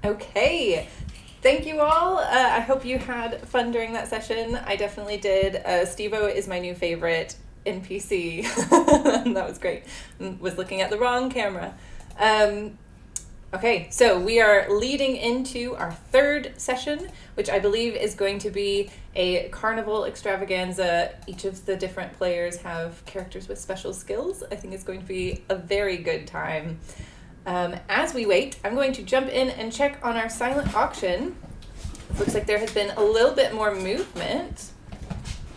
Okay, thank you all. I hope you had fun during that session. I definitely did. Steve-O is my new favorite NPC. That was great. Was looking at the wrong camera. Okay, so we are leading into our third session, which I believe is going to be a carnival extravaganza. Each of the different players have characters with special skills. I think it's going to be a very good time. As we wait, I'm going to jump in and check on our silent auction. It looks like there has been a little bit more movement.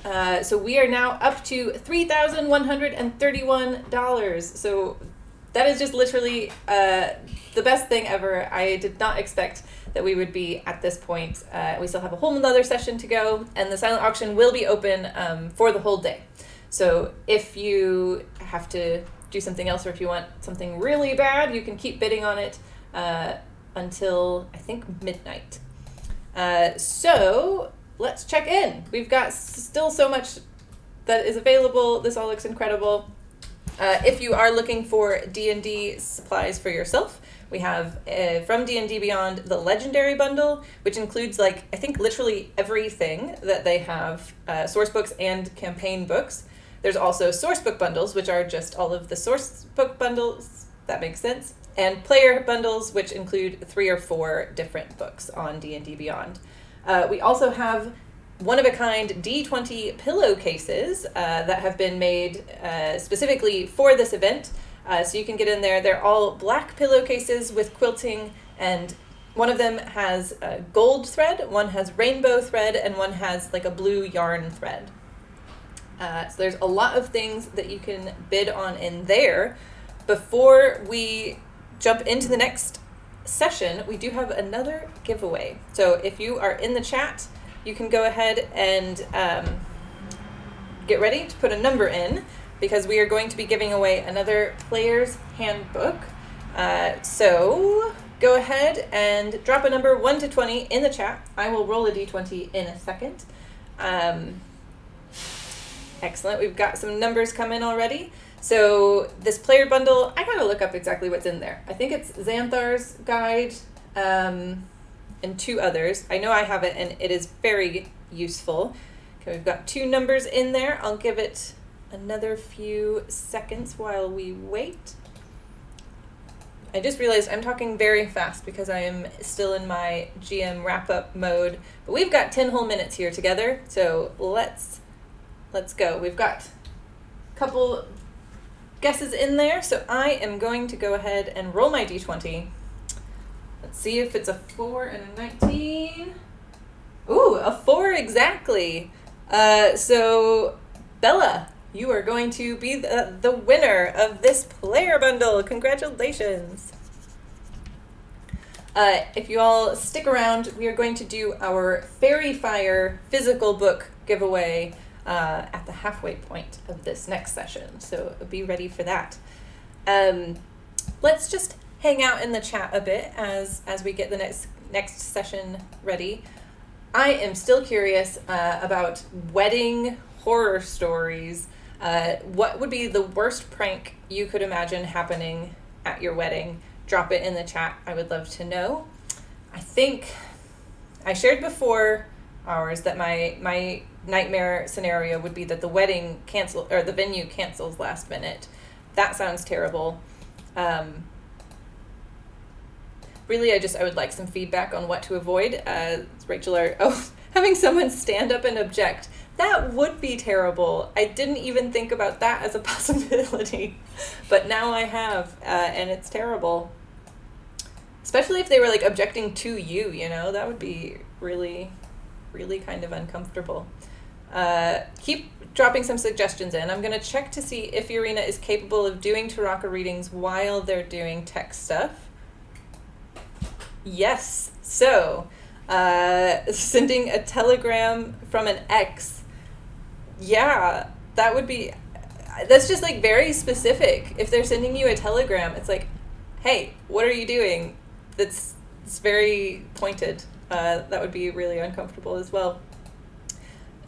So we are now up to $3,131. So that is just literally the best thing ever. I did not expect that we would be at this point. We still have a whole other session to go, and the silent auction will be open for the whole day. So if you have to do something else, or if you want something really bad, you can keep bidding on it until, I think, midnight. So let's check in. We've got still so much that is available. This all looks incredible. If you are looking for D&D supplies for yourself, we have from D&D Beyond the Legendary Bundle, which includes, like, I think literally everything that they have, source books and campaign books. There's also source book bundles, which are just all of the source book bundles. That makes sense. And player bundles, which include 3 or 4 different books on D&D Beyond. We also have one-of-a-kind D20 pillowcases that have been made specifically for this event. So you can get in there. They're all black pillowcases with quilting, and one of them has gold thread, one has rainbow thread, and one has like a blue yarn thread. So there's a lot of things that you can bid on in there. Before we jump into the next session, we do have another giveaway. So if you are in the chat, you can go ahead and get ready to put a number in, because we are going to be giving away another player's handbook. So go ahead and drop a number 1 to 20 in the chat. I will roll a d20 in a second. Excellent. We've got some numbers coming already. So this player bundle, I gotta look up exactly what's in there. I think it's Xanthar's guide and 2 others. I know I have it, and it is very useful. Okay, we've got 2 numbers in there. I'll give it another few seconds while we wait. I just realized I'm talking very fast because I am still in my GM wrap-up mode. But we've got 10 whole minutes here together, so let's go. We've got a couple guesses in there, so I am going to go ahead and roll my d20. Let's see if it's a 4 and a 19. Ooh, a 4 exactly. So Bella, you are going to be the winner of this player bundle. Congratulations. If you all stick around, we are going to do our Fayre physical book giveaway at the halfway point of this next session. So be ready for that. Let's just hang out in the chat a bit as we get the next session ready. I am still curious about wedding horror stories. What would be the worst prank you could imagine happening at your wedding? Drop it in the chat. I would love to know. I think I shared before ours that my nightmare scenario would be that the wedding the venue cancels last minute. That sounds terrible. Really, I would like some feedback on what to avoid. Rachel, having someone stand up and object. That would be terrible. I didn't even think about that as a possibility, but now I have, and it's terrible. Especially if they were like objecting to you, that would be really, really kind of uncomfortable. Keep dropping some suggestions in. I'm going to check to see if Irina is capable of doing Taraka readings while they're doing tech stuff. Yes. So, sending a telegram from an ex. Yeah, that's just like very specific. If they're sending you a telegram, it's like, hey, what are you doing? It's very pointed. That would be really uncomfortable as well.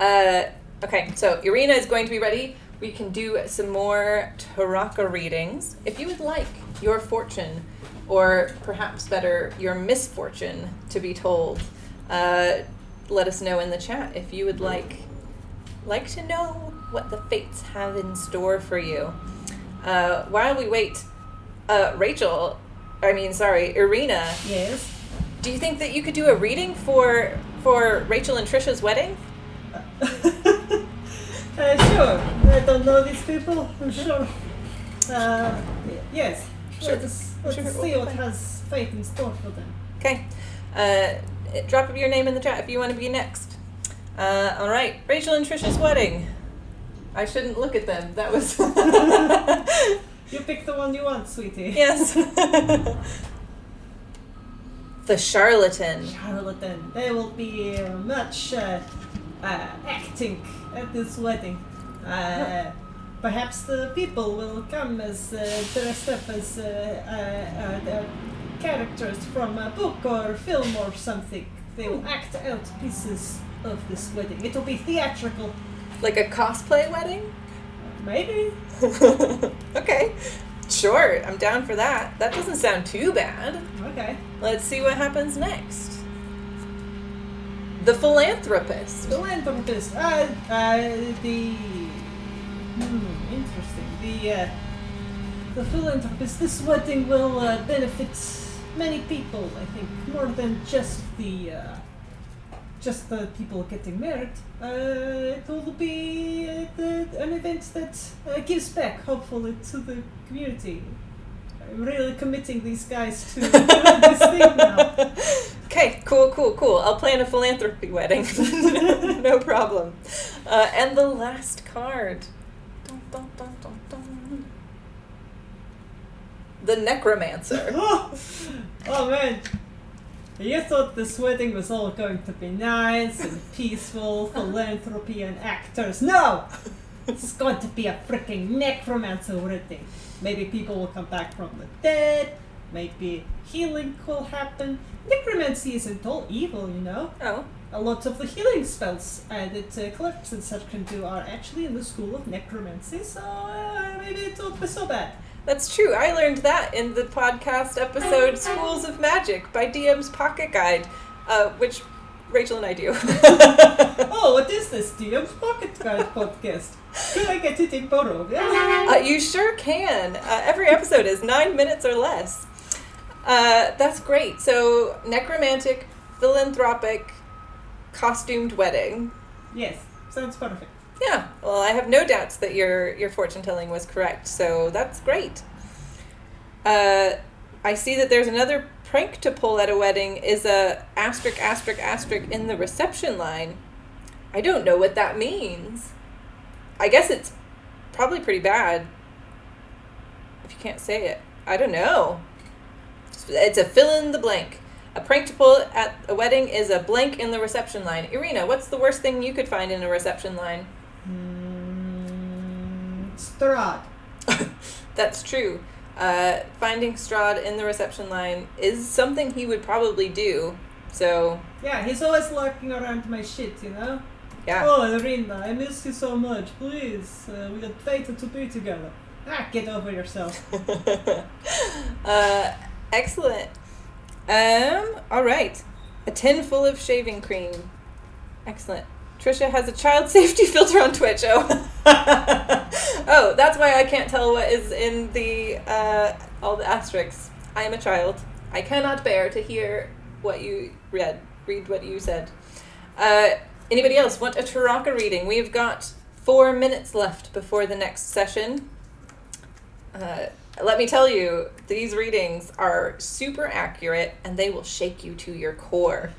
Okay, so Irina is going to be ready. We can do some more Taraka readings. If you would like your fortune or perhaps better, your misfortune to be told. Let us know in the chat if you would like to know what the fates have in store for you. While we wait, Irina. Yes. Do you think that you could do a reading for Rachel and Trisha's wedding? Sure. I don't know these people. I'm sure. Yes. Sure. Let's see what has fate in store for them. Okay. Drop your name in the chat if you want to be next. All right. Rachel and Trisha's wedding. I shouldn't look at them. That was... You pick the one you want, sweetie. Yes. The charlatan. Charlatan. There will be much acting at this wedding. Perhaps the people will come as dressed up as characters from a book or film or something. They will act out pieces of this wedding. It will be theatrical. Like a cosplay wedding? Maybe. Okay. Sure, I'm down for that. That doesn't sound too bad. Okay. Let's see what happens next. The philanthropist. Philanthropist. Interesting. The philanthropist. This wedding will benefit many people. I think more than just the people getting married. It will be an event that gives back, hopefully, to the community. I'm really committing these guys to doing this thing now. Okay, cool. I'll plan a philanthropy wedding. No problem. And the last card. Dun, dun, dun, dun, dun. The necromancer. Oh man. You thought this wedding was all going to be nice and peaceful, philanthropy and actors. No! It's going to be a freaking necromancer wedding. Maybe people will come back from the dead. Maybe healing will happen. Necromancy isn't all evil, you know. Oh. A lot of the healing spells that clerics and such can do are actually in the school of necromancy, so maybe it won't be so bad. That's true. I learned that in the podcast episode Schools of Magic by DM's Pocket Guide, which Rachel and I do. Oh, what is this DM's Pocket Guide podcast? Can I get it in Boro? You sure can. Every episode is 9 minutes or less. That's great. So, necromantic, philanthropic, costumed wedding. Yes, sounds perfect. Yeah, well, I have no doubts that your fortune telling was correct, so that's great. I see that there's another prank to pull at a wedding is a asterisk in the reception line. I don't know what that means. I guess it's probably pretty bad if you can't say it. I don't know. It's a fill in the blank. A prank to pull at a wedding is a blank in the reception line. Irina, what's the worst thing you could find in a reception line? Strahd. That's true. Finding Strahd in the reception line is something he would probably do. So yeah, he's always lurking around my shit, you know. Yeah. Oh, Irina, I miss you so much. Please, we got fated to be together. Get over yourself. Excellent. All right. A tin full of shaving cream. Excellent. Trisha has a child safety filter on Twitch. Oh, oh, that's why I can't tell what is in the all the asterisks. I am a child. I cannot bear to hear what you read what you said. Anybody else want a Taraka reading? We've got 4 minutes left before the next session. Let me tell you, these readings are super accurate and they will shake you to your core.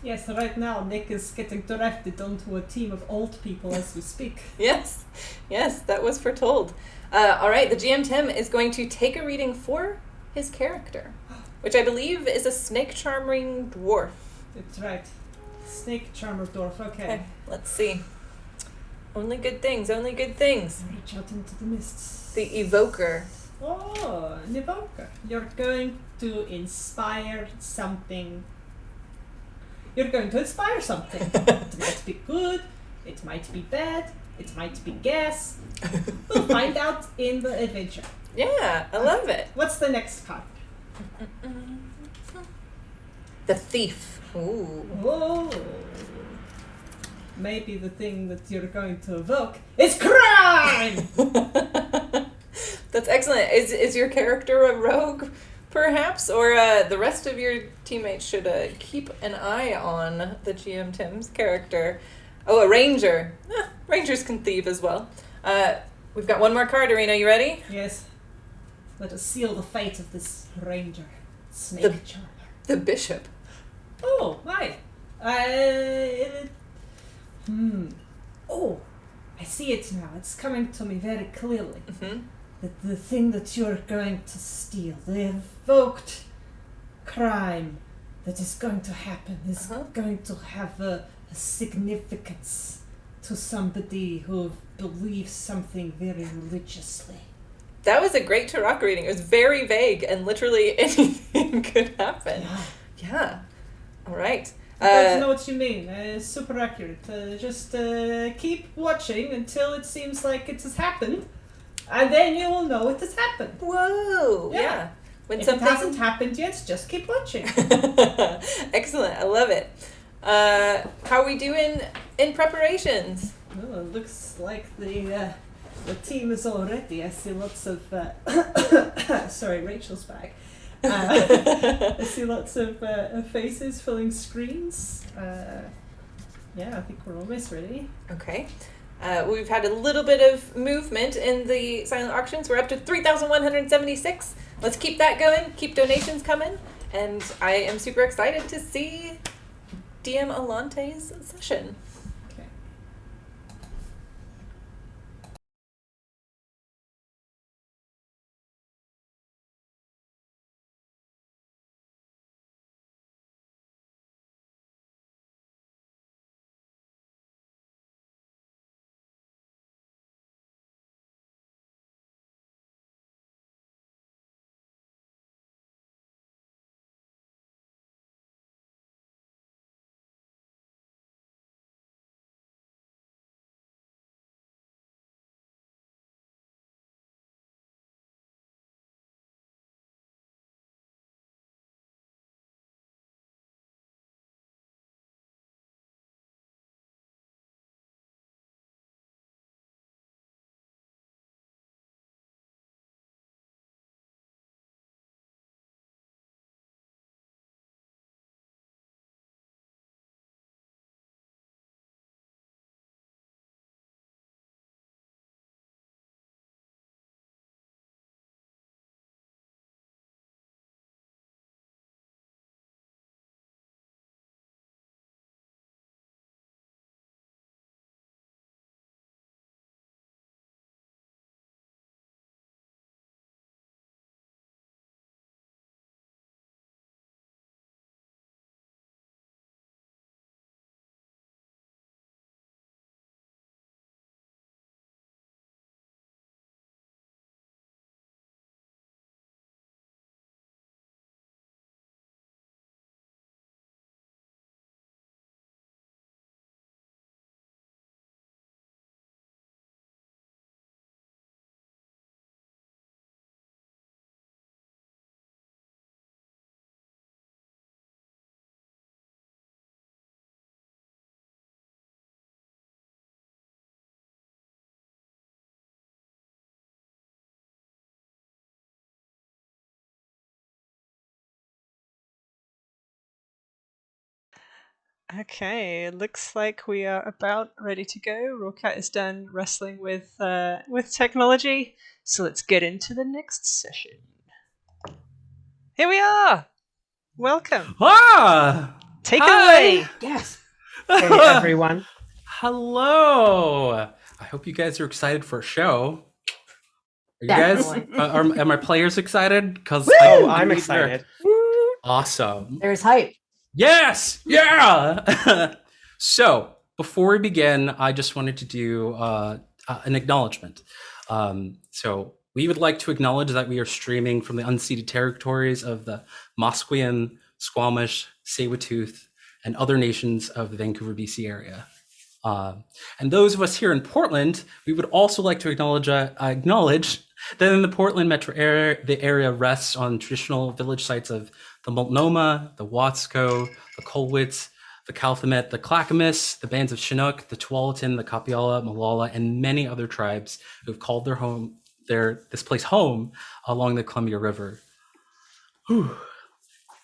Yes, right now Nick is getting drafted onto a team of old people as we speak. Yes, that was foretold. All right, the GM Tim is going to take a reading for his character, which I believe is a snake charming dwarf. That's right. Snake charmer dwarf, okay. Let's see. Only good things. Reach out into the mists. The evoker. Oh, an evoker. You're going to inspire something. It might be good, it might be bad, it might be gas. We'll find out in the adventure. Yeah, I love it. What's the next card? The Thief. Ooh. Whoa. Maybe the thing that you're going to evoke is crime! That's excellent. Is your character a rogue, perhaps? Or the rest of your teammates should keep an eye on the GM Tim's character. Oh, a ranger. Rangers can thieve as well. We've got one more card, Arena. You ready? Yes. Let us seal the fate of this ranger. Snake charmer. The Bishop. Oh, hi. Oh, I see it now. It's coming to me very clearly. Mm-hmm. That the thing that you're going to steal, the evoked crime that is going to happen, is going to have a significance to somebody who believes something very religiously. That was a great Tarok reading. It was very vague and literally anything could happen. Yeah. All right. I don't know what you mean. Super accurate. Just keep watching until it seems like it has happened, and then you will know it has happened. Whoa. Yeah. When if something it hasn't happened yet, just keep watching. Excellent. I love it. How are we doing in preparations? Well, it looks like the team is all ready. I see lots of sorry, Rachel's back. I see lots of faces filling screens. Yeah, I think we're almost ready. Okay. We've had a little bit of movement in the silent auctions. We're up to 3,176. Let's keep that going. Keep donations coming. And I am super excited to see DM Alante's session. Okay. Okay, it looks like we are about ready to go. Rawcat is done wrestling with technology, so let's get into the next session. Here we are. Welcome. Take it away. Yes. Hey everyone. Hello. I hope you guys are excited for a show. Are you guys? Are my players excited? Because I'm excited. Awesome. There's hype. Yes. Yeah. So before we begin, I just wanted to do an acknowledgement. So we would like to acknowledge that we are streaming from the unceded territories of the Musqueam, Squamish, Tsleil-Waututh, and other nations of the Vancouver, BC area. And those of us here in Portland, we would also like to acknowledge that in the Portland metro area, the area rests on traditional village sites of the Multnomah, the Watsco, the Colwitz, the Kalthamet, the Clackamas, the bands of Chinook, the Tualatin, the Kapiala, Malala, and many other tribes who have called this place home along the Columbia River. Whew.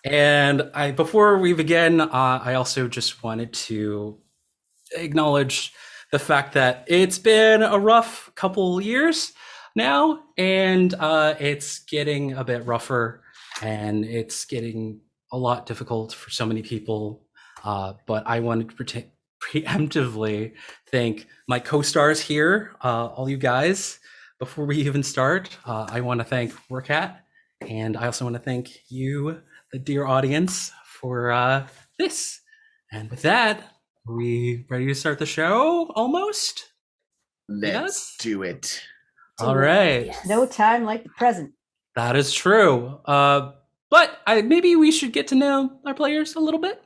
And before we begin, I also just wanted to acknowledge the fact that it's been a rough couple years now, and it's getting a bit rougher, and it's getting a lot difficult for so many people. But I wanted to preemptively thank my co-stars here, all you guys. Before we even start, I want to thank Workat, and I also want to thank you, the dear audience, for this. And with that, are we ready to start the show? Almost? Let's do it. All right. Yes. No time like the present. That is true. But maybe we should get to know our players a little bit.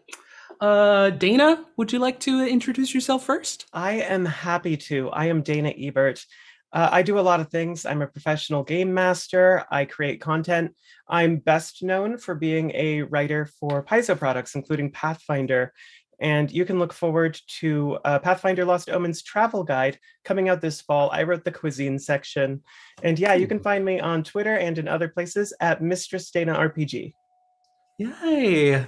Dana, would you like to introduce yourself first? I am happy to. I am Dana Ebert. I do a lot of things. I'm a professional game master. I create content. I'm best known for being a writer for Paizo products, including Pathfinder. And you can look forward to Pathfinder Lost Omens travel guide coming out this fall. I wrote the cuisine section. And yeah, you can find me on Twitter and in other places at Mistress Dana RPG. Yay.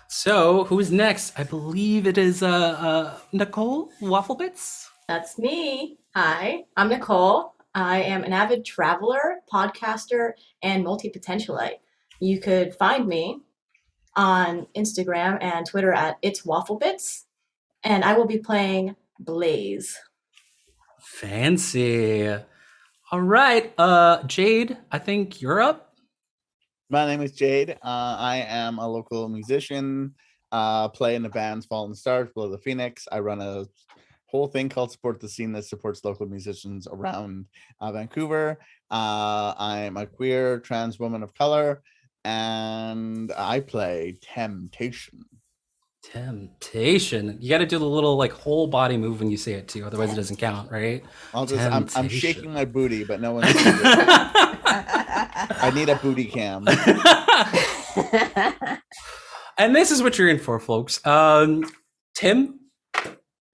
So who's next? I believe it is Nicole Wafflebits. That's me. Hi, I'm Nicole. I am an avid traveler, podcaster, and multi-potentialite. You could find me on Instagram and Twitter at It's Wafflebits, and I will be playing Blaze. Fancy. All right, Jade, I think you're up. My name is Jade. I am a local musician, play in the bands Fallen Stars, Blow the Phoenix. I run a whole thing called Support the Scene that supports local musicians around Vancouver. I'm a queer trans woman of color, and I play Temptation. Temptation. You got to do the little like whole body move when you say it too, otherwise it doesn't count, right? I'm shaking my booty, but no one sees it. I need a booty cam. And this is what you're in for, folks. Tim,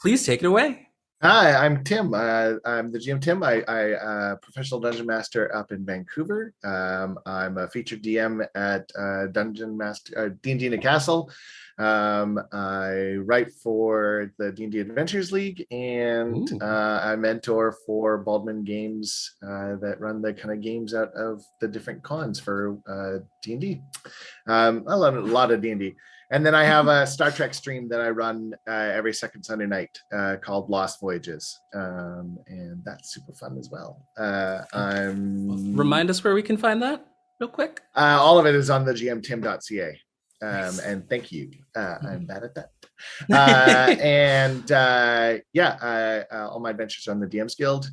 please take it away. Hi, I'm Tim. I'm the GM Tim. I professional dungeon master up in Vancouver. I'm a featured DM at Dungeon Master D&D in a Castle. I write for the D&D Adventures League, and I mentor for Baldman Games that run the kind of games out of the different cons for D&D. I love a lot of D&D. And then I have a Star Trek stream that I run every second Sunday night called Lost Voyages. And that's super fun as well. Remind us where we can find that real quick. All of it is on the gmtim.ca. And thank you. I'm bad at that. All my adventures are on the DM's Guild.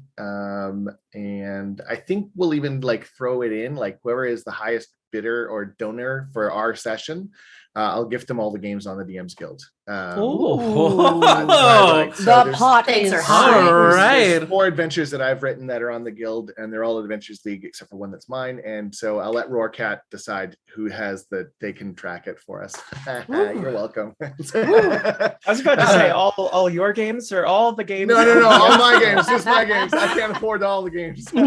And I think we'll even like throw it in, like whoever is the highest bidder or donor for our session, I'll gift them all the games on the DM's Guild. The pot is high. All right. There's 4 adventures that I've written that are on the Guild, and they're all Adventures League except for one that's mine. And so I'll let Roarcat decide who has they can track it for us. You're welcome. I was about to say all your games or all the games? No, all my games, just my games. I can't afford all the games. I'm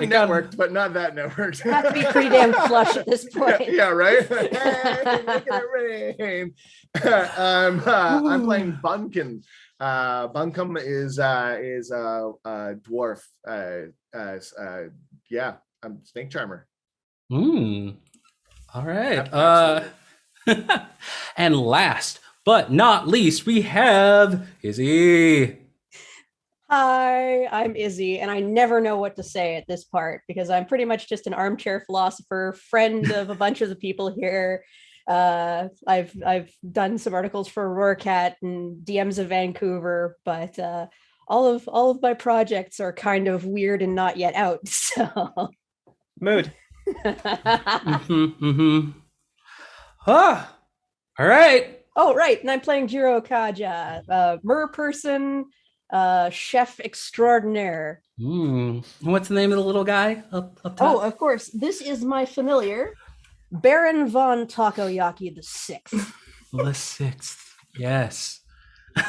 networked, but not that networked. Have to be pretty damn flush at this point. Yeah, right. Hey, making it rain. I'm playing Bunkin. Bunkum is a dwarf. I'm Snake Charmer. All right. And last but not least, we have Izzy. Hi, I'm Izzy, and I never know what to say at this part because I'm pretty much just an armchair philosopher, friend of a bunch of the people here. I've done some articles for Roarcat and DMs of Vancouver, but all of my projects are kind of weird and not yet out. So mood. All right. Oh, right. And I'm playing Jiro Kaja, mer person, chef extraordinaire. What's the name of the little guy up top? Oh, of course. This is my familiar, Baron von Takoyaki the Sixth. The sixth. Yes.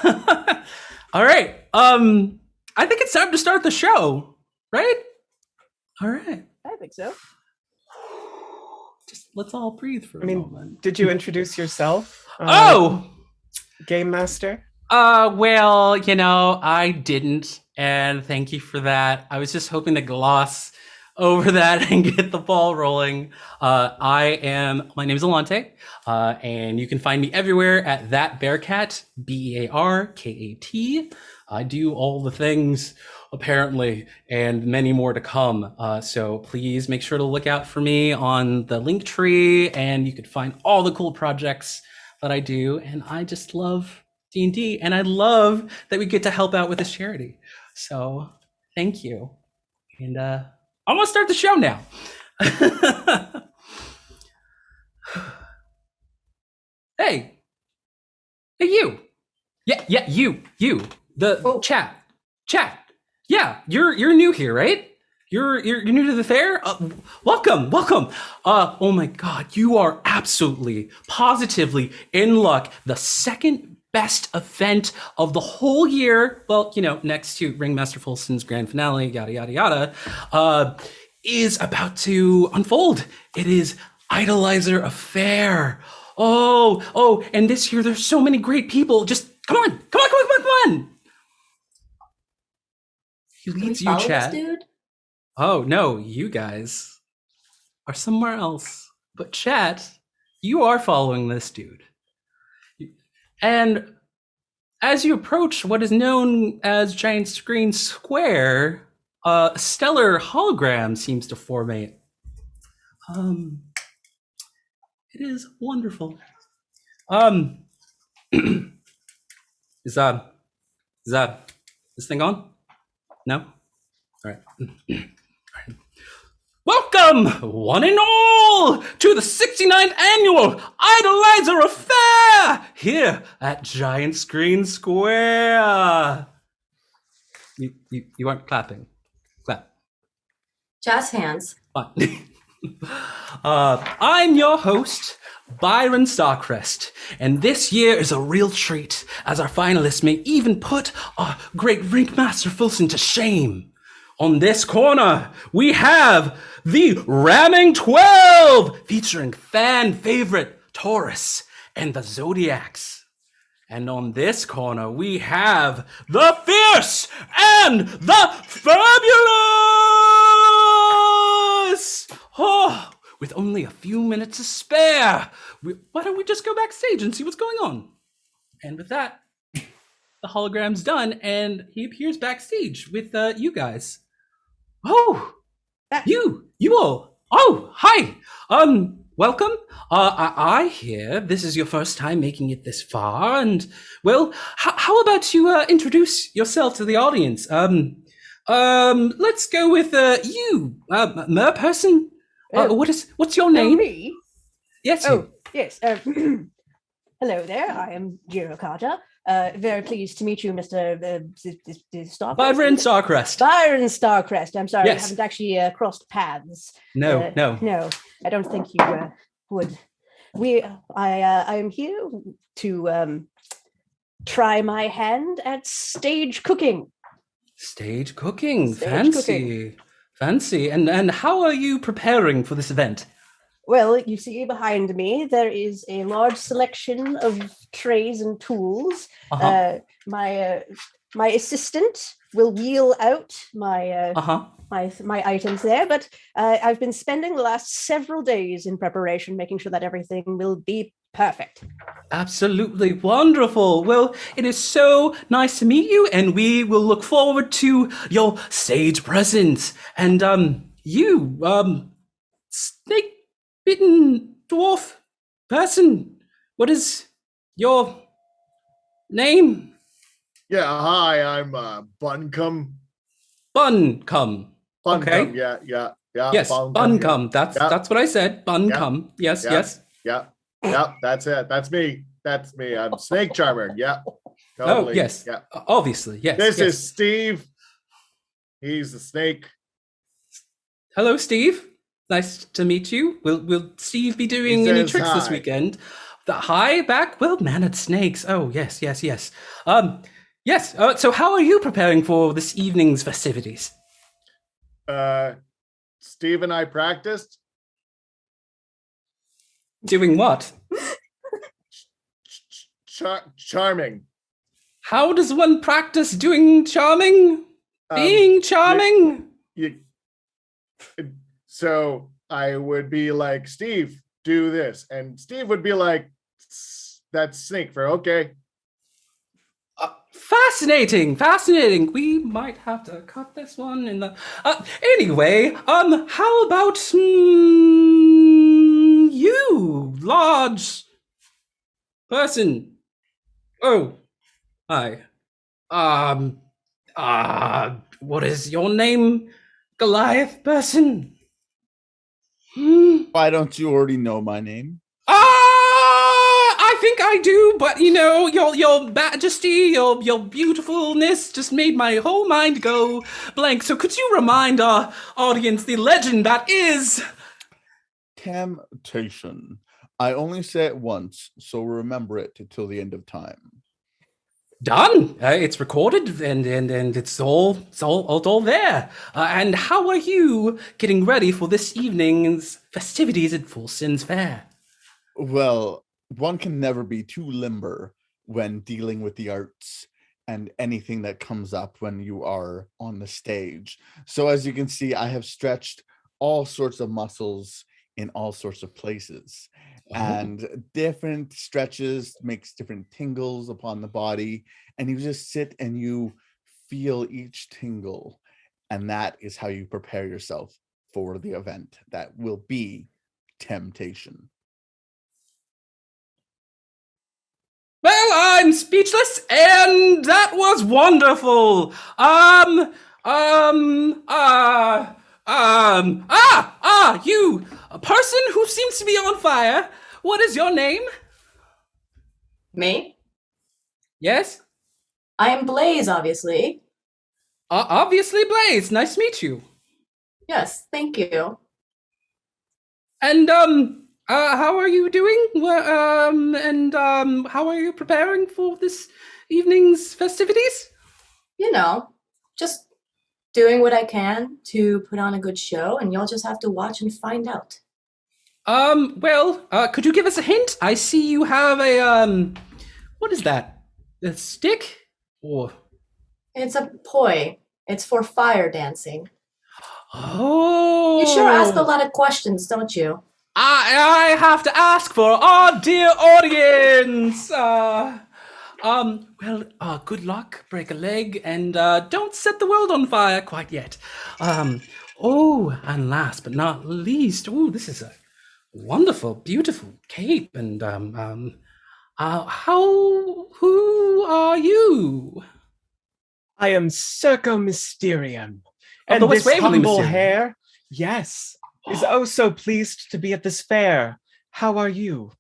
All right. I think it's time to start the show, right? All right. I think so. Just let's all breathe for a moment. Did you introduce yourself? Game Master? Well, I didn't, and thank you for that. I was just hoping to gloss over that and get the ball rolling. My name is Alante, and you can find me everywhere at That Bearcat, BEARKAT. I do all the things, apparently, and many more to come. So please make sure to look out for me on the link tree, and you can find all the cool projects that I do. And I just love D&D, and I love that we get to help out with this charity. So thank you. And I'm gonna start the show now. Hey, you. Yeah, you. The chat. Yeah, you're new here, right? You're new to the fair. Welcome. Oh my God, you are absolutely, positively in luck. The second best event of the whole year. Well, next to Ringmaster Ful-Sinn's grand finale, yada yada yada, is about to unfold. It is Idolizer Affair. Oh, and this year there's so many great people. Just come on. He leads you, chat. This dude? Oh no, you guys are somewhere else. But chat, you are following this dude. And as you approach what is known as Giant Screen Square, a stellar hologram seems to formate. It is wonderful. Is this thing on? No? All right. Welcome, one and all, to the 69th annual Idolizer Affair here at Giant Screen Square. You aren't clapping. Clap. Jazz hands. Fine. I'm your host, Byron Starcrest, and this year is a real treat, as our finalists may even put our great Ringmaster Ful-Sinn to shame. On this corner, we have the Ramming 12, featuring fan favorite Taurus and the Zodiacs. And on this corner, we have the Fierce and the Fabulous! Oh, with only a few minutes to spare, why don't we just go backstage and see what's going on? And with that, the hologram's done, and he appears backstage with you guys. Oh, you all. Oh, hi. Welcome. I hear this is your first time making it this far, and well, how about you introduce yourself to the audience? Let's go with you, mer person. What's your name? Me? Yes. Oh, yes. Hello there. I am Jiro Kaja. Very pleased to meet you, Mr. Starcrest. Byron Starcrest. Byron Starcrest. I'm sorry, Yes. we haven't actually crossed paths. No. No, I don't think you would. I am here to try my hand at stage cooking. Stage cooking. Stage Fancy. Fancy. And how are you preparing for this event? Well, you see behind me, there is a large selection of trays and tools. Uh-huh. My assistant will wheel out my items there, but I've been spending the last several days in preparation, making sure that everything will be perfect. Absolutely wonderful. Well, it is so nice to meet you, and we will look forward to your stage presence. And you, snake-bitten dwarf person, what is your name? Yeah, hi, I'm Buncombe. Buncombe. Okay. Yeah. Yes, Buncombe. Yeah. That's what I said. Buncombe. Yes. Yeah, that's it. That's me. That's me. I'm Snake Charmer. Yeah. Oh, Totally. yes. Yeah. Obviously, yes. This yes. is Steve. He's the snake. Hello, Steve. Nice to meet you. Will Steve be doing He any says tricks this hi. weekend? The hi back? Well, mannered snakes. Oh, yes. Yes. So how are you preparing for this evening's festivities? Steve and I practiced. Doing what? Charming. How does one practice doing charming? Being charming? So I would be like, Steve, do this. And Steve would be like, that's Snake for okay. Fascinating. We might have to cut this one in the. Anyway, how about you, large person? Oh, hi. What is your name, Goliath person? Why don't you already know my name? I think I do, but your majesty, your beautifulness just made my whole mind go blank. So could you remind our audience the legend that is Temptation. I only say it once, so remember it till the end of time. done? It's recorded and it's all there. And how are you getting ready for this evening's festivities at Ful-Sinn Faire? Well, one can never be too limber when dealing with the arts and anything that comes up when you are on the stage. So as you can see, I have stretched all sorts of muscles in all sorts of places. And different stretches makes different tingles upon the body. And you just sit and you feel each tingle. And that is how you prepare yourself for the event that will be Temptation. Well, I'm speechless, and that was wonderful. You, a person who seems to be on fire. What is your name? Me? Yes? I am Blaze, obviously. Obviously, Blaze. Nice to meet you. Yes, thank you. And, how are you doing? How are you preparing for this evening's festivities? Just doing what I can to put on a good show, and you'll just have to watch and find out. Could you give us a hint? I see you have a, what is that? A stick? Or... It's a poi. It's for fire dancing. Oh! You sure ask a lot of questions, don't you? I have to ask for our dear audience! Good luck, break a leg, and don't set the world on fire quite yet. And last but not least, this is a wonderful, beautiful cape, and who are you? I am Circo Mysterium. And the West this Waverly humble Mysterium. hair, yes, is oh so pleased to be at this fair. How are you?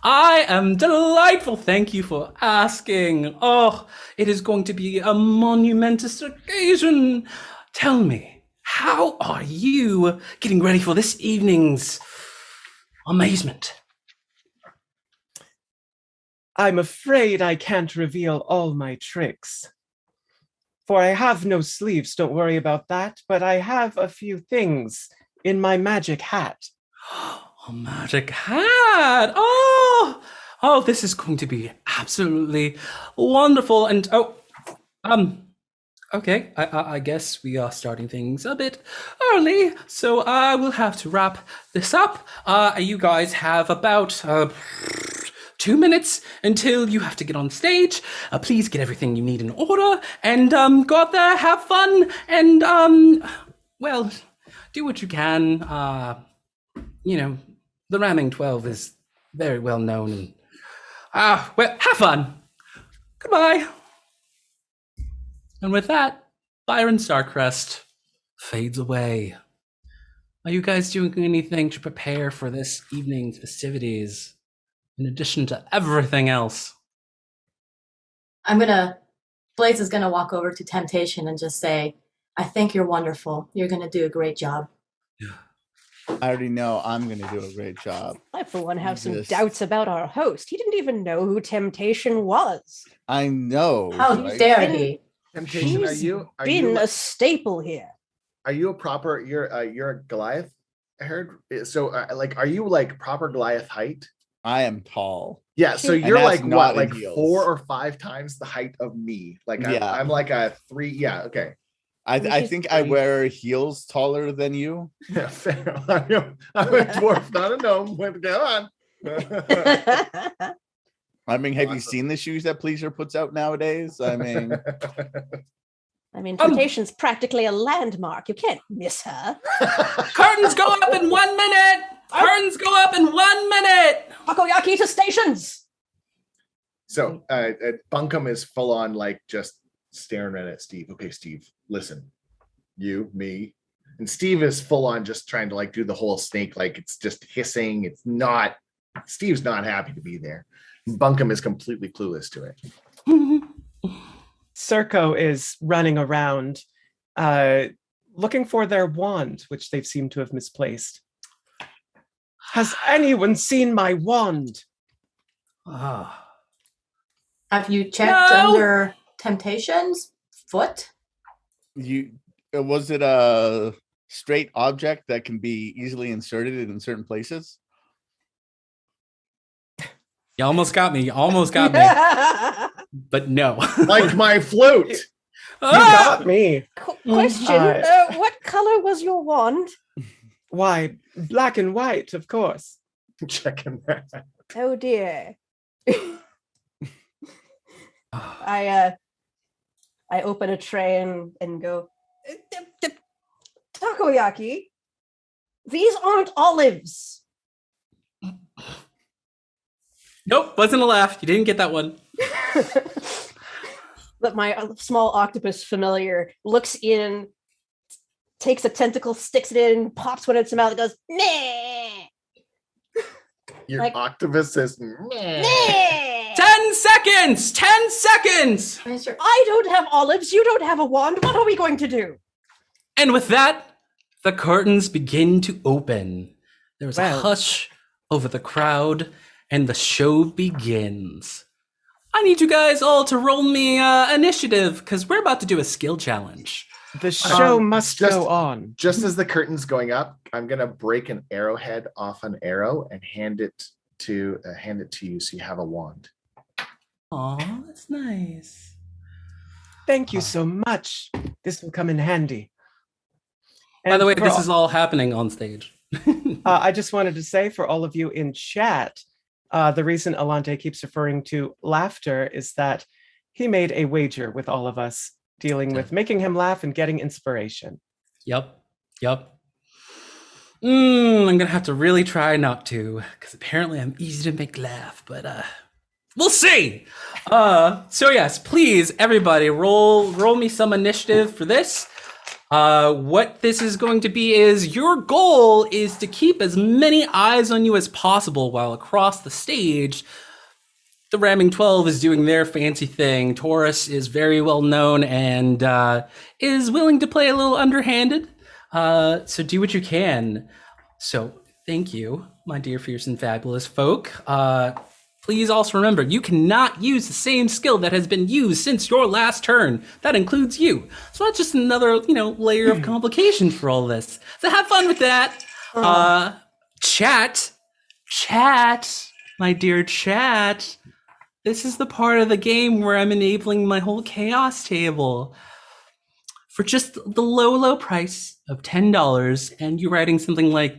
I am delightful. Thank you for asking. Oh, it is going to be a monumentous occasion. Tell me, how are you getting ready for this evening's amazement? I'm afraid I can't reveal all my tricks. For I have no sleeves, don't worry about that, but I have a few things in my magic hat. A magic hat! Oh, this is going to be absolutely wonderful. And okay, I guess we are starting things a bit early, so I will have to wrap this up. You guys have about 2 minutes until you have to get on stage. Please get everything you need in order, and go out there, have fun, and do what you can. The Ramming 12 is very well known, and have fun. Goodbye. And with that, Byron Starcrest fades away. Are you guys doing anything to prepare for this evening's festivities? in addition to everything else. Blaze is gonna walk over to Temptation and just say, I think you're wonderful. You're gonna do a great job. I already know I'm gonna do a great job. I, for one, have some Just- doubts about our host. He didn't even know who Temptation was. I know. How right? dare he? Temptation, He's been a staple here. are you a proper? You're a Goliath. I heard. So like, are you like proper Goliath height? I am tall. Yeah. So And you're that's like not what? in Like heels. 4 or 5 times the height of me. Like Yeah. I'm like a 3. Yeah. Okay. I think I wear heels taller than you. Yeah. Fair. I'm a dwarf, not a gnome. Go on. I mean, have you Awesome. seen the shoes that Pleaser puts out nowadays? I mean, I mean, Temptation's practically a landmark. You can't miss her. Curtains go up in 1 minute! Curtains go up in 1 minute! Takoyaki to stations! So Bunkum is full on like just staring right at Steve. Okay, Steve, listen. You, me. And Steve is full on just trying to like do the whole snake, like it's just hissing. It's not, Steve's not happy to be there. Bunkum is completely clueless to it. Circo is running around looking for their wand, which they've seemed to have misplaced. Has anyone seen my wand? Ah. Have you checked No. under Temptation's foot? was it a straight object that can be easily inserted in certain places? You almost got me. You almost got me. But no. Like my flute. You Ah! got me. Question, what color was your wand? Why, black and white, of course. Checking that. Oh dear. I open a tray and go, Takoyaki, these aren't olives. Nope, wasn't a laugh. You didn't get that one. But my small octopus familiar looks in, takes a tentacle, sticks it in, pops one in its mouth, and goes, meh. Your Like- octopus says, meh. Meh. 10 seconds! 10 seconds! I don't have olives. You don't have a wand. What are we going to do? And with that, the curtains begin to open. There is a Well. hush over the crowd, and the show begins. I need you guys all to roll me initiative, because we're about to do a skill challenge. The show must just- go on. Just as the curtain's going up, I'm gonna break an arrowhead off an arrow and hand it to you, so you have a wand. Aw, that's nice. Thank you so much. This will come in handy. By the way, for this all- is all happening on stage. I just wanted to say for all of you in chat, the reason Alante keeps referring to laughter is that he made a wager with all of us dealing with making him laugh and getting inspiration. Yep. I'm gonna have to really try not to, because apparently I'm easy to make laugh, but we'll see. So yes, please, everybody, roll me some initiative for this. What this is going to be is your goal is to keep as many eyes on you as possible while across the stage the Ramming 12 is doing their fancy thing. Taurus is very well known and is willing to play a little underhanded. So do what you can. So thank you, my dear fierce and fabulous folk. Please also remember, you cannot use the same skill that has been used since your last turn. That includes you. So that's just another, layer of complication for all this. So have fun with that. Chat, my dear chat. This is the part of the game where I'm enabling my whole chaos table. For just the low price of $10, and you're writing something like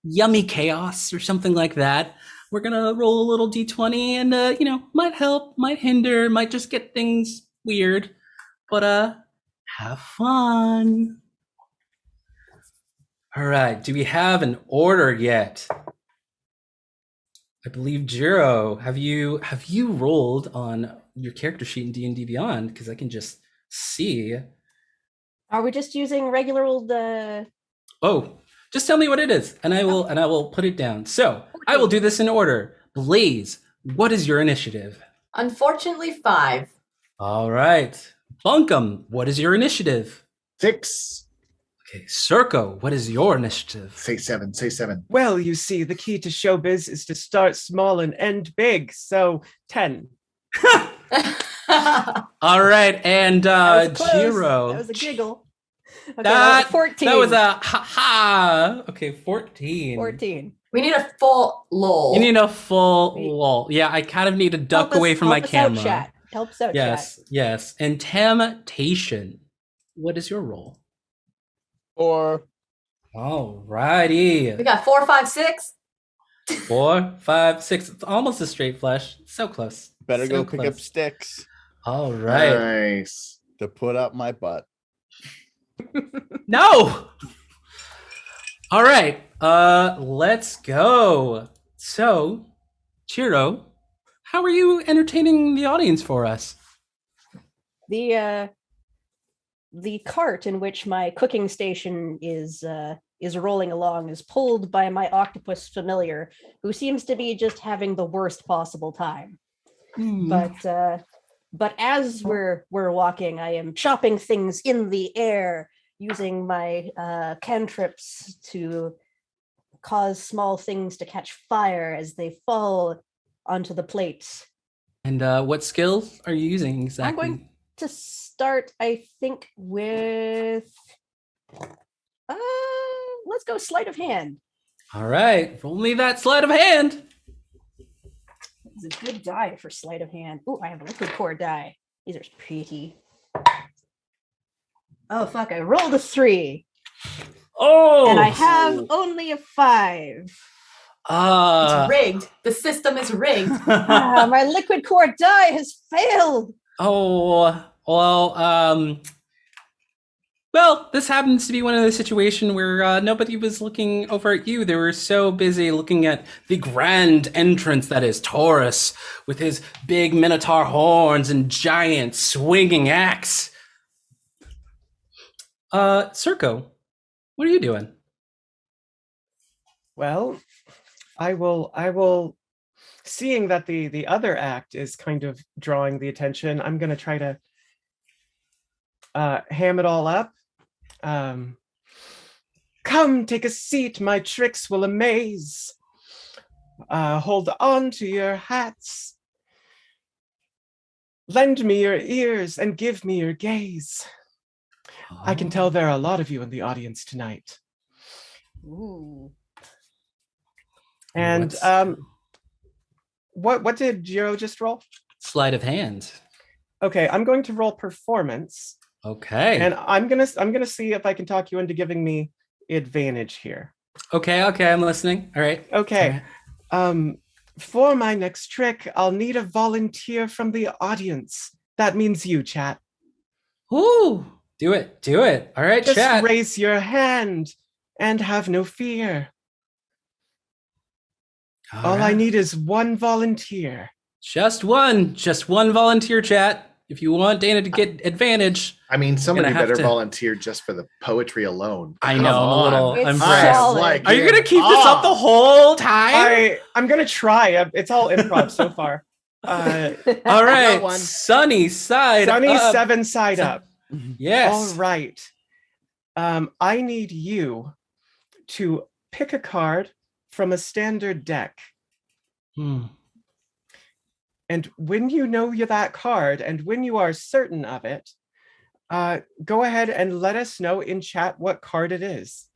yummy chaos or something like that, we're gonna roll a little d20 and might help, might hinder, might just get things weird, but have fun. All right, do we have an order yet? I believe Jiro, have you rolled on your character sheet in D&D Beyond? Because I can just see. Are we just using regular old? Oh, just tell me what it is, and I will put it down. So I will do this in order. Blaze, what is your initiative? Unfortunately, 5. All right. Bunkum, what is your initiative? 6. Okay. Circo, what is your initiative? Say 7. Say 7. Well, you see, the key to showbiz is to start small and end big. So 10. All right. And That was close. Jiro. That was a giggle. Okay, That, 14. that was a ha-ha. Okay, 14. 14. We need a full lol. You need a full Wait. wall. Yeah, I kind of need to duck Help us- away from my help us out, camera. chat. Help us out, Yes, yes. And temptation. What is your role? 4. All righty. We got 4, 5, 6. 4, 5, 6. It's almost a straight flush. So close. Better So go pick up close. sticks All right. Nice. to put up my butt. No. All right. Let's go. So, Chiro, how are you entertaining the audience for us? The cart in which my cooking station is rolling along is pulled by my octopus familiar, who seems to be just having the worst possible time. But as we're walking, I am chopping things in the air using my cantrips to cause small things to catch fire as they fall onto the plate. And what skills are you using exactly? I'm going to start, I think, with let's go sleight of hand. All right. Roll me that sleight of hand. It's a good die for sleight of hand. Oh, I have a liquid core die. These are pretty. Oh fuck! I rolled a 3, Oh. and I have only a 5. It's rigged. The system is rigged. My liquid core die has failed. Oh, well, this happens to be one of those situations where nobody was looking over at you. They were so busy looking at the grand entrance that is Taurus with his big minotaur horns and giant swinging axe. Circo, what are you doing? Well, I will, seeing that the other act is kind of drawing the attention, I'm going to try to ham it all up. Come, take a seat, my tricks will amaze. Hold on to your hats. Lend me your ears and give me your gaze. I can tell there are a lot of you in the audience tonight. Ooh. And what did Jiro just roll? Sleight of hand. Okay, I'm going to roll performance. Okay. And I'm gonna see if I can talk you into giving me advantage here. Okay, I'm listening. All right. Okay. For my next trick, I'll need a volunteer from the audience. That means you, chat. Ooh, do it. All right, Just chat. raise your hand and have no fear. All I right. need is one volunteer. Just one volunteer, chat. If you want Dana to get advantage. I mean, somebody Gonna have better to- volunteer just for the poetry alone. I Come know, I'm a little. on. It's I'm I pressed. solid. like Are you it. gonna keep this up the whole time? I'm gonna try. It's all improv so far. All right, one. sunny side Sunny up. 7 side up. Yes. All right. I need you to pick a card from a standard deck. And when you know that card and when you are certain of it, go ahead and let us know in chat what card it is.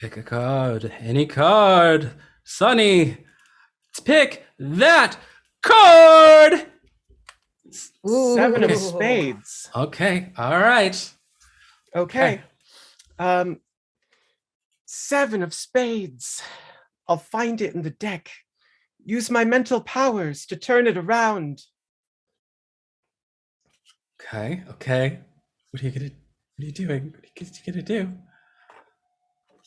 Pick a card. Any card. Sunny. Let's pick that card. 7 of Ooh. spades. Okay. All right. Okay. 7 of spades. I'll find it in the deck. Use my mental powers to turn it around. Okay. What are you doing? What are you gonna do?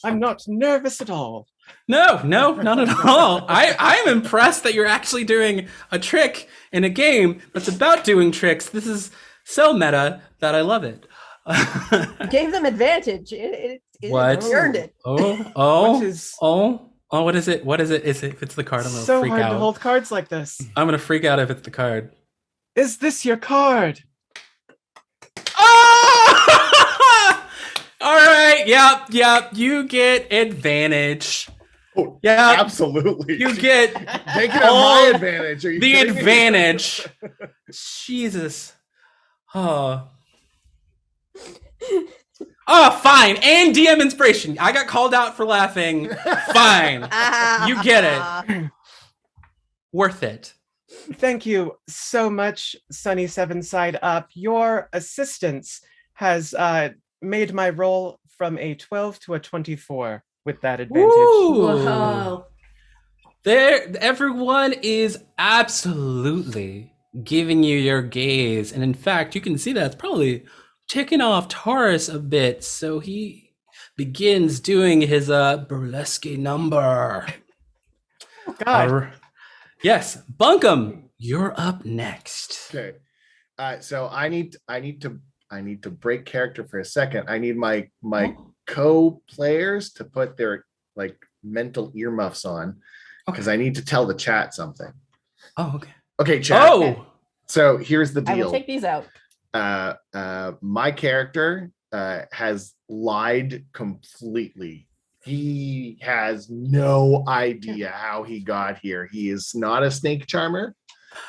I'm not nervous at all. No, not at all. I'm impressed that you're actually doing a trick in a game that's about doing tricks. This is so meta that I love it. Gave them advantage. It What? earned it. Oh. What is- Oh, what is it? What is it? If it's the card, I'm gonna So freak hard out. to hold cards like this. I'm gonna freak out if it's the card. Is this your card? Oh! All right. Yep. You get advantage. Oh, Yeah. absolutely. You get They can have all my advantage. Are you the kidding me? advantage. Jesus. Oh. Oh, fine. And DM inspiration. I got called out for laughing. Fine. You get it. Worth it. Thank you so much, Sunny Seven Side Up. Your assistance has made my roll from a 12 to a 24 with that advantage. Woo! Whoa. Everyone is absolutely giving you your gaze. And in fact, you can see that it's probably ticking off Taurus a bit. So he begins doing his burlesque number. Oh, God. Yes, Bunkum, you're up next. Okay. So I need to break character for a second. I need my co-players to put their like mental earmuffs on because I need to tell the chat something. Oh, okay. Okay, chat. Oh, So here's the I will deal. take these out. My character has lied completely. He has no idea how he got here. He is not a snake charmer.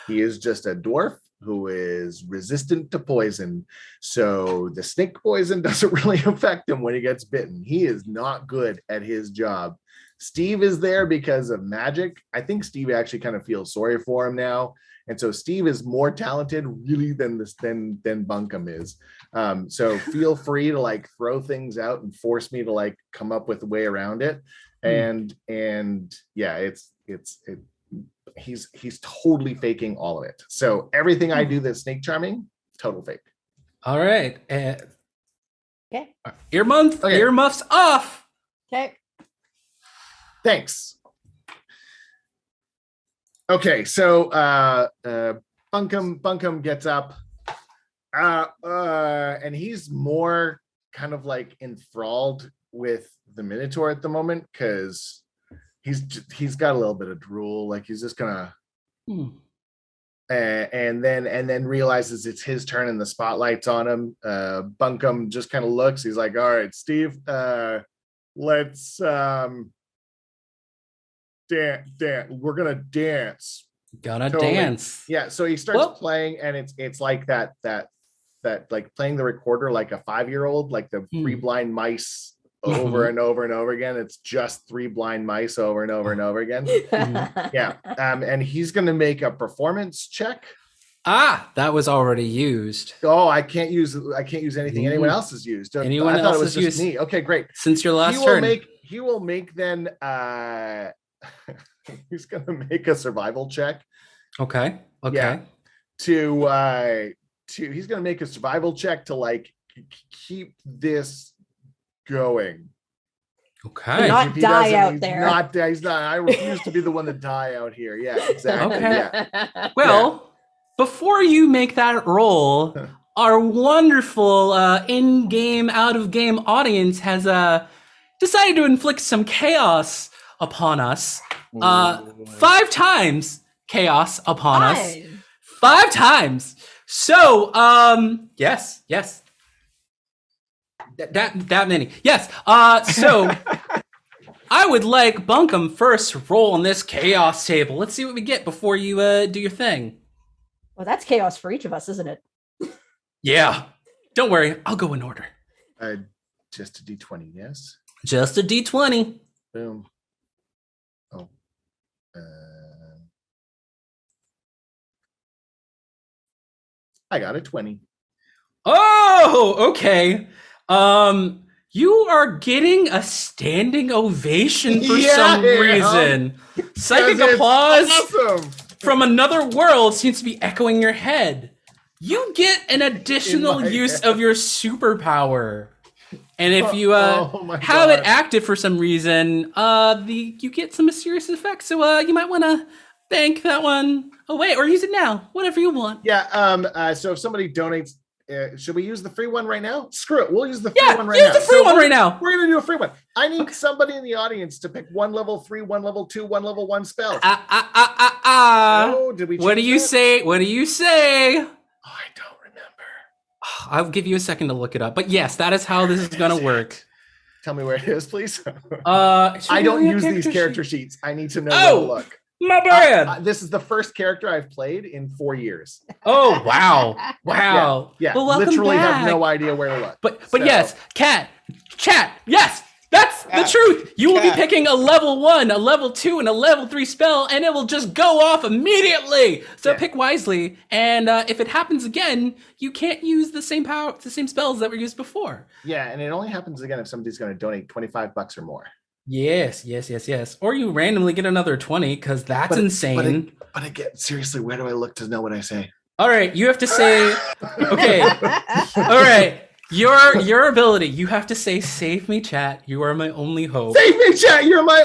He is just a dwarf who is resistant to poison. So the snake poison doesn't really affect him when he gets bitten. He is not good at his job. Steve is there because of magic. I think Steve actually kind of feels sorry for him now. And so Steve is more talented really than Bunkum is. So feel free to like throw things out and force me to like come up with a way around it. And yeah, he's totally faking all of it. So everything I do that's snake charming, total fake. all right. Okay. Earmuffs off. Okay. Thanks. Okay, so Bunkum gets up, and he's more kind of like enthralled with the Minotaur at the moment because he's got a little bit of drool, like he's just gonna, and then realizes it's his turn and the spotlight's on him. Bunkum just kind of looks. He's like, "All right, Steve, let's." Dance. We're gonna dance. Dance. Yeah. So he starts playing, and it's like that like playing the recorder like a 5-year-old, like the three blind mice over and over and over again. It's just three blind mice over and over and over again. Yeah. And he's gonna make a performance check. That was already used. Oh, I can't use anything anyone else has used. Anyone I thought else it was has just used me. Okay, great. Since your last turn. He will make then he's gonna make a survival check. Okay. Yeah. He's gonna make a survival check to like keep this going. Okay. Not die out there. He's not. I refuse to be the one to die out here. Yeah, exactly. Okay. Yeah. Well, before you make that roll, our wonderful in-game, out-of-game audience has decided to inflict some chaos upon us. 5 times chaos upon us. 5 times. So, yes. That many. Yes. So I would like Bunkum first roll on this chaos table. Let's see what we get before you do your thing. Well, that's chaos for each of us, isn't it? Yeah. Don't worry. I'll go in order. Just a D20, yes. Just a D20. Boom. Oh. I got a 20. Oh, okay. You are getting a standing ovation for some reason. Psychic applause from another world seems to be echoing your head. You get an additional use of your superpower. And if you have it active for some reason, you get some mysterious effects. So you might want to bank that one away or use it now, whatever you want. Yeah. So if somebody donates should we use the free one right now? Screw it. We'll use the free Yeah, one right use now. the free one right now. We're going to do a free one. I need somebody in the audience to pick one level 3, one level 2, one level 1 spell. Oh, did we What do change you that? say? What do you say? Oh, I don't remember. I'll give you a second to look it up. But yes, that is how this is going to work. Tell me where it is, please. I I don't use these character sheets. I need to know Oh! where to look. My bad. This is the first character I've played in 4 years. Oh, wow. Wow. Yeah, Well, welcome literally back. have no idea where to look. But So- yes, chat, yes, that's the Cat, truth. You will be cat. picking a level 1, a level 2, and a level 3 spell, and it will just go off immediately. So Yeah. pick wisely, and if it happens again, you can't use the same spells that were used before. Yeah, and it only happens again if somebody's going to donate $25 or more. Yes. Or you randomly get another 20, because that's insane. But again, seriously, where do I look to know what I say? All right, you have to say, okay. All right, your ability, you have to say, "Save me, chat. You are my only hope." Save me, chat. You're my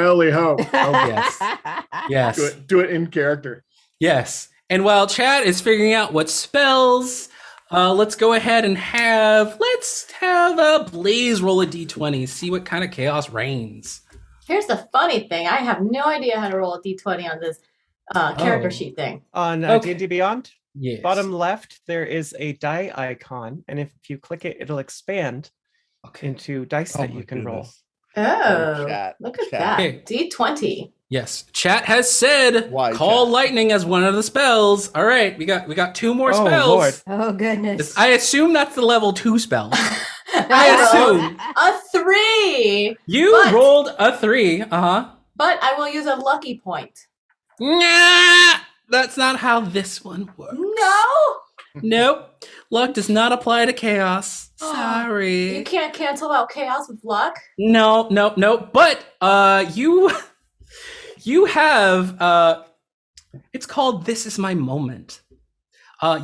only hope. Oh, yes. Do it in character. Yes. And while chat is figuring out what spells, let's go ahead and have Blaze roll a d20, see what kind of chaos reigns. Here's the funny thing. I have no idea how to roll a d20 on this character Oh. sheet thing. On Okay. D&D Beyond, Yes. bottom left, there is a die icon. And if you click it, it'll expand into dice that you can roll. Oh, Chat, look at chat. that. Okay. D20. Yes. Chat has said Why, call chat? lightning as one of the spells. All right, we got 2 more Oh, spells. Lord. Oh goodness. I assume that's the level 2 spell. I I rolled assume a 3, you But- rolled a 3. Uh-huh. but I will use a lucky point. Nah, that's not how this one works. No, Nope. Luck does not apply to chaos. Sorry. you can't cancel out chaos with luck. No. But you have it's called This Is My Moment.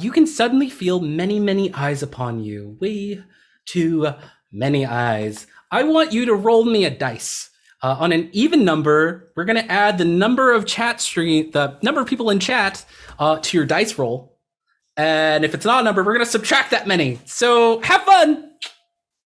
You can suddenly feel many eyes upon you. Way too many eyes. I want you to roll me a dice. On an even number, we're gonna add the number of the number of people in chat to your dice roll. And if it's not a number, we're gonna subtract that many. So have fun.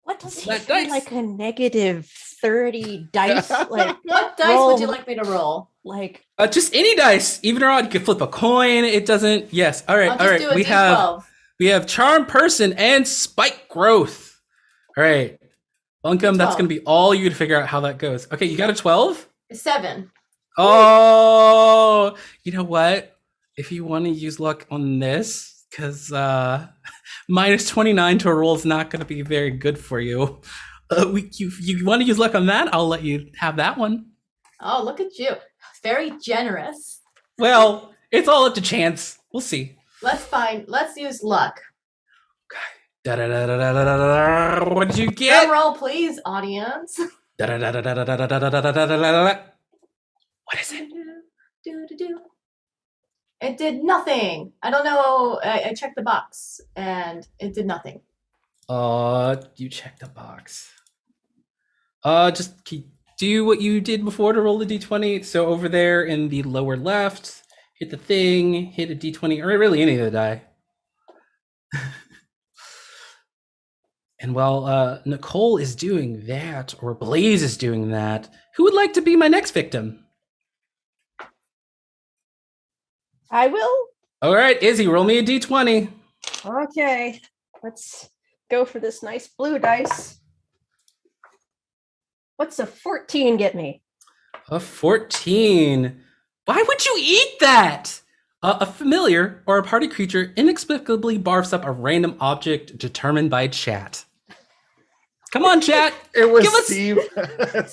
What does he That feel dice. like a negative 30 dice? Like, What dice would you like me to roll? like Just any dice, even or odd. You can flip a coin. It doesn't. Yes. All right. I'll All just right. do a We D12. have charm person and spike growth. All right. Bunkum, that's 12. going to be all you to figure out how that goes. Okay, you got a 12? 7. Oh, you know what? If you want to use luck on this, because minus 29 to a roll is not going to be very good for you. You want to use luck on that? I'll let you have that one. Oh, look at you. Very generous. Well, it's all up to chance. We'll see. Let's use luck. Da-da-da-da-da-da-da-da. What did you Drum get? roll, please, audience. Da-da-da-da-da-da-da-da-da-da-da-da. What is it? Do. It did nothing. I don't know. I checked the box and it did nothing. You check the box. Just do what you did before to roll the d20. So over there in the lower left, hit the thing, hit a d20, or really any of the die. And while Nicole is doing that, or Blaze is doing that, who would like to be my next victim? I will. All right, Izzy, roll me a d20. Okay, let's go for this nice blue dice. What's a 14 get me? A 14. Why would you eat that? A familiar or a party creature inexplicably barfs up a random object determined by chat. Come on, chat. It was Give us- Steve.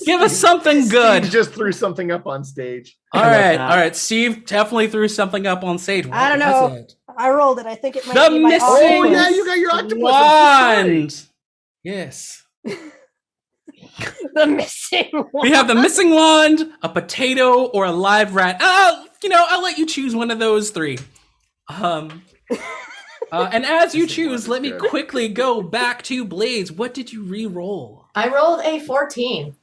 Give us something good. Steve just threw something up on stage. All love right, that. all right. Steve definitely threw something up on stage. What I don't was know. it? I rolled it. I think it might The be my missing- Oh octopus. yeah, you got your octopus. I'm so sorry. Wand. Yes. The missing one. We have the missing wand, a potato, or a live rat. I'll let you choose one of those 3. And as you Missing wand choose, is let me good. quickly go back to Blaze. What did you re-roll? I rolled a 14.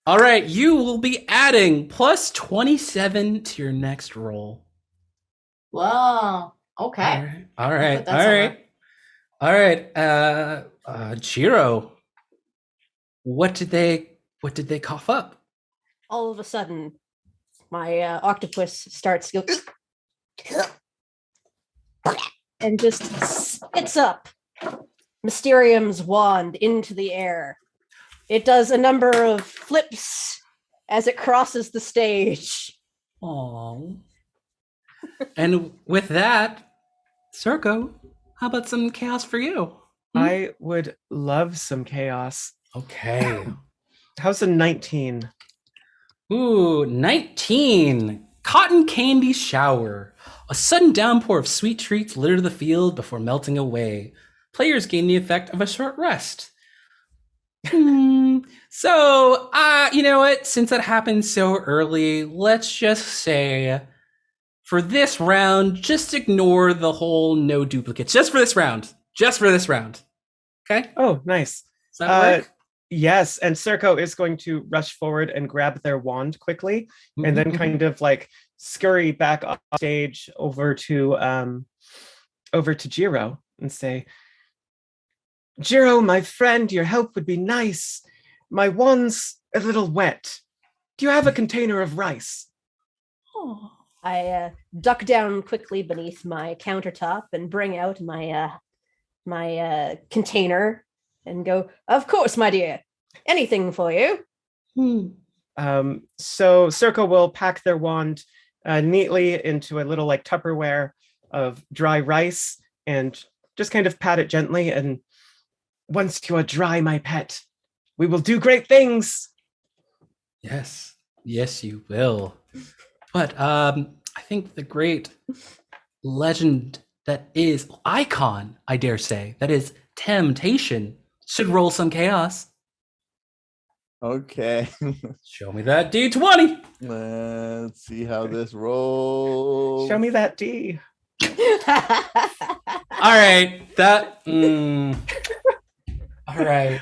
All right, you will be adding plus 27 to your next roll. Wow. Okay. All right. Put that somewhere. All right, Jiro. What did they cough up? All of a sudden, my octopus starts to go and just spits up Mysterium's wand into the air. It does a number of flips as it crosses the stage. Aww. And with that, Circo, how about some chaos for you? I would love some chaos. Okay. How's a 19? Ooh, 19. Cotton candy shower. A sudden downpour of sweet treats litter the field before melting away. Players gain the effect of a short rest. So, you know what? Since that happened so early, let's just say for this round, just ignore the whole no duplicates. Just for this round. Just for this round. Okay? Oh, nice. Does that work? Yes, and Circo is going to rush forward and grab their wand quickly, and then kind of like scurry back off stage over to Jiro and say, Jiro, my friend, your help would be nice. My wand's a little wet. Do you have a container of rice? Oh. I duck down quickly beneath my countertop and bring out my my container and go, of course, my dear. Anything for you. So Circo will pack their wand neatly into a little like Tupperware of dry rice and just kind of pat it gently. And once you are dry, my pet, we will do great things. Yes, you will. But I think the great legend that is icon, I dare say, that is Temptation, should roll some chaos. Okay. Show me that D20. Let's see how this rolls. Show me that D. All right. All right.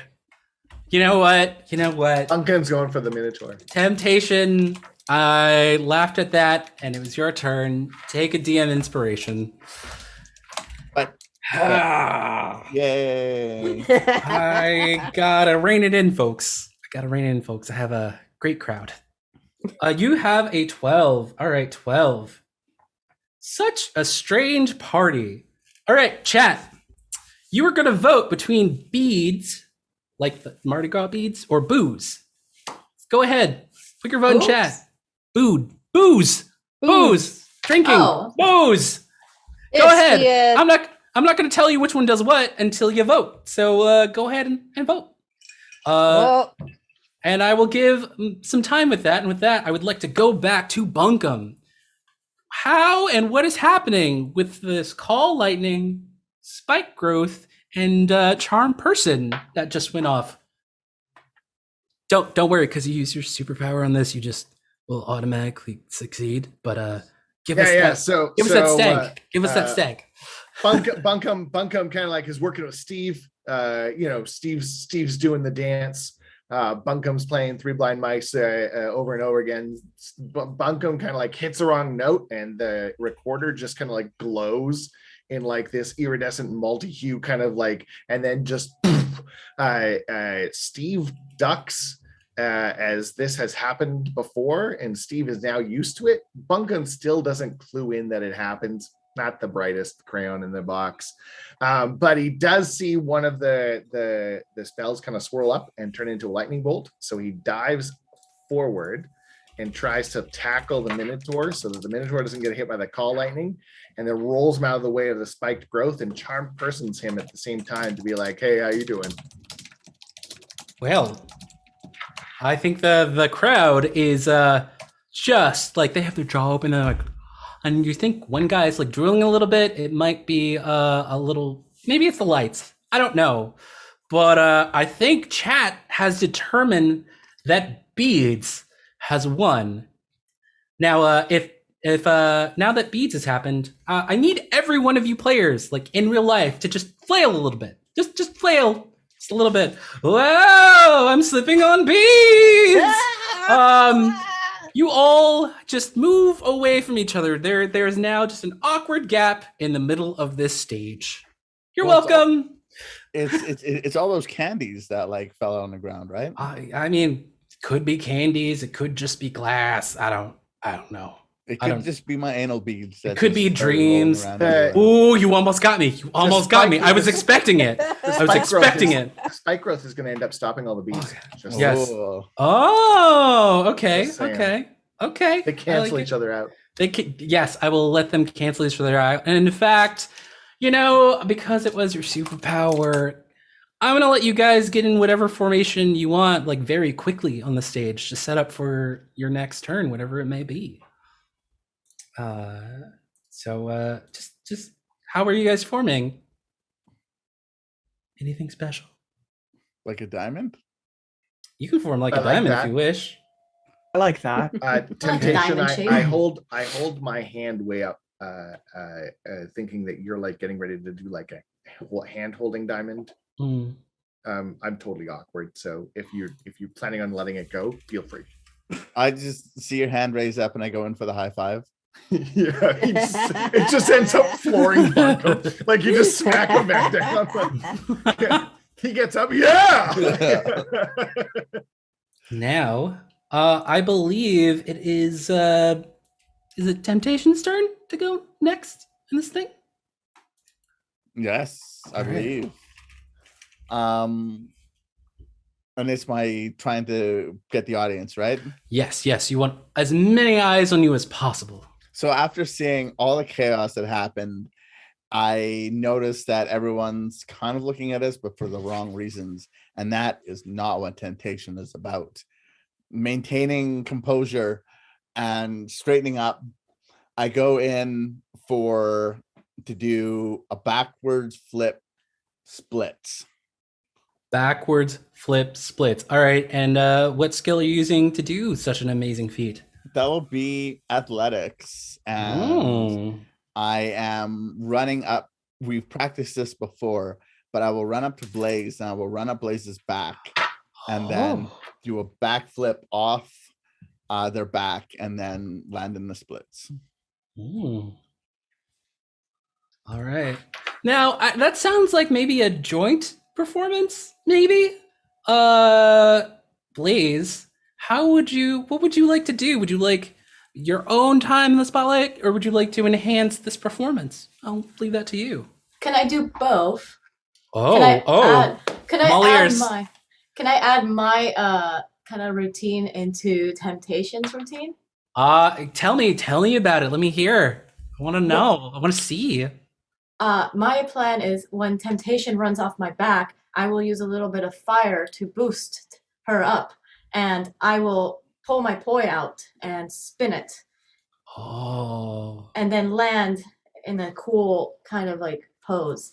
You know what? Duncan's going for the Minotaur. Temptation. I laughed at that, and it was your turn. Take a DM inspiration. What? Yay. I gotta rein it in, folks. I have a great crowd. You have a 12. All right, 12. Such a strange party. All right, chat. You are gonna vote between beads, like the Mardi Gras beads, or booze. Go ahead. Put your vote in chat. Booze. Drinking. Oh. Booze. Go ahead. I'm not going to tell you which one does what until you vote. So go ahead and vote. And I will give some time with that. And with that, I would like to go back to Bunkum. How and what is happening with this Call Lightning, Spike Growth, and Charm Person that just went off? Don't worry, because you use your superpower on this, you just will automatically succeed. But give us that stag. Give us that stag. Bunkum kind of like is working with Steve. Steve's doing the dance. Bunkum's playing Three Blind Mice over and over again. Bunkum kind of like hits the wrong note, and the recorder just kind of like glows in like this iridescent multi-hue kind of like, and then just Steve ducks as this has happened before, and Steve is now used to it. Bunkum still doesn't clue in that it happens. Not the brightest crayon in the box, but he does see one of the spells kind of swirl up and turn into a lightning bolt. So he dives forward and tries to tackle the Minotaur so that the Minotaur doesn't get hit by the Call Lightning, and then rolls him out of the way of the Spiked Growth and Charm Persons him at the same time to be like, hey, how you doing? Well, I think the crowd is just like, they have their jaw open and they're like, and you think one guy's like drooling a little bit. It might be a little, maybe it's the lights. I don't know. But I think chat has determined that Beads has won. Now, if now that Beads has happened, I need every one of you players, like in real life, to just flail a little bit. Just flail just a little bit. Whoa, I'm slipping on beads. You all just move away from each other. There's now just an awkward gap in the middle of this stage. You're Well, it's all- welcome. It's all those candies that like fell on the ground, right? I mean, could be candies. It could just be glass. I don't know. It I could don't- just be my anal beads. That could just be started rolling dreams. around everywhere. Ooh, you almost got me. You almost got me. I was expecting it. The I was spike growth expecting is- it. Spike growth is going to end up stopping all the bees. Okay. Just- Yes. Oh. Oh, okay, Just saying. okay. They cancel each other out. Yes, I will let them cancel each other out. And in fact, you know, because it was your superpower, I'm gonna let you guys get in whatever formation you want, like very quickly on the stage to set up for your next turn, whatever it may be. So just how are you guys forming? Anything special? Like a diamond? You can form like I a like diamond that. if you wish. I like that. diamond Temptation. shape. I hold my hand way up, thinking that you're like getting ready to do like a hand holding diamond. Hmm. I'm totally awkward. So if you're planning on letting it go, feel free. I just see your hand raised up and I go in for the high five. Yeah, it just ends up flooring Marco. Like you just smack him back down. He gets up. Yeah. Now, I believe it is it Temptation's turn to go next in this thing? Yes, I All right. believe. And it's my trying to get the audience, right? Yes, you want as many eyes on you as possible. So after seeing all the chaos that happened, I noticed that everyone's kind of looking at us, but for the wrong reasons. And that is not what temptation is about. Maintaining composure and straightening up. I go in to do a backwards flip splits. Backwards flip splits. All right, and what skill are you using to do such an amazing feat? That will be athletics. And Oh. I am running up. We've practiced this before, but I will run up to Blaze and I will run up Blaze's back and then do a backflip off their back and then land in the splits. Ooh. All right. Now that sounds like maybe a joint performance, maybe. Blaze, what would you like to do? Would you like your own time in the spotlight, or would you like to enhance this performance? I'll leave that to you. Can I do both? Oh, Can I I'm all add ears. my kind of routine into Temptation's routine? Tell me about it. Let me hear. I want to know. I want to see. My plan is when Temptation runs off my back, I will use a little bit of fire to boost her up, and I will pull my poi out and spin it, Oh, and then land in a cool kind of like pose.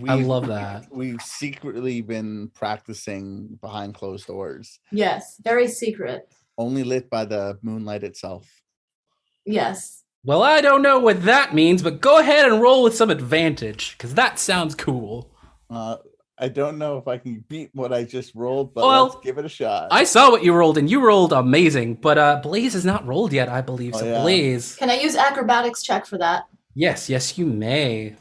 I love that. We've secretly been practicing behind closed doors, Yes, very secret. only lit by the moonlight itself. Yes. Well, I don't know what that means, but go ahead and roll with some advantage, because that sounds cool. I don't know if I can beat what I just rolled, but Well, let's give it a shot. I saw what you rolled, and you rolled amazing, but Blaze has not rolled yet, I believe. Oh, So yeah. Blaze, Can I use acrobatics check for that? yes, you may.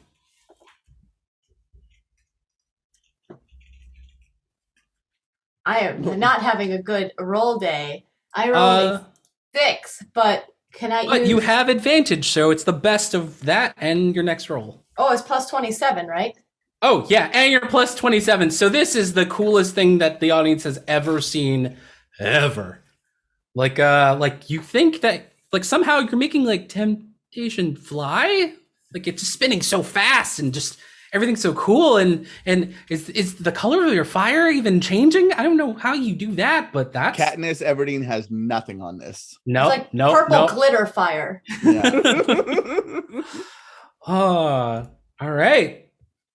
I am not having a good roll day. I rolled a 6, but can I But use... you have advantage, so it's the best of that and your next roll. Oh, it's plus 27, right? Oh, yeah, and you're plus 27. So this is the coolest thing that the audience has ever seen, ever. Like you think that, like, somehow you're making, like, Temptation fly? Like, it's just spinning so fast and just everything's so cool. And is the color of your fire even changing? I don't know how you do that, but that's... Katniss Everdeen has nothing on this. No, It's like no, purple no. glitter fire. Yeah. All right.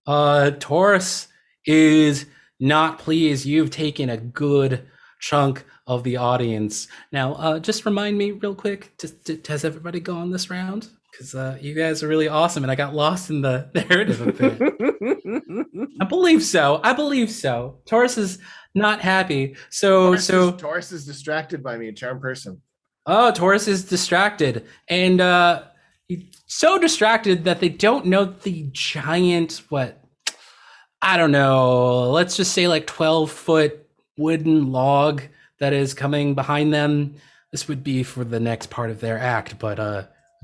Taurus is not pleased. You've taken a good chunk of the audience. Now, just remind me real quick, has everybody gone this round? Because you guys are really awesome, and I got lost in the narrative a bit. I believe so. Taurus is not happy. Taurus is distracted by me, a charm person. Oh, Taurus is distracted. And so distracted that they don't know the giant, I don't know, let's just say like 12-foot wooden log that is coming behind them. This would be for the next part of their act, but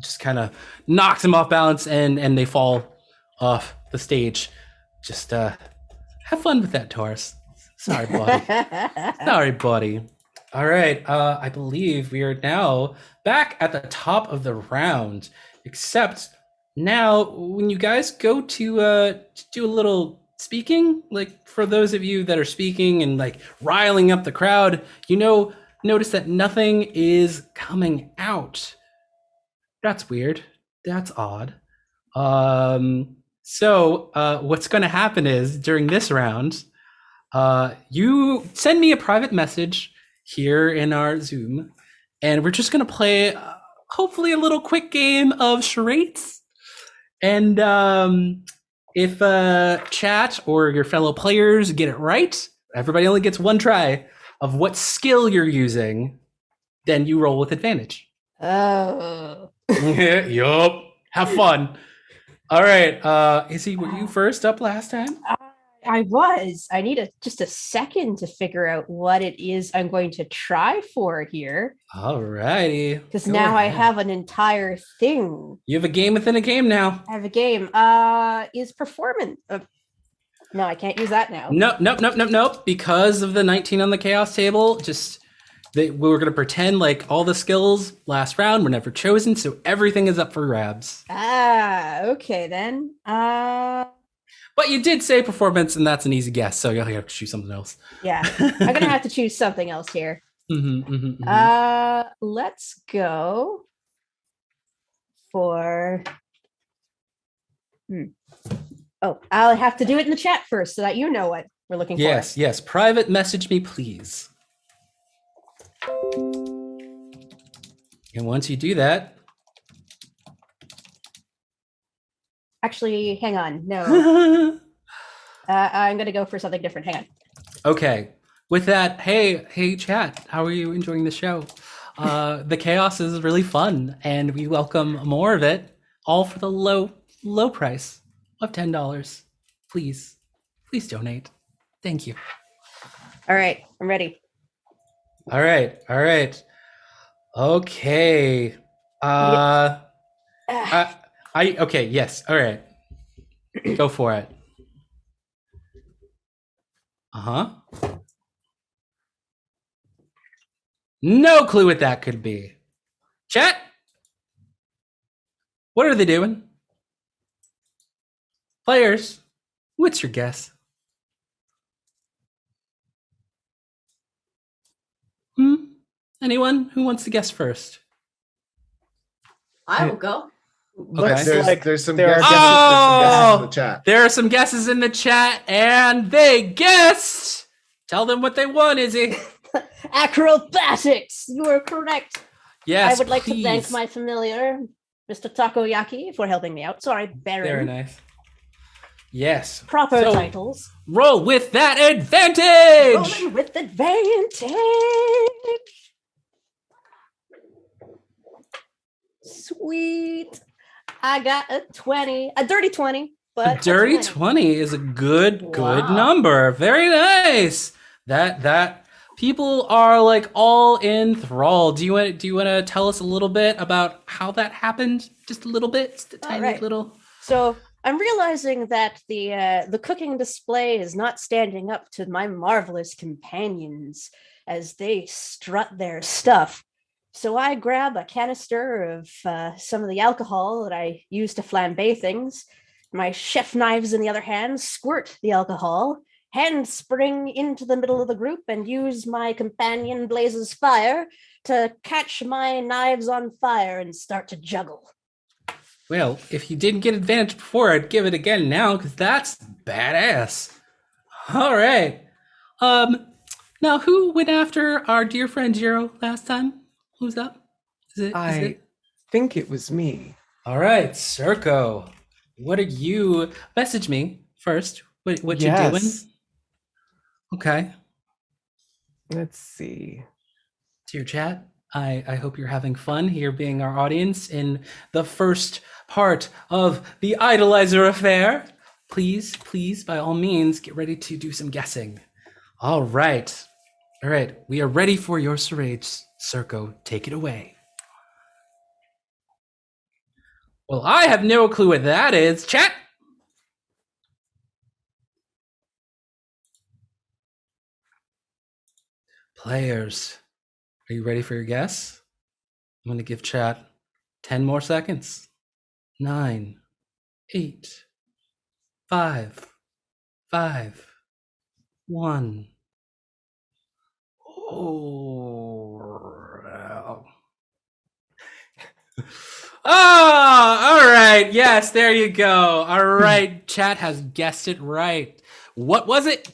just kind of knocks them off balance and they fall off the stage. Just have fun with that, Taurus. Sorry, buddy. Sorry, buddy. All right, I believe we are now back at the top of the round, except now when you guys go to do a little speaking, like for those of you that are speaking and like riling up the crowd, notice that nothing is coming out. That's weird. That's odd. So what's going to happen is during this round, you send me a private message here in our Zoom, and we're just going to play hopefully a little quick game of charades. And if chat or your fellow players get it right, everybody only gets one try of what skill you're using, then you roll with advantage. Oh. Yup. Have fun. All right. Izzy, were you first up last time? I was. I need just a second to figure out what it is I'm going to try for here. All righty. Because now I have an entire thing. You have a game within a game now. I have a game. Is performance... no, I can't use that now. Nope. Because of the 19 on the chaos table, we were going to pretend like all the skills last round were never chosen, so everything is up for grabs. Okay then. But you did say performance, and that's an easy guess, so you'll have to choose something else. Yeah, I'm going to have to choose something else here. Let's go for... Oh, I'll have to do it in the chat first so that you know what we're looking for. Yes. Private message me, please. And once you do that... Actually, hang on. No. I'm going to go for something different. Hang on. Okay. With that, hey, chat. How are you enjoying the show? The chaos is really fun, and we welcome more of it, all for the low price of $10. Please donate. Thank you. All right. I'm ready. All right. Okay. Okay, yes. All right. Go for it. No clue what that could be. Chat? What are they doing? Players, what's your guess? Anyone who wants to guess first? I will go. Looks Okay. like There's some there are guesses in the chat. There are some guesses in the chat, and they guessed. Tell them what they want, Izzy. Acrobatics. You are correct. Yes, I would like to please. thank my familiar, Mr. Takoyaki, for helping me out. Sorry, Baron. Very nice. Yes. Proper So, titles. roll with that advantage. Rolling with advantage. Sweet. I got a 20, a dirty 20, but A dirty 20 is a good Wow. number. Very nice. That people are like all enthralled. Do you want to tell us a little bit about how that happened? Just a little bit, just a tiny right. little. So I'm realizing that the cooking display is not standing up to my marvelous companions as they strut their stuff. So I grab a canister of some of the alcohol that I use to flambe things. My chef knives in the other hand squirt the alcohol, hand spring into the middle of the group, and use my companion Blaze's fire to catch my knives on fire and start to juggle. Well, if you didn't get advantage before, I'd give it again now because that's badass. All right. Now who went after our dear friend Jiro last time? Who's up? Is I think it was me. All right, Circo. What are you? Message me first. What you doing? Okay. Let's see. To your chat. I hope you're having fun here being our audience in the first part of the Idolizer Affair. Please, by all means, get ready to do some guessing. All right. We are ready for your charades. Circo, take it away. Well, I have no clue what that is. Chat! Players, are you ready for your guess? I'm going to give chat 10 more seconds. 9, 8, 5, 1. Oh. All right. Yes, there you go. All right. Chat has guessed it right. What was it?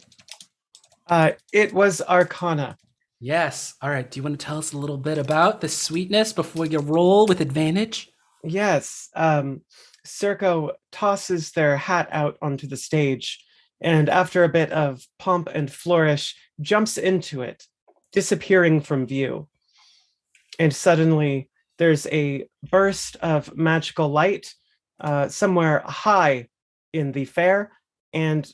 It was Arcana. Yes. All right. Do you want to tell us a little bit about the sweetness before you roll with advantage? Yes. Circo tosses their hat out onto the stage, and after a bit of pomp and flourish, jumps into it, disappearing from view. And suddenly, there's a burst of magical light somewhere high in the fair, and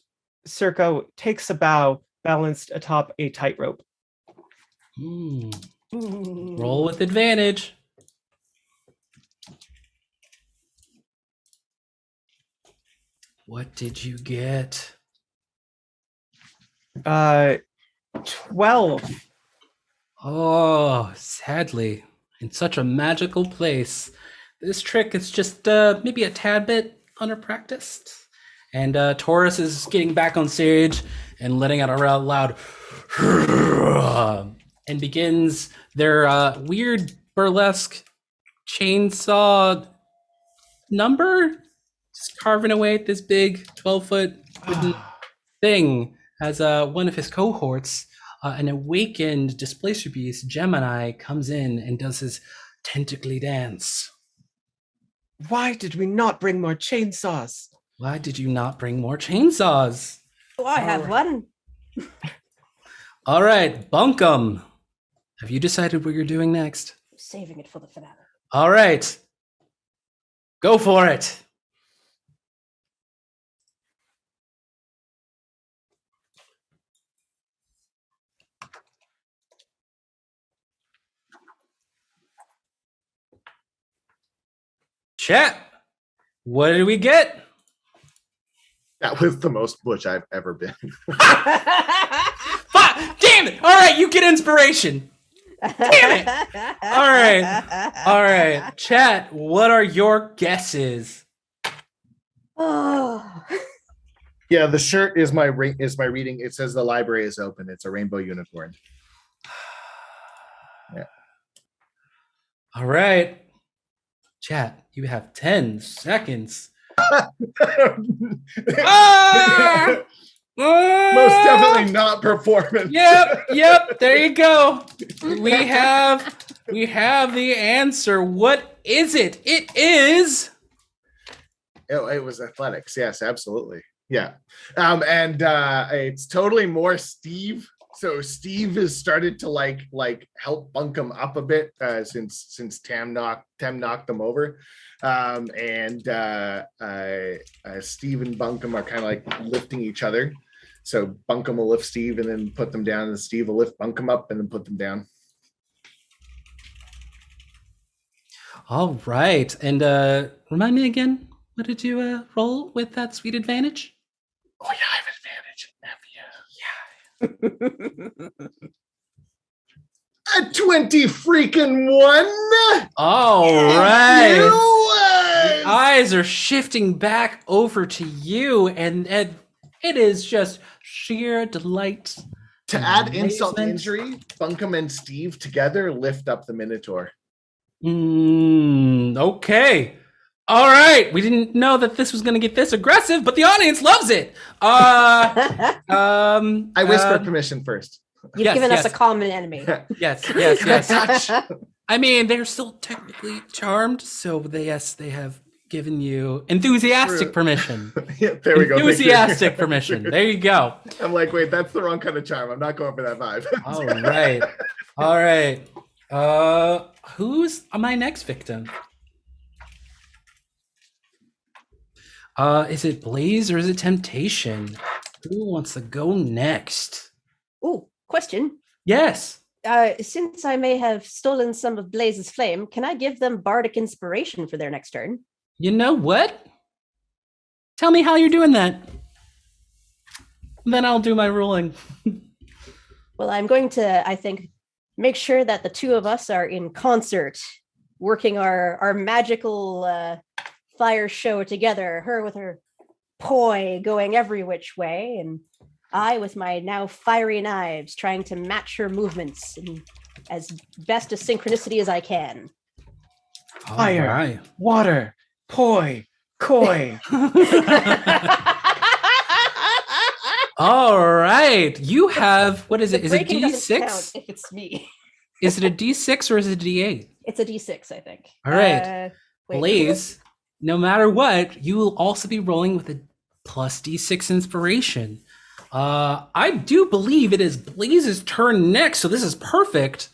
Circo takes a bow balanced atop a tightrope. Roll with advantage. What did you get? 12. Oh, sadly, in such a magical place, this trick is just maybe a tad bit underpracticed. And Taurus is getting back on stage and letting out a real loud and begins their weird burlesque chainsaw number, just carving away at this big 12-foot wooden thing as one of his cohorts, an awakened displacer beast, Gemini, comes in and does his tentacly dance. Why did we not bring more chainsaws? Why did you not bring more chainsaws? Oh, I have one. All right, Bunkum. Have you decided what you're doing next? I'm saving it for the finale. All right. Go for it. Chat. What did we get? That was the most butch I've ever been. Damn it! All right, you get inspiration. Damn it! All right. Chat, what are your guesses? Oh. Yeah, the shirt is my reading. It says the library is open. It's a rainbow unicorn. Yeah. All right. Chat, you have 10 seconds. Most definitely not performance. Yep. There you go. We have the answer. What is it? It is. It was athletics. Yes, absolutely. Yeah, and it's totally more Steve. So Steve has started to like help bunk him up a bit since Tam knocked them over, and Steve and Bunkum are kind of like lifting each other. So Bunkum will lift Steve and then put them down, and Steve will lift Bunkum up and then put them down. All right, and remind me again, what did you roll with that sweet advantage? Oh yeah, I have advantage. Yeah. A 20 freaking 1. All right. The eyes are shifting back over to you, and it is just sheer delight. To add insult to injury, Bunkum and Steve together lift up the Minotaur. Okay. All right. We didn't know that this was going to get this aggressive, but the audience loves it. I whisper permission first. You've given us a common enemy. Yes. I mean, they're still technically charmed, so they have given you enthusiastic permission. Yeah, there we go. Enthusiastic permission. There you go. I'm like, wait, that's the wrong kind of charm. I'm not going for that vibe. All right. Who's my next victim? Is it Blaze or is it Temptation? Who wants to go next? Oh, question. Yes. Since I may have stolen some of Blaze's flame, can I give them bardic inspiration for their next turn? You know what? Tell me how you're doing that. Then I'll do my ruling. Well, I'm going to, I think, make sure that the two of us are in concert, working our magical fire show together. Her with her poi going every which way, and I with my now fiery knives trying to match her movements in as best a synchronicity as I can. Fire, Alright. water, poi, koi. All right. You have, what is it? Is it Breaking doesn't count D6? if it's me. Is it a D6 or is it a D8? It's a D6, I think. All right. Wait, Blaze, no matter what, you will also be rolling with a plus D6 inspiration. I do believe it is Blaze's turn next, so this is perfect.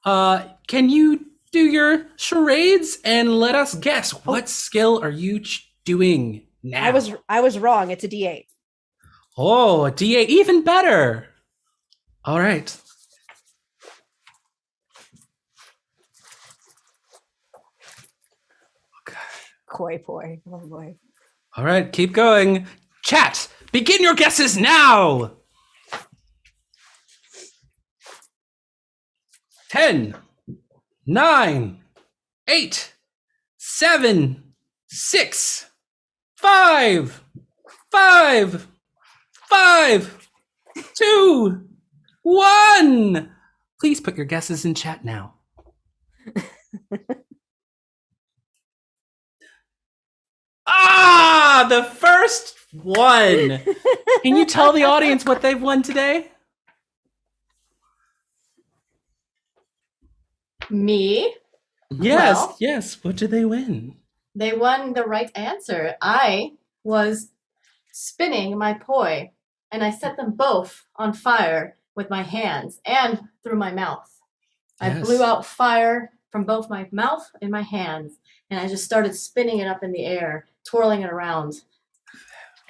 Can you do your charades and let us guess what skill are you doing now? I was wrong. It's a D8. Oh, a D8, even better. All right. Koi poi. Oh boy. All right, keep going. Chat, begin your guesses now. 10, 9, 8, 7, 6, 5, 5, 5, 2, 1. Please put your guesses in chat now. The first one. Can you tell the audience what they've won today? Me? Yes, Well, yes. What did they win? They won the right answer. I was spinning my poi, and I set them both on fire with my hands and through my mouth. I Yes. blew out fire from both my mouth and my hands, and I just started spinning it up in the air, twirling it around.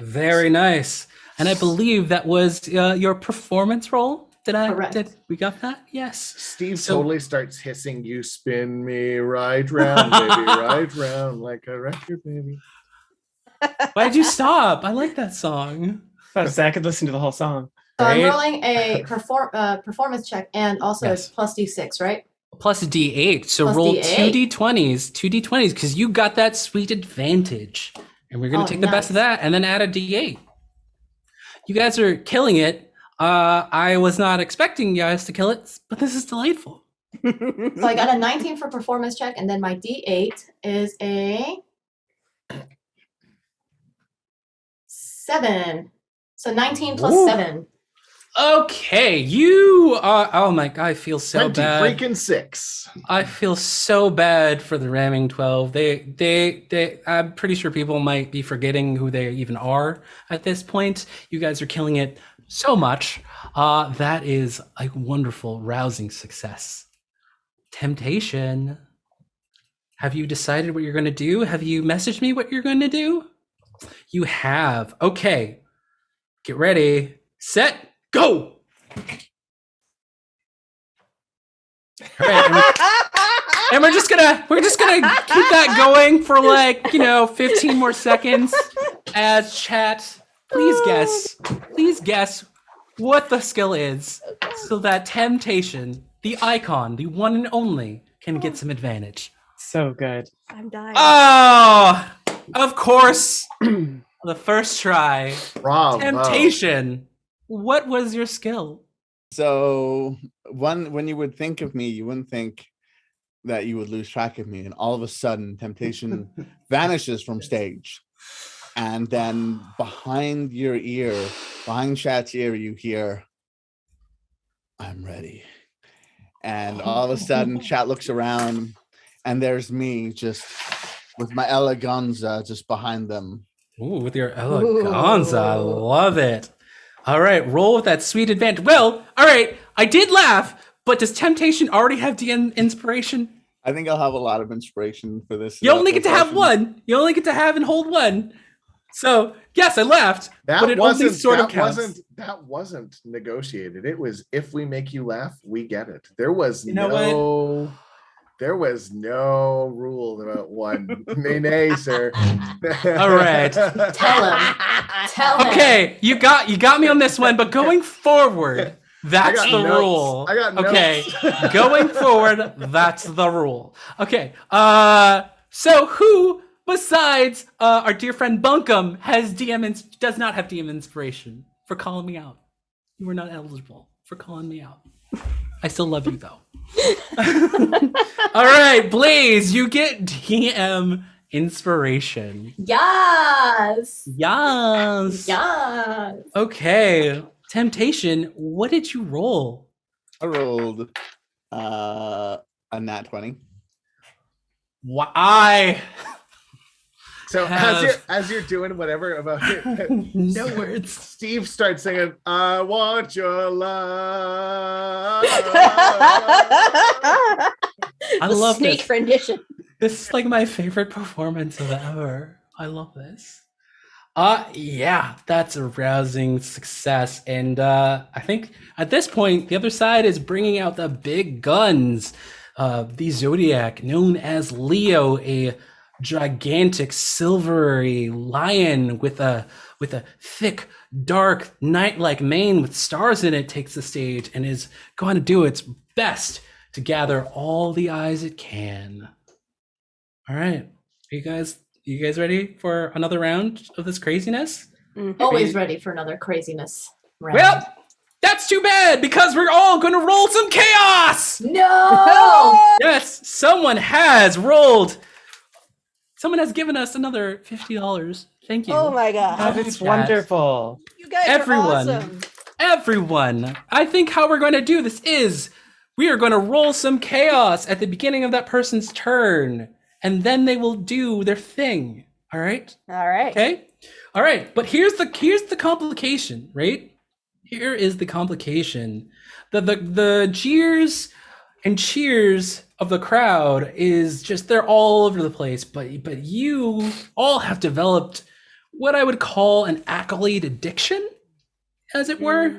Very nice. And I believe that was your performance role. Correct. Did we got that? Yes. Steve So- totally starts hissing, "You spin me right round, baby, right round, like a record, baby." Why'd you stop? I like that song. About a second, listen to the whole song. So I'm Right. rolling a performance check, and also Yes. it's plus D6, right? Plus a D8. So Plus roll D8. two D20s, because you got that sweet advantage. And we're gonna Oh, take the best of nice. that and then add a D8. You guys are killing it. I was not expecting you guys to kill it, but this is delightful. So I got a 19 for performance check, and then my D8 is a 7. So 19 plus Ooh. 7. Okay, you are. Oh my god, I feel so 20 bad. freaking 6. I feel so bad for the ramming 12. They. I'm pretty sure people might be forgetting who they even are at this point. You guys are killing it so much. That is a wonderful, rousing success. Temptation. Have you decided what you're going to do? Have you messaged me what you're going to do? You have. Okay. Get ready. Set. Go. All right, and we're just gonna keep that going for 15 more seconds as chat. Please guess what the skill is, so that Temptation, the icon, the one and only, can get some advantage. So good. I'm dying. Oh, of course, the first try. Bravo. Temptation. What was your skill? So when you would think of me, you wouldn't think that you would lose track of me, and all of a sudden Temptation vanishes from stage, and then behind chat's ear, you hear, "I'm ready." And all of a sudden chat looks around, and there's me just with my eleganza just behind them. Ooh, with your eleganza. I love it. All right, roll with that sweet advantage. Well, all right, I did laugh, But does Temptation already have DM inspiration? I think I'll have a lot of inspiration for this. You only get to have session. one. You only get to have and hold one. So yes, I laughed, That but it only wasn't sort of that counts. wasn't negotiated. It was if we make you laugh, we get it. There was You know what? there was no rule about one. Nay, sir. All right. Tell him. Tell him. Okay, you got me on this one, but going forward, that's got the notes. rule. I got okay, notes. going forward, that's the rule. Okay, so who besides our dear friend Bunkum does not have DM inspiration for calling me out? You were not eligible for calling me out. I still love you though. All right, Blaze, you get DM inspiration. Yes. Yes. Yes. Okay. Temptation, what did you roll? I rolled a nat 20. Why? So Have- as you're doing whatever about it, No words. Steve starts singing, "I want your love." I The love snake this. rendition. This is like my favorite performance of ever. I love this. Yeah, that's a rousing success. And I think at this point, the other side is bringing out the big guns. The Zodiac, known as Leo, a gigantic silvery lion with a thick, dark, night-like mane with stars in it, takes the stage and is going to do its best to gather all the eyes it can. All right, you guys ready for another round of this craziness? Always ready for another craziness round. Well, that's too bad because we're all going to roll some chaos. No. Yes, someone has rolled. Someone has given us another $50. Thank you. Oh my god. Oh, that's wonderful. You guys Everyone. are awesome. Everyone, I think how we're going to do this is we are going to roll some chaos at the beginning of that person's turn, and then they will do their thing. All right? All right. Okay? All right, but here's the complication, right? Here is the complication. The jeers and cheers of the crowd is just, they're all over the place, but you all have developed what I would call an accolade addiction, as it were.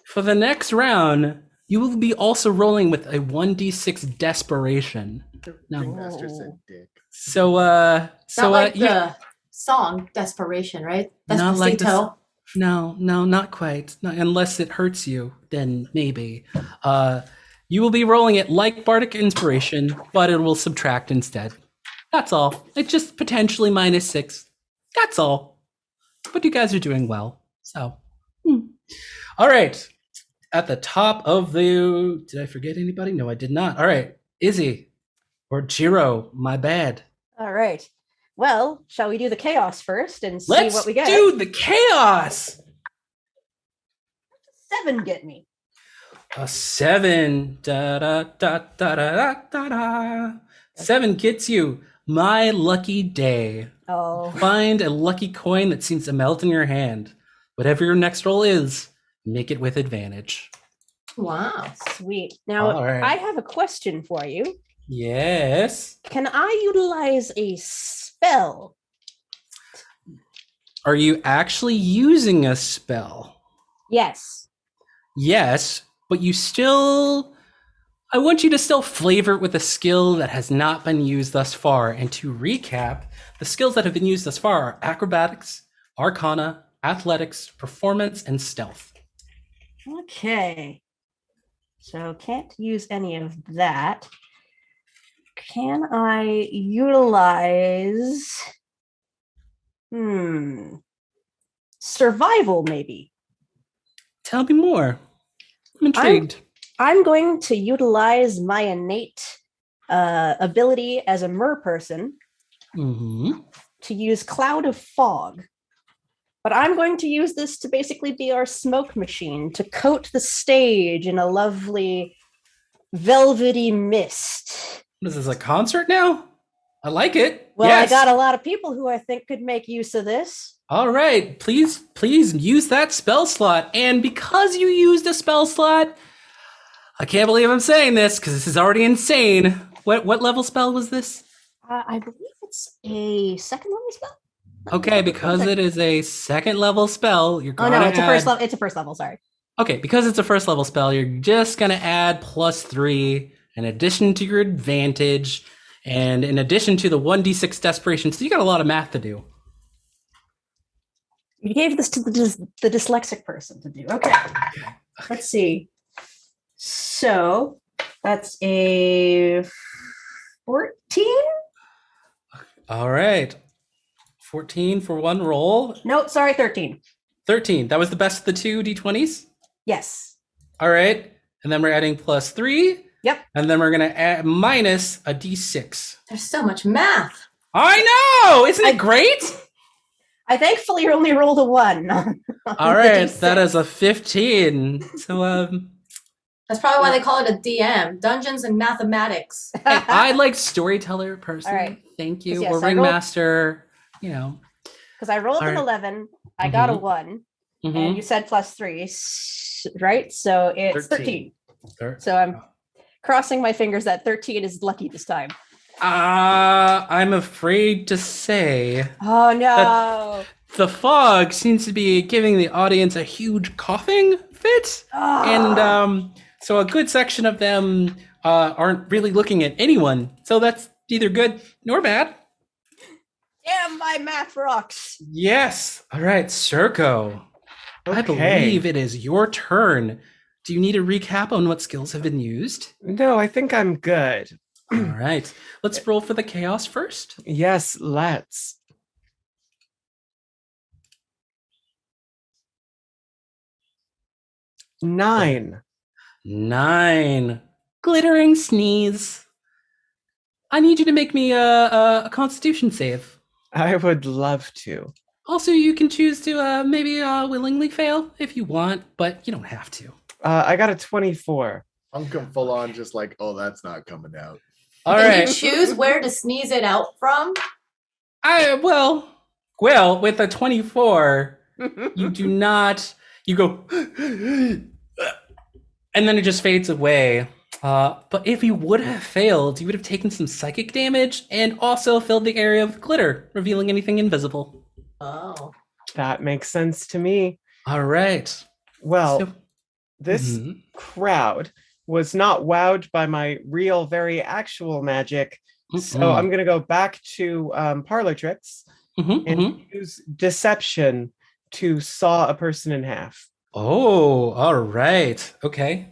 For the next round, you will be also rolling with a 1d6 desperation. Now, Ringmaster said dick. so Not like yeah. the song Desperation, right? Not like the Despacito. No, not quite. Not, unless it hurts you, then maybe. You will be rolling it like Bardic Inspiration, but it will subtract instead. That's all. It's just potentially -6. That's all. But you guys are doing well. So, all right. At the top of the... Did I forget anybody? No, I did not. All right. Izzy or Jiro, my bad. All right. Well, shall we do the chaos first and see Let's what we get? do the chaos. 7 get me. A 7. Da, da, da, da, da, da, da. 7 gets you my lucky day. Oh. Find a lucky coin that seems to melt in your hand. Whatever your next roll is, make it with advantage. Wow. Sweet. Now, All right. I have a question for you. Yes. Can I utilize a spell? Are you actually using a spell? Yes. Yes, but you still... I want you to still flavor it with a skill that has not been used thus far. And to recap, the skills that have been used thus far are acrobatics, arcana, athletics, performance, and stealth. Okay. So can't use any of that. Can I utilize survival maybe? Tell me more. I'm intrigued. I'm going to utilize my innate ability as a mer person to use Cloud of Fog. But I'm going to use this to basically be our smoke machine, to coat the stage in a lovely velvety mist. What is this, a concert now? I like it. Well, yes. I got a lot of people who I think could make use of this. All right, please use that spell slot. And because you used a spell slot, I can't believe I'm saying this because this is already insane. What level spell was this? I believe it's a second level spell. Okay, because it is a second level spell, you're Oh gonna no, it's a first add- level. It's a first level. Sorry. Okay, because it's a first level spell, you're just gonna add +3 in addition to your advantage, and in addition to the 1d6 desperation. So you got a lot of math to do. You gave this to the dyslexic person to do. Okay. Let's see. So that's a 14. All right, 14 for one roll. No, sorry, 13. 13. That was the best of the two d20s. Yes. All right, and then we're adding +3. Yep. And then we're gonna add minus a d6. There's so much math. I know, isn't it great? I thankfully only rolled a 1. All right, that is a 15. So That's probably why they call it a DM, Dungeons and Mathematics. I like storyteller personally. All right. Thank you. Yes, or I rolled- ringmaster, you know. Because I rolled All an right. 11, I got a 1, and you said +3, right? So it's 13. So I'm crossing my fingers that 13 is lucky this time. I'm afraid to say Oh no! the fog seems to be giving the audience a huge coughing fit. And so a good section of them aren't really looking at anyone. So that's neither good nor bad. Damn, my math rocks. Yes. All right, Circo. I believe it is your turn. Do you need a recap on what skills have been used? No, I think I'm good. All right. Let's roll for the chaos first. Yes, let's. Nine. 9. Glittering sneeze. I need you to make me a constitution save. I would love to. Also, you can choose to maybe willingly fail if you want, but you don't have to. I got a 24. I'm come full on just like, oh, that's not coming out. All Can right. you choose where to sneeze it out from? Well, with a 24, you do not. You go, and then it just fades away. But if you would have failed, you would have taken some psychic damage and also filled the area with glitter, revealing anything invisible. Oh. That makes sense to me. All right. Well, So- this crowd was not wowed by my real, very actual magic. So I'm going to go back to parlor tricks and use deception to saw a person in half. Oh, all right. Okay.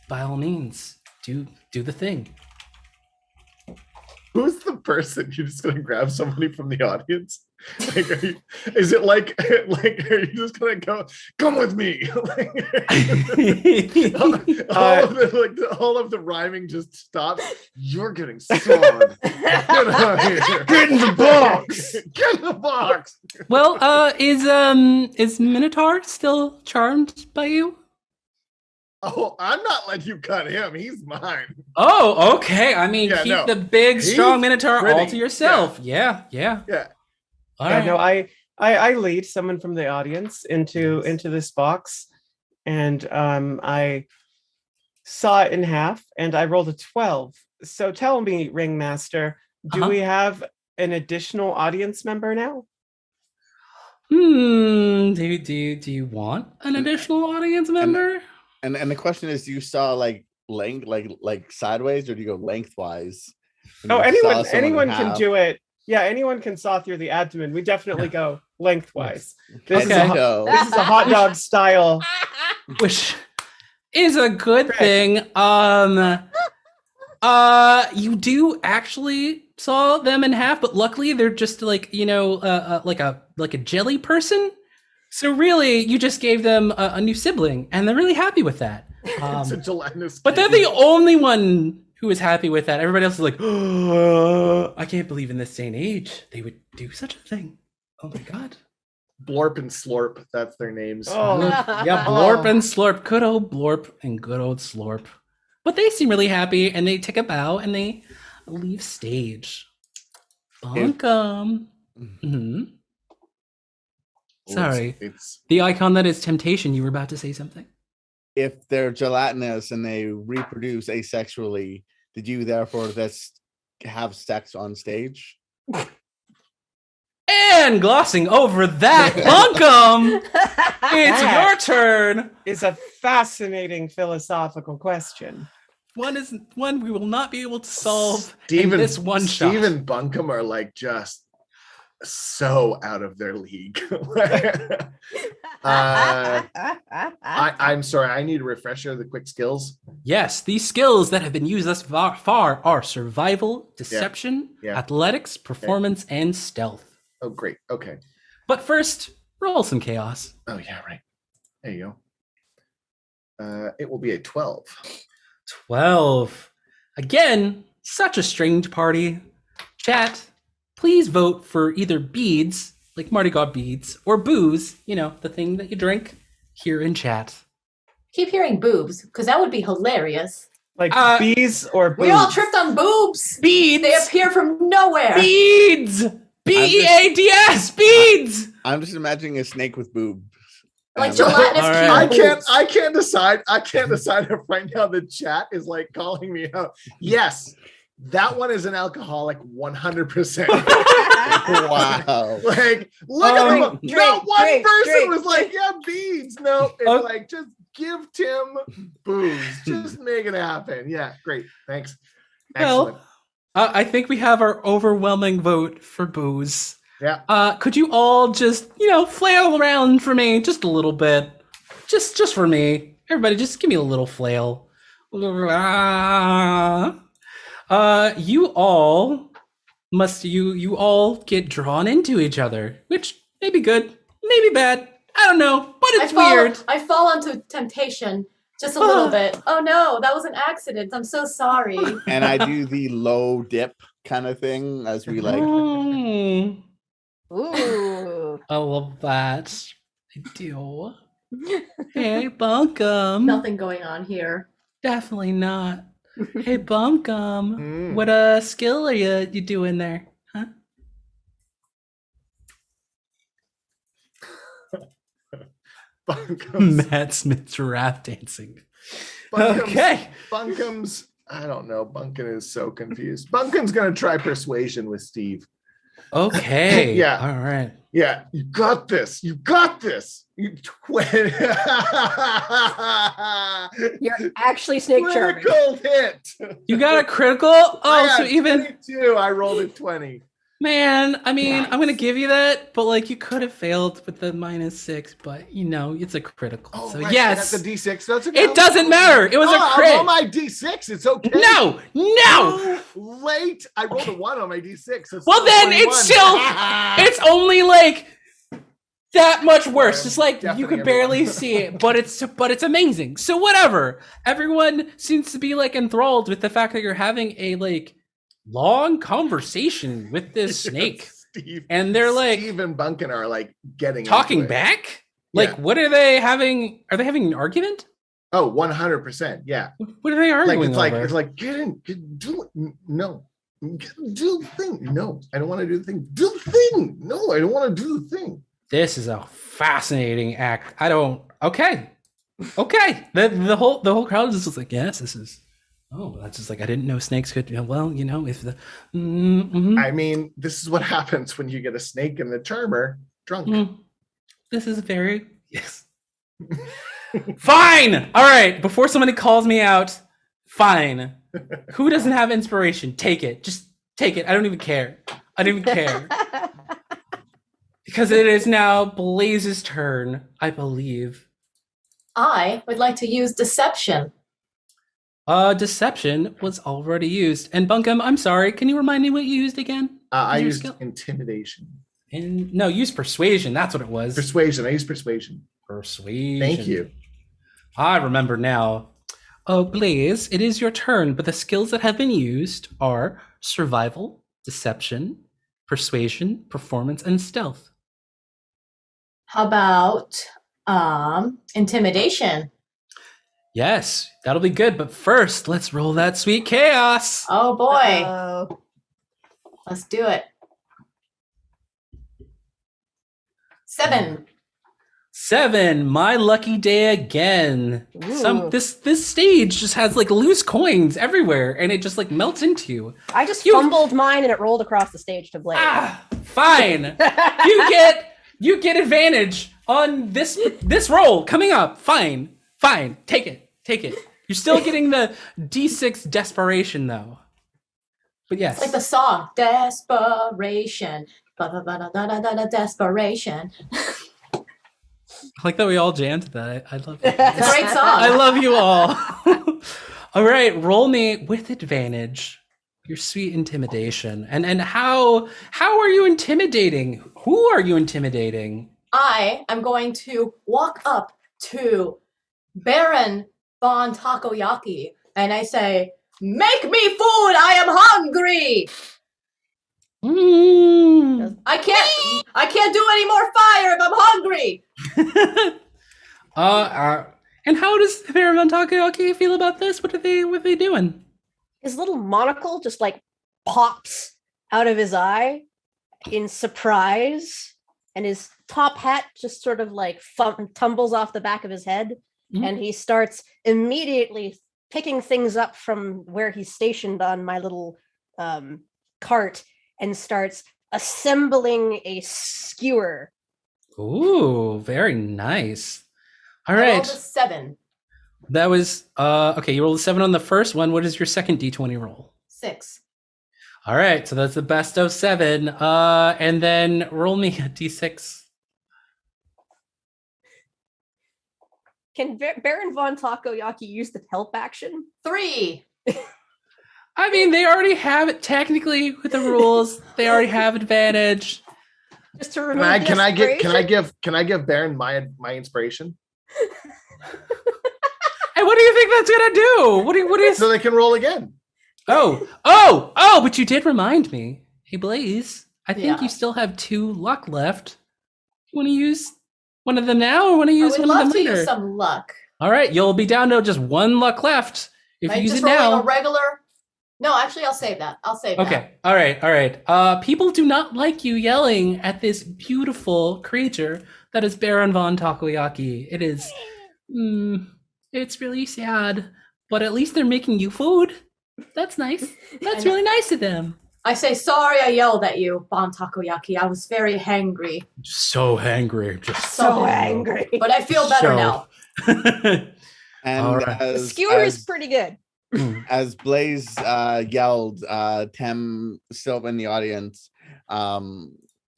By all means, do the thing. Who's the person? You're just gonna grab somebody from the audience? Like, is it like are you just gonna go? Come with me. all of the rhyming just stops. You're getting sawed. Get out of here. Get in the box. Get in the box. Well, is Minotaur still charmed by you? Oh, I'm not letting you cut him. He's mine. Oh, okay. I mean, Yeah, keep no. the big, strong He's Minotaur all pretty. to yourself. Yeah. Yeah. All Yeah, right. no, I lead someone from the audience into this box, and I saw it in half, and I rolled a 12. So tell me, Ringmaster, do we have an additional audience member now? Do you want an additional audience member? And the question is, do you saw like length, like sideways, or do you go lengthwise? Oh, And you saw anyone someone in can half? do it. Yeah, anyone can saw through the abdomen. We definitely go lengthwise. This, Okay. this is a hot dog style. Which is a good Correct. thing. You do actually saw them in half, but luckily they're just like, like a jelly person. So really, you just gave them a new sibling, and they're really happy with that. It's a gelatinous. But they're the only one who is happy with that. Everybody else is like, oh, I can't believe in this day and age they would do such a thing. Oh my god. Blorp and Slorp. That's their names. Oh, Yeah, Blorp and Slorp. Good old Blorp and good old Slorp. But they seem really happy, and they take a bow, and they leave stage. Bunkum. Sorry. It's The icon that is temptation, you were about to say something. if they're gelatinous and they reproduce asexually, did you therefore have sex on stage? And glossing over that, Bunkum, it's That your turn. is a fascinating philosophical question. One we will not be able to solve in this one shot. Steve and Bunkum are like just so out of their league. I'm sorry, I need a refresher of the quick skills. Yes, these skills that have been used thus far are survival, deception, Yeah. athletics, performance, and stealth. Oh, great. Okay. But first, roll some chaos. Oh, yeah, right. There you go. It will be a 12. 12. Again, such a strange party. Chat, please vote for either beads, like Mardi Gras beads, or booze, the thing that you drink, here in chat. Keep hearing boobs, because that would be hilarious. Like bees or boobs? We all tripped on boobs. Beads! They appear from nowhere. Beads! BEADS! Beads! I'm just imagining a snake with boobs. Like gelatinous All cube right. boobs. I can't decide. I can't decide if right now the chat is like calling me out. Yes, that one is an alcoholic 100%. Wow. Like, look at them. drink, Not one drink, person drink. was like, yeah, beads. No, it's Okay. like, just give Tim booze. Just make it happen. Yeah, great. Thanks. Excellent. Well, I think we have our overwhelming vote for booze. Yeah. Could you all just, flail around for me just a little bit? Just for me. Everybody, just give me a little flail. You all you all get drawn into each other, which may be good, maybe bad. I don't know, but it's weird. I fall onto temptation just a little bit. Oh no, that was an accident. I'm so sorry. And I do the low dip kind of thing as we like. Ooh. I love that. I do. Hey, Bunkum. Nothing going on here. Definitely not. Hey, Bunkum. Mm. What skill are you doing there? Huh? Bunkum's, Matt Smith's rap dancing. Bunkum's, Okay. Bunkum's, I don't know. Bunkum is so confused. Bunkum's going to try persuasion with Steve. Okay. Yeah. All right. Yeah, you got this. You got this. You You're actually snake charming. critical hit. You got a critical? Oh, so even 22. I rolled a 20. man, I mean, I'm gonna Nice. give you that, but like you could have failed with the -6, but it's a critical. Oh, so right, yes, I got the D6. That's okay. it doesn't matter. It was a I crit. roll my D6. It's okay. No. Late. I rolled a 1 on my D6. So Well, then it's still it's only like that much worse. I'm Just like you definitely could barely everyone. see it, but it's amazing. So whatever. Everyone seems to be like enthralled with the fact that you're having a like long conversation with this snake, Steve, and they're like Steve and Bunkin are like getting talking into it. back. Like, Yeah. what are they having? Are they having an argument? Oh, 100%. Yeah. What are they arguing Like over? it's like get in, do it. No. Do the thing. No, I don't want to do the thing. Do the thing. No, I don't want to do the thing. This is a fascinating act. I don't. Okay. The whole crowd is just like, yes, this is. Oh, that's just like I didn't know snakes could. Well, if the. I mean, this is what happens when you get a snake and the charmer drunk. This is very yes. Fine. All right. Before somebody calls me out, fine. Who doesn't have inspiration? Take it. Just take it. I don't even care. Because it is now Blaze's turn, I believe. I would like to use deception. Deception was already used. And Bunkum, I'm sorry, can you remind me what you used again? I Your used skill? intimidation. No, use persuasion. That's what it was. Persuasion. I used persuasion. Persuasion. Thank you. I remember now. Oh, Blaze, it is your turn, but the skills that have been used are survival, deception, persuasion, performance, and stealth. How about intimidation? Yes, that'll be good, but first, let's roll that sweet chaos. Oh boy. Oh. Let's do it. 7. 7, my lucky day again. Ooh. This stage just has like loose coins everywhere, and it just like melts into you. I just fumbled mine and it rolled across the stage to Blade. Fine. you get advantage on this roll coming up. Fine. Take it. You're still getting the D6 desperation though. But yes. It's like the song, Desperation. Desperation. I like that we all jammed to that. I love it. It's a great song. I love you all. All right, roll me with advantage. Your sweet intimidation. And how are you intimidating? Who are you intimidating? I am going to walk up to Baron Von Takoyaki and I say, "Make me food! I am hungry! I can't do any more fire if I'm hungry!" And how does Baron Von Takoyaki feel about this? What are they doing? His little monocle just like pops out of his eye in surprise, and his top hat just sort of like tumbles off the back of his head, and he starts immediately picking things up from where he's stationed on my little cart and starts assembling a skewer. Ooh, very nice. All I right. rolled a 7. That was okay. You rolled a 7 on the first one. What is your second D20 roll? 6. All right, so that's the best of 7. And then roll me a D6. Can Baron Von Takoyaki use the help action? 3. I mean, they already have it technically with the rules. They already have advantage. Just to remove Can I give Baron my inspiration? Hey, what do you think that's gonna do? What do you? So they can roll again. Oh! But you did remind me. Hey, Blaze, I think Yeah. you still have 2 luck left. You want to use one of them now, or want to I use would one of love them to later? use some luck. All right, you'll be down to just 1 luck left if Am I you use just it rolling now. a regular? No, actually, I'll save that. Okay. All right. People do not like you yelling at this beautiful creature that is Baron Von Takoyaki. It is, it's really sad, but at least they're making you food. That's nice. That's really nice of them. I say, "Sorry I yelled at you, Bon Takoyaki. I was very hangry." So angry. Just So angry. But I feel better So- now. And All right. The skewer is pretty good. as Blaze yelled, Tem, still in the audience,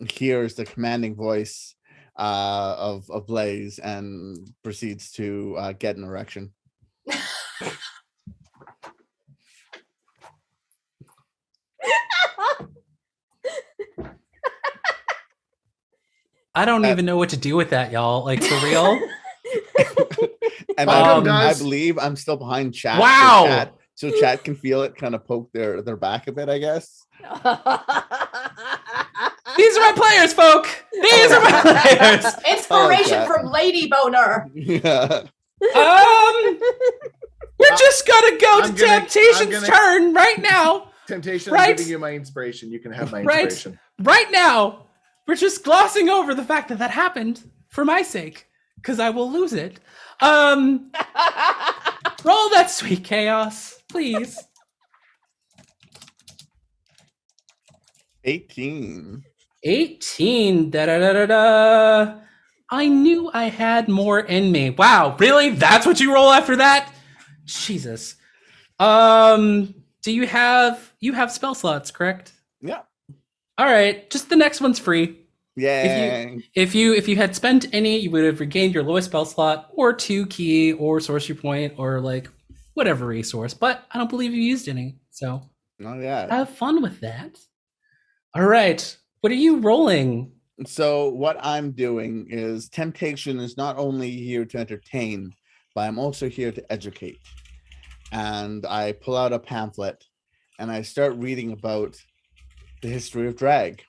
hears the commanding voice of Blaze and proceeds to get an erection. I don't even know what to do with that, y'all. Like, for real? And I believe I'm still behind chat. Wow. So chat can feel it kind of poke their back a bit, I guess. These are my players, folk. These are my players. Inspiration Oh, from Lady Boner. Yeah. We're just gonna go to I'm gonna- Temptation's turn right now. Temptation, Right. I'm giving you my inspiration. You can have my Right. inspiration. Right now. We're just glossing over the fact that happened for my sake, because I will lose it. Roll that sweet chaos, please. 18. 18. Da-da-da-da-da. I knew I had more in me. Wow, really? That's what you roll after that? Jesus. Do you have spell slots, correct? Yeah. All right, just the next one's free. Yay. If you had spent any, you would have regained your lowest spell slot, or 2 key, or sorcery point, or like whatever resource. But I don't believe you used any, so Not yet. have fun with that. All right, what are you rolling? So what I'm doing is Temptation is not only here to entertain, but I'm also here to educate. And I pull out a pamphlet and I start reading about the history of drag.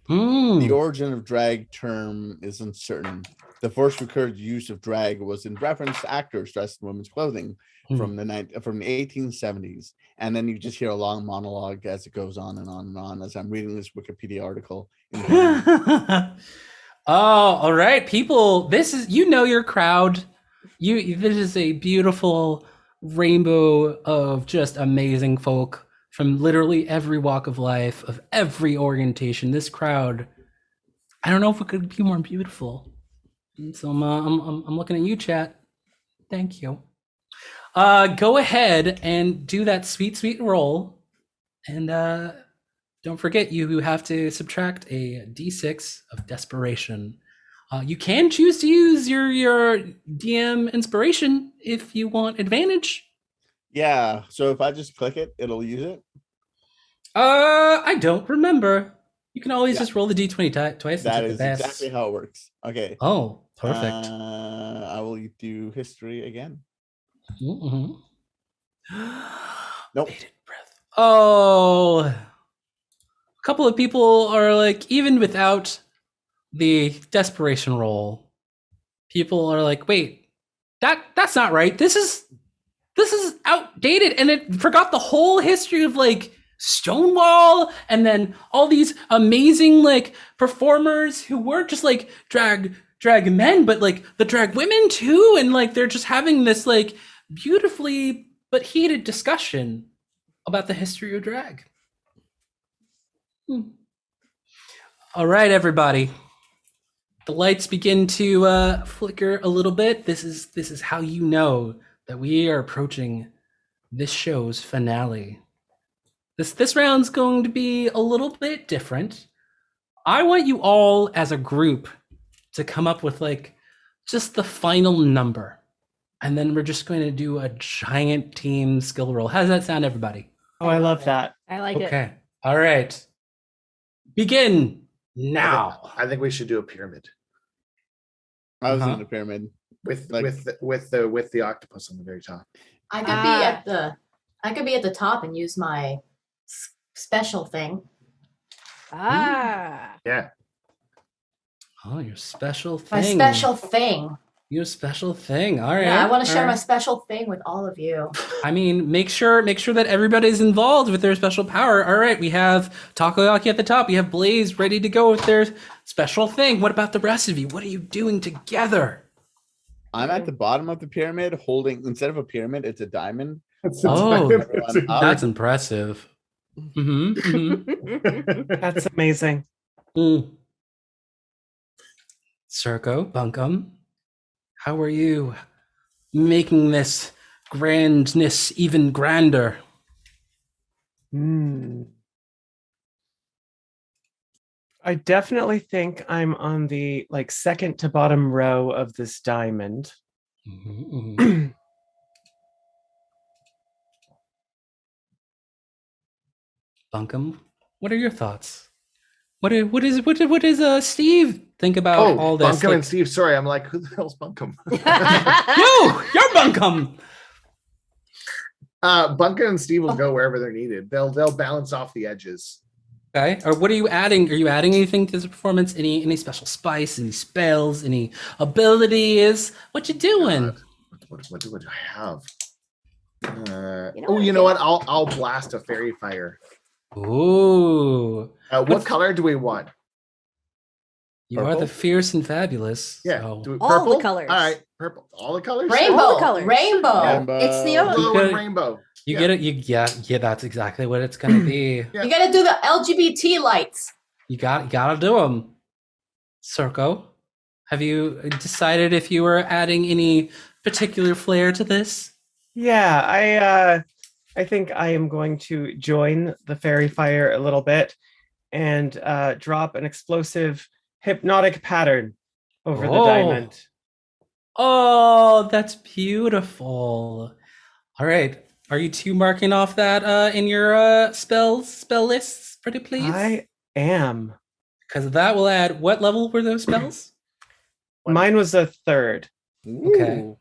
The origin of drag term is uncertain. The first recorded use of drag was in reference to actors dressed in women's clothing from the 1870s. And then you just hear a long monologue as it goes on and on and on as I'm reading this Wikipedia article. Oh, all right, people. This is your crowd. This is a beautiful rainbow of just amazing folk from literally every walk of life, of every orientation. This crowd, I don't know if it could be more beautiful. So I'm looking at you, chat. Thank you. Go ahead and do that sweet roll, and don't forget you have to subtract a d6 of desperation. You can choose to use your DM inspiration if you want advantage. Yeah. So if I just click it, it'll use it. I don't remember. You can always Yeah. just roll the d20 twice. That and take is the best. exactly how it works. Okay. Oh, perfect. I will do history again. Mm-hmm. Nope. Bated breath. Oh, a couple of people are like, even without the desperation roll, people are like, wait, that's not right. This is outdated, and it forgot the whole history of like Stonewall, and then all these amazing like performers who weren't just like drag men, but like the drag women too, and like they're just having this like beautifully but heated discussion about the history of drag. All right, everybody. The lights begin to flicker a little bit. This is how you know that we are approaching this show's finale. This round's going to be a little bit different. I want you all as a group to come up with like just the final number. And then we're just going to do a giant team skill roll. How does that sound, everybody? Oh, I love that. I like it. Okay. All right. Begin now. I think we should do a pyramid I was Uh-huh. in the pyramid. with Like- with the octopus on the very top. I could be at the top and use my special thing. Ah. Yeah. Oh, your special thing. My special thing. Your special thing. All right. Yeah, I want to all share my right. special thing with all of you. I mean, make sure that everybody's involved with their special power. All right, we have Takoyaki at the top. We have Blaze ready to go with their special thing. What about the rest of you? What are you doing together? I'm at the bottom of the pyramid holding, instead of a pyramid, it's a diamond. Oh, Everyone up. That's impressive. That's amazing. Circo, Bunkum, how are you making this grandness even grander? I definitely think I'm on the like second to bottom row of this diamond. Bunkum, what are your thoughts? What does Steve think about all this? Bunkum and Steve. Sorry, I'm like, who the hell's Bunkum? You're Bunkum. Bunkum and Steve will go wherever they're needed. They'll balance off the edges. Okay. Or what are you adding? Are you adding anything to this performance? Any special spice? Any spells? Any abilities? What you doing? What do I have? You know what? I'll blast a fairy fire. Ooh. What color do we want? You are the fierce and fabulous. Yeah. So. Do we, All purple? the colors. All right, purple. All the colors. Rainbow. All the colors. Rainbow. It's the only. Blue You and could- rainbow. You Yeah. get it. Yeah. That's exactly what it's gonna be. Yeah. You gotta do the LGBT lights. You gotta do them. Circo, have you decided if you were adding any particular flair to this? Yeah, I think I am going to join the fairy fire a little bit and drop an explosive hypnotic pattern over the diamond. Oh, that's beautiful. All right. Are you two marking off that in your spell lists, pretty please? I am. Because that will add, what level were those spells? Mine was a third. Okay. Ooh.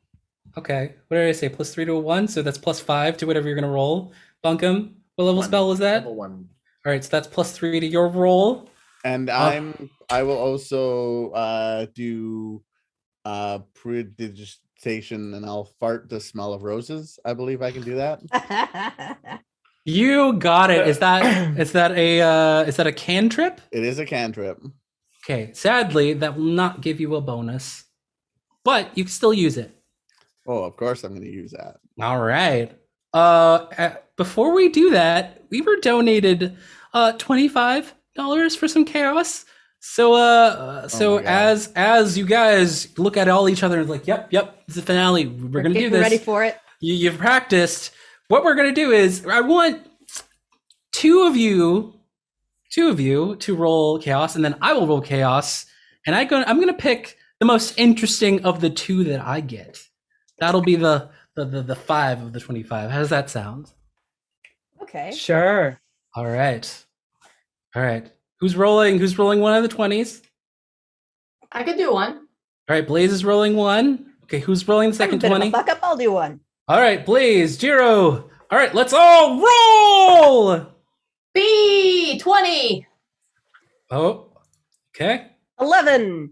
Okay. What did I say? +3 to a 1, so that's +5 to whatever you're gonna roll. Bunkum, what level spell was that? Level 1. All right, so that's +3 to your roll. And I will also do predigitation, and I'll fart the smell of roses. I believe I can do that. You got it. Is that a cantrip? It is a cantrip. Okay, sadly, that will not give you a bonus, but you can still use it. Oh, of course I'm going to use that. All right. Before we do that, we were donated $25 for some chaos. So my God. as you guys look at all each other and like, yep, it's the finale. We're gonna do getting this. ready for it. You've practiced. What we're gonna do is I want two of you to roll chaos, and then I will roll chaos, and I'm gonna pick the most interesting of the two that I get. That'll be the 5 of the 25. How does that sound? Okay. Sure. All right. Who's rolling one of the 20s? I could do one. All right, Blaze is rolling one. Okay, who's rolling the second 20? Fuck up, I'll do one. All right, Blaze, Jiro. All right, let's all roll. B20. Oh, okay. 11.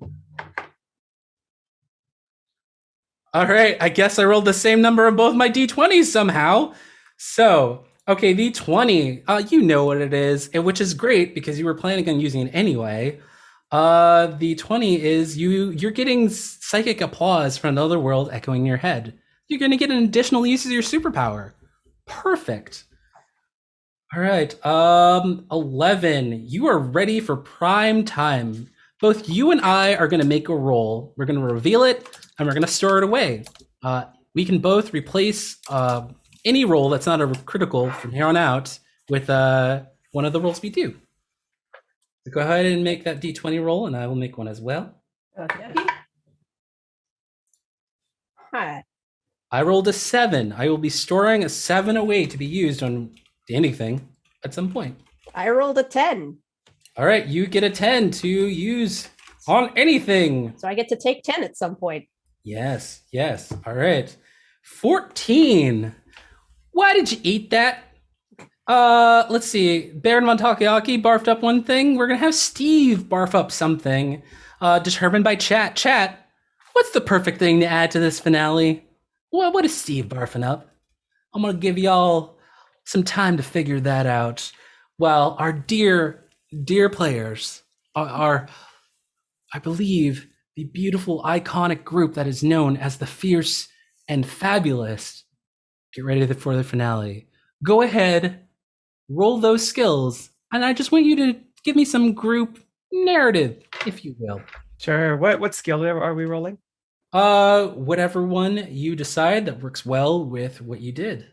All right, I guess I rolled the same number on both my D20s somehow. So, okay, D20, you know what it is, and which is great because you were planning on using it anyway. The 20 is you're getting psychic applause from another world echoing in your head. You're going to get an additional use of your superpower. Perfect. All right, 11. You are ready for prime time. Both you and I are going to make a roll. We're going to reveal it, and we're going to store it away. We can both replace any roll that's not a critical from here on out with one of the rolls we do. So go ahead and make that D20 roll, and I will make one as well. Okay. Hi. I rolled a 7. I will be storing a 7 away to be used on anything at some point. I rolled a 10. All right, you get a 10 to use on anything. So I get to take 10 at some point. Yes. All right. 14. Why did you eat that? Let's see. Baron von Takoyaki barfed up one thing. We're gonna have Steve barf up something. Determined by chat. Chat, what's the perfect thing to add to this finale? What is Steve barfing up? I'm gonna give y'all some time to figure that out. While our dear players are, I believe, the beautiful, iconic group that is known as the Fierce and Fabulous. Get ready for the finale. Go ahead, roll those skills, and I just want you to give me some group narrative, if you will. Sure. What skill are we rolling? Whatever one you decide that works well with what you did.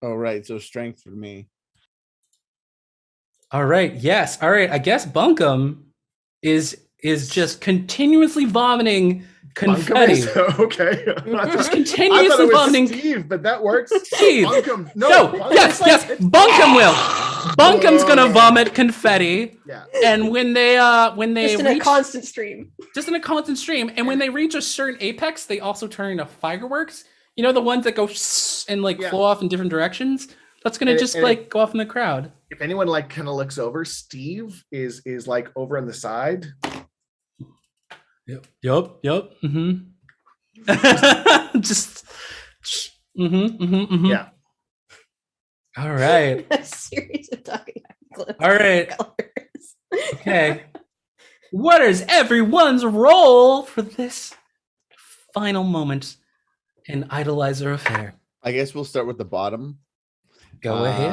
Oh, right. So strength for me. All right. Yes. All right. I guess Bunkum is just continuously vomiting confetti. Okay. Just I continuously thought it was vomiting. Steve, but that works. Steve. Bunkum. No. Yes. Bunkum will. Bunkum's gonna vomit confetti. Yeah. And when they Just in a constant stream. And when they reach a certain apex, they also turn into fireworks. You know, the ones that go and flow off in different directions. That's gonna go off in the crowd. If anyone kind of looks over, Steve is like over on the side. Yep. Mm-hmm. Yeah. All right. A series of talking. All right. Okay. What is everyone's role for this final moment in Idolizer Affair? I guess we'll start with the bottom. Go ahead.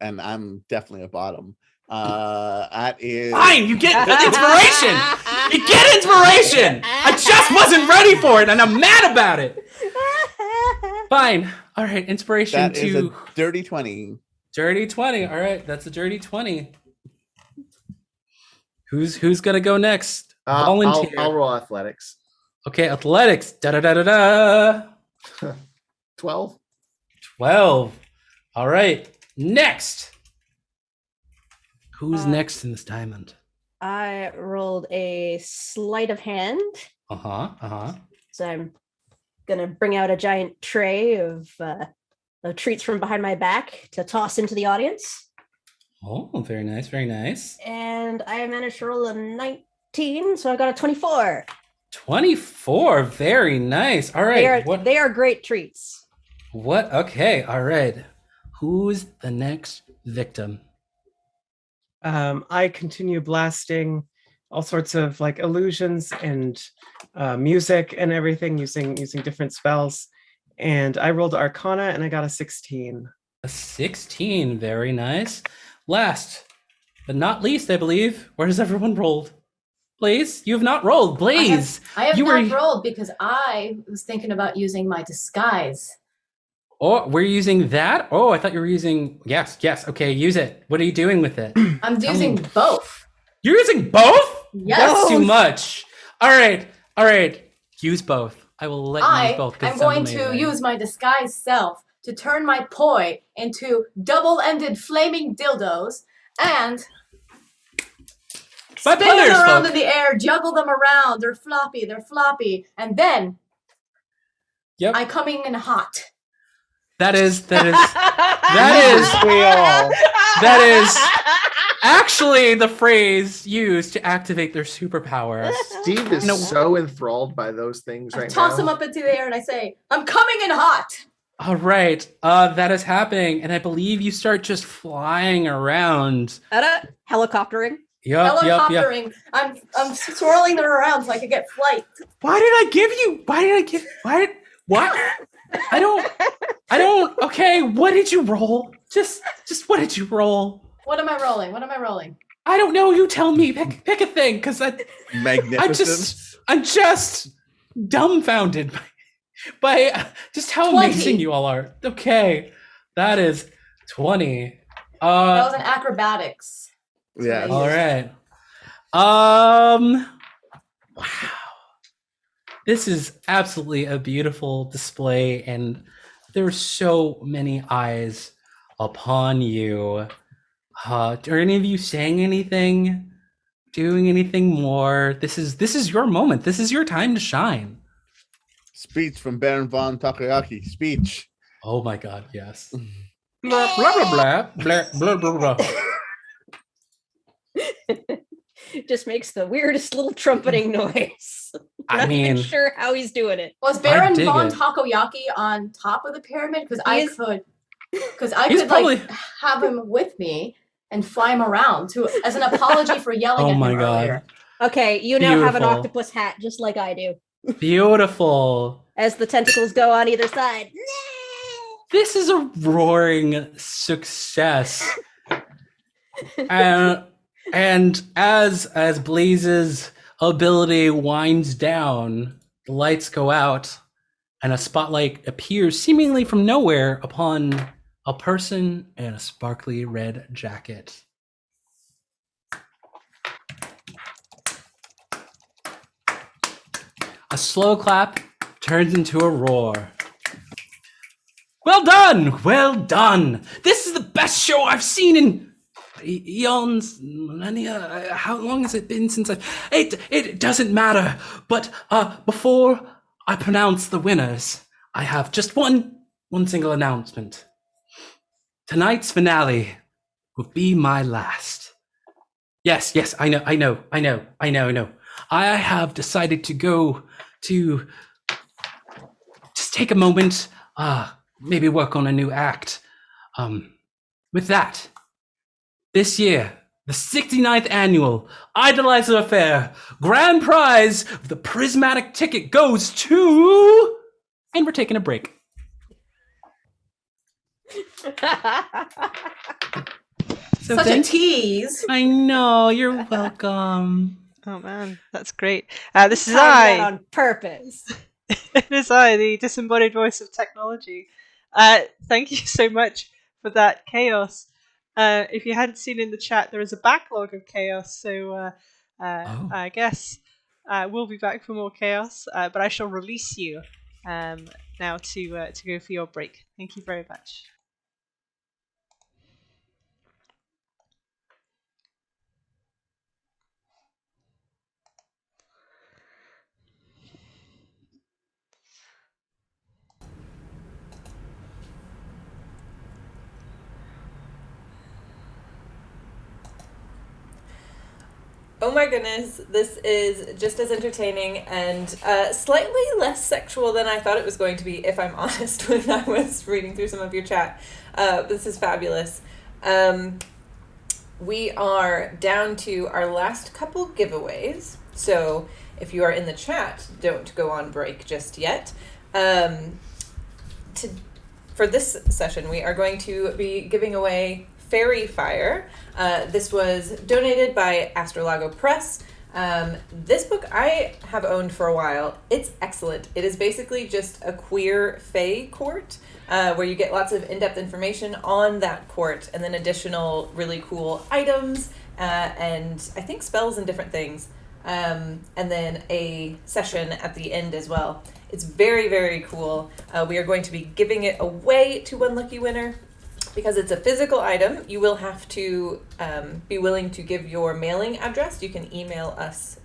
And I'm definitely a bottom. That is Fine, you get inspiration. You get inspiration. I just wasn't ready for it, and I'm mad about it. Fine. All right, inspiration that to is a dirty 20. Dirty 20. All right, that's a dirty 20. Who's gonna go next? Volunteer. I'll roll athletics. Okay, athletics. Da. 12. 12. All right, next. Who's next in this diamond? I rolled a sleight of hand. So I'm gonna bring out a giant tray of treats from behind my back to toss into the audience. Oh, very nice, very nice. And I managed to roll a 19, so I got a 24. 24, very nice. All right. They are great treats. What? Okay, all right. Who's the next victim? I continue blasting all sorts of like illusions and music and everything using different spells. And I rolled Arcana and I got a 16. A 16, very nice. Last but not least, I believe, where has everyone rolled? Blaze, you have not rolled. Blaze, I have you not rolled because I was thinking about using my disguise. Oh, we're using that? Oh, I thought you were using... Yes. Okay, use it. What are you doing with it? I'm using both. You're using both? Yes. That's too much. All right. Use both. I will let you use both. I'm going to use my disguised self to turn my poi into double-ended flaming dildos and spin them around in the air, juggle them around. They're floppy, and then I coming in hot. That is actually the phrase used to activate their superpower. Steve is so enthralled by those things right now. Toss them up into the air and I say, I'm coming in hot. All right, that is happening, and I believe you start just flying around. Helicoptering. Helicoptering. I'm swirling them around so I can get flight. What? I don't. Okay, what did you roll? Just what did you roll? What am I rolling? I don't know. You tell me. Pick a thing, because Magnificence. I'm just dumbfounded by just how 20. amazing you all are. Okay, that is 20. That was an acrobatics. Yeah. All right. Wow. This is absolutely a beautiful display, and there are so many eyes upon you. Are any of you saying anything? Doing anything more? This is your moment. This is your time to shine. Speech from Baron von Takoyaki. Speech. Oh my God, yes. Blah blah blah blah blah blah blah. Just makes the weirdest little trumpeting noise. I mean, not sure how he's doing it. Was Baron von Takoyaki on top of the pyramid? Because I could probably... like have him with me and fly him around as an apology for yelling at him earlier. Okay, you now have an octopus hat just like I do. Beautiful. As the tentacles go on either side. This is a roaring success. And as Blaze's ability winds down, the lights go out, and a spotlight appears seemingly from nowhere upon a person in a sparkly red jacket. A slow clap turns into a roar. Well done! Well done! This is the best show I've seen in eons, millennia. How long has it been since it doesn't matter. But before I pronounce the winners, I have just one single announcement. Tonight's finale will be my last. Yes, I know. I have decided to go to just take a moment, maybe work on a new act. With that, this year, the 69th annual Idolizer Affair grand prize of the prismatic ticket goes to... And we're taking a break. Such a tease. I know, you're welcome. Oh man, that's great. This is I. On purpose. It is I, the disembodied voice of technology. Thank you so much for that chaos. If you hadn't seen in the chat, there is a backlog of chaos, so I guess we'll be back for more chaos. But I shall release you now to go for your break. Thank you very much. Oh my goodness, this is just as entertaining and slightly less sexual than I thought it was going to be, if I'm honest, when I was reading through some of your chat. This is fabulous. we are down to our last couple giveaways. So if you are in the chat, don't go on break just yet. For this session, we are going to be giving away Fayre. This was donated by Astrolago Press. This book I have owned for a while. It's excellent. It is basically just a queer fae court, where you get lots of in-depth information on that court, and then additional really cool items, and I think spells and different things, and then a session at the end as well. It's very, very cool. We are going to be giving it away to one lucky winner. Because it's a physical item, you will have to be willing to give your mailing address. You can email us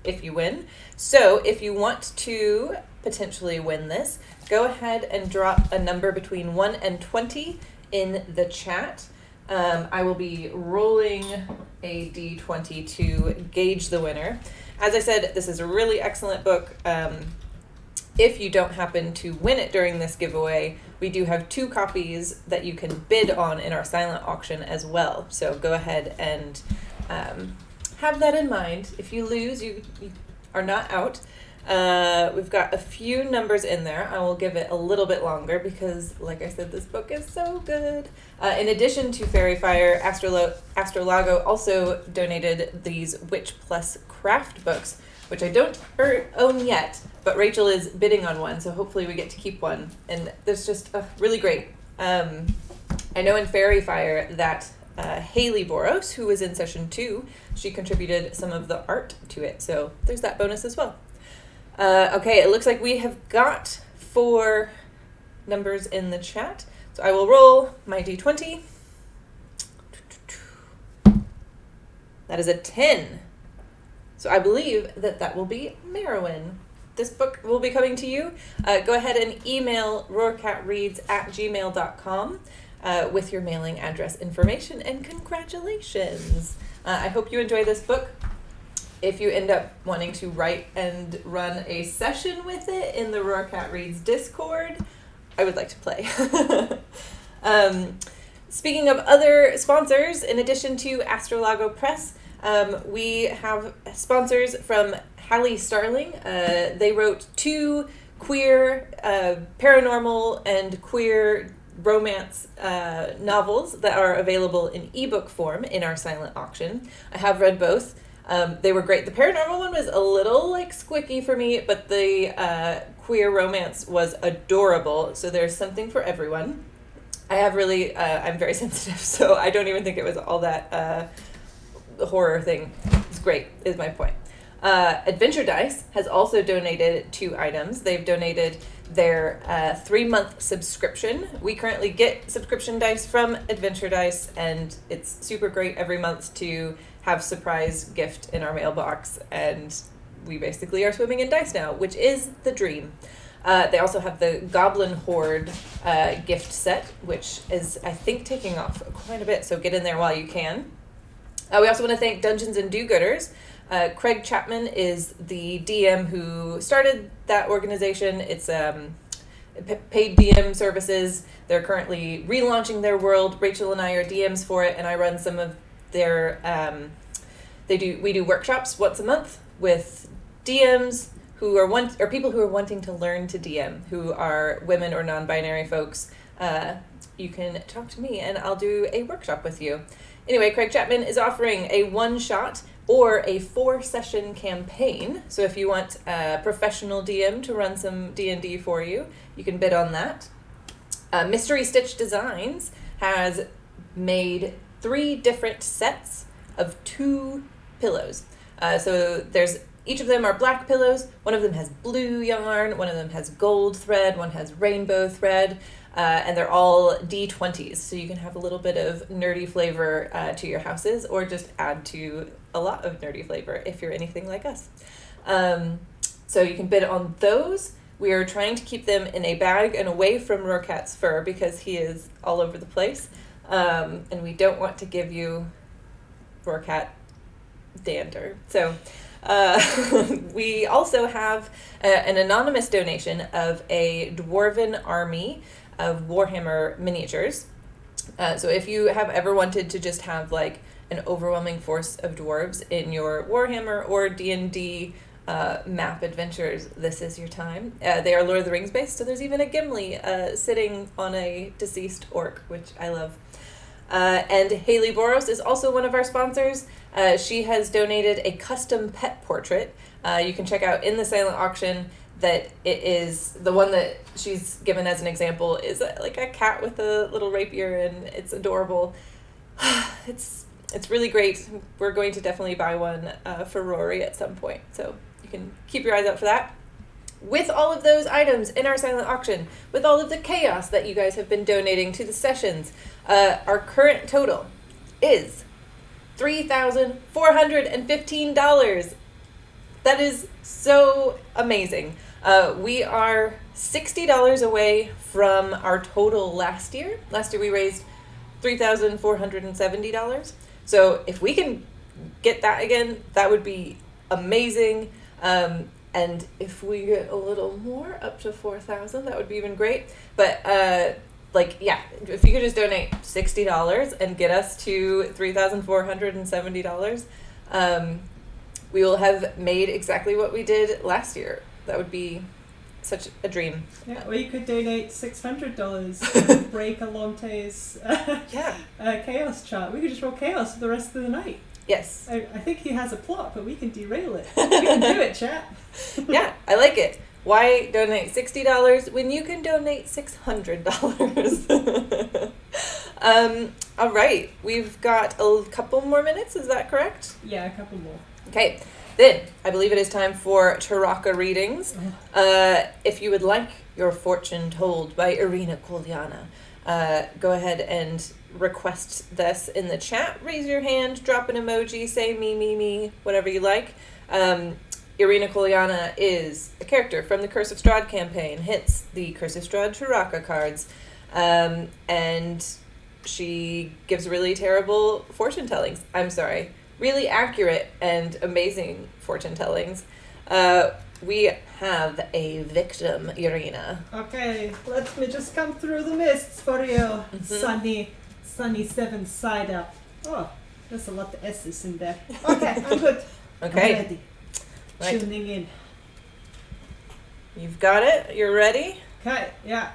if you win. So if you want to potentially win this, go ahead and drop a number between 1 and 20 in the chat. I will be rolling a d20 to gauge the winner. As I said, this is a really excellent book. If you don't happen to win it during this giveaway, we do have 2 copies that you can bid on in our silent auction as well. So go ahead and have that in mind. If you lose, you are not out. We've got a few numbers in there. I will give it a little bit longer because, like I said, this book is so good. In addition to Fayre, Astrolago also donated these Witch Plus craft books, which I don't own yet, but Rachel is bidding on one, so hopefully we get to keep one. And there's just really great. I know in Fayre that Haley Boros, who was in session 2, she contributed some of the art to it, so there's that bonus as well. Okay, it looks like we have got 4 numbers in the chat, so I will roll my d20. That is a 10. So I believe that will be Merowyn. This book will be coming to you. Go ahead and email roarcatreads@gmail.com with your mailing address information, and congratulations. I hope you enjoy this book. If you end up wanting to write and run a session with it in the Roarcat Reads Discord, I would like to play. Speaking of other sponsors, in addition to Astrolago Press, we have sponsors from Hallie Starling. They wrote 2 queer, paranormal, and queer romance novels that are available in ebook form in our silent auction. I have read both. They were great. The paranormal one was a little squicky for me, but the queer romance was adorable. So there's something for everyone. I have really, I'm very sensitive, so I don't even think it was all that horror thing. It's great, is my point. Adventure Dice has also donated 2 items. They've donated their 3-month subscription. We currently get subscription dice from Adventure Dice, and it's super great every month to have surprise gift in our mailbox, and we basically are swimming in dice now, which is the dream. They also have the Goblin Horde gift set, which is, I think, taking off quite a bit, so get in there while you can. We also want to thank Dungeons and Do-Gooders. Craig Chapman is the DM who started that organization. It's paid DM services. They're currently relaunching their world. Rachel and I are DMs for it, and I run some of their we do workshops once a month with DMs who are people who are wanting to learn to DM, who are women or non-binary folks. You can talk to me and I'll do a workshop with you. Anyway, Craig Chapman is offering a 1-shot or a 4-session campaign. So if you want a professional DM to run some D&D for you, you can bid on that. Mystery Stitch Designs has made 3 different sets of 2 pillows. So each of them are black pillows. One of them has blue yarn, one of them has gold thread, one has rainbow thread, and they're all D20s. So you can have a little bit of nerdy flavor to your houses, or just add to a lot of nerdy flavor if you're anything like us. So you can bid on those. We are trying to keep them in a bag and away from Roarcat's fur because he is all over the place. And we don't want to give you Roarcat dander. So we also have an anonymous donation of a dwarven army of Warhammer miniatures. So if you have ever wanted to just have an overwhelming force of dwarves in your Warhammer or D&D map adventures, this is your time. They are Lord of the Rings based, so there's even a Gimli sitting on a deceased orc, which I love. And Haley Boros is also one of our sponsors. She has donated a custom pet portrait. You can check out in the silent auction that it is the one that she's given as an example is like a cat with a little rapier, and it's adorable. It's really great. We're going to definitely buy one for Rory at some point, so you can keep your eyes out for that. With all of those items in our silent auction, with all of the chaos that you guys have been donating to the sessions, our current total is $3,415. That is so amazing. We are $60 away from our total last year. Last year we raised $3,470. So if we can get that again, that would be amazing. And if we get a little more, up to 4,000, that would be even great. But if you could just donate $60 and get us to $3,470, we will have made exactly what we did last year. That would be such a dream. Yeah, or you could donate $600 to break Alonte's chaos chart. We could just roll chaos for the rest of the night. Yes. I think he has a plot, but we can derail it. We can do it, chat. Yeah, I like it. Why donate $60 when you can donate $600? All right, we've got a couple more minutes. Is that correct? Yeah, a couple more. Okay, then I believe it is time for Taraka readings. If you would like your fortune told by Irina Kolyana, go ahead and request this in the chat. Raise your hand, drop an emoji, say me, whatever you like. Irina Kolyana is a character from the Curse of Strahd campaign, hits the Curse of Strahd Taraka cards, and she gives really terrible fortune tellings. Really accurate and amazing fortune tellings. We have a victim, Irina. Okay, let me just come through the mists for you. Sunny 7 side up. Oh, there's a lot of S's in there. Okay, I'm good. Okay. I'm ready. Right. Tuning in. You've got it? You're ready? Okay, yeah.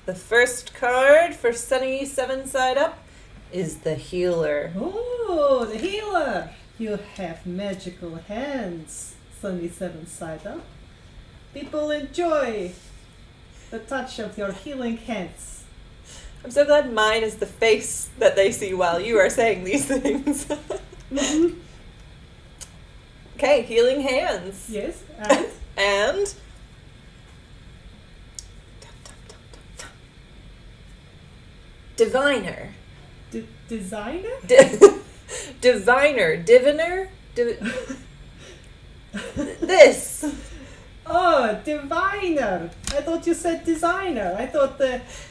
The first card for Sunny 7 side up is the healer. Oh, the healer. You have magical hands, Sunny 7 side up. People enjoy the touch of your healing hands. I'm so glad mine is the face that they see while you are saying these things. Okay, healing hands. Yes, and diviner. Designer? Diviner. This. Oh, diviner. I thought you said designer. I thought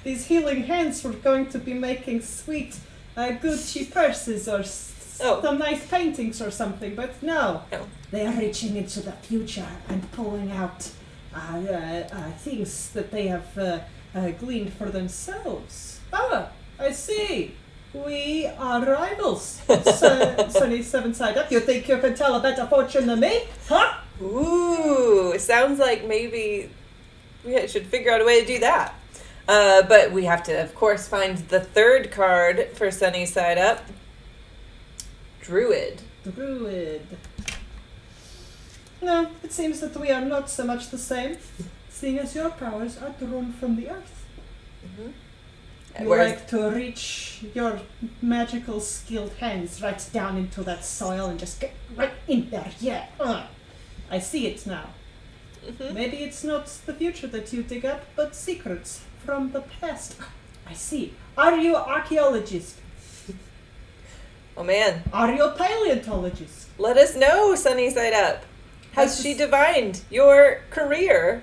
these healing hands were going to be making sweet Gucci purses or some nice paintings or something, but no. They are reaching into the future and pulling out things that they have gleaned for themselves. Ah, I see. We are rivals. Sunny 7 side up. You think you can tell a better fortune than me? Huh? Ooh, it sounds like maybe we should figure out a way to do that. But we have to, of course, find the third card for Sunny side up. Druid. No, it seems that we are not so much the same, seeing as your powers are drawn from the earth. Mm-hmm. You like to reach your magical skilled hands right down into that soil and just get right in there. Yeah, I see it now. Mm-hmm. Maybe it's not the future that you dig up, but secrets from the past. I see. Are you archaeologist? Oh man. Are you a paleontologist? Let us know, Sunny side up. Has she divined your career?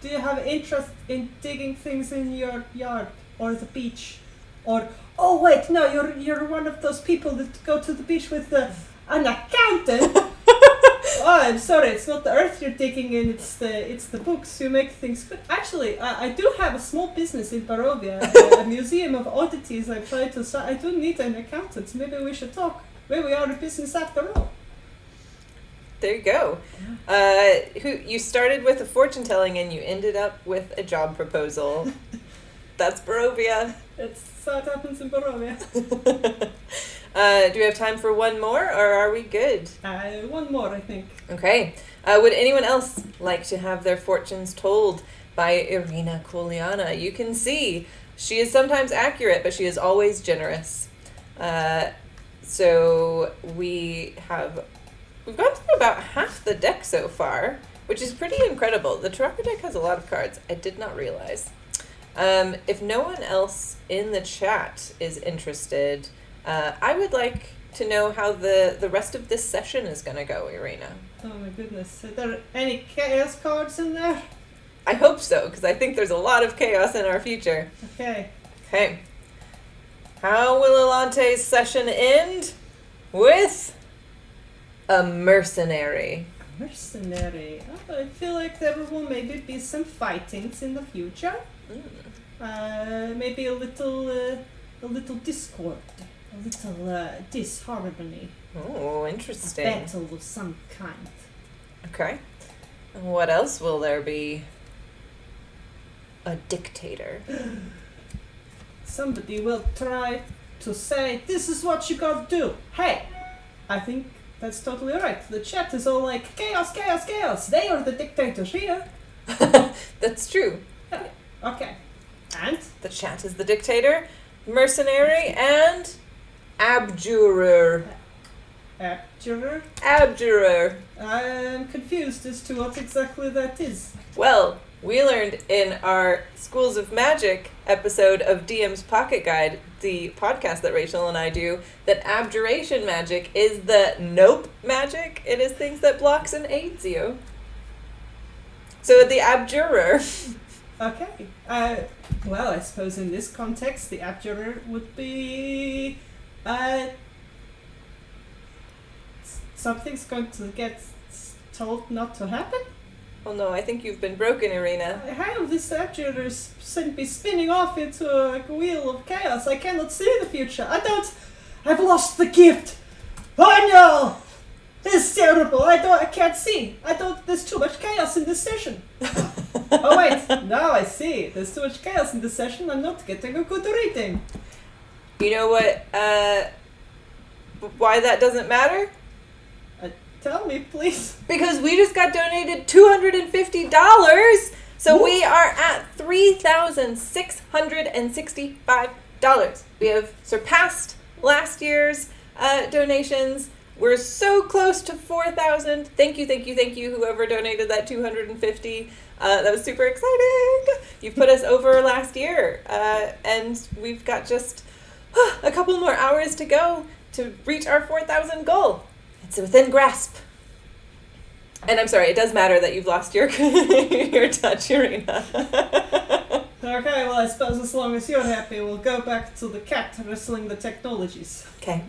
Do you have interest in digging things in your yard or the beach? Or oh wait, no, you're one of those people that go to the beach with an accountant. Oh, I'm sorry. It's not the earth you're digging in. It's the books. You make things good. Actually, I do have a small business in Barovia, a museum of oddities. I try to. I do need an accountant. Maybe we should talk. Maybe we are a business after all. There you go. You started with a fortune telling and you ended up with a job proposal. That's Barovia. It's so it happens in Barovia. Do we have time for one more, or are we good? One more, I think. Okay. Would anyone else like to have their fortunes told by Irina Kuliana? You can see she is sometimes accurate, but she is always generous. So we've gone through about half the deck so far, which is pretty incredible. The Taraka deck has a lot of cards. I did not realize. If no one else in the chat is interested, I would like to know how the rest of this session is going to go, Irina. Oh my goodness. Are there any chaos cards in there? I hope so, because I think there's a lot of chaos in our future. Okay. Okay. How will Alante's session end? With a mercenary. Mercenary. Oh, I feel like there will maybe be some fightings in the future. Maybe a little discord, a little disharmony. Oh, A interesting. battle of some kind. Okay. And what else will there be? A dictator. Somebody will try to say, this is what you gotta do. Hey, I think that's totally right. The chat is all like, chaos, chaos, chaos. They are the dictators here. That's true. Okay. And? The chat is the dictator, mercenary, and abjurer. Abjurer? Abjurer. I'm confused as to what exactly that is. Well, we learned in our Schools of Magic episode of DM's Pocket Guide, the podcast that Rachel and I do, that abjuration magic is the nope magic. It is things that blocks and aids you. So the abjurer. Okay. Well, I suppose in this context, the abjurer would be something's going to get told not to happen. Oh no, I think you've been broken, Irina. How this abjurer be spinning off into a wheel of chaos? I cannot see the future. I've lost the gift. Oh no! This is terrible. I can't see. There's too much chaos in this session. Oh wait, now I see. There's too much chaos in this session. I'm not getting a good reading. You know what, why that doesn't matter? Tell me, please. Because we just got donated $250, so we are at $3,665. We have surpassed last year's donations. We're so close to 4,000. Thank you, whoever donated that $250. That was super exciting. You put us over last year, and we've got just a couple more hours to go to reach our 4,000 goal. It's within grasp. And I'm sorry, it does matter that you've lost your your touch, Irina. Okay, well, I suppose as long as you're happy, we'll go back to the cat wrestling the technologies. Okay.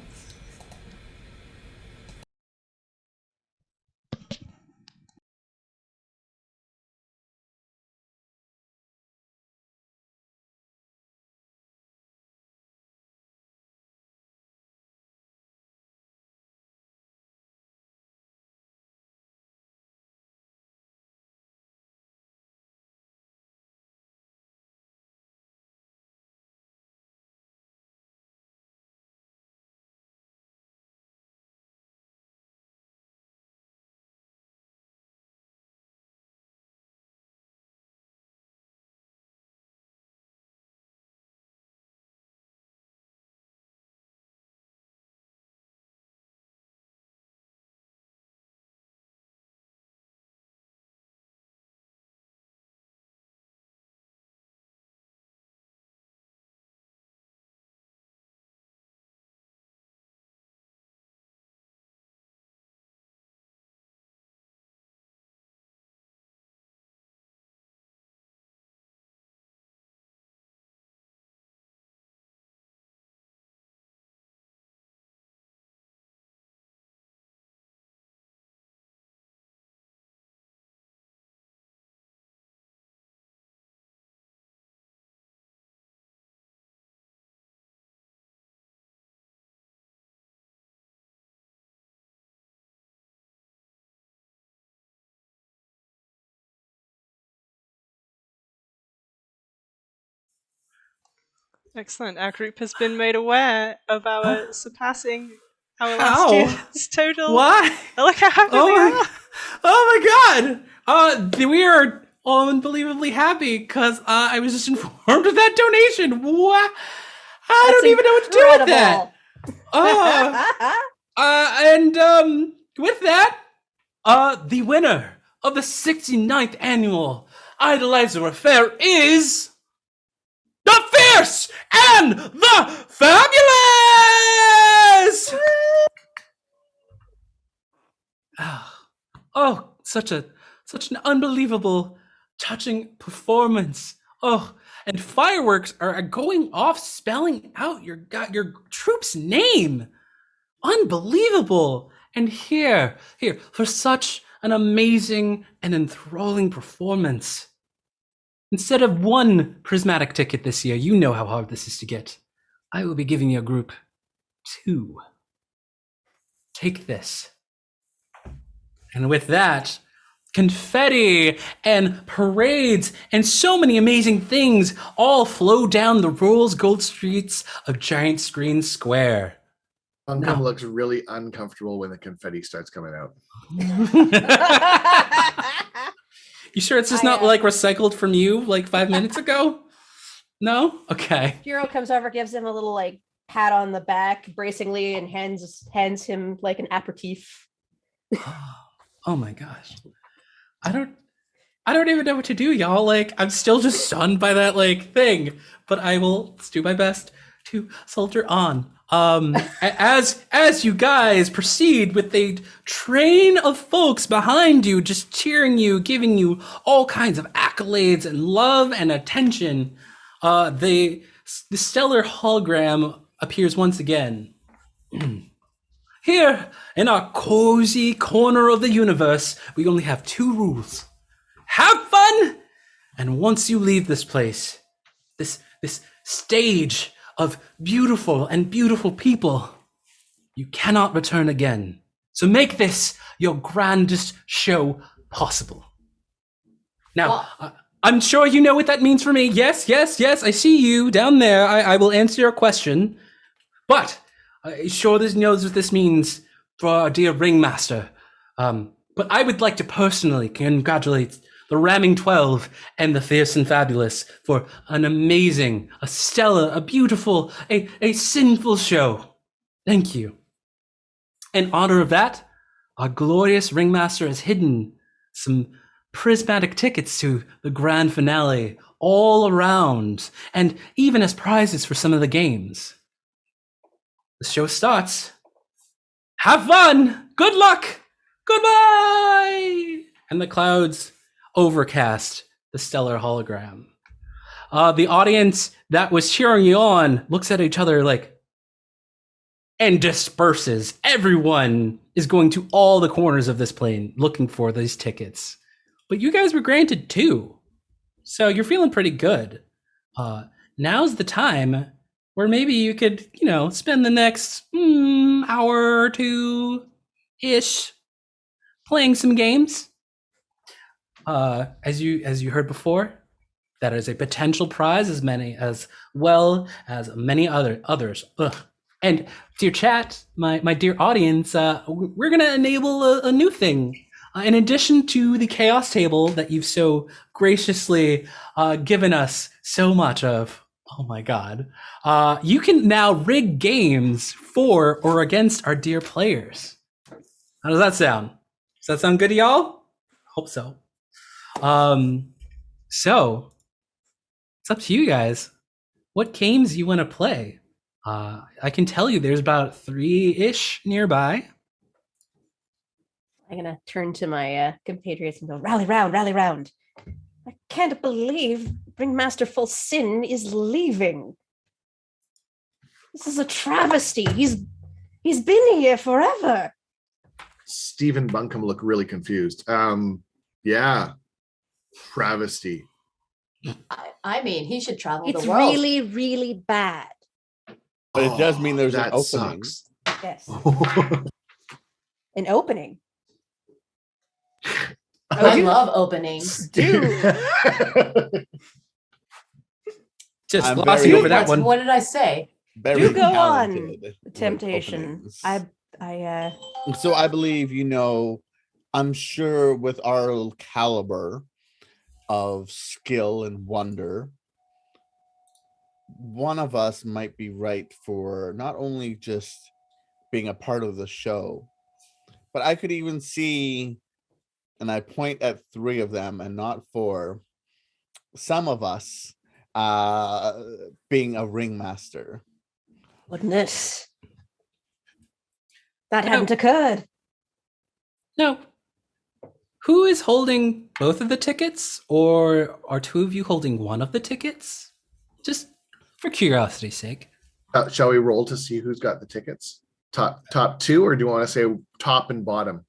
Excellent. Our group has been made aware of our surpassing our How? last year's total. Why? Look how happy Oh they my, are. oh my god! We are unbelievably happy because I was just informed of that donation. What? I don't even know what to do with that. And with that, the winner of the 69th annual Idolizer Affair is the Fierce and the Fabulous! Oh, such an unbelievable, touching performance. Oh, and fireworks are going off, spelling out your troop's name. Unbelievable. And here, for such an amazing and enthralling performance. Instead of one prismatic ticket this year, you know how hard this is to get. I will be giving your group 2. Take this. And with that, confetti and parades and so many amazing things all flow down the rose gold streets of Giant Screen Square. Buncombe looks really uncomfortable when the confetti starts coming out. You sure it's just not like recycled from you like 5 minutes ago? No? Okay. Hero comes over, gives him a little like pat on the back bracingly, and hands him like an aperitif. Oh my gosh. I don't even know what to do, y'all. Like, I'm still just stunned by that like thing, but I will do my best to soldier on. As you guys proceed with a train of folks behind you, just cheering you, giving you all kinds of accolades and love and attention, the stellar hologram appears once again. Here, in our cozy corner of the universe, we only have 2 rules. Have fun! And once you leave this place, this stage of beautiful people, you cannot return again. So make this your grandest show possible. Now, I'm sure you know what that means for me. Yes, I see you down there. I will answer your question. But I sure knows what this means for our dear Ringmaster. But I would like to personally congratulate the Ramming 12 and the Fierce and Fabulous for an amazing, a stellar, a beautiful, a sinful show. Thank you. In honor of that, our glorious Ringmaster has hidden some prismatic tickets to the grand finale all around, and even as prizes for some of the games. The show starts. Have fun! Good luck! Goodbye! And the clouds overcast the stellar hologram. The audience that was cheering you on looks at each other like, and disperses. Everyone is going to all the corners of this plane looking for these tickets. But you guys were granted 2. So you're feeling pretty good. Now's the time where maybe you could, spend the next hour or 2-ish playing some games. As you heard before, that is a potential prize as well as many others. Ugh. And dear chat, my dear audience, we're gonna enable a new thing. In addition to the chaos table that you've so graciously given us so much of, oh my god, you can now rig games for or against our dear players. How does that sound? Does that sound good to y'all? Hope so. So it's up to you guys. What games you want to play? I can tell you there's about 3-ish nearby. I'm gonna turn to my compatriots and go, rally round, rally round. I can't believe Ringmaster Ful-Sinn is leaving. This is a travesty. He's been here forever. Steve and Buncombe look really confused. Yeah, travesty. I mean, he should travel It's the world. really, really bad. But it does mean there's an that opening. sucks. Yes. An opening. I love openings. Dude. Just I'm glossing very- over that one. What did I say? Very Do go on, talented with Temptation. openings. So I believe, I'm sure with our caliber of skill and wonder, one of us might be right for not only just being a part of the show, but I could even see, and I point at 3 of them and not 4, some of us being a ringmaster. goodness. That hadn't occurred. No. Who is holding both of the tickets, or are 2 of you holding one of the tickets? Just for curiosity's sake. Shall we roll to see who's got the tickets? Top 2, or do you want to say top and bottom?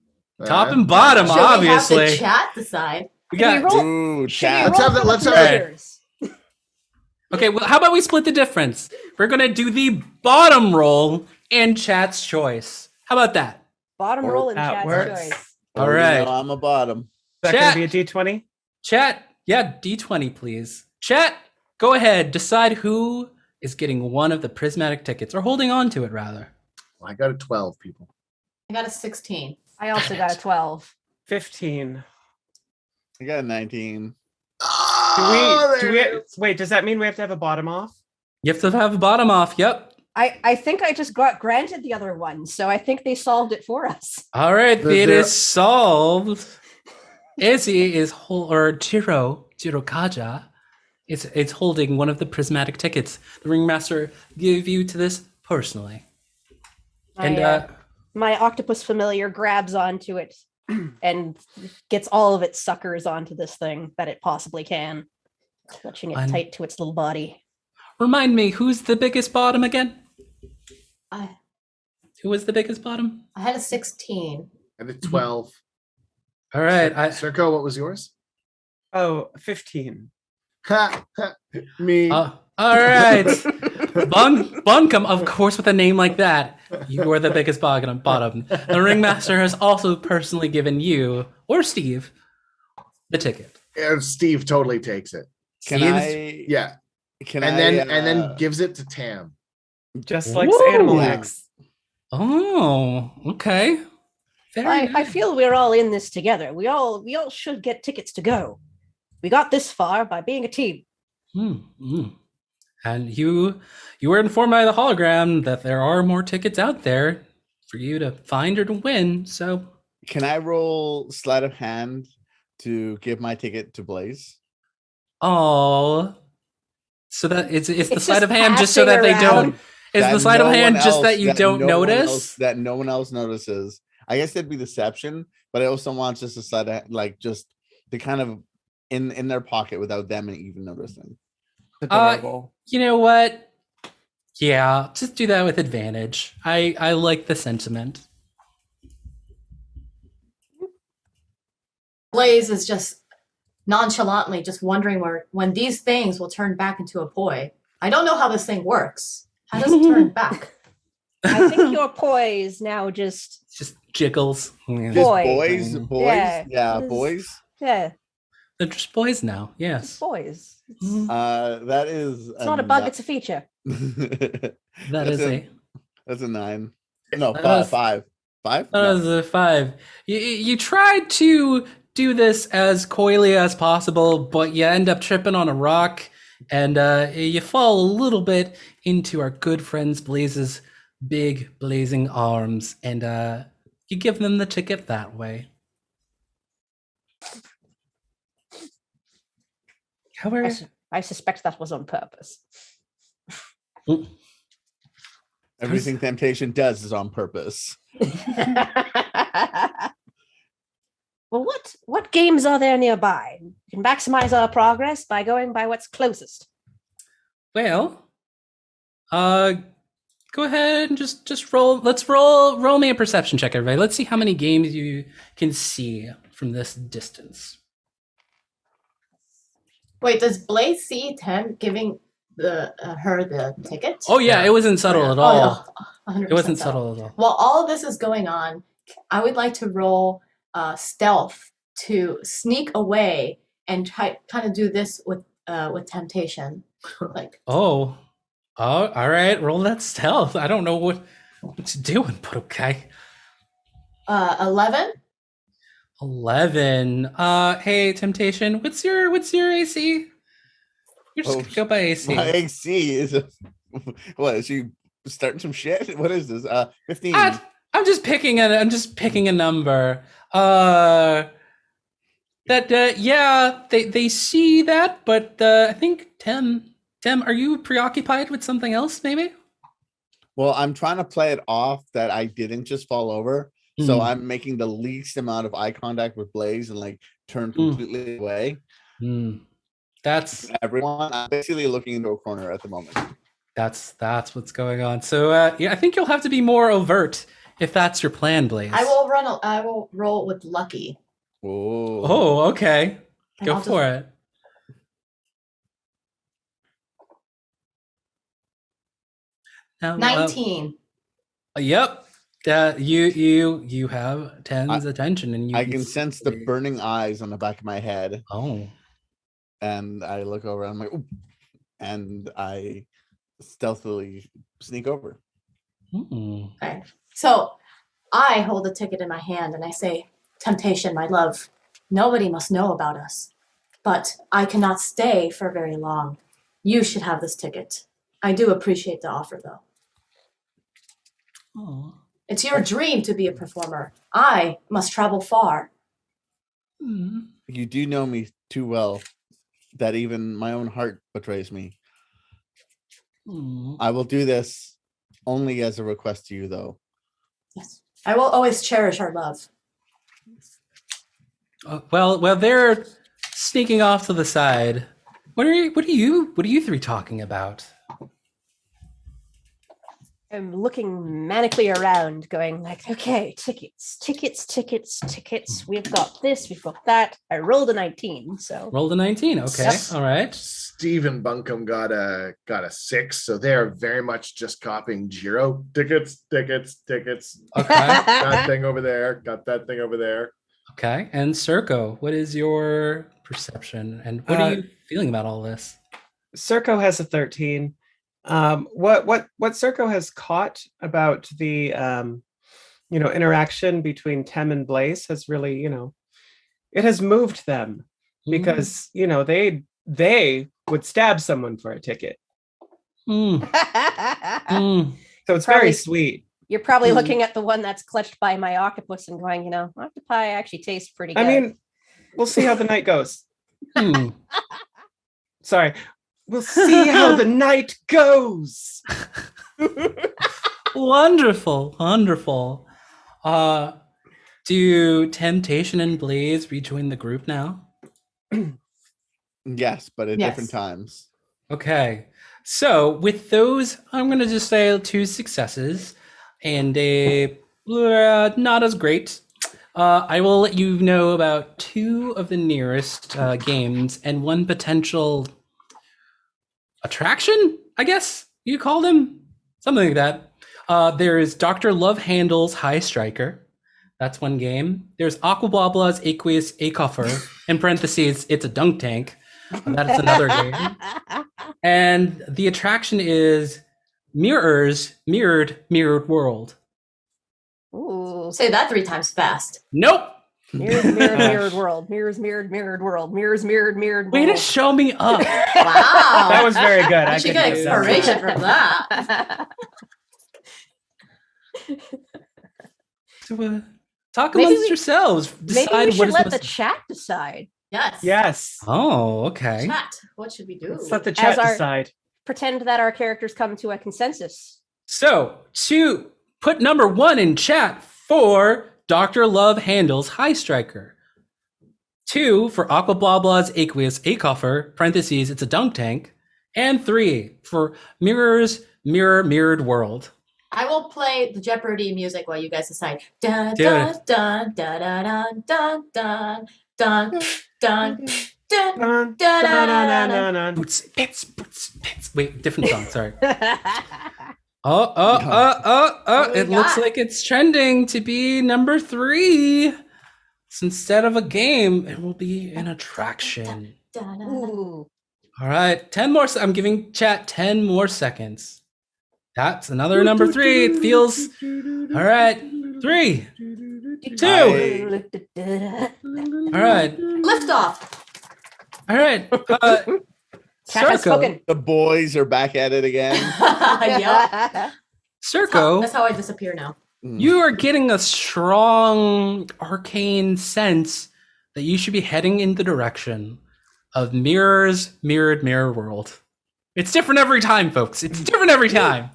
Top and bottom, Should obviously. we have the chat decide? We Can we got. roll? Ooh, Should we chat. Let's roll have that- for the let's have- players? Okay, well, how about we split the difference? We're gonna do the bottom roll and chat's choice. How about that? Bottom roll and That chat's works. choice. All Well, right. I'm a bottom. Is that Chat. going to be a D20? Chat, yeah, D20, please. Chat, go ahead. Decide who is getting one of the prismatic tickets, or holding on to it, rather. I got a 12, people. I got a 16. I also got a 12. 15. I got a 19. Wait, does that mean we have to have a bottom off? You have to have a bottom off. Yep. I think I just got granted the other one, so I think they solved it for us. All right, it There- is solved. Izzy is Jiro Kaja is holding one of the prismatic tickets. The ringmaster gave you to this personally. My octopus familiar grabs onto it and gets all of its suckers onto this thing that it possibly can, clutching it And- tight to its little body. Remind me, who's the biggest bottom again? I Who was the biggest bottom? I had a 16. And a 12. All right, Circo, what was yours? Oh, 15. Me. all right. Bunkum, of course, with a name like that, you are the biggest bottom. The ringmaster has also personally given you, or Steve, the ticket. And Steve totally takes it. Can Steve's- I? Yeah. Can and I? then gives it to Tam. Just like Woo! Animal X. Oh, okay. Very I nice. feel we're all in this together. We all should get tickets to go. We got this far by being a team. And you were informed by the hologram that there are more tickets out there for you to find or to win. So Can I roll sleight of hand to give my ticket to Blaze? oh, so that it's the It's sleight just of hand just so that passing they don't. around. Is That the sleight of no hand one just else- that you don't no one notice? else- that no one else notices. I guess that'd be deception, but I also want just a sleight of, just to kind of in their pocket without them even noticing. Adorable. You know what? Yeah, just do that with advantage. I like the sentiment. Blaze is just nonchalantly just wondering when these things will turn back into a poi. I don't know how this thing works. How does it turn back? I think your poise now just Just jiggles. Just Boy. boys, Yeah. yeah, This- boys. yeah, They're just boys now. it's Yes. boys. It's, Mhm. That is. it's not a bug, it's a feature. That That's is a. That's a 9. No, That five. was- Five. Five. That was a 5. You tried to do this as coyly as possible, but you end up tripping on a rock, and you fall a little bit into our good friends Blaze's big blazing arms, and you give them the ticket that way. However, I suspect that was on purpose. Everything Temptation does is on purpose. Well, what games are there nearby? We can maximize our progress by going by what's closest. well, go ahead and just roll. Let's roll me a perception check, everybody. Let's see how many games you can see from this distance. Wait, does Blaze see Tem giving her the ticket? Oh yeah, it wasn't subtle at Oh, all. no, 100% It wasn't subtle at all. While all of this is going on, I would like to roll stealth to sneak away and try kind of do this with temptation. Like Oh, all right. Roll that stealth. I don't know what you're doing, but okay. 11. 11. Hey, Temptation. What's your AC? You're just gonna go by AC. My AC is what? Is she starting some shit? What is this? 15. I'm just picking a number. Yeah, they see that, but I think Tim, are you preoccupied with something else? Maybe. Well, I'm trying to play it off that I didn't just fall over. So I'm making the least amount of eye contact with Blaze and like turn completely away. That's everyone. I'm basically looking into a corner at the moment. That's what's going on. So yeah, I think you'll have to be more overt if that's your plan, Blaze. I will roll with lucky. Oh, okay. And Go I'll for it. Now, 19. Yep. You have 10's attention, and I can sense the burning eyes on the back of my head. Oh. And I look over. I'm like, ooh, and I stealthily sneak over. Okay. So I hold the ticket in my hand and I say, "Temptation, my love, nobody must know about us. But I cannot stay for very long. You should have this ticket. I do appreciate the offer, though. Oh. It's your dream to be a performer. I must travel far." You do know me too well that even my own heart betrays me. I will do this only as a request to you, though. Yes. I will always cherish our love. Well, they're sneaking off to the side. What are you three talking about? I'm looking manically around, going like, okay, tickets. We've got this, we've got that. I rolled a 19, so. Rolled a 19, okay. Yep. All right. Stephen Bunkum got a 6, so they're very much just copying Jiro. Tickets. Okay. That thing over there. Got that thing over there. Okay. And Circo, what is your perception, and what are you feeling about all this? Circo has a 13. What Circo has caught about the interaction between Tem and Blaze has really, it has moved them, because they would stab someone for a ticket. So it's very sweet. You're probably looking at the one that's clutched by my octopus and going, octopi actually tastes pretty good. I mean, we'll see how the night goes. Sorry. We'll see how the night goes. Wonderful. Do Temptation and Blaze rejoin the group now? Yes, but at different times. Okay. So with those, I'm going to just say 2 successes and a not as great. I will let you know about 2 of the nearest games and 1 potential attraction, I guess you call them, something like that. There is Dr. Love Handle's High Striker. That's 1 game. There's Aquababla's Aqueous Acoffer. In parentheses, it's a dunk tank. That is another game. And the attraction is Mirrored World. Ooh. Say that 3 times fast. Nope. Mirrored world. Mirrors, mirrored world. Mirrors, mirrored world. Way to show me up. Wow. That was very good. I should get inspiration from that. So, talk amongst yourselves. Maybe we should let the chat decide. Yes. Oh, okay. Chat. What should we do? Let's let the chat decide. Pretend that our characters come to a consensus. So, to put number 1 in chat for Dr. Love Handle's High Striker. 2 for Aquablabla's Aqueous Acoffer, parentheses, it's a dunk tank. And 3 for Mirrored World. I will play the Jeopardy music while you guys decide. Dun dun dun dun dun dun dun dun dun dun dun. Boots. Wait, different song. Sorry. It looks like it's trending to be number 3. So instead of a game, it will be an attraction. Ooh. All right, 10 more. I'm giving chat 10 more seconds. That's another number 3. It feels. All right, 3, 2. All right, Lift off. all right. Chat has Circo, spoken. The boys are back at it again. Yep. Circo, That's how I disappear now. you are getting a strong arcane sense that you should be heading in the direction of Mirror's mirrored mirror world. It's different every time, folks. It's different every time.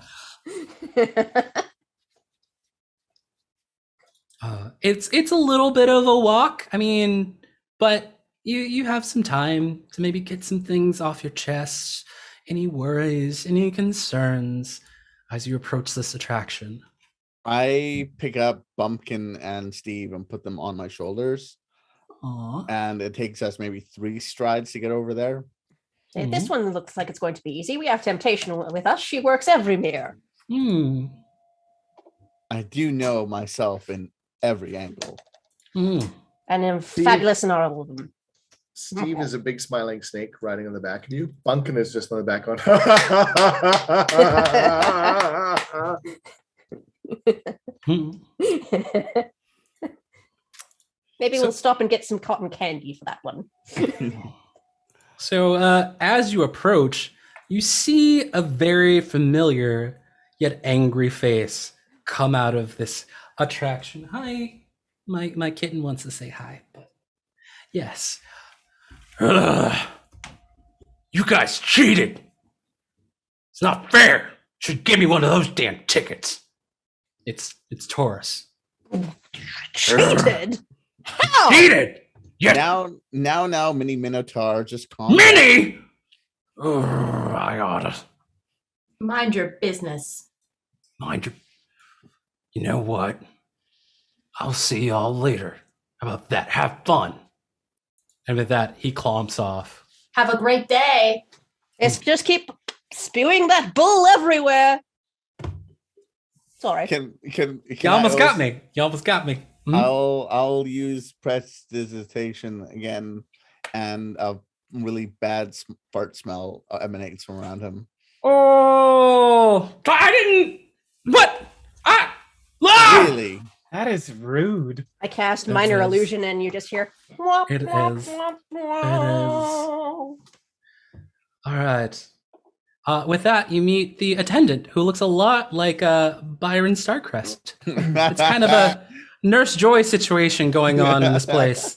It's a little bit of a walk. I mean, but you have some time to maybe get some things off your chest, any worries, any concerns as you approach this attraction. I pick up Bumpkin and Steve and put them on my shoulders, Aww. and it takes us maybe 3 strides to get over there. This one looks like it's going to be easy. We have Temptation with us. She works every mirror. Hmm. I do know myself in every angle. Hmm. And I'm fabulous in all of them. Steve is a big smiling snake riding on the back of you. Bunkin is just on the back on. Hmm. Maybe we'll stop and get some cotton candy for that one. So as you approach, you see a very familiar yet angry face come out of this attraction. Hi. My kitten wants to say hi, but yes. Ugh. You guys cheated. It's not fair. Should give me one of those damn tickets. It's Taurus. Cheated? How? Cheated. Yeah. Now, Mini Minotaur, just calm down. Mini. I oughta Mind your business. mind your. You know what? I'll see y'all later. How about that? Have fun. And with that, he clomps off. Have a great day. It's just keep spewing that bull everywhere. It's all right. Can You almost got me. You almost got me. Hmm? I'll use prestidigitation again, and a really bad fart smell emanates from around him. Oh, I didn't. What? Really? That is rude. I cast It minor is. illusion and you just hear. It is. All right. With that, you meet the attendant, who looks a lot like Byron Starcrest. It's kind of a Nurse Joy situation going on in this place.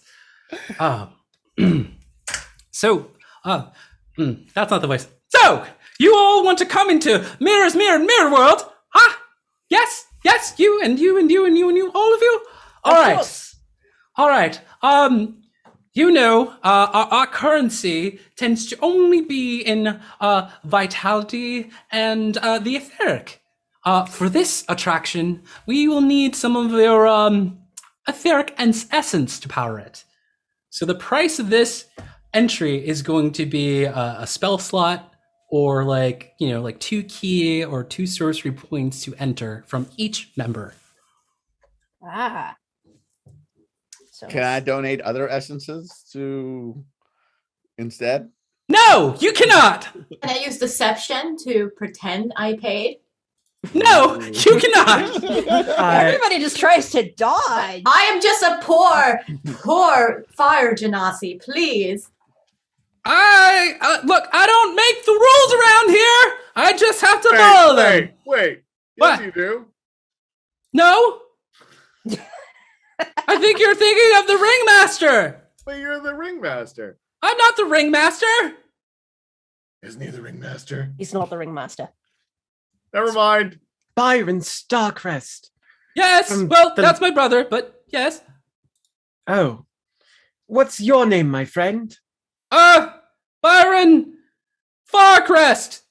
So, that's not the voice. So, you all want to come into Mirror's Mirror World? Huh? Yes, you and you and you and you and you, all of you? All right. All right. Our currency tends to only be in vitality and the etheric. For this attraction, we will need some of your etheric essence to power it. So the price of this entry is going to be a spell slot, or like 2 key or 2 sorcery points to enter from each member. Ah. So Can I donate other essences to instead? No, you cannot. Can I use deception to pretend I paid? No, you cannot. Everybody just tries to dodge. I am just a poor fire genasi, please. Look, I don't make the rules around here. I just have to follow them. Wait. What? Yes, you do. No? I think you're thinking of the ringmaster. But you're the ringmaster. I'm not the ringmaster. Isn't he the ringmaster? He's not the ringmaster. Never mind. Byron Starcrest. Yes, that's my brother, but yes. Oh. What's your name, my friend? Byron Farcrest.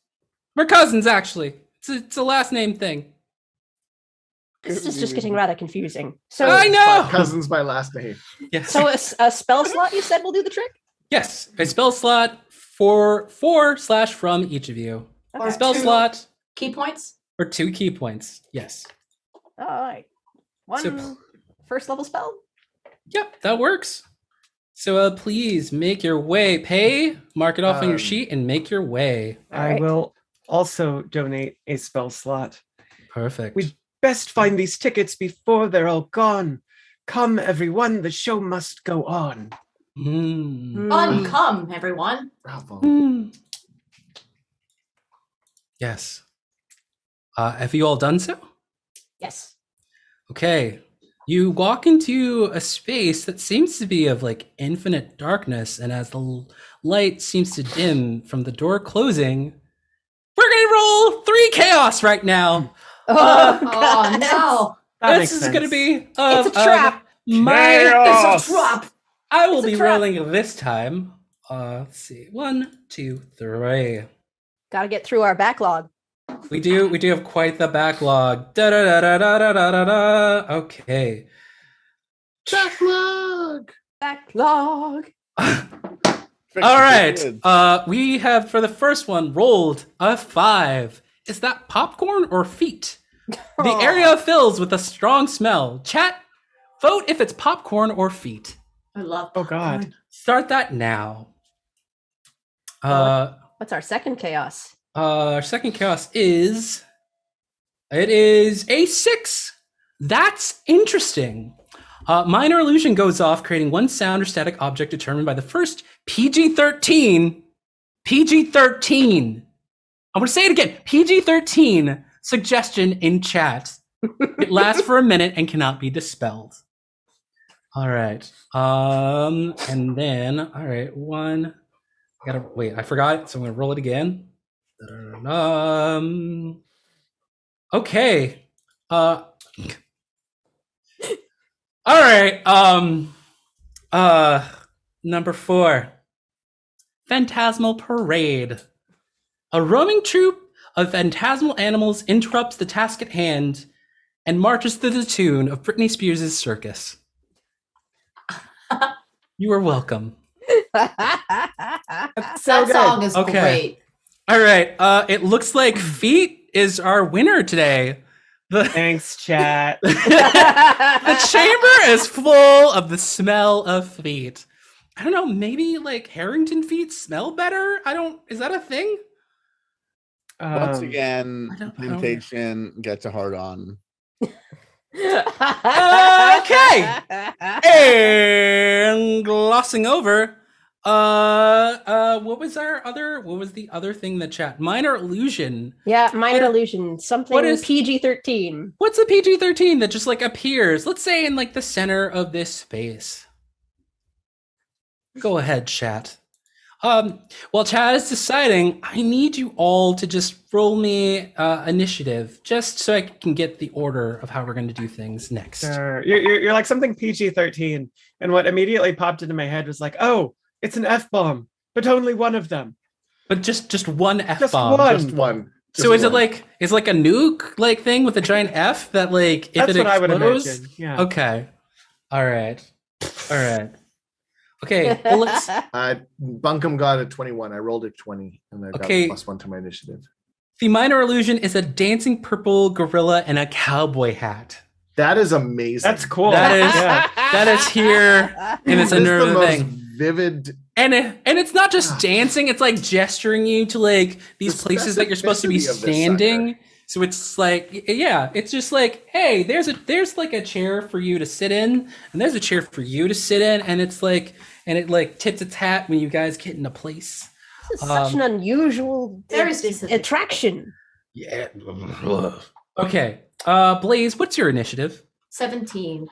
We're cousins, actually. It's a last name thing. This is just getting rather confusing. So I know. Cousin's my last name. Yes. So a spell slot you said will do the trick? Yes, a spell slot for 4/from each of you. Or A spell 2 slot key points. or 2 key points. Yes. All right. One So- first level spell? Yep, that works. So please make your way. Pay, mark it off on your sheet, and make your way. I right. will also donate a spell slot. Perfect. We best find these tickets before they're all gone. Come, everyone, the show must go on. Fun, come, everyone. Bravo. Yes. Have you all done so? Yes. Okay. You walk into a space that seems to be of like infinite darkness, and as the light seems to dim from the door closing, we're gonna roll 3 chaos right now. Oh, Oh no. That This makes is gonna sense. be It's a trap. It's a trap. I will It's a be trap. rolling this time. Let's see. 1, 2, 3. Gotta get through our backlog. We do have quite the backlog. Da da da da da da da da. Okay. Backlog. Backlog. All right. We have for the first one rolled a 5. Is that popcorn or feet? The area fills with a strong smell. Chat, vote if it's popcorn or feet. I love Oh, God. Start that now. What's our second chaos? Our second chaos is a 6. That's interesting. Minor illusion goes off, creating one sound or static object determined by the first PG-13. PG-13. I'm going to say it again. PG-13 suggestion in chat. It lasts for a minute and cannot be dispelled. All right. And then, all right, one. I forgot, so I'm going to roll it again. Okay. All right. Number 4. Phantasmal Parade. A roaming troupe of phantasmal animals interrupts the task at hand and marches to the tune of Britney Spears' Circus. You are welcome. that song is great. All right. It looks like Feet is our winner today. Thanks, chat. The chamber is full of the smell of feet. I don't know, maybe like Harrington feet smell better? Is that a thing? Once again, temptation gets a hard on. Okay. And glossing over, what was the other thing that chat? Minor illusion. Yeah, minor illusion. Something what is PG-13. What's a PG-13 that just like appears, let's say in like the center of this space? Go ahead, chat. While chat is deciding, I need you all to just roll me initiative, just so I can get the order of how we're going to do things next. Sure. You're like something PG-13, and what immediately popped into my head was like, oh, it's an F-bomb, but only one of them. But just one F-bomb. Just one. So is it like a nuke like thing with a giant F that like if That's it what I would explodes? imagine. Yeah. Okay. All right. Okay. Well, let's. Bunkum got a 21. I rolled a 20, and I got +1 to my initiative. The minor illusion is a dancing purple gorilla in a cowboy hat. That is amazing. That's cool. That is here, and it's another thing. Vivid. And it's not just dancing; it's like gesturing you to like these places that you're supposed to be standing. So it's like, yeah, it's just like, hey, there's like a chair for you to sit in, and there's a chair for you to sit in, and it's like, and it like tips its hat when you guys get into place. This is such an unusual attraction. Yeah. Okay. Blaze, what's your initiative? 17.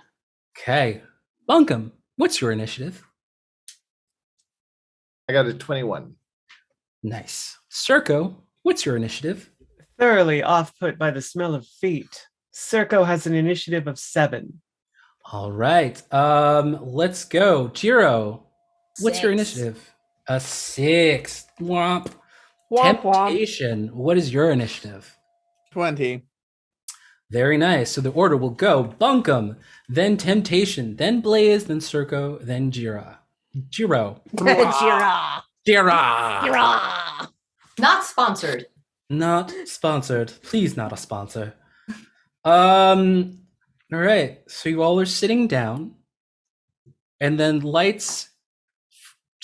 Okay. Bunkum, what's your initiative? I got a 21. Nice. Circo, what's your initiative? Thoroughly off-put by the smell of feet. Circo has an initiative of 7. All right. Let's go. Jiro, what's your 6. initiative? A 6. Womp. Womp Temptation, what is your initiative? 20. Very nice. So the order will go Bunkum, then Temptation, then Blaze, then Circo, then Jiro. Jira. Not sponsored. Not sponsored. Please, not a sponsor. All right. So you all are sitting down, and then lights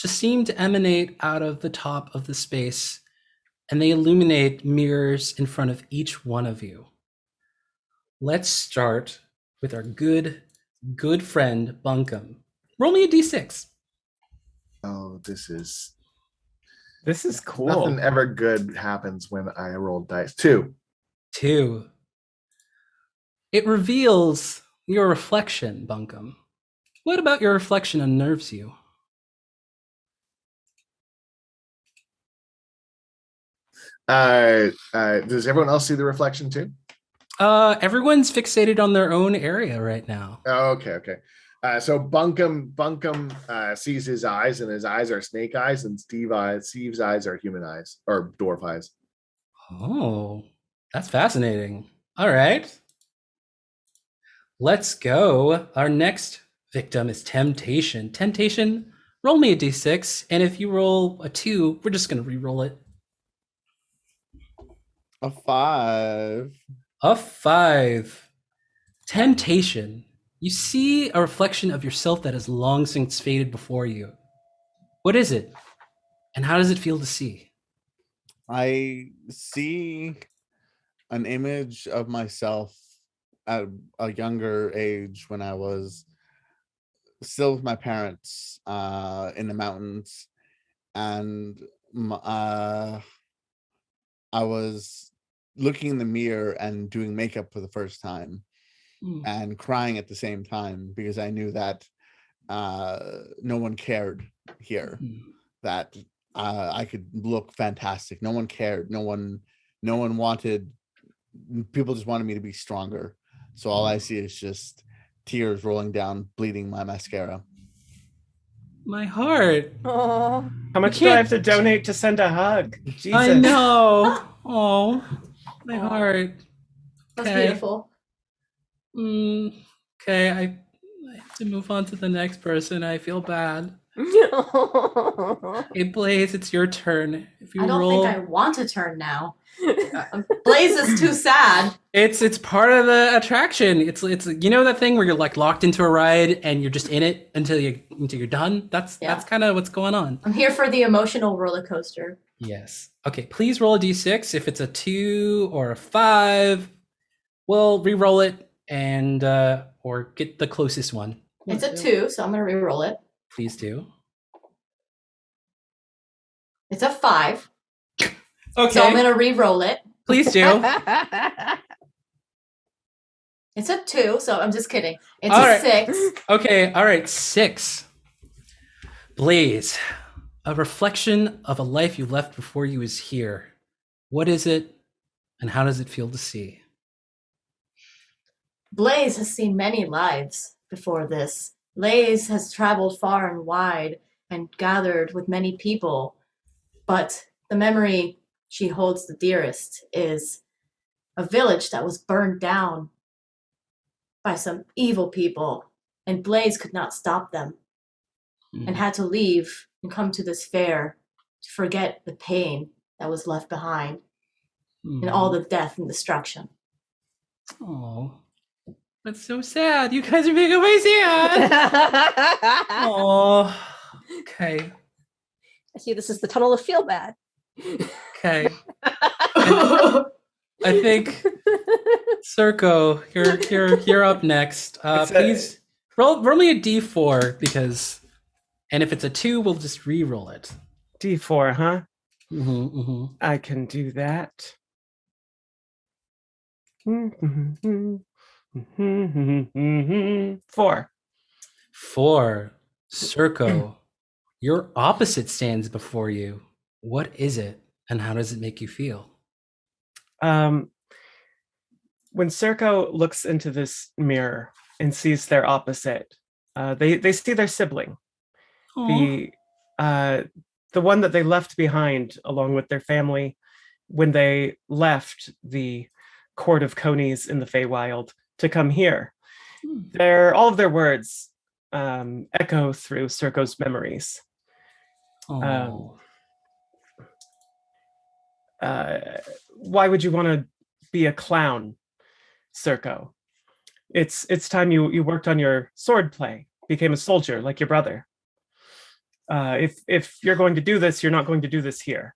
just seem to emanate out of the top of the space, and they illuminate mirrors in front of each one of you. Let's start with our good friend Bunkum. Roll me a d6. Oh, this is cool. nothing ever good happens when I roll dice. 2. 2. It reveals your reflection, Bunkum. What about your reflection unnerves you? Does everyone else see the reflection too? Everyone's fixated on their own area right now. Oh, okay. So Bunkum sees his eyes, and his eyes are snake eyes, and Steve's eyes are human eyes or dwarf eyes. Oh, that's fascinating. All right. Let's go. Our next victim is Temptation. Temptation, roll me a d6, and if you roll a 2, we're just going to re-roll it. A 5. A 5. Temptation. You see a reflection of yourself that has long since faded before you. What is it? And how does it feel to see? I see an image of myself at a younger age when I was still with my parents in the mountains, and I was looking in the mirror and doing makeup for the first time and crying at the same time because I knew that no one cared here, that I could look fantastic. No one cared. No one wanted. People just wanted me to be stronger. So all I see is just tears rolling down, bleeding my mascara. My heart. Oh, How much do I have to donate to send a hug? Jesus. I know. Oh, my heart. That's Okay. beautiful. Okay, I have to move on to the next person. I feel bad. Hey, Blaze, it's your turn. If you I don't roll, think I want to turn now. Blaze is too sad. it's part of the attraction. It's that thing where you're like locked into a ride and you're just in it until you're done. That's kind of what's going on. I'm here for the emotional roller coaster. Yes. Okay, please roll a d6. If it's a 2 or a 5, we'll re-roll it and or get the closest one. It's a 2, so I'm gonna re-roll it. Please do. It's a 5. Okay. So I'm gonna re-roll it. Please do. It's a 2, so I'm just kidding. It's All a right. 6. Okay, all right, 6. Blaze, a reflection of a life you left before you was here. What is it, and how does it feel to see? Blaze has seen many lives before this. Blaze has traveled far and wide and gathered with many people, but the memory she holds the dearest is a village that was burned down by some evil people, and Blaze could not stop them and had to leave and come to this fair to forget the pain that was left behind and all the death and destruction. Oh, that's so sad. You guys are making me sad. Oh, okay. I see this is the tunnel of feel bad. Okay. I think Circo, you're up next. Please roll me a d4 because, and if it's a 2, we'll just re-roll it. D4, huh? Mm-hmm. I can do that. 4. 4. Circo, your opposite stands before you. What is it, and how does it make you feel? When Circo looks into this mirror and sees their opposite, they see their sibling. The one that they left behind along with their family when they left the court of conies in the Feywild to come here. All of their words echo through Circo's memories. Why would you want to be a clown, Circo? It's time you worked on your sword play, became a soldier like your brother. If you're going to do this, you're not going to do this here.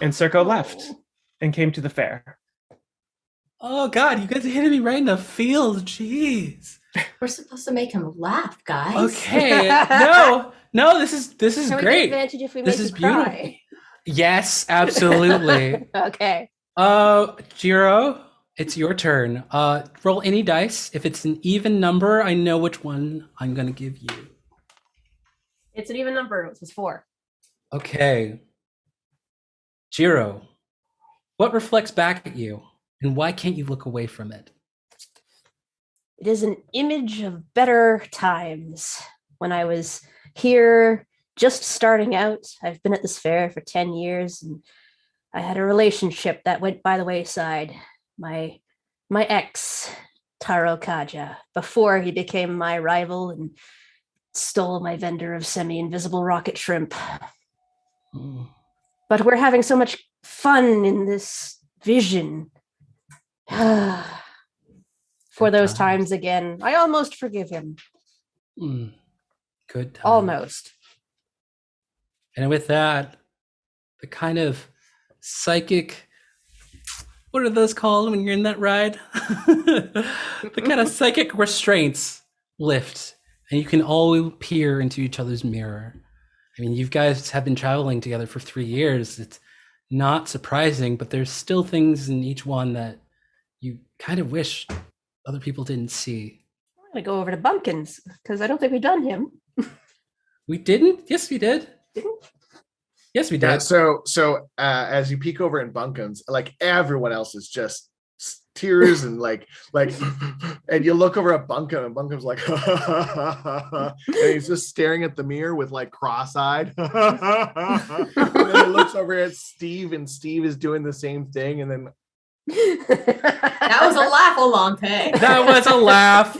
And Circo left and came to the fair. Oh God, you guys are hitting me right in the field. Jeez. We're supposed to make him laugh, guys. Okay. No, this is Can we get great. advantage if we This make is him beautiful. cry? Yes, absolutely. Okay. Jiro, it's your turn. Roll any dice. If it's an even number, I know which one I'm gonna give you. It's an even number. It was 4. Okay. Jiro, what reflects back at you, and why can't you look away from it? It is an image of better times when I was here just starting out. I've been at this fair for 10 years, and I had a relationship that went by the wayside. My ex, Taro Kaja, before he became my rival and stole my vendor of semi-invisible rocket shrimp. But we're having so much fun in this vision. For those times again, I almost forgive him. Good times. Almost. And with that, the kind of psychic, what are those called when you're in that ride? The kind of psychic restraints lift, and you can all peer into each other's mirror. I mean, you guys have been traveling together for 3 years. It's not surprising, but there's still things in each one that you kind of wish other people didn't see. I'm going to go over to Bumpkins, because I don't think we've done him. We didn't? Yes, we did. Yes, we did. Yeah, so as you peek over in Bunkins, like everyone else is just tears and like and you look over at Bunkum and Bunkum's like and he's just staring at the mirror with like cross-eyed. And then he looks over at Steve and Steve is doing the same thing, and then That was a laugh along, hey. That was a laugh.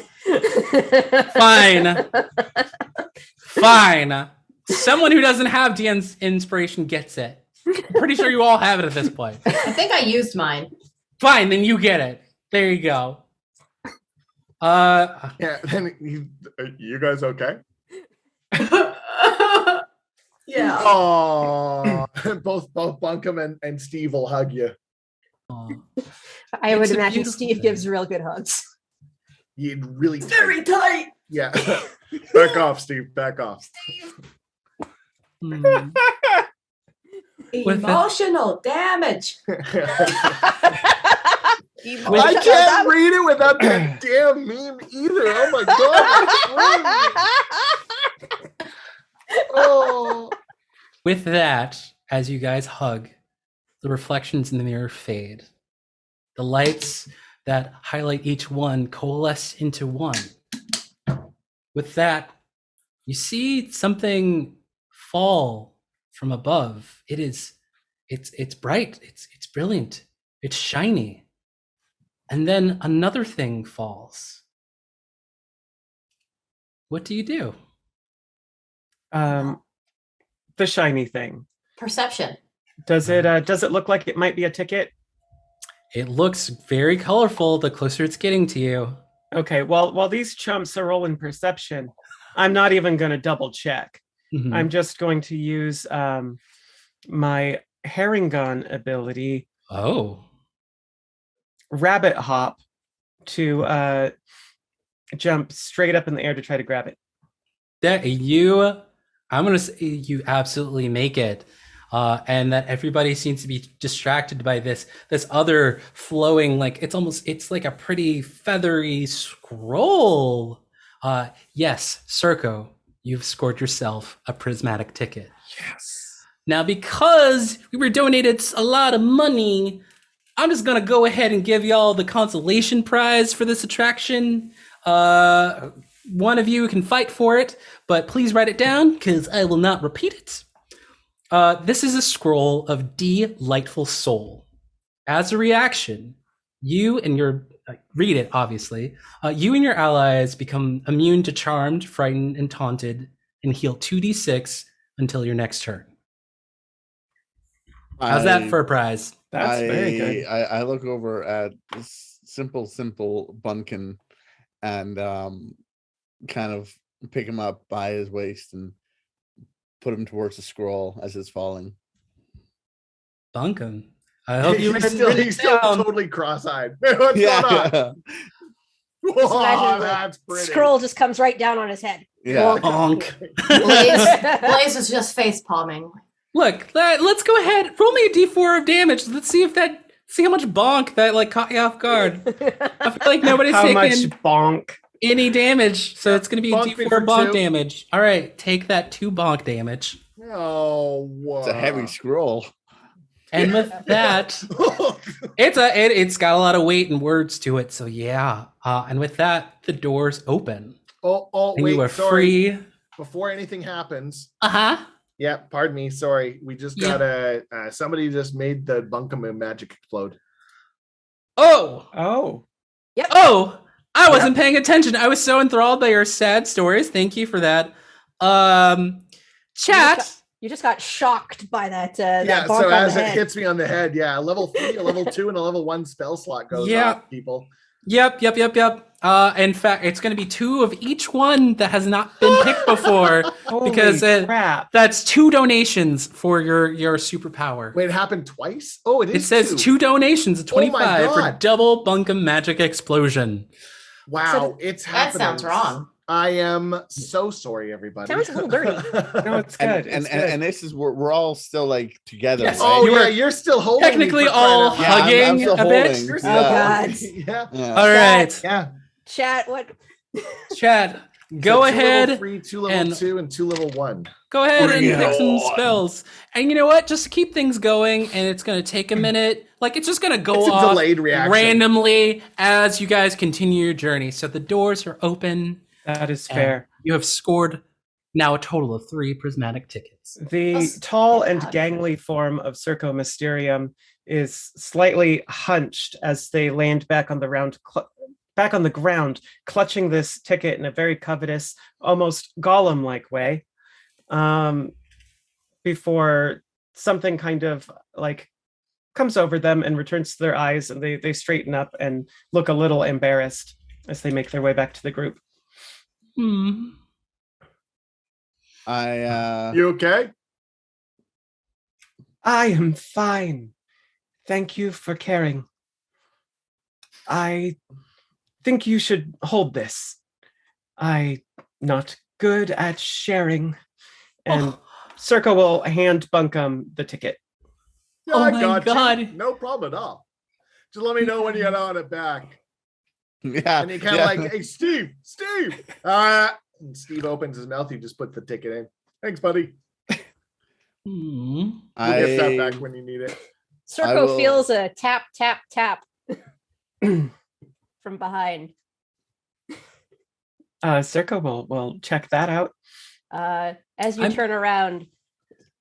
Fine. Someone who doesn't have DN's inspiration gets it. I'm pretty sure you all have it at this point. I think I used mine. Fine, then you get it. There you go. yeah, then you guys okay? Yeah. Oh, both Bunkum and Steve will hug you. I would It's a imagine beautiful Steve thing. gives real good hugs. You really Very tight. Yeah. Back off, Steve. Back off. Mm. Emotional damage. I can't read it without that damn meme either. Oh my god. Oh. With that, as you guys hug, the reflections in the mirror fade. The lights that highlight each one coalesce into one. With that, you see something fall from above. It's bright, it's brilliant, it's shiny. And then another thing falls. What do you do? The shiny thing. Perception. Does it look like it might be a ticket? It looks very colorful the closer it's getting to you. Okay, well, while these chumps are rolling perception, I'm not even going to double check. Mhm. I'm just going to use my herring gun ability, Oh. rabbit hop, to jump straight up in the air to try to grab it. I'm gonna say you absolutely make it. And that everybody seems to be distracted by this other flowing, like it's like a pretty feathery scroll. Yes, Circo, you've scored yourself a prismatic ticket. Yes. Now, because we were donated a lot of money, I'm just gonna go ahead and give y'all the consolation prize for this attraction. One of you can fight for it, but please write it down because I will not repeat it. This is a scroll of Delightful Soul. As a reaction, you and your read it, obviously. You and your allies become immune to charmed, frightened, and taunted, and heal 2d6 until your next turn. How's that for a prize? That's very good. I look over at this simple Bunkin and kind of pick him up by his waist and put him towards the scroll as it's falling. Bunkum. I hope you he's still totally cross-eyed. What's going on? Whoa, that's pretty. Scroll just comes right down on his head. Yeah. Bonk. Blaze is just face palming. Look, let's go ahead. Roll me a d4 of damage. Let's see how much bonk that like caught you off guard. I feel like nobody's How much taken bonk? any damage, so it's gonna be a Bonk me d4 for bonk 2. damage. All right, take that 2 bonk damage. Oh, wow. It's a heavy scroll. And with that, it's got a lot of weight and words to it. So yeah. And with that, the doors open. Oh, And wait, you are sorry. free. Before anything happens, Uh-huh. yeah, pardon me, sorry. We just got somebody just made the bunkum magic explode. Oh. Oh. Oh, I wasn't paying attention. I was so enthralled by your sad stories. Thank you for that. Chat. You just got shocked by that. Yeah, that bonk so on as the it head. hits me on the head, a level 3, a level 2, and a level 1 spell slot goes off, people. Yep. In fact, it's going to be 2 of each one that has not been picked before because crap. that's 2 donations for your superpower. Wait, it happened twice? Oh, it is. It says 2 donations of 25 for double bunkum magic explosion. Wow, it's happening. That sounds wrong. I am so sorry, everybody. Sounds a little dirty. No, it's good. And this is we're all still like together. Yes. Right? Oh You yeah, were you're still holding. technically me for all crying out loud. Yeah, I'm hugging still a bit. holding. You're Oh still God. holding. Yeah. Yeah. All right, Yeah. Chat, what? Chad, go So 2 ahead. Level 3, 2 level and- 2, and 2 level 1. Go ahead and Bring it pick some on. spells. And you know what? Just to keep things going, and it's going to take a minute. Like, it's just going to go It's a off delayed reaction. randomly as you guys continue your journey. So the doors are open. That is and fair. You have scored now a total of 3 prismatic tickets. The That's tall and bad. gangly form of Circo Mysterium is slightly hunched as they land back on the ground, clutching this ticket in a very covetous, almost golem-like way, before something kind of like comes over them and returns to their eyes, and they straighten up and look a little embarrassed as they make their way back to the group. Hmm. You okay? I am fine. Thank you for caring. I think you should hold this. I'm not good at sharing. And Circo will hand Bunkum the ticket. Yeah, Oh I my got God. you. No problem at all. Just let me know when you get on it back. Yeah. And he kind of like, hey, Steve. And Steve opens his mouth. You just put the ticket in. Thanks, buddy. Hmm. We'll get that back when you need it. Circo will- feels a tap, tap, tap from behind. Circo will check that out. As you I'm- turn around,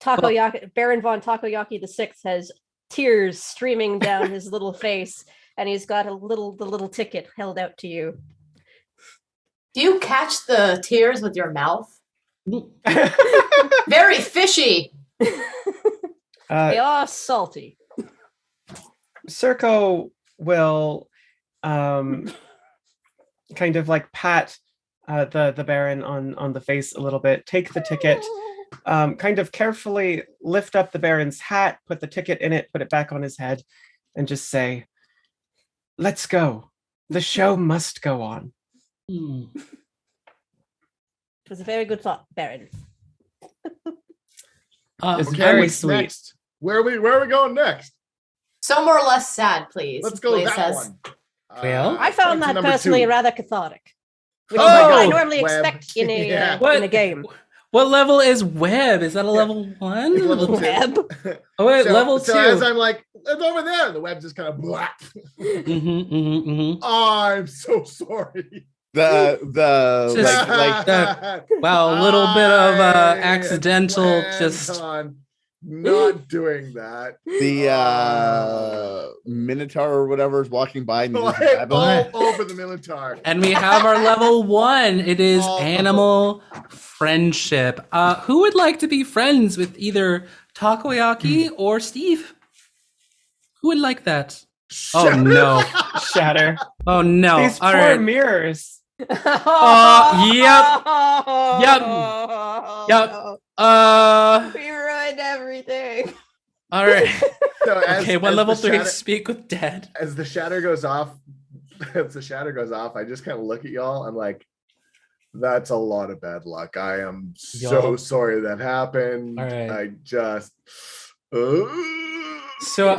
Takoyaki, Baron von Takoyaki VI has tears streaming down his little face, and he's got the little ticket held out to you. Do you catch the tears with your mouth? Very fishy. They are salty. Circo will kind of like pat the Baron on the face a little bit, take the ticket, kind of carefully lift up the Baron's hat, put the ticket in it, put it back on his head, and just say, "Let's go. The show must go on." Hmm. It was a very good thought, Baron. It's Okay, very what's sweet. next? Where are we going next? So more or less sad, please. Let's go Blaze that says. one. Well, I found point to that number personally 2. rather cathartic, which Oh is my what I God, normally Web. expect in a Yeah. in a game. What level is Web? Is that a level 1? It's level 2. Web. Oh wait, level 2. So as I'm like, it's over there, the web just kind of black. I'm so sorry. The Just like that- Wow, a little bit of I accidental planned just on not doing that. the Minotaur or whatever is walking by and you just Like, grab all him. over the Minotaur. and we have our level 1. It is Oh. animal friendship. Who would like to be friends with either Takoyaki or Steve? Who would like that? Oh no. Shatter. Oh no. These All poor right. mirrors. Yep. Yep. We ruined everything. All right. So Okay, one as level the 3 shatter- speak with dead. as the shatter goes off, I just kind of look at y'all. I'm like, that's a lot of bad luck. I am so Y'all. sorry that happened. All right. I just. So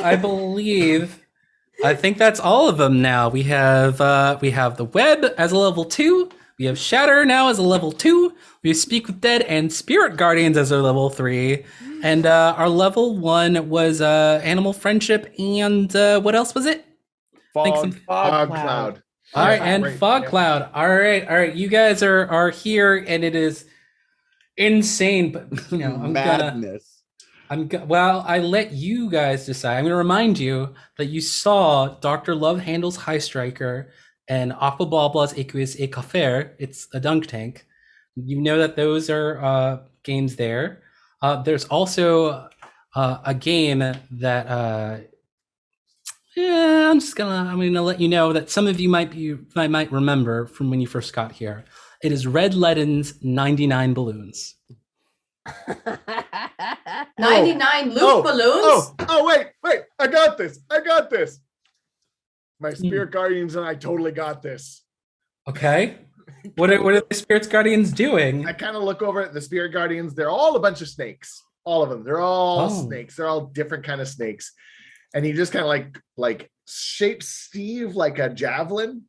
I think that's all of them now. We have the web as a level 2. We have Shatter now as a level 2. We have Speak with Dead and Spirit Guardians as our level 3. And our level 1 was Animal Friendship and what else was it? Fog Fog cloud. All right, and Right, Fog yeah. Cloud. All right. You guys are here, and it is insane. But Madness. Well, I let you guys decide. I'm going to remind you that you saw Dr. Love Handles High Striker and Aqua Blabla's Equus et Café. It's a dunk tank. You know that those are games there. There's also a game that I'm gonna let you know that some of you might remember from when you first got here. It is Red Leaden's 99 Balloons. 99 loop balloons? Wait. I got this. My spirit guardians and I totally got this. Okay. What are the Spirits Guardians doing? I kind of look over at the spirit guardians. They're all a bunch of snakes. All of them. They're all Oh. snakes. They're all different kind of snakes. And he just kind of like shapes Steve like a javelin.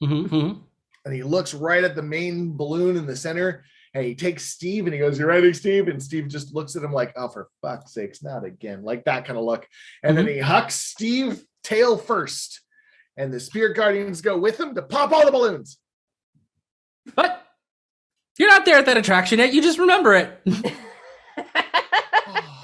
Mm-hmm. And he looks right at the main balloon in the center. And he takes Steve and he goes, "You ready, Steve?" And Steve just looks at him like, "Oh, for fuck's sakes, not again." Like that kind of look. And then he hucks Steve tail first. And the spirit guardians go with him to pop all the balloons. But you're not there at that attraction yet. You just remember it.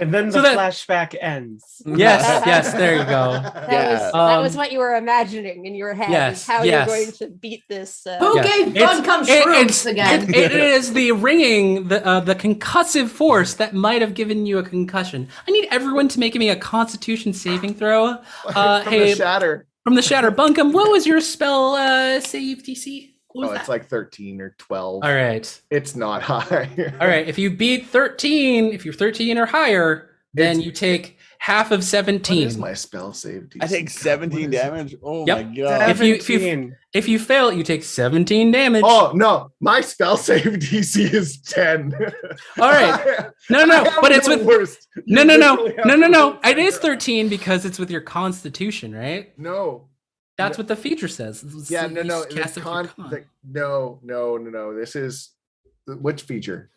And then the So that- flashback ends. Yes, there you go. That was what you were imagining in your head. Yes, Is how yes. you're going to beat this. Who Yes. gave Buncombe shrooms again? It is the ringing, the concussive force that might have given you a concussion. I need everyone to make me a Constitution saving throw. From the shatter. From the shatter. Buncombe, what was your spell save DC? What was that? It's like 13 or 12. All right. It's not high. All right. If you beat 13, if you're 13 or higher, then you take half of 17. What is my spell save DC? I take 17 damage. Oh Yep. my god. If you fail, you take 17 damage. Oh no, my spell save DC is 10. All right. No, but it's with worst. No. It is 13 because it's with your Constitution, right? No. That's what the feature says. Yeah, You no. cast it with your con. No. This is which feature?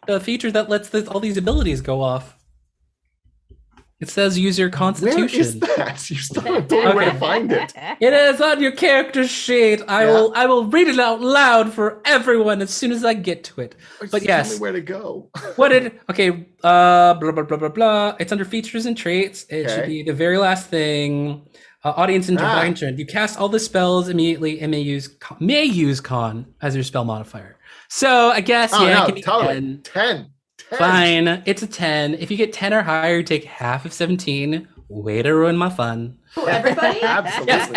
The feature that lets all these abilities go off. It says use your Constitution. Where is that? You still haven't told me where to find it. It is on your character sheet. I will read it out loud for everyone as soon as I get to it. Just But yes, tell me where to go. blah blah blah blah blah. It's under features and traits. It should be the very last thing. Audience intervention. You cast all the spells immediately and may use con as your spell modifier. So I guess it can be totally. 10. Fine, it's a 10. If you get 10 or higher, you take half of 17. Way to ruin my fun. Who, everybody? Absolutely. Yes,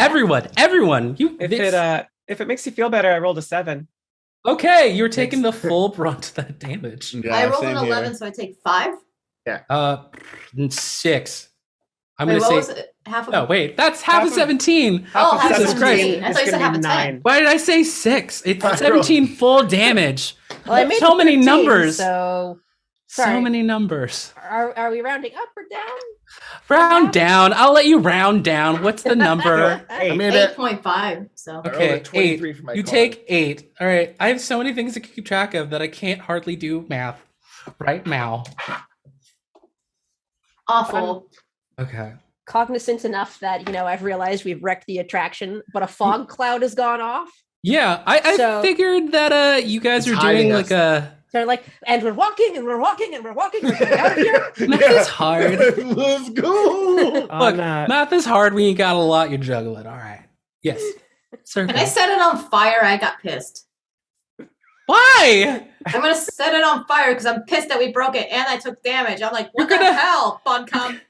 everyone. If it makes you feel better, I rolled a 7. Okay, you're taking the full brunt of that damage. Yeah, I rolled same an here. 11, so I take 5. 6. I'm Wait, gonna what say. was it? Half of No, wait, that's half of 17. Oh, half of Jesus Christ. 17. I thought you said half of 10. Why did I say 6? It's 17 full damage. Well, I made So it many 13, numbers. So So sorry. many numbers. Are we rounding up or down? Round down. I'll let you round down. What's the number? I made it. 8.5. So I rolled Okay, a 23 for my You con. take 8. All right. I have so many things to keep track of that I can't hardly do math right now. awful. Okay. Cognizant enough that I've realized we've wrecked the attraction, but a fog cloud has gone off. Yeah, I So- figured that you guys It's are doing hiding like us. They're like, and we're walking, and we're walking, and we're walking. We're getting out of here. math is hard. Let's go. Look, math is hard when you got a lot you're juggling. All right. Yes. When I Circle. set it on fire, I got pissed. Why? I'm gonna set it on fire because I'm pissed that we broke it and I took damage. I'm like, what You're the gonna- hell, Buncombe?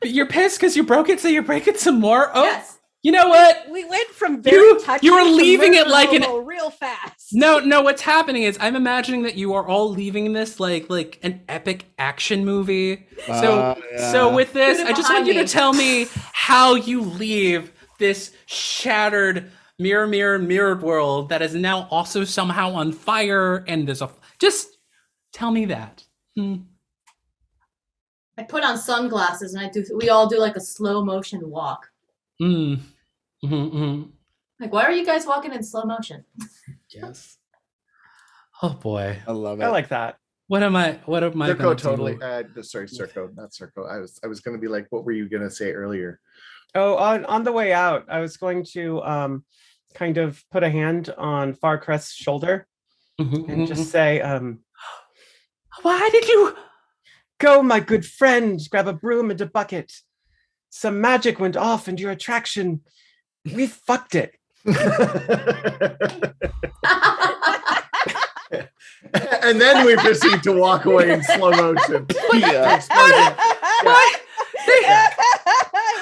You're pissed because you broke it, so you're breaking some more? Oh, Yes. You know what? We went from very touchy you were to leaving it murder like an hobo real fast. No, what's happening is I'm imagining that you are all leaving this like an epic action movie. So Yeah. with this, Put it I just want behind you to me. tell me how you leave this shattered mirrored world that is now also somehow on fire and there's just tell me that. I put on sunglasses and we all do like a slow motion walk. Like, why are you guys walking in slow motion? Yes. Oh boy. I love it. I like that. What am I Circo gonna totally. do? Sorry, Circo, not Circo. I was going to be like, what were you going to say earlier? Oh, on the way out, I was going to kind of put a hand on Farcrest's shoulder and just say, why did you go, my good friend, grab a broom and a bucket. Some magic went off and your attraction, we fucked it. And then we proceed to walk away in slow motion. Yeah. I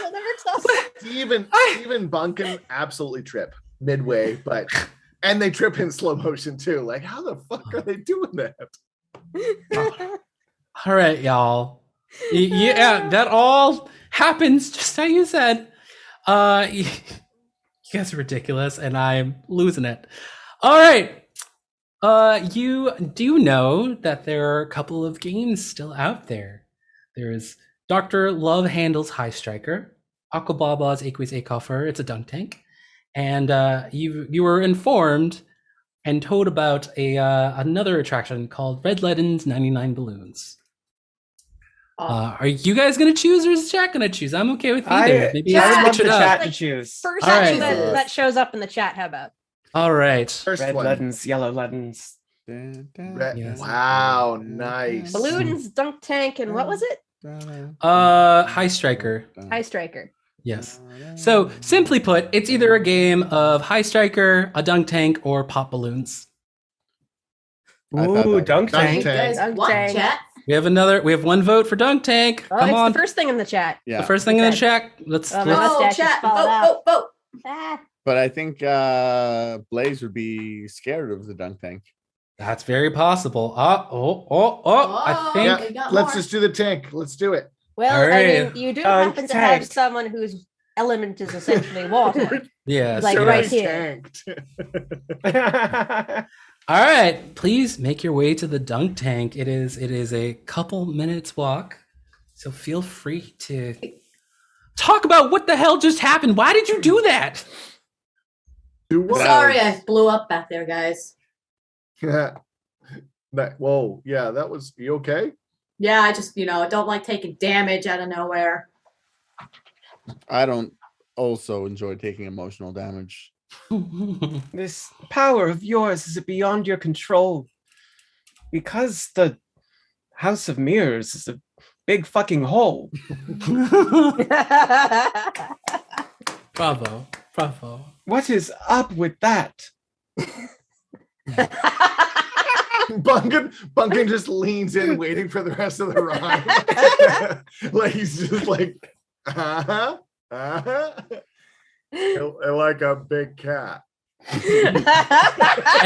will never tell. Steve and Bunkin absolutely trip midway, and they trip in slow motion too. Like, how the fuck are they doing that? All right, y'all. Yeah, that all happens just how you said. You guys are ridiculous, and I'm losing it. All right. You do know that there are a couple of games still out there. There's Dr. Love Handles High Striker, Aquababa's Aqueous Acoffer, it's a dunk tank, and you were informed and told about another attraction called Red Leddon's 99 Balloons. Are you guys gonna choose, or is Jack gonna choose? I'm okay with either. Maybe I would love switch the it up. chat to choose. First All thing right. that shows up in the chat. How about? All right. First Red one. Leddons, yellow Leddons. Yes. Wow, nice. Balloons, dunk tank, and what was it? High Striker. High striker. Yes. So simply put, it's either a game of High Striker, a dunk tank, or pop balloons. I thought Ooh, that- dunk Dunk tank. You guys, Dunk what, tank. chat? We have one vote for dunk tank. Oh, Come it's on. the first thing in the chat. Yeah. The first thing in the Okay. chat. Let's My Oh, mustache is chat, falling vote, out. vote, vote. Ah. But I think Blaze would be scared of the dunk tank. That's very possible. I think we got Let's more. just do the tank. Let's do it. Well, All I right. mean, you do Dunk happen to have tank. someone whose element is essentially water. yes. Like yes. right here. Tanked. All right, please make your way to the dunk tank. It is a couple minutes walk, so feel free to talk about what the hell just happened. Why did you do that? Do what? Sorry, I blew up back there, guys. Yeah. Whoa. Yeah, that was. You okay? Yeah, I just, don't like taking damage out of nowhere. I don't also enjoy taking emotional damage. This power of yours is beyond your control. Because the House of Mirrors is a big fucking hole. Bravo, bravo. What is up with that? Bunkin just leans in, waiting for the rest of the rhyme. Like he's just like, I like a big cat. And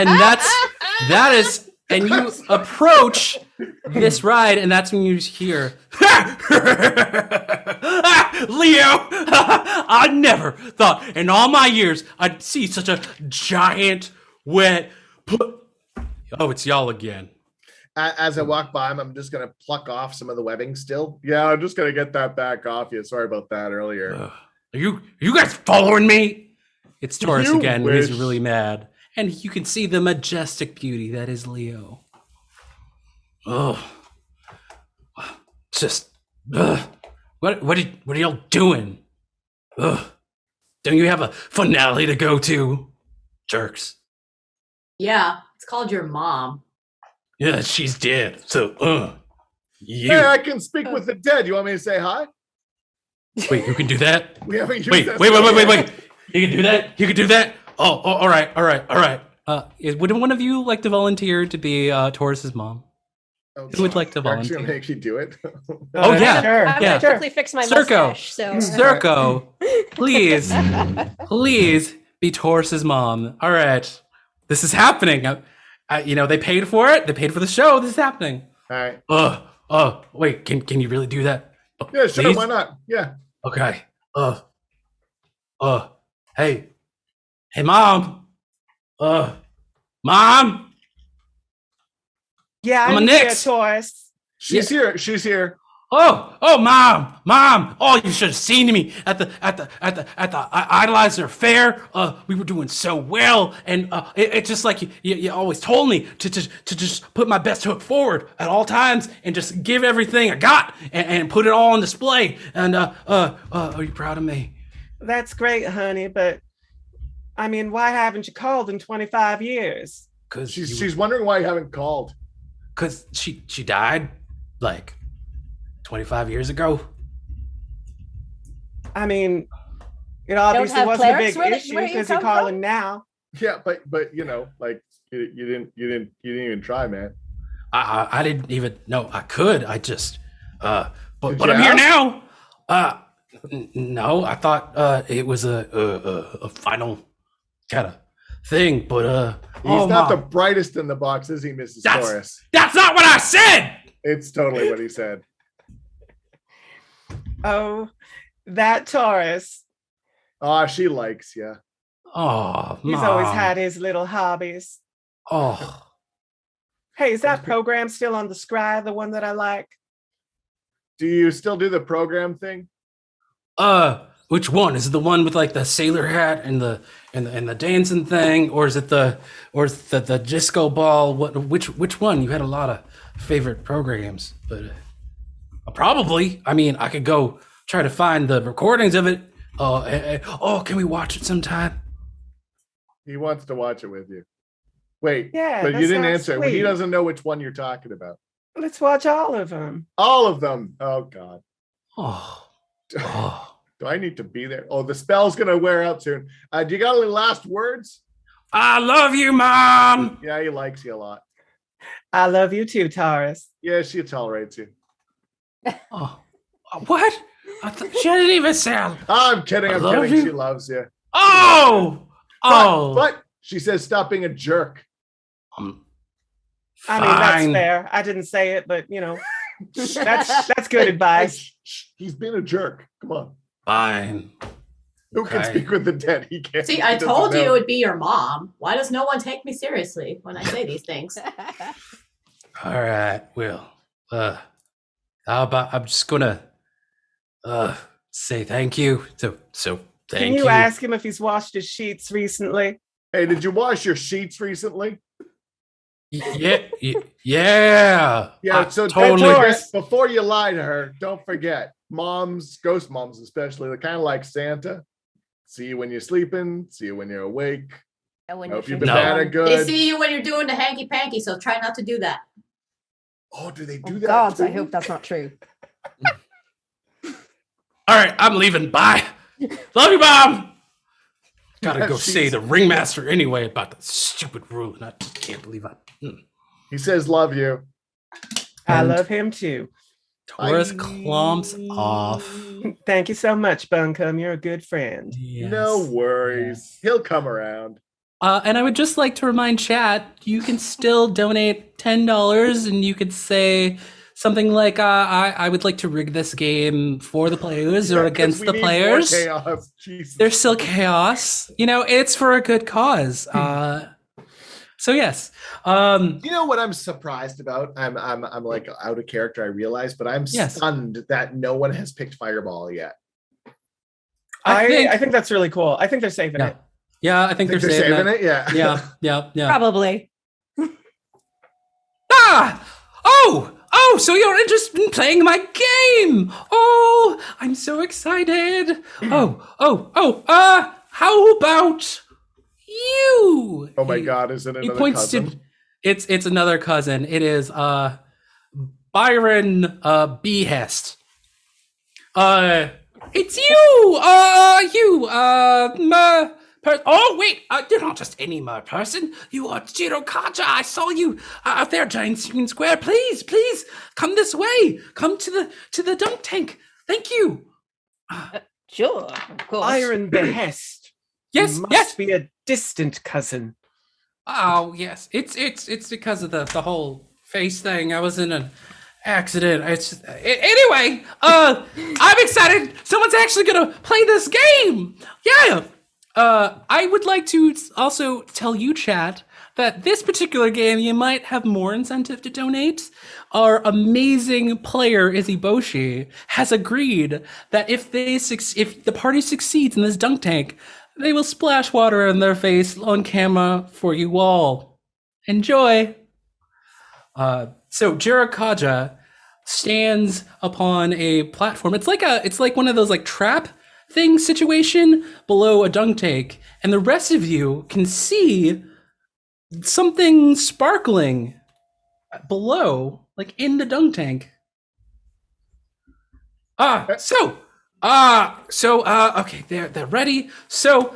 that is, and you approach this ride, and that's when you hear, Leo, I never thought in all my years I'd see such a giant wet. Oh, it's y'all again. As I walk by him, I'm just gonna pluck off some of the webbing still. Yeah, I'm just gonna get that back off you. Sorry about that earlier. Are you guys following me? It's Taurus You again. wish. He's really mad. And you can see the majestic beauty that is Leo. Oh. It's just what are y'all doing? Ugh. Don't you have a finale to go to? Jerks. Yeah, it's called your mom. Yeah, she's dead. So you Hey, I can speak with the dead. You want me to say hi? wait, you can do that? We haven't used Wait. that You spell can do that? You can do that? Oh, all right. Would one of you like to volunteer to be Taurus's mom? Oh, Who would like to You're actually volunteer? gonna make you do it? Oh, yeah. Sure. I'm Yeah. gonna quickly fix my Circo. mustache. So Zerko, please be Taurus's mom. All right, this is happening. They paid for it. They paid for the show. This is happening. All right. Wait, can you really do that? Yeah, sure. Please? Why not? Yeah. Okay. Hey, mom. Mom. Yeah, I'm a I'm here, Nix. Taurus. She's here. She's here. Mom. Oh, you should have seen me at the Idolizer Fair. We were doing so well, and it's just like you always told me to just put my best foot forward at all times and just give everything I got and put it all on display. And are you proud of me? That's great, honey, but I mean, why haven't you called in 25 years? Because She's wondering why you haven't called. Because she died like 25 years ago. I mean, it obviously have wasn't a clerics big where issue you because you're come from? calling now. Yeah, but you didn't even try, man. I didn't even know I could. I just but Did I'm you here ask? now. No, I thought it was a final kind of thing, but He's not the Mom, brightest in the box, is he, Mrs. Torres? that's not what I said. It's totally what he said. Oh, that Taurus. Oh, she likes you. Oh, He's always Mom. had his little hobbies. Oh, Hey, is that program still on the Scry, the one that I like? Do you still do the program thing? which one is it? The one with like the sailor hat and the dancing thing, or is it the disco ball? Which one? You had a lot of favorite programs, but probably. I mean, I could go try to find the recordings of it. Can we watch it sometime? He wants to watch it with you. Wait, Yeah, but that you didn't sounds answer. He sweet. doesn't know which one you're talking about. Let's watch all of them. All of them. Oh God. Oh, Do I need to be there? Oh, the spell's gonna wear out soon. Do you got any last words? I love you, Mom. Yeah, he likes you a lot. I love you too, Taurus. Yeah, she tolerates you. Oh, what? She didn't even sound. I'm kidding. I I'm love kidding. you. She loves you. But But she says stop being a jerk. I mean, that's fine. fair. I didn't say it, but that's good advice. He's being a jerk. Come on. Fine. Who can Okay. speak with the dead? He can't. See, He I doesn't told you know. it would be your mom. Why does no one take me seriously when I say these things? All right. Well, how about I'm just gonna say thank you. So thank Can you. you ask him if he's washed his sheets recently? Hey, did you wash your sheets recently? Yeah. Yeah. I So totally. don't forget, before you lie to her, don't forget. Moms, ghost moms especially, they're kind of like Santa. See you when you're sleeping. See you when you're awake. When Hope you're you've been No. bad or They good. see you when you're doing the hanky panky, so try not to do that. Oh, do they do Oh, that? gods, I too? hope that's not true. All right, I'm leaving. Bye. Love you, Mom. Gotta Yeah, go she's- say the ringmaster anyway about the stupid rule, and I just can't believe He says love you. I And love him too. Taurus Bye. clumps off. Thank you so much, Buncombe. You're a good friend. No Yes. worries. He'll come around. And I would just like to remind chat, you can still donate $10 and you could say something like, I would like to rig this game for the players or Yeah, 'cause against we the need more players. chaos. Jesus. There's still chaos. It's for a good cause. So yes. You know what I'm surprised about? I'm like out of character, I realize, but I'm Yes. stunned that no one has picked Fireball yet. I I think that's really cool. I think they're saving Yeah. it. Yeah, I think they're They're saving saving it. it? Yeah. Yeah. Probably. So you're interested in playing my game? Oh, I'm so excited. How about you? Oh my God, is it He another points cousin? to it's another cousin. It is Byron Behest. It's you. Oh, wait, you're not just any more person. You are Jiro Kaja. I saw you out there, Giant Union Square. Please, come this way. Come to the dunk tank. Thank you. Sure, of course. Iron behest. Yes, You must yes. be a distant cousin. Oh, yes. It's because of the whole face thing. I was in an accident. Anyway, I'm excited. Someone's actually gonna play this game. Yeah. I would like to also tell you, chat, that this particular game you might have more incentive to donate. Our amazing player Izzy Boshi has agreed that if the party succeeds in this dunk tank, they will splash water in their face on camera for you all. Enjoy. So Jirakaja stands upon a platform. It's like one of those like trap thing situation below a dunk tank, and the rest of you can see something sparkling below, like in the dunk tank. Okay, they're ready. So,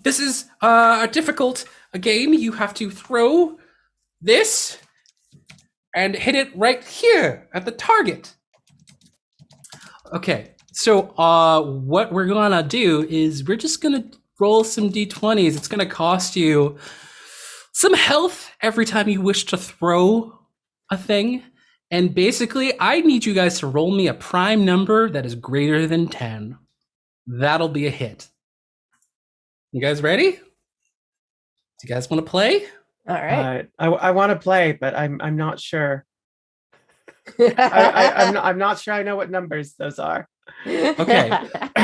this is a difficult game. You have to throw this and hit it right here at the target. Okay, so what we're gonna do is we're just gonna roll some d20s. It's gonna cost you some health every time you wish to throw a thing. And basically, I need you guys to roll me a prime number that is greater than 10. That'll be a hit. You guys ready? Do you guys want to play? All right. I want to play, but I'm not sure. I'm not sure I know what numbers those are. Okay.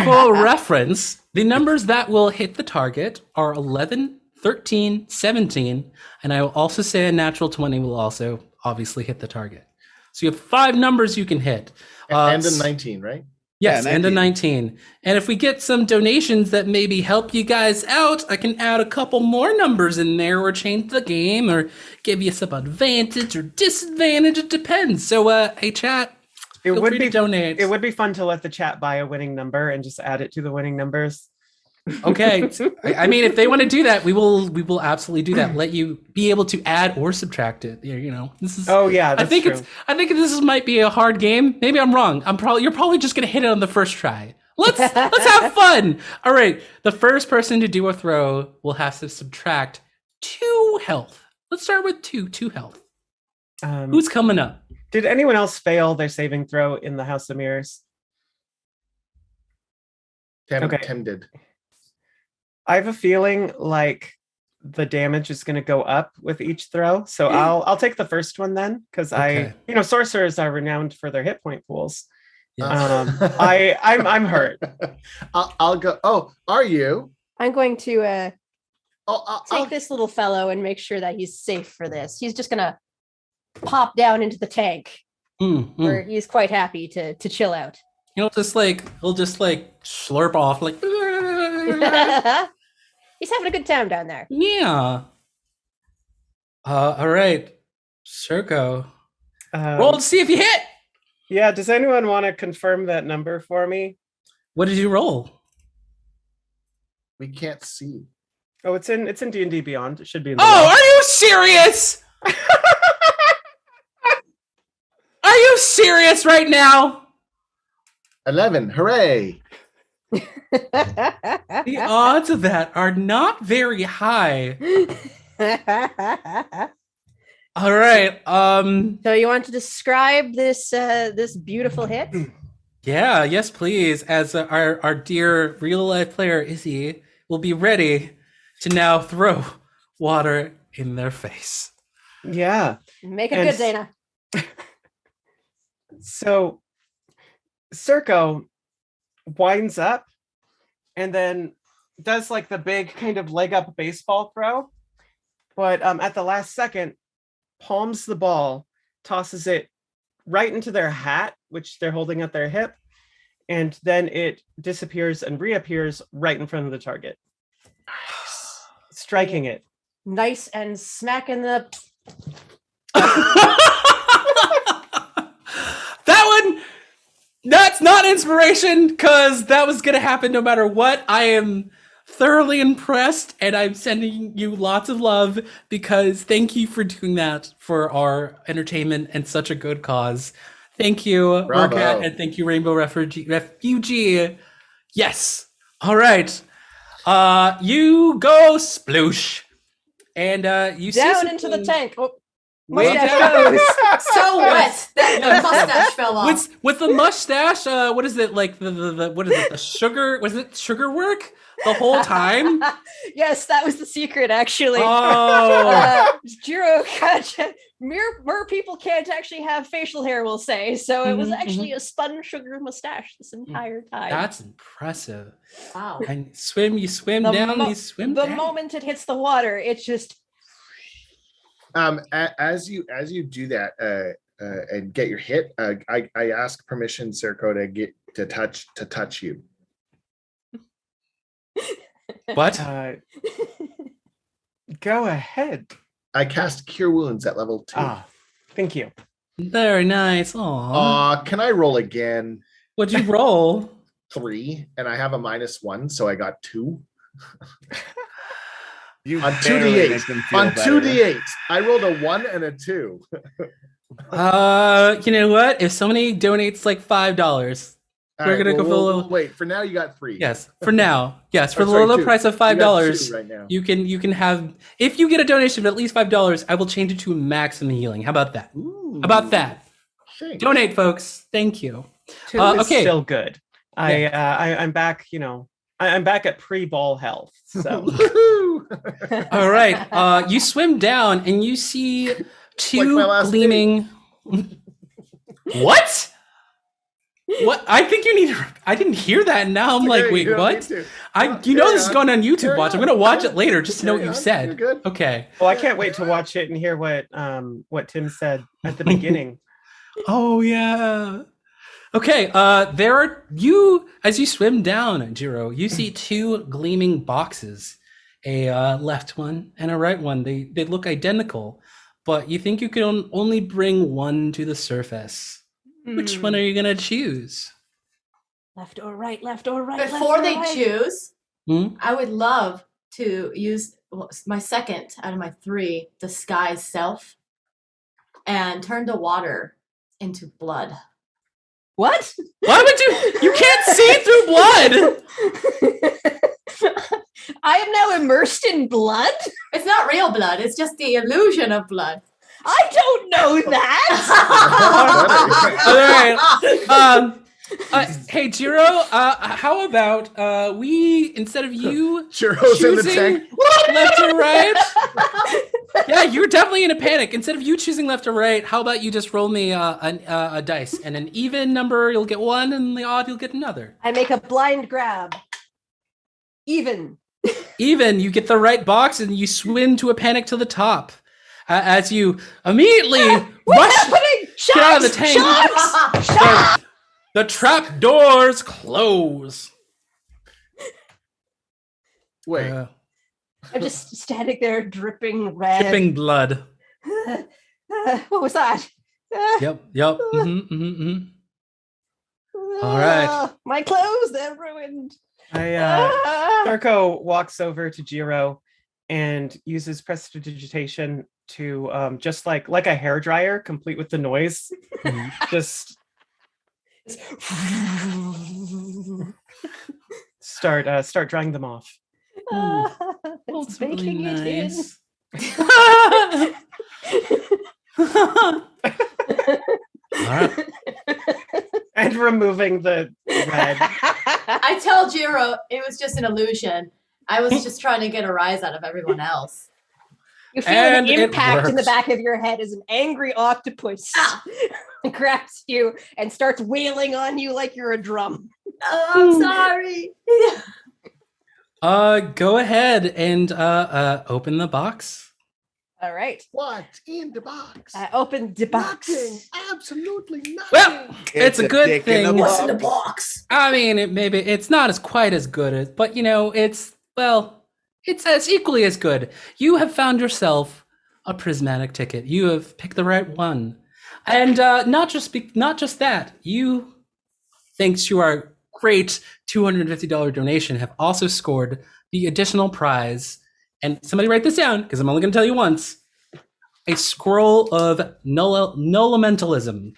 For reference, the numbers that will hit the target are 11, 13, 17, and I will also say a natural 20 will also obviously hit the target. So you have 5 numbers you can hit. And a 19, right? Yes, Yeah, and a 19. 19. And if we get some donations that maybe help you guys out, I can add a couple more numbers in there or change the game or give you some advantage or disadvantage. It depends. So, hey, chat, It feel would free be to donate. It would be fun to let the chat buy a winning number and just add it to the winning numbers. Okay. I mean, if they want to do that, we will absolutely do that. Let you be able to add or subtract it. You know, this is. Oh yeah, that's I think true. I think this might be a hard game. Maybe I'm wrong. You're probably just gonna hit it on the first try. Let's have fun. All right. The first person to do a throw will have to subtract 2 health. Let's start with 2 health. Who's coming up? Did anyone else fail their saving throw in the House of Mirrors? Okay. Tim did. I have a feeling like the damage is going to go up with each throw, so I'll take the first one then, because Okay. sorcerers are renowned for their hit point pools. Yeah. I'm hurt. I'll go. Oh, are you? I'm going to Oh, take this little fellow and make sure that he's safe for this. He's just gonna pop down into the tank, where he's quite happy to chill out. He'll just slurp off like. He's having a good time down there. Yeah. All right, Circo. Roll to see if you hit. Yeah. Does anyone want to confirm that number for me? What did you roll? we can't see. Oh, it's in D&D Beyond. It should be in the Oh, list. are you serious? Are you serious right now? 11. Hooray! The odds of that are not very high. All right. So you want to describe this this beautiful hit? Yeah. Yes, please. As our dear real life player Izzy will be ready to now throw water in their face. Yeah. Make it And good, Dana. So Circo winds up and then does like the big kind of leg up baseball throw, but at the last second palms the ball, tosses it right into their hat, which they're holding at their hip, and then it disappears and reappears right in front of the target, striking it. Nice and smack in the. That one, that's not inspiration, because that was gonna happen no matter what. I am thoroughly impressed, and I'm sending you lots of love because thank you for doing that for our entertainment and such a good cause. Thank you, Bravo. Workat, and thank you, Rainbow Refugee. Yes. All right. You go sploosh, and you see Down into the something- tank. Oh, Way mustache down. goes. So wet that the mustache fell off. With the mustache, what is it like? The what is it? The sugar? Was it sugar work the whole time? Yes, that was the secret, actually. Oh, Jiro, mere people can't actually have facial hair, we'll say. So it was actually a spun sugar mustache this entire time. that's impressive. Wow. And you swim The down, mo- you swim the down. moment it hits the water, it's just As you do that and get your hit, I ask permission, Circo, to touch you. What? Go ahead. I cast Cure Wounds at level 2. Thank you. Very nice. Aw. Can I roll again? What'd you roll? 3, and I have a -1, so I got 2. You On barely 2d8. make them feel On better. 2d8, I rolled a 1 and a 2. You know what? If somebody donates like $5, we're gonna go for a little. Wait, for now you got 3. Yes, for now. Yes, for Oh, the sorry, low 2. price of You got $5, 2 right now. you can have. If you get a donation of at least $5, I will change it to maximum healing. How about that? Ooh, How about that? thanks. Donate, folks. Thank you. 2 is okay. still good. I'm back, I'm back at pre-ball health. So Woohoo! All right. You swim down and you see two my last gleaming. What? What? I think you need. I didn't hear that. And now I'm like, Okay, wait, you don't what? need to. You know this is going on YouTube. Carry Watch. I'm on. gonna watch Yeah. it later just to know what Carry you on. said. You're good. Okay. well, I can't wait to watch it and hear what Tim said at the beginning. Oh yeah. Okay. There are as you swim down, Jiro. You see two gleaming boxes, a left one and a right one. They look identical, but you think you can only bring one to the surface. Which one are you gonna choose? left or right, left or right. Before left or they right. choose, Hmm? I would love to use my second out of my 3 disguise self and turn the water into blood. What? Why would you? You can't see through blood. I am now immersed in blood? It's not real blood, it's just the illusion of blood. I don't know that. All right. Hey, Jiro. How about we instead of you Churros in the choosing tank. left or right? Yeah, you're definitely in a panic. Instead of you choosing left or right, how about you just roll me a dice, and an even number you'll get 1, and the odd you'll get another. I make a blind grab. Even. Even, you get the right box, and you swim to a panic to the top. As you immediately What's rush happening? get out of the tank. Sharks! The trap doors close. Wait, I'm just standing there dripping red. Dripping blood. What was that? Yep. All right. My clothes, they're ruined. Darko walks over to Jiro and uses prestidigitation to just like a hairdryer, complete with the noise. Just start drying them off. It's making it in. All right. And removing the red. I tell Jiro it was just an illusion. I was just trying to get a rise out of everyone else. You feel And an it impact in the works. back of your head as an angry octopus grabs you and starts wailing on you like you're a drum. Oh, I'm sorry. Go ahead and open the box. All right. what in the box? I opened the box. Nothing. Absolutely nothing. Well, it's a good dick in a thing. What's in the box. box? I mean, it's not as quite as good as, but it's as equally as good. You have found yourself a prismatic ticket. You have picked the right one, and not just that. You, thanks to our great $250 donation, have also scored the additional prize, and somebody write this down because I'm only going to tell you once, a scroll of nullimentalism.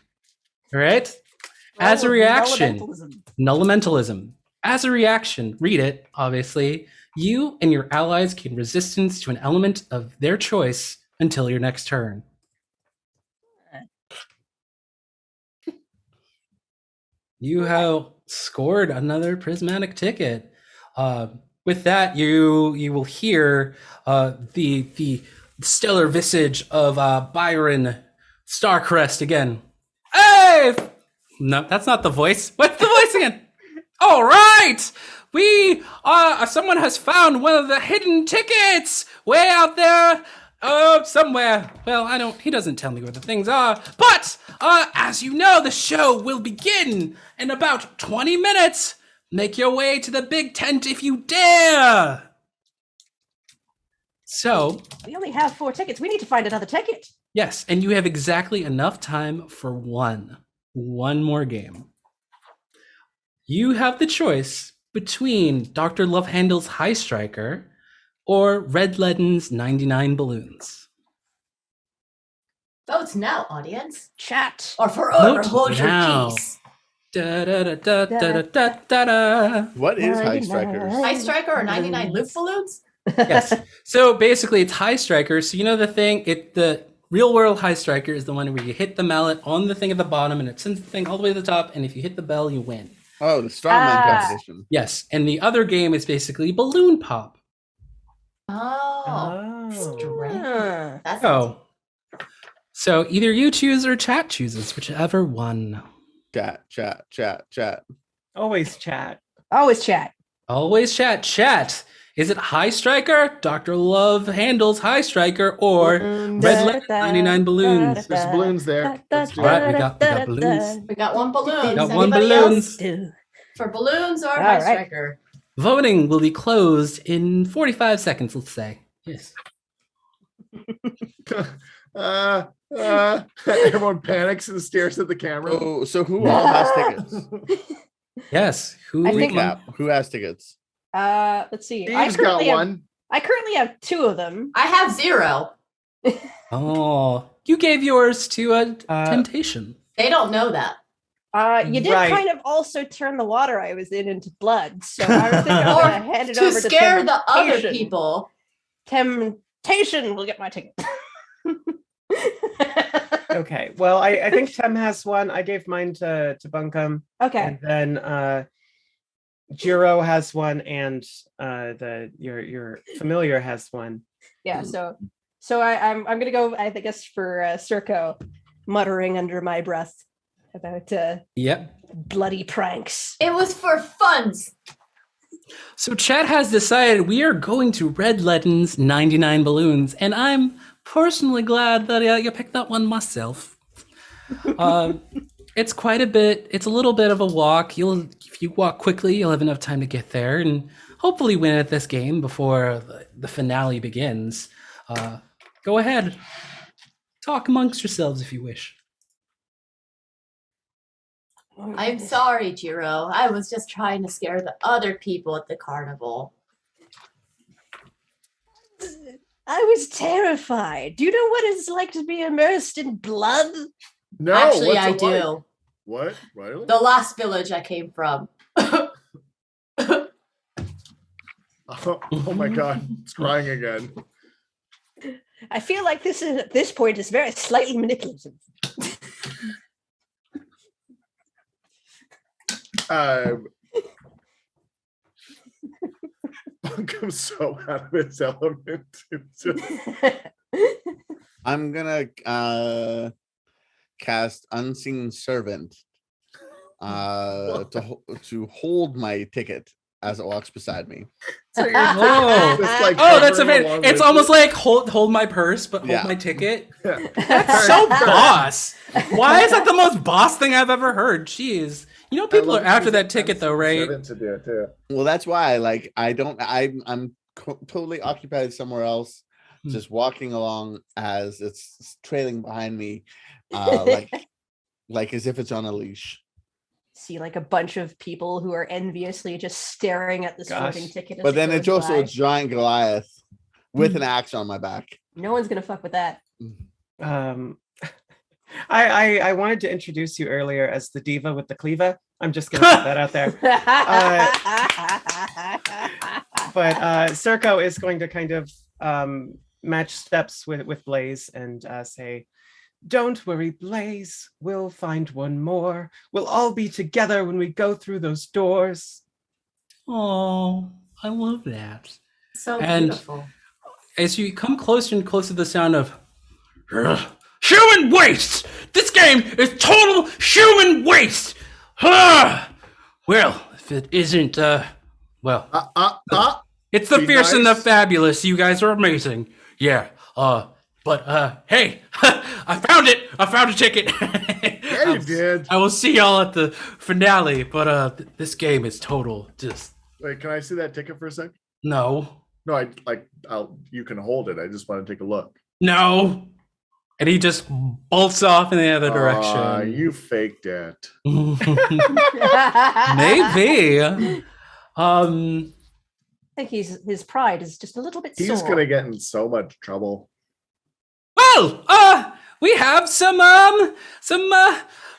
All right? As a reaction, nullimentalism. As a reaction, read it, obviously. You and your allies gain resistance to an element of their choice until your next turn. You have scored another prismatic ticket. With that, you will hear the stellar visage of Byron Starcrest again. Hey! No, that's not the voice. What's the voice again? All right! We someone has found one of the hidden tickets way out there. Somewhere. Well, he doesn't tell me where the things are. But, as you know, the show will begin in about 20 minutes. Make your way to the big tent if you dare. So. We only have 4 tickets. We need to find another ticket. Yes, and you have exactly enough time for one more game. You have the choice between Dr. Lovehandle's High Striker or Red Leaden's 99 Balloons. Vote now, audience. Chat. Or forever Vote hold your now. peace. Da, da, da, da, da, da, da, da. What is High Strikers? High Striker or 99 loop balloons? Yes. So basically, it's High Striker. So you know the thing, the real world High Striker is the one where you hit the mallet on the thing at the bottom and it sends the thing all the way to the top. And if you hit the bell, you win. Oh, the Strongman competition. Yes. And the other game is basically Balloon Pop. Strength. That's So either you choose or chat chooses, whichever one. Chat. Always chat. Always chat. Always chat. Chat. Is it High Striker, Dr. Love Handles High Striker, or Red Leaden 99 Balloons? There's balloons there. Let's do All it. right, we got balloons. We got one balloon. Got one Anybody balloons. else? For balloons or All High right. Striker? Voting will be closed in 45 seconds, let's say. Yes. Everyone panics and stares at the camera. Oh, so who all has tickets? Yes. Who Who has tickets? Let's see. Steve's got one. I currently have 2 of them. I have 0. Oh, you gave yours to a Temptation. They don't know that. You did Right. kind of also turn the water I was in into blood, so I was thinking I'm Or gonna hand it to over scare to the other Temptation. people. Temptation will get my ticket. Okay. Well, I think Tem has one. I gave mine to Bunkum. Okay. And then Jiro has one, and your familiar has one. Yeah. So I'm gonna go. I guess for Circo, muttering under my breath about Yep. bloody pranks. It was for funds. So Chat has decided we are going to Red Leaden's 99 Balloons, and I'm personally glad that you picked that one myself. It's quite a bit. It's a little bit of a walk. If you walk quickly, you'll have enough time to get there, and hopefully win at this game before the finale begins. Go ahead, talk amongst yourselves if you wish. I'm sorry, Jiro. I was just trying to scare the other people at the carnival. I was terrified. Do you know what it's like to be immersed in blood? No, Actually, what's I it like? do. What? Really? The last village I came from. Oh my god, it's crying again. I feel like this point is very slightly manipulative. Bunkham's so out of his element. It's just... I'm gonna cast Unseen Servant to hold my ticket as it walks beside me. So you're Oh. just like That's hovering amazing. along It's with almost it. like hold my purse, but hold Yeah. my ticket. Yeah. That's so boss. Why is that the most boss thing I've ever heard? Jeez. You know people are after that ticket though, right? To do it too. Well, that's why. Like, I'm totally occupied somewhere else, just walking along as it's trailing behind me, like as if it's on a leash. see like a bunch of people who are enviously just staring at this Gosh. floating ticket. As But it then goes it's also a by. giant Goliath with an axe on my back. No one's gonna fuck with that. I wanted to introduce you earlier as the diva with the cleaver. I'm just gonna put that out there. But Circo is going to kind of match steps with Blaze and say, "Don't worry, Blaze. We'll find one more. We'll all be together when we go through those doors." Oh, I love that. So And- beautiful. As you come closer and closer to the sound of human waste, this game is total human waste. Well, if it isn't, well, it's the Be fierce and the nice. fabulous. You guys are amazing. Yeah. But hey, I found it. I found a ticket. Yeah, you did. I will see y'all at the finale. But this game is total. Just Wait, can I see that ticket for a sec? no. No, you can hold it. I just want to take a look. No. And he just bolts off in the other direction. You faked it. Maybe. I think his pride is just a little bit He's sore. gonna get in so much trouble. Well, we have some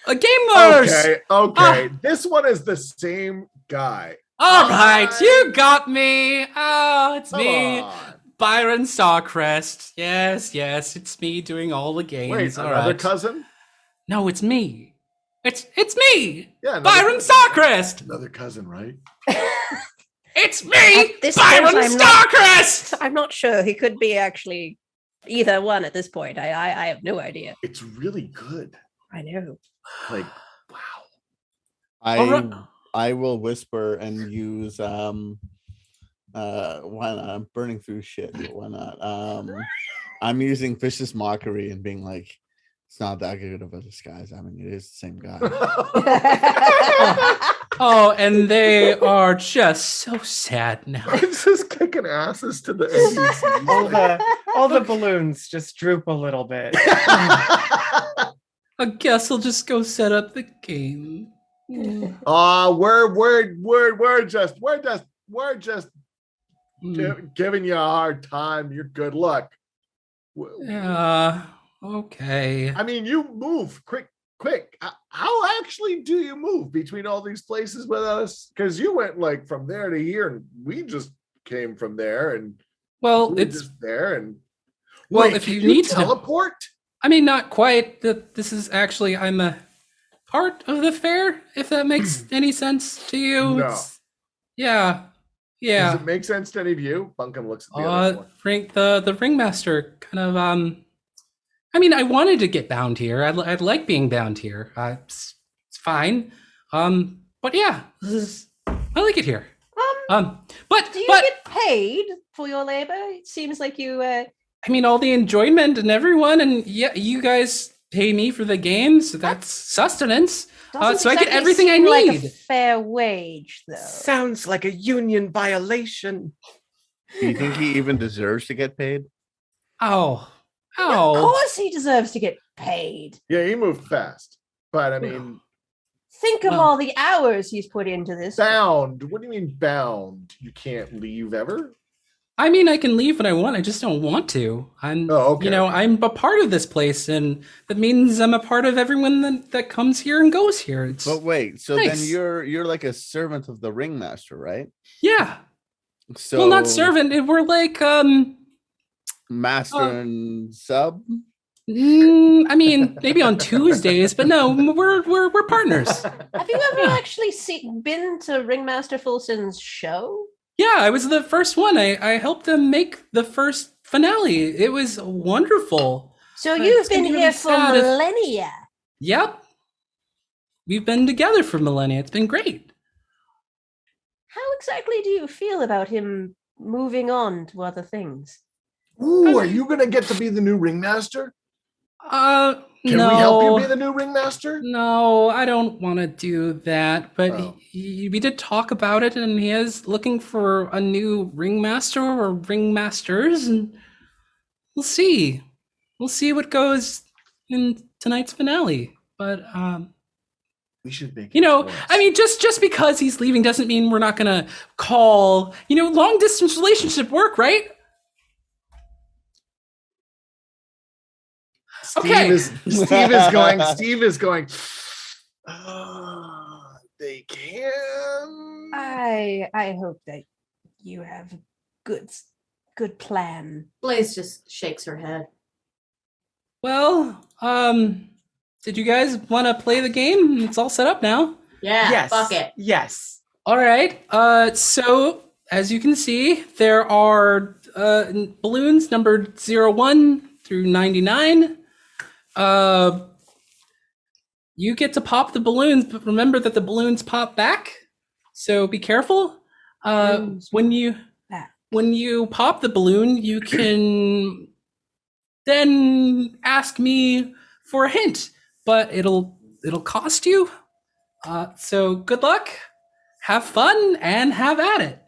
gamers. Okay. This one is the same guy. All right, you got me. Oh, it's Come me, on. Byron Starcrest. Yes, it's me doing all the games. Wait, all another right. cousin? No, it's me. It's me, Yeah, another Byron cousin. Starcrest. Another cousin, right? It's me, At this Byron point, I'm not- Starcrest. I'm not sure. He could be actually either one at this point. I have no idea. It's really good. I know. Like, wow. I will whisper and use why not? I'm burning through shit. But why not? I'm using vicious mockery and being like, it's not that good of a disguise. I mean, it is the same guy. Oh, and they are just so sad now. It's just kicking asses to the NPCs. All the balloons just droop a little bit. I guess I'll just go set up the game. We're just Mm. giving you a hard time. You're good luck. Yeah. Okay. I mean, you move quick. How actually do you move between all these places with us? Because you went like from there to here, and we just came from there, and Well, we were it's just there. And well, wait, if can you need to- teleport. I mean, not quite. This is actually I'm a part of the fair. If that makes any sense to you. No. It's- yeah. Does Yeah. it make sense to any of you? Bunkum looks at the other one. The ringmaster kind of I mean, I wanted to get bound here. I'd like being bound here. It's fine. But yeah, I like it here. But Do you but get paid for your labor? It seems like you. I mean, all the enjoyment and everyone, and yeah, you guys pay me for the games. So that's sustenance. doesn't So I get exactly everything I seem like a need. fair wage, though. Sounds like a union violation. Do you think he even deserves to get paid? Oh, Of course, he deserves to get paid. Yeah, he moved fast, but I mean, Think of Well- all the hours he's put into this. bound. What do you mean bound? You can't leave ever? I mean, I can leave when I want. I just don't want to. I'm, Oh, okay. I'm a part of this place, and that means I'm a part of everyone that comes here and goes here. It's But wait, so Nice. then you're like a servant of the ringmaster, right? yeah. So Well, not servant. We're like master Oh. and sub. I mean, maybe on Tuesdays, but no, we're partners. Have you ever actually been to Ringmaster Ful-Sinn's show? Yeah, I was the first one. I helped them make the first finale. It was wonderful. So But you've it's gonna been be here really for sad if- millennia. Yep. We've been together for millennia. It's been great. How exactly do you feel about him moving on to other things? Ooh, are you gonna get to be the new ringmaster? Can No. we help you be the new ringmaster? No, I don't want to do that. But Oh. we did talk about it, and he is looking for a new ringmaster or ringmasters, and we'll see. We'll see what goes in tonight's finale. But We should make You it know, worse. I mean, just because he's leaving doesn't mean we're not gonna call, long distance relationship work, right? Okay. Steve is going. "Ah, they can. I hope that you have good plan. Blaze just shakes her head. Well, did you guys want to play the game? It's all set up now. Yeah, Yes. fuck it. Yes. All right. So as you can see, there are balloons numbered 01 through 99. You get to pop the balloons, but remember that the balloons pop back. So be careful. When you pop the balloon, you can then ask me for a hint, but it'll cost you. So good luck, have fun, and have at it.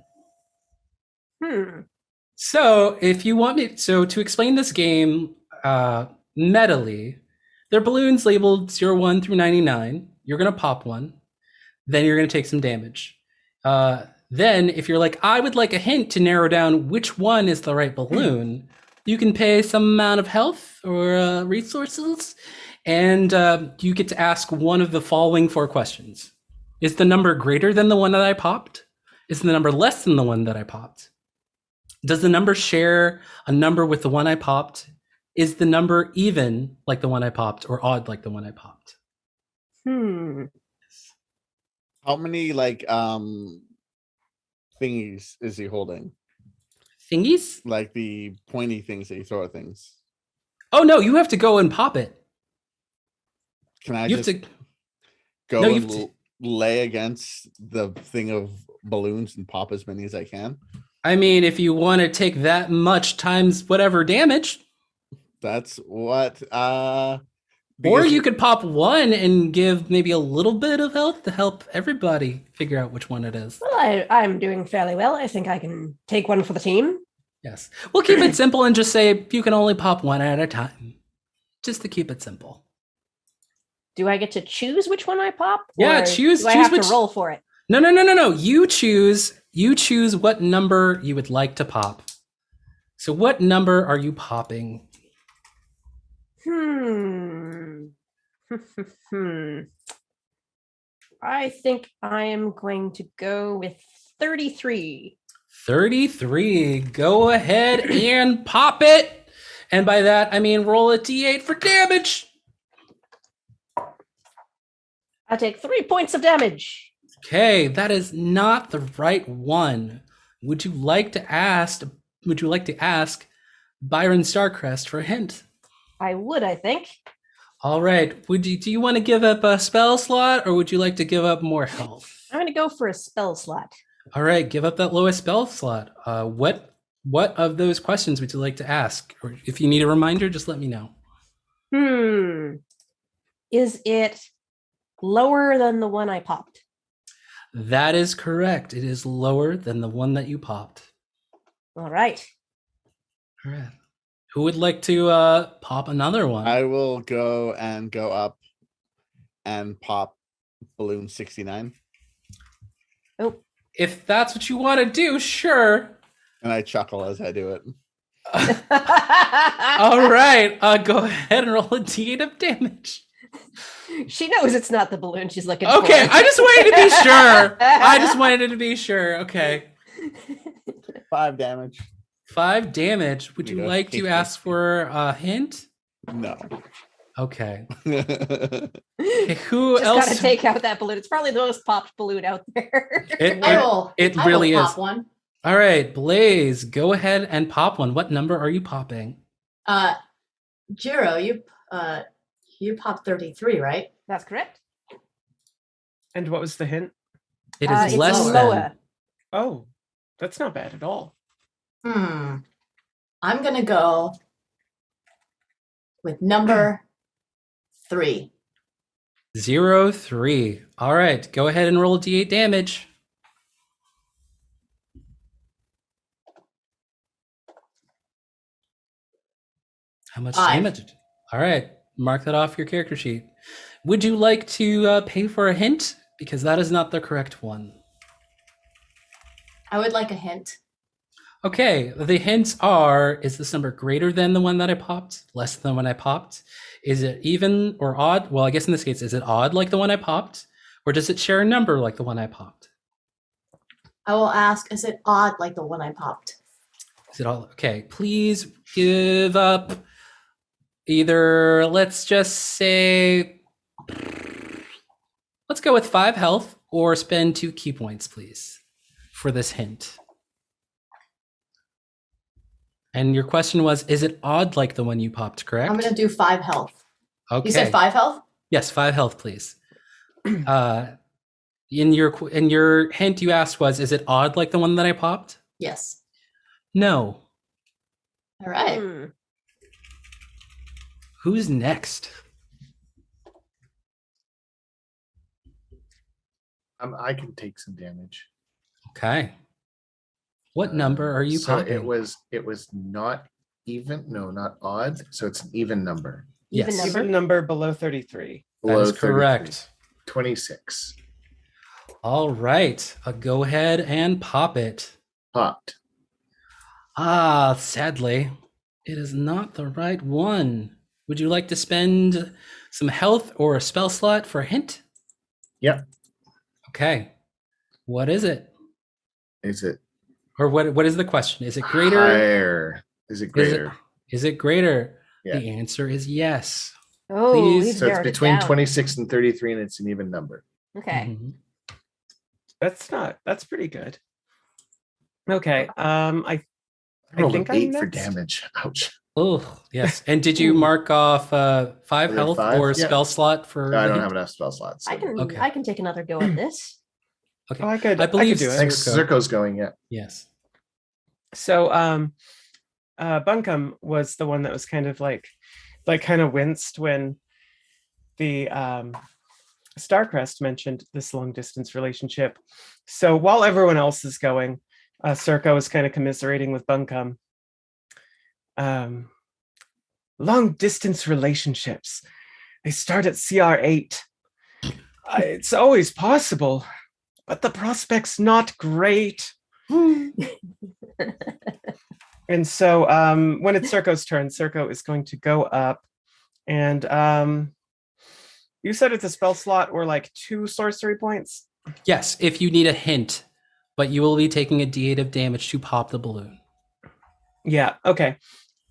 So if you want me, to explain this game metally, there are balloons labeled 01 through 99. You're gonna pop one, then you're gonna take some damage. Then if you're like, I would like a hint to narrow down which one is the right balloon, you can pay some amount of health or resources, and you get to ask one of the following 4 questions. Is the number greater than the one that I popped? Is the number less than the one that I popped? Does the number share a number with the one I popped? Is the number even like the one I popped or odd like the one I popped? How many thingies is he holding? Thingies? Like the pointy things that you throw at things. Oh no, you have to go and pop it. Can I You just have to go No, you and have to- lay against the thing of balloons and pop as many as I can? I mean, if you want to take that much times whatever damage, That's what or because you could pop one and give maybe a little bit of health to help everybody figure out which one it is. Well, I'm doing fairly well. I think I can take one for the team. Yes. We'll keep it simple and just say you can only pop one at a time. Just to keep it simple. Do I get to choose which one I pop? Yeah, Or choose- Do I choose have which- to roll for it? No. You choose what number you would like to pop. So what number are you popping? I think I am going to go with 33. 33. Go ahead and pop it. And by that, I mean roll a d8 for damage. I take 3 points of damage. Okay, that is not the right one. Would you like to ask Byron Starcrest for a hint? I would, I think. All right. Do you want to give up a spell slot or would you like to give up more health? I'm going to go for a spell slot. All right, give up that lowest spell slot. What of those questions would you like to ask? Or if you need a reminder, just let me know. Is it lower than the one I popped? That is correct. It is lower than the one that you popped. All right. All right. Who would like to pop another one? I will go up and pop balloon 69. Oh. If that's what you want to do, sure. And I chuckle as I do it. All right. Go ahead and roll a d8 of damage. She knows it's not the balloon she's looking Okay, for. I just wanted to be sure. I just wanted to be sure. Okay. 5 damage. 5 damage. Would you Yeah. like to ask for a hint? No. Okay. Okay, who Just else? gotta take out that balloon. It's probably the most popped balloon out there. It really I will is. pop one. All right, Blaze, go ahead and pop one. What number are you popping? Jiro, you popped 33, right? That's correct. And what was the hint? It is It's less lower. than. Oh, that's not bad at all. I'm gonna go with number 3. 03. All right, go ahead and roll d8 damage. How much 5. damage? All right, mark that off your character sheet. Would you like to pay for a hint? Because that is not the correct one. I would like a hint. Okay, the hints are, is this number greater than the one that I popped? Less than the one I popped? Is it even or odd? Well, I guess in this case, is it odd like the one I popped? Or does it share a number like the one I popped? I will ask, is it odd like the one I popped? Is it all okay? Please give up either, let's just say, let's go with 5 health or spend 2 key points, please, for this hint. And your question was, is it odd like the one you popped, correct? I'm gonna do 5 health. Okay. You said 5 health? Yes, 5 health, please. In your hint you asked was, is it odd like the one that I popped? Yes. No. All right. Who's next? I can take some damage. Okay. What number are you So popping? it was not even, no, not odd. So it's an even number. Even Yes. number? Even number below 33. That Below is 33. correct. 26. All right. Go ahead and pop it. Popped. Ah, sadly, it is not the right one. Would you like to spend some health or a spell slot for a hint? Yep. Okay. What is it? Is it Or what is the question? Is it greater? higher? Is it greater? Is it greater? Yeah. The answer is yes. Oh, Please. we've So it's narrowed it between down. 26 and 33, and it's an even number. Okay. Mhm. That's pretty good. Okay. I rolled think an I'm 8 for next. damage. Ouch. Oh, yes. And did you mark off 5 Are there health 5? or a Yeah. spell slot for I the don't hint? have enough spell slots. I so- can Okay. I can take another go at this. Okay. Oh, I could believe do it. Thanks. Zirko. Zirko's going, yeah. Yes. So Bunkum was the one that was kind of like kind of winced when the Starcrest mentioned this long distance relationship. So while everyone else is going, Circo is kind of commiserating with Bunkum. Long distance relationships. They start at CR8. It's always possible, but the prospect's not great. And so when it's Circo's turn, Circo is going to go up and you said it's a spell slot or like 2 sorcery points? Yes, if you need a hint, but you will be taking a d8 of damage to pop the balloon. Yeah, okay.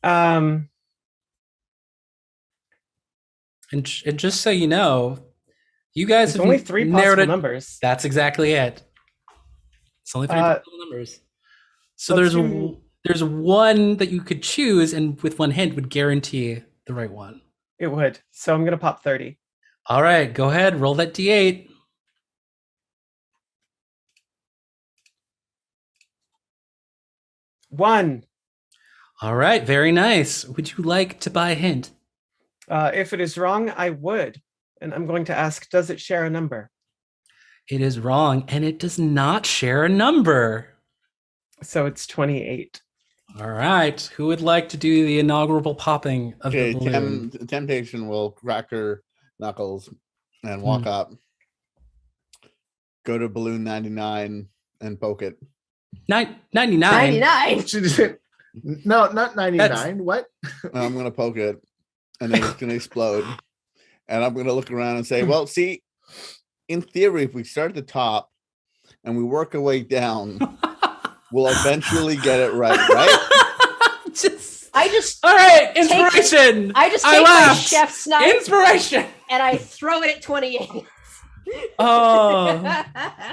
And just so you know, you guys There's have only 3 narrowed possible it. numbers. That's exactly it. It's only 3 possible numbers. So let's there's one that you could choose, and with one hint would guarantee the right one. It would. So I'm going to pop 30. All right, go ahead, roll that d8. One. All right, very nice. Would you like to buy a hint? If it is wrong, I would. And I'm going to ask, does it share a number? It is wrong, and it does not share a number. So it's 28. All right, who would like to do the inaugural popping of Okay, the balloon? Temptation will crack her knuckles and walk up. Go to balloon 99 and poke it. 99. 99. She did- No, not 99. That's- What? I'm gonna poke it, and then it's gonna explode. And I'm gonna look around and say, "Well, see, in theory, if we start at the top and we work our way down, we'll eventually get it right, right?" I just All right, inspiration. I just take my laughed. chef's knife Inspiration. and I throw it at 28. Oh.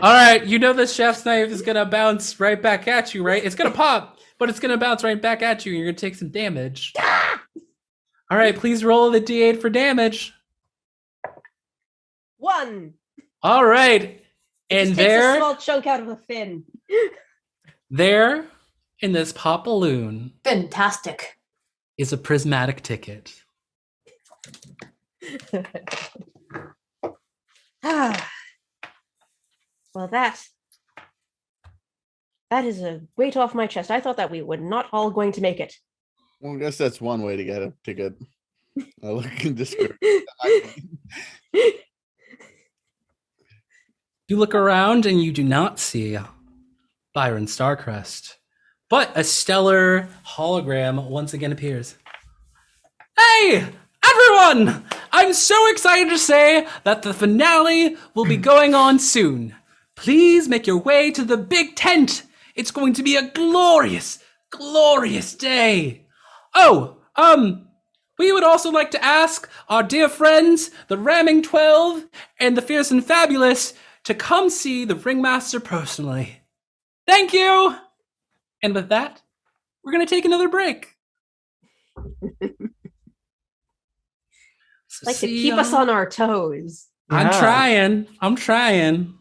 All right, you know the chef's knife is gonna bounce right back at you, right? It's gonna pop, but it's gonna bounce right back at you, and you're gonna take some damage. All right, please roll the d8 for damage. 1. All right, and Just takes a there, small chunk out of a fin. there, in this pop balloon Fantastic. is a prismatic ticket. Well, that is a weight off my chest. I thought that we were not all going to make it. Well, I guess that's one way to get a ticket. I look discouraged. You look around and you do not see Byron Starcrest, but a stellar hologram once again appears. Hey, everyone! I'm so excited to say that the finale will be going on soon. Please make your way to the big tent. It's going to be a glorious, glorious day. Oh, we would also like to ask our dear friends, the Ramming 12 and the Fierce and Fabulous, to come see the Ringmaster personally. Thank you! And with that, we're going to take another break. So Like to keep us on our toes. I'm trying.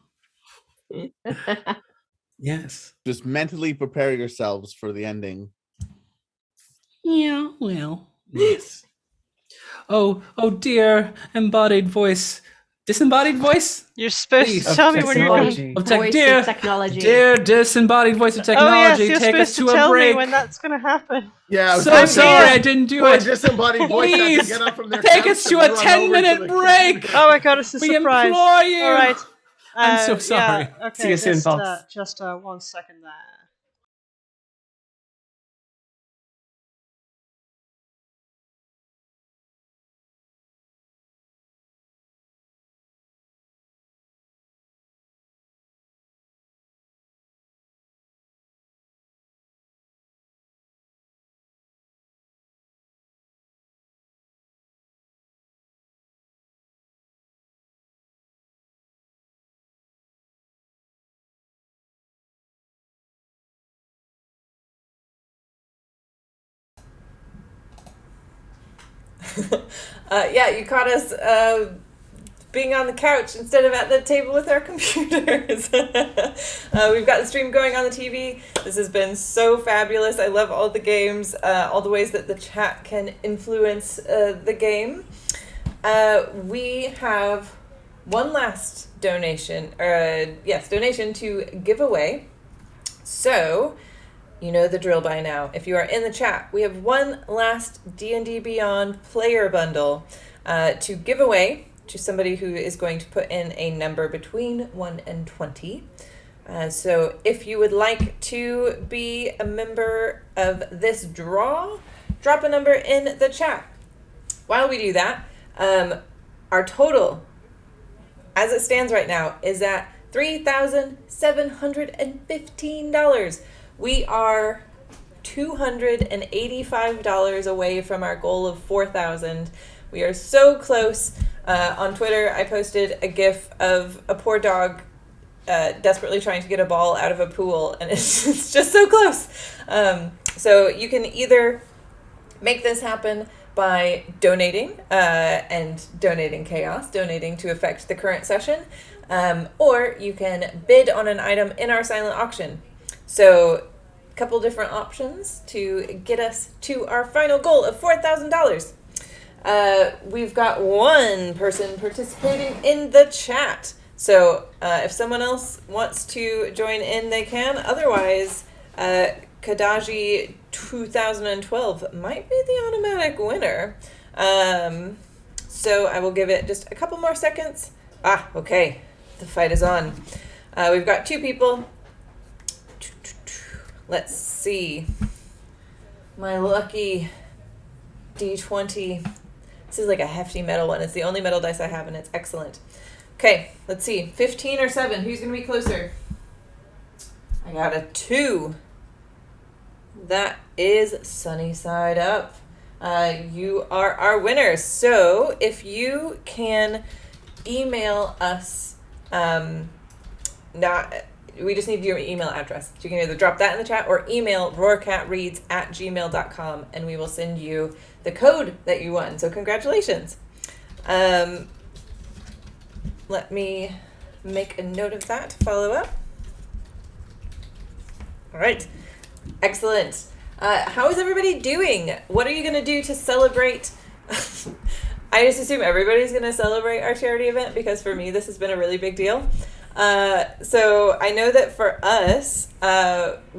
Yes. Just mentally prepare yourselves for the ending. Yeah, well, yes. Oh, dear embodied voice. Disembodied voice? You're supposed Please. to tell me when you're going. Technology. Voice of technology. Dear disembodied voice of technology, you're take us supposed to to a tell break. me when that's going to happen. Yeah, I was So gonna sorry say, I didn't do poor it. disembodied voice had to Please, get up from their take couch us to and a run 10-minute over to the break. computer. Oh my god, it's a We surprise. implore you. All right. I'm so sorry. Yeah, okay, See you soon, just, folks. just 1 second there. Yeah, you caught us being on the couch instead of at the table with our computers. We've got the stream going on the TV. This has been so fabulous. I love all the games, all the ways that the chat can influence the game. We have one last donation to give away. So, you know the drill by now. If you are in the chat, we have one last D&D Beyond player bundle to give away to somebody who is going to put in a number between 1 and 20. So if you would like to be a member of this draw, drop a number in the chat. While we do that, our total, as it stands right now, is at $3,715. We are $285 away from our goal of $4,000. We are so close. On Twitter, I posted a GIF of a poor dog desperately trying to get a ball out of a pool, and it's just so close. So you can either make this happen by donating and donating chaos, donating to affect the current session, or you can bid on an item in our silent auction. So a couple different options to get us to our final goal of $4,000. We've got one person participating in the chat. So if someone else wants to join in, they can. Otherwise, Kadaji 2012 might be the automatic winner. So I will give it just a couple more seconds. Okay. The fight is on. We've got two people. Let's see. My lucky D20. This is like a hefty metal one. It's the only metal dice I have, and it's excellent. Okay, let's see. 15 or 7. Who's going to be closer? I got a 2. That is sunny side up. You are our winner. So if you can email us, we just need your email address. So you can either drop that in the chat or email roarcatreads@gmail.com, and we will send you the code that you won. So congratulations. Let me make a note of that to follow up. All right. Excellent. How is everybody doing? What are you going to do to celebrate? I just assume everybody's going to celebrate our charity event, because for me, this has been a really big deal. So I know that for us,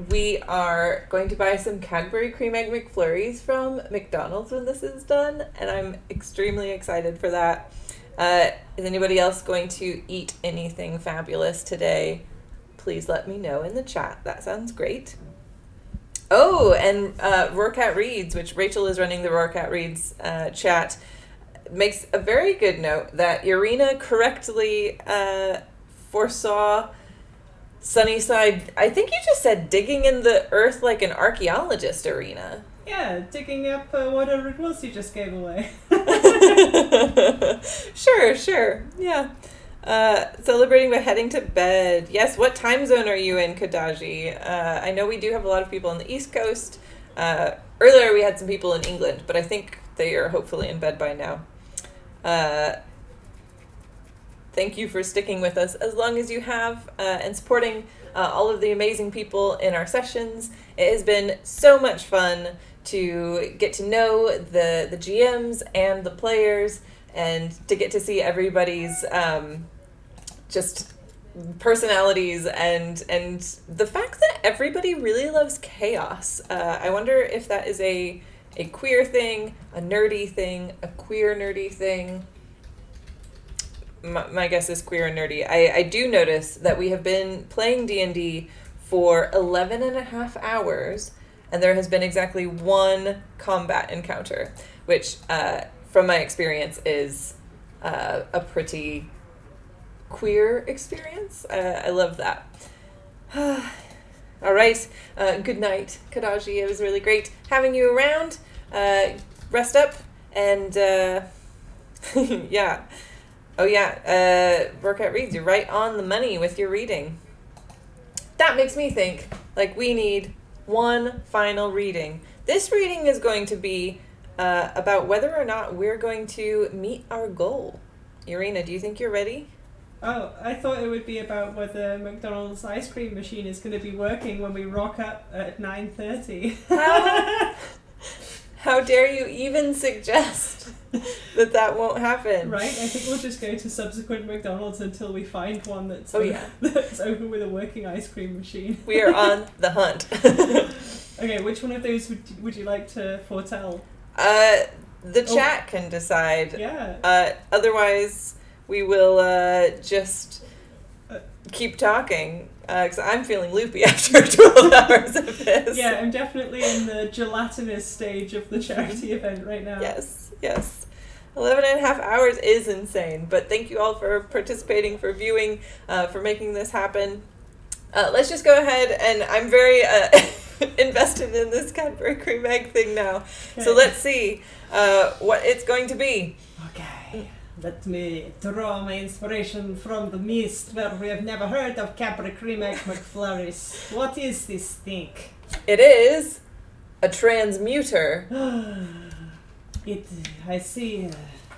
we are going to buy some Cadbury Cream Egg McFlurries from McDonald's when this is done, and I'm extremely excited for that. Is anybody else going to eat anything fabulous today? Please let me know in the chat. That sounds great. Oh, and Roarcat Reads, which Rachel is running the Roarcat Reads chat, makes a very good note that Irina correctly foresaw Sunnyside. I think you just said digging in the earth like an archaeologist, Irina. Yeah, digging up whatever it was you just gave away. Sure. Yeah. Celebrating by heading to bed. Yes, what time zone are you in, Kadaji? I know we do have a lot of people on the East Coast. Earlier we had some people in England, but I think they are hopefully in bed by now. Thank you for sticking with us as long as you have and supporting all of the amazing people in our sessions. It has been so much fun to get to know the GMs and the players and to get to see everybody's just personalities and the fact that everybody really loves chaos. I wonder if that is a queer thing, a nerdy thing, a queer nerdy thing. My guess is queer and nerdy. I do notice that we have been playing D&D for 11 and a half hours, and there has been exactly one combat encounter, which, from my experience, is a pretty queer experience. I love that. All right. Good night, Kadaji. It was really great having you around. Rest up, and yeah. Oh yeah, Roarcat Reads, you're right on the money with your reading. That makes me think, like, we need one final reading. This reading is going to be about whether or not we're going to meet our goal. Irina, do you think you're ready? Oh, I thought it would be about whether McDonald's ice cream machine is going to be working when we rock up at 9:30. How dare you even suggest that won't happen? Right, I think we'll just go to subsequent McDonald's until we find one that's that's open with a working ice cream machine. We are on the hunt. Okay, which one of those would you like to foretell? The chat can decide. Yeah. Otherwise, we will just keep talking. Because I'm feeling loopy after 12 hours of this. Yeah, I'm definitely in the gelatinous stage of the charity event right now. Yes. 11 and a half hours is insane. But thank you all for participating, for viewing, for making this happen. Let's just go ahead, and I'm very invested in this Cadbury cream egg thing now. Okay. So let's see what it's going to be. Okay. Let me draw my inspiration from the mist where we have never heard of Cadbury cream egg McFlurries. What is this thing? It is a transmuter. I see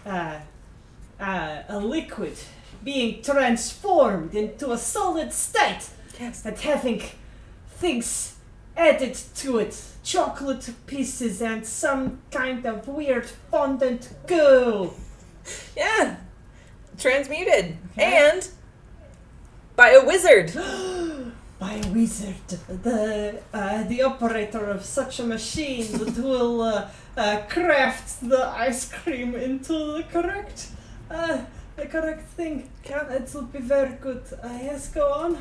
a liquid being transformed into a solid state. Yes. And having things added to it. Chocolate pieces and some kind of weird fondant goo. Yeah, transmuted, and by a wizard. By a wizard, the operator of such a machine that will craft the ice cream into the correct thing. Yeah. It will be very good. Yes, go on.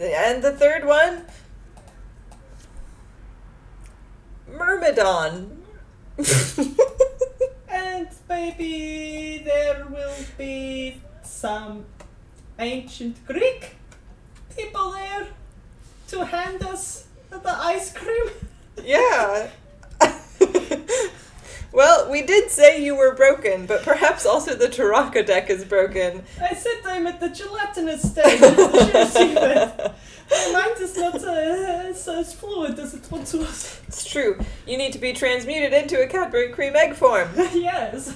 And the third one, Myrmidon. And maybe there will be some ancient Greek people there to hand us the ice cream. Yeah. Well, we did say you were broken, but perhaps also the Taraka deck is broken. I said I'm at the gelatinous stage of the charity event. My mind is not as fluid as it once was. It's true. You need to be transmuted into a Cadbury cream egg form. Yes.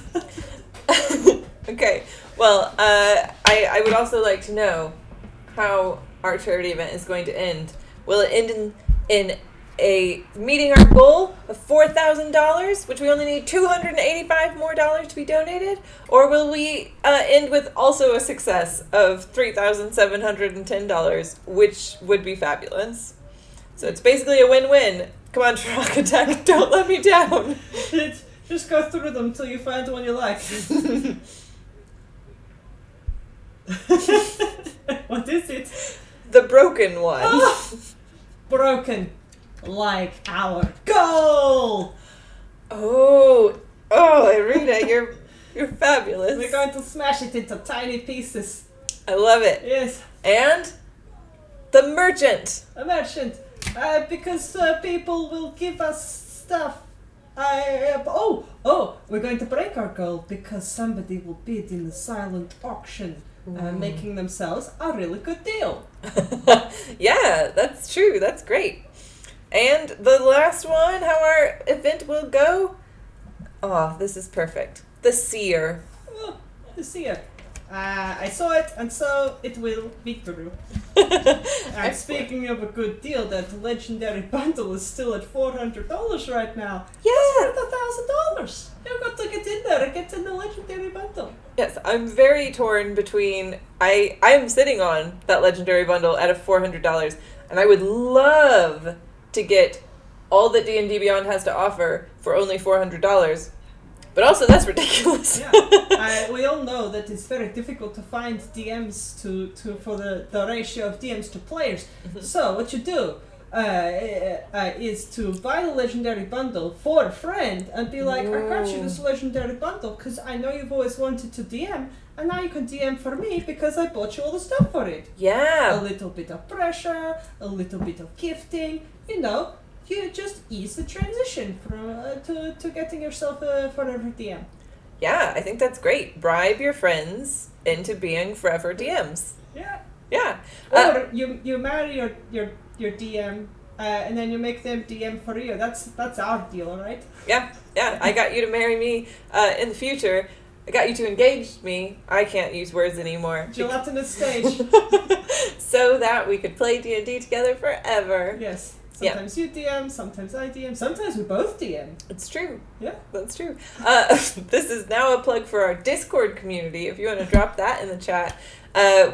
Okay. Well, I would also like to know how our charity event is going to end. Will it end in a meeting our goal of $4,000, which we only need $285 more to be donated, or will we end with also a success of $3,710, which would be fabulous? So it's basically a win-win. Come on, Taraka Tech, don't let me down. Just go through them till you find one you like. What is it? The broken one. Ah! Broken. Like our goal! Oh, Irina, you're fabulous. We're going to smash it into tiny pieces. I love it. Yes. And the merchant. A merchant. Because people will give us stuff. We're going to break our goal because somebody will bid in the silent auction, making themselves a really good deal. Yeah, that's true. That's great. And the last one, how our event will go. Oh, this is perfect. The seer. Oh, the seer. I saw it, and so it will be true. And speaking of a good deal, that legendary bundle is still at $400 right now. Yeah. It's worth $1,000. You've got to get in there and get in the legendary bundle. Yes, I'm very torn between. I'm sitting on that legendary bundle at a $400, and I would love to get all that D&D Beyond has to offer for only $400. But also, that's ridiculous. Yeah, we all know that it's very difficult to find DMs for the ratio of DMs to players. Mm-hmm. So what you do is to buy the legendary bundle for a friend and be like, I got you this legendary bundle because I know you've always wanted to DM, and now you can DM for me because I bought you all the stuff for it. Yeah. A little bit of pressure, a little bit of gifting, you know. You just ease the transition from to getting yourself a forever DM. Yeah, I think that's great. Bribe your friends into being forever DMs. Yeah. Yeah. Or you marry your DM and then you make them DM for you. That's our deal, right? Yeah. I got you to marry me in the future. I got you to engage me. I can't use words anymore. Gelatinous stage. So that we could play D&D together forever. Yes. Sometimes you DM, sometimes I DM, sometimes we both DM. It's true. Yeah. That's true. This is now a plug for our Discord community. If you want to drop that in the chat.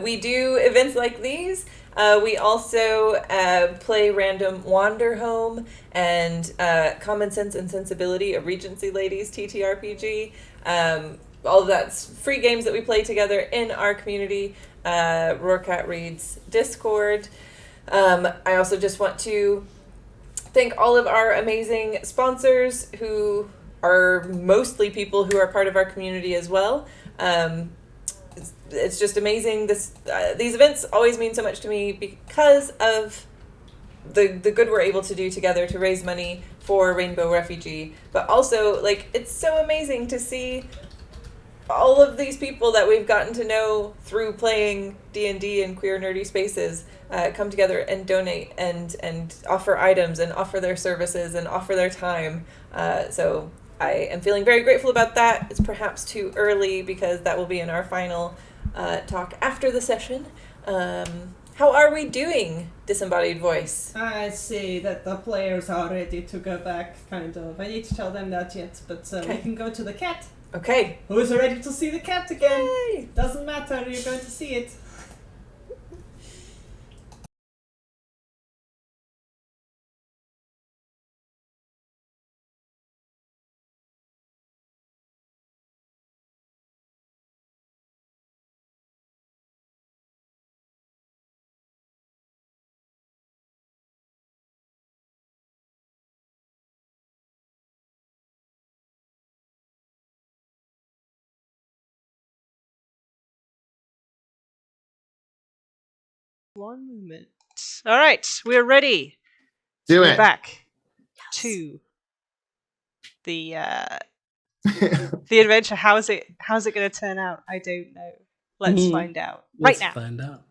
We do events like these. We also play random Wander Home and Common Sense and Sensibility, a Regency Ladies TTRPG. All of that's free games that we play together in our community, Roarcat Reads Discord. I also just want to thank all of our amazing sponsors who are mostly people who are part of our community as well. It's just amazing. These events always mean so much to me because of the good we're able to do together to raise money for Rainbow Refugee. But also, it's so amazing to see all of these people that we've gotten to know through playing D&D in queer nerdy spaces come together and donate and offer items and offer their services and offer their time. So I am feeling very grateful about that. It's perhaps too early because that will be in our final talk after the session. How are we doing, Disembodied Voice? I see that the players are ready to go back, kind of. I need to tell them that yet, but we can go to the cat. Okay. Who's ready to see the cat again? Yay! Doesn't matter, you're going to see it. One moment. All right, we're ready. Do We're it. back to the adventure. How's it going to turn out? I don't know. Let's find out right now. Find out.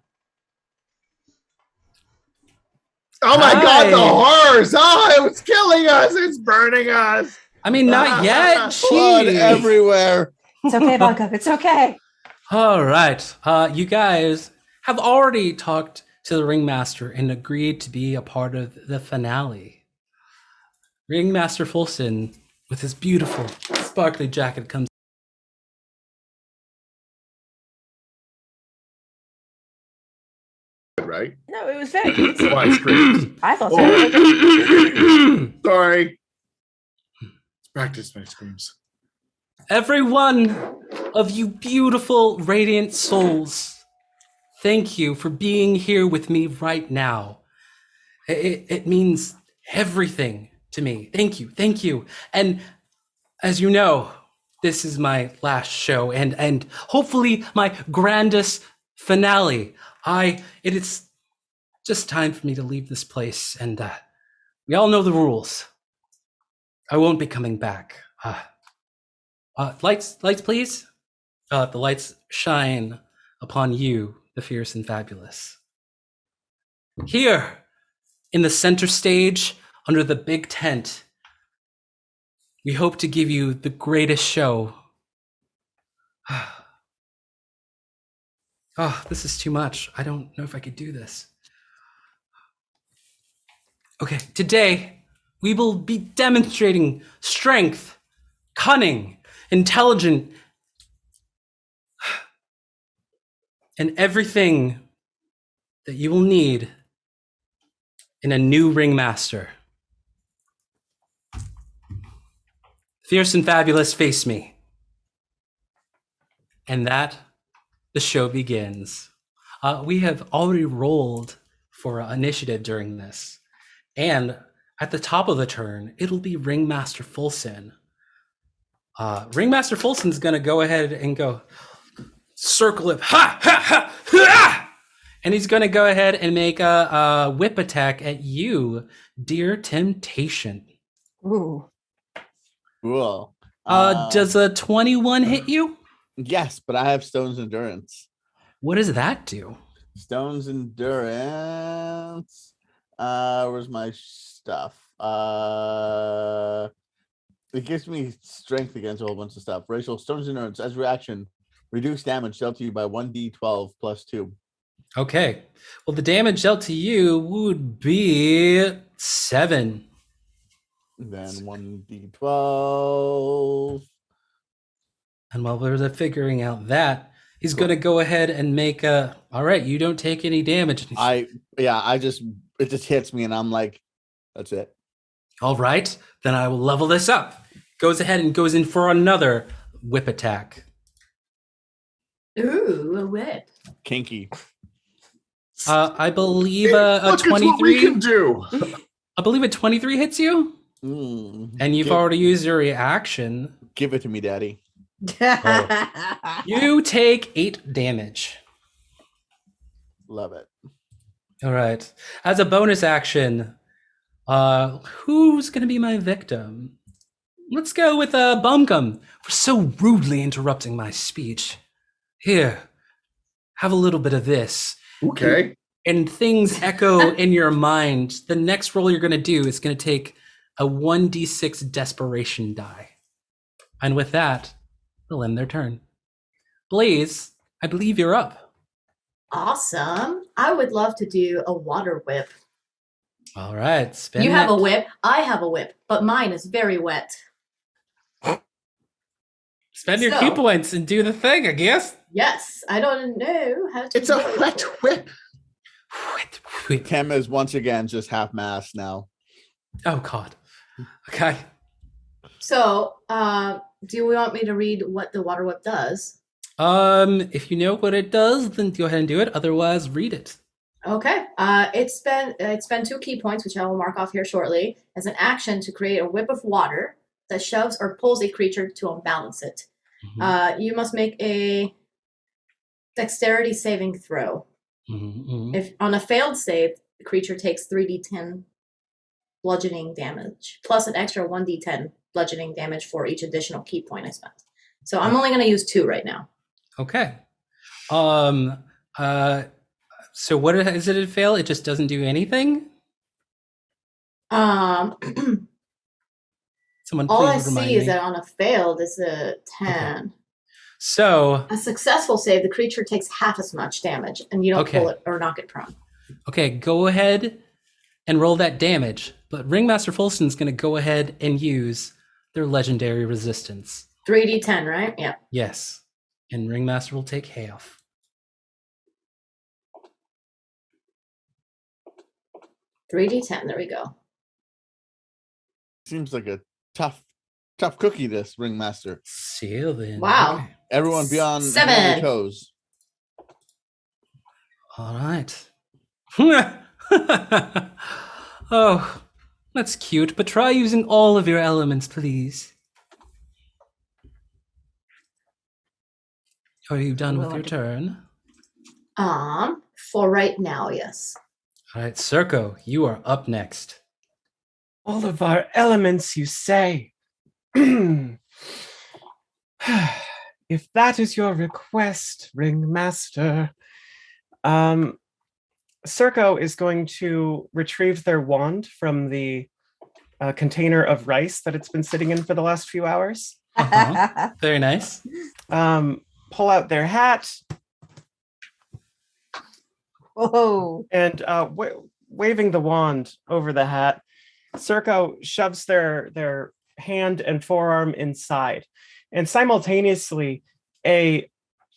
Oh my Hi. God, the horrors! Oh, it was killing us! It's burning us! I mean, not yet. Blood Jeez. everywhere. It's okay, Blanca. It's okay. All right. You guys have already talked to the Ringmaster and agreed to be a part of the finale. Ringmaster Ful-Sinn, with his beautiful, sparkly jacket, comes. Right? No, it was very good. Why screams? I thought so. Oh. Sorry. Let's practice my screams. Every one of you beautiful, radiant souls thank you for being here with me right now. It means everything to me. Thank you. And as you know, this is my last show and hopefully my grandest finale. It is just time for me to leave this place, and we all know the rules. I won't be coming back. Lights, please. The lights shine upon you, the fierce and fabulous. Here, in the center stage, under the big tent, we hope to give you the greatest show. Oh, this is too much. I don't know if I could do this. Okay, today we will be demonstrating strength, cunning, intelligent, and everything that you will need in a new ringmaster. Fierce and fabulous, face me. And that, the show begins. We have already rolled for initiative during this. And at the top of the turn, it'll be Ringmaster Ful-Sinn. Ringmaster Ful-Sinn's gonna go ahead and go circle it, ha, ha, ha, ha! And he's gonna go ahead and make a whip attack at you, dear Temptation. Ooh. Cool. Does a 21 hit you? Yes, but I have Stone's Endurance. What does that do? Stone's Endurance. Where's my stuff? It gives me strength against a whole bunch of stuff. Rachel, Stone's Endurance, as reaction, reduce damage dealt to you by 1d12 plus 2. Okay. Well, the damage dealt to you would be 7. Then 1d12. And while we're figuring out that, he's going to go ahead and make a. All right, you don't take any damage. It just hits me, and I'm like, that's it. All right, then I will level this up. Goes ahead and goes in for another whip attack. Ooh, a whip. Kinky. I believe a Look, it's 23. what we can do. I believe a 23 hits you, and you've already used your reaction. Give it to me, Daddy. You take 8 damage. Love it. All right. As a bonus action, who's going to be my victim? Let's go with Bumgum for so rudely interrupting my speech. Here, have a little bit of this. Okay. And things echo in your mind. The next roll you're going to do is going to take a 1d6 desperation die. And with that, they'll end their turn. Blaze, I believe you're up. Awesome. I would love to do a water whip. All right. Spin You have that. a whip. I have a whip, but mine is very wet. Spend your key points and do the thing, I guess. Yes, I don't know how to. It's a wet whip. Kim is once again just half mast now. Oh, God. Okay. So, do we want me to read what the water whip does? If you know what it does, then go ahead and do it. Otherwise, read it. Okay. It's spend 2 key points, which I will mark off here shortly, as an action to create a whip of water that shoves or pulls a creature to unbalance it. Mm-hmm. You must make a dexterity saving throw. Mm-hmm. If on a failed save, the creature takes 3d10 bludgeoning damage, plus an extra 1d10 bludgeoning damage for each additional key point I spent. So I'm only going to use 2 right now. Okay. So what is it? It fail? It just doesn't do anything? Someone All I please remind see me. is that on a failed is a 10. Okay. So A successful save, the creature takes half as much damage, and you don't pull it or knock it prone. Okay, go ahead and roll that damage. But Ringmaster Ful-Sinn's going to go ahead and use their legendary resistance. 3d10, right? Yeah. Yes. And Ringmaster will take half. $3d10. There we go. Seems like a tough cookie, this Ringmaster. See you then. Wow. Okay. Everyone be on 7. your toes. All right. Oh, that's cute, but try using all of your elements, please. Are you done with your turn? For right now, yes. All right, Circo, you are up next. All of our elements, you say? If that is your request, Ringmaster, Circo is going to retrieve their wand from the container of rice that it's been sitting in for the last few hours. Very nice. Pull out their hat. Whoa. And waving the wand over the hat, Circo shoves their hand and forearm inside. And simultaneously, a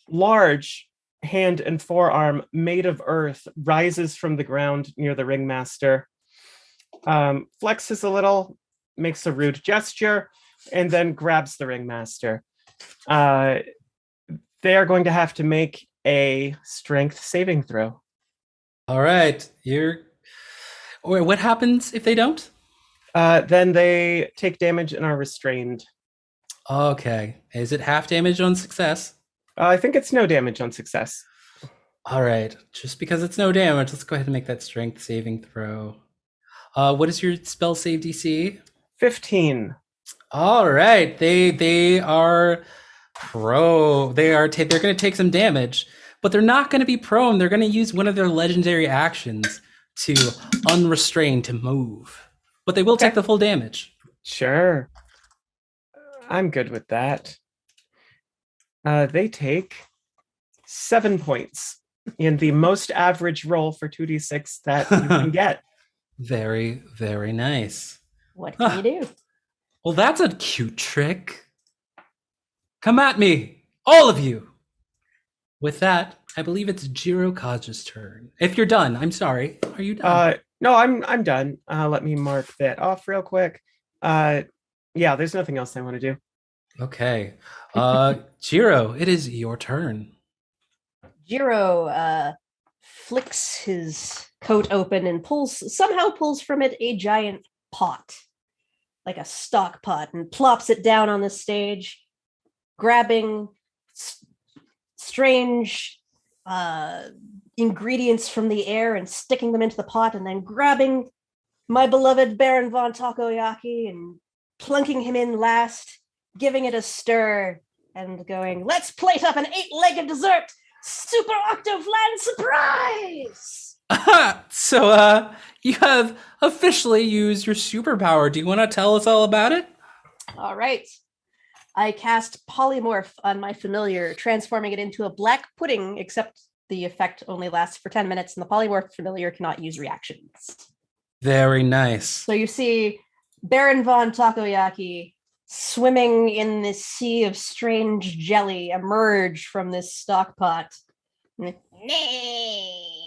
large hand and forearm made of earth rises from the ground near the ringmaster, flexes a little, makes a rude gesture, and then grabs the ringmaster. They are going to have to make a strength saving throw. All right, or what happens if they don't? Then they take damage and are restrained. Okay, is it half damage on success? I think it's no damage on success. All right, just because it's no damage, let's go ahead and make that strength saving throw. What is your spell save DC? 15. All right, they are they're going to take some damage, but they're not going to be prone. They're going to use one of their legendary actions to unrestrain to move, but they will take the full damage. Sure, I'm good with that. They take 7 points in the most average roll for 2d6 that you can get. Very, very nice. What can you do? Well, that's a cute trick. Come at me, all of you. With that, I believe it's Jiro Kaja's turn. If you're done, I'm sorry. Are you done? No, I'm done. Let me mark that off real quick. Yeah, there's nothing else I want to do. Okay. Jiro, it is your turn. Jiro flicks his coat open and somehow pulls from it a giant pot, like a stock pot, and plops it down on the stage, grabbing strange ingredients from the air and sticking them into the pot, and then grabbing my beloved Baron von Takoyaki and plunking him in last, giving it a stir and going, let's plate up an 8-legged dessert! Super Octoflan surprise! So, you have officially used your superpower. Do you want to tell us all about it? All right. I cast Polymorph on my familiar, transforming it into a black pudding, except the effect only lasts for 10 minutes, and the Polymorph familiar cannot use reactions. Very nice. So you see Baron von Takoyaki swimming in this sea of strange jelly emerge from this stock pot. That's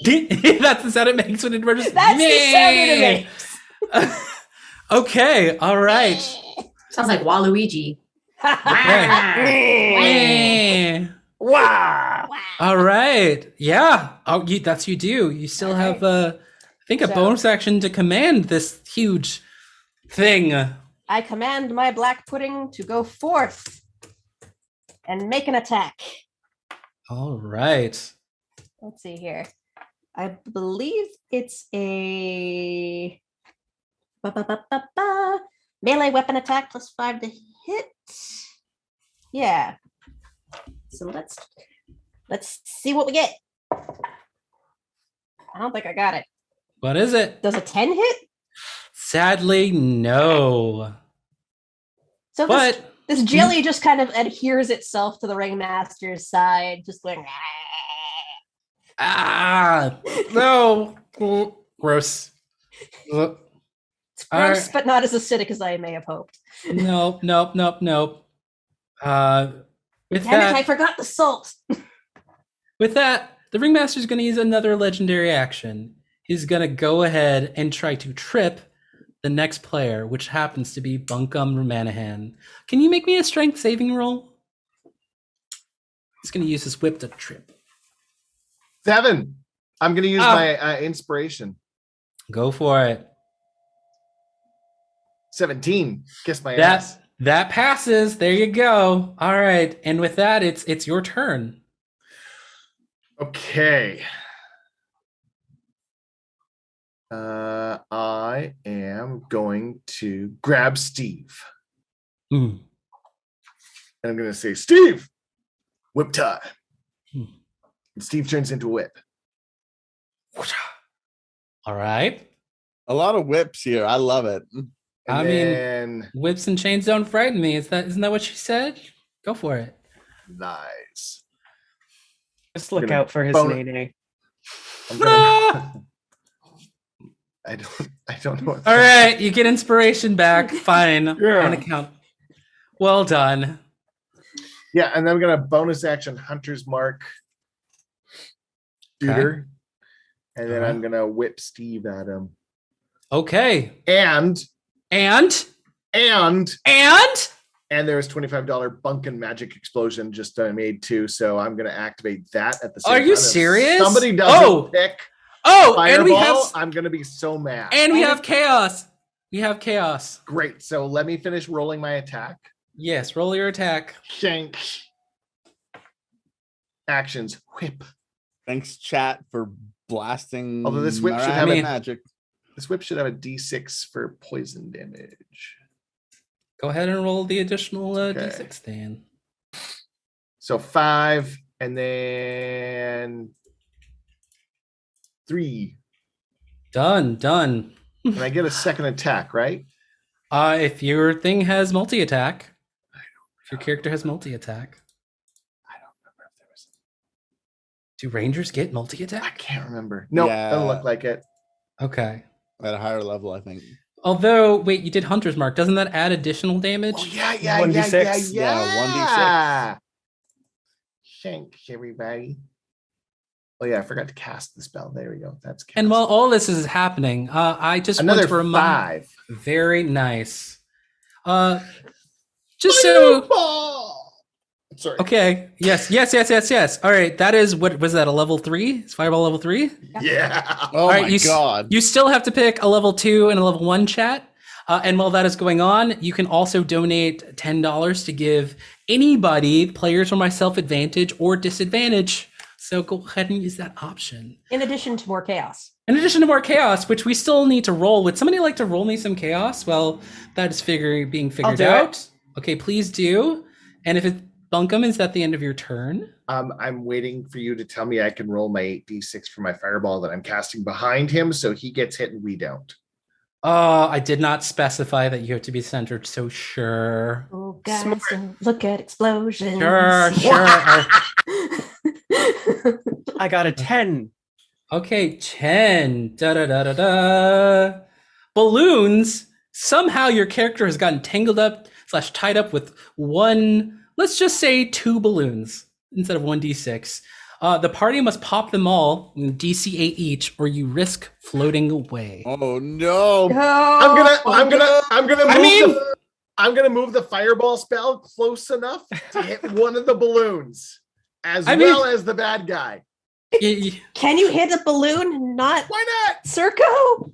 the sound it makes when it emerges. That's the sound it makes. Okay, all right. Sounds like Waluigi. Wow. All right. Yeah. Oh, that's you do. You still have, I think, a bonus action to command this huge thing. I command my black pudding to go forth and make an attack. All right. Let's see here. I believe it's a melee weapon attack plus 5 to hit. Yeah. So let's see what we get. I don't think I got it. What is it? Does a 10 hit? Sadly, no. So this jelly just kind of adheres itself to the ringmaster's side, just going. No. Gross. It's gross, but not as acidic as I may have hoped. Nope. With Damn that, it, I forgot the salt. With that, the ringmaster's going to use another legendary action. He's going to go ahead and try to trip the next player, which happens to be Bunkum Romanahan. Can you make me a strength saving roll? He's going to use his whip to trip. 7. I'm going to use my inspiration. Go for it. 17. Kiss my ass. That passes. There you go. All right. And with that, it's your turn. Okay. I am going to grab Steve. Mm. And I'm going to say, Steve, whip time. Hmm. And Steve turns into a whip. All right. A lot of whips here. I love it. I mean, whips and chains don't frighten me. Isn't that what she said? Go for it. Nice. Just look gonna out for his bone- nene. I don't know. All right, you get inspiration back. Fine. Yeah. On account. Well done. Yeah, and then I'm gonna bonus action Hunter's Mark shooter, and then I'm gonna whip Steve at him. Okay. And there's $25 Bunkin Magic Explosion just made too, so I'm gonna activate that at the same time. Are you If serious? somebody doesn't pick Fireball, and we have I'm gonna be so mad. and we have chaos. We have chaos. Great. So let me finish rolling my attack. Yes, roll your attack. Shank. Actions. Whip. Thanks, chat, for blasting. Although this whip should Mariah have with a- magic. This whip should have a D6 for poison damage. Go ahead and roll the additional Okay. d6, Dan. So 5 and then 3. Done. And I get a second attack, right? If your thing has multi-attack, if your character has multi-attack, I don't remember if there was. do rangers get I multi-attack? can't remember. No, Yeah. doesn't look like it. Okay. At a higher level, I think. Although, wait, you did Hunter's Mark. Doesn't that add additional damage? Oh yeah, 1d6. Yeah, 1d6. Thanks, everybody. Oh yeah, I forgot to cast the spell. There we go. That's cast. And while all this is happening, I just another want to remind. 5. Very nice. Just so. Fireball! Sorry. Okay. Yes. All right. That is what was that? A level 3? Is Fireball level 3? Yeah. Oh All right, my god. You still have to pick a level 2 and a level 1 chat. And while that is going on, you can also donate $10 to give anybody, players or myself, advantage or disadvantage. So go ahead and use that option. In addition to more chaos. In addition to more chaos, which we still need to roll. Would somebody like to roll me some chaos? Well, that is being figured do out. it. Okay, please do. And if it Bunkum, is that the end of your turn? I'm waiting for you to tell me I can roll my 8d6 for my fireball that I'm casting behind him, so he gets hit and we don't. I did not specify that you have to be centered, so sure. Oh, guys, don't look at explosions. Sure. I got a 10. Okay, 10. Da. Balloons. Somehow your character has gotten tangled up / tied up with one, let's just say 2 balloons instead of 1d6. The party must pop them all, DC 8 each, or you risk floating away. Oh no. I'm gonna move the fireball spell close enough to hit one of the balloons as well as the bad guy. Can you hit a balloon and not Why not? Circo?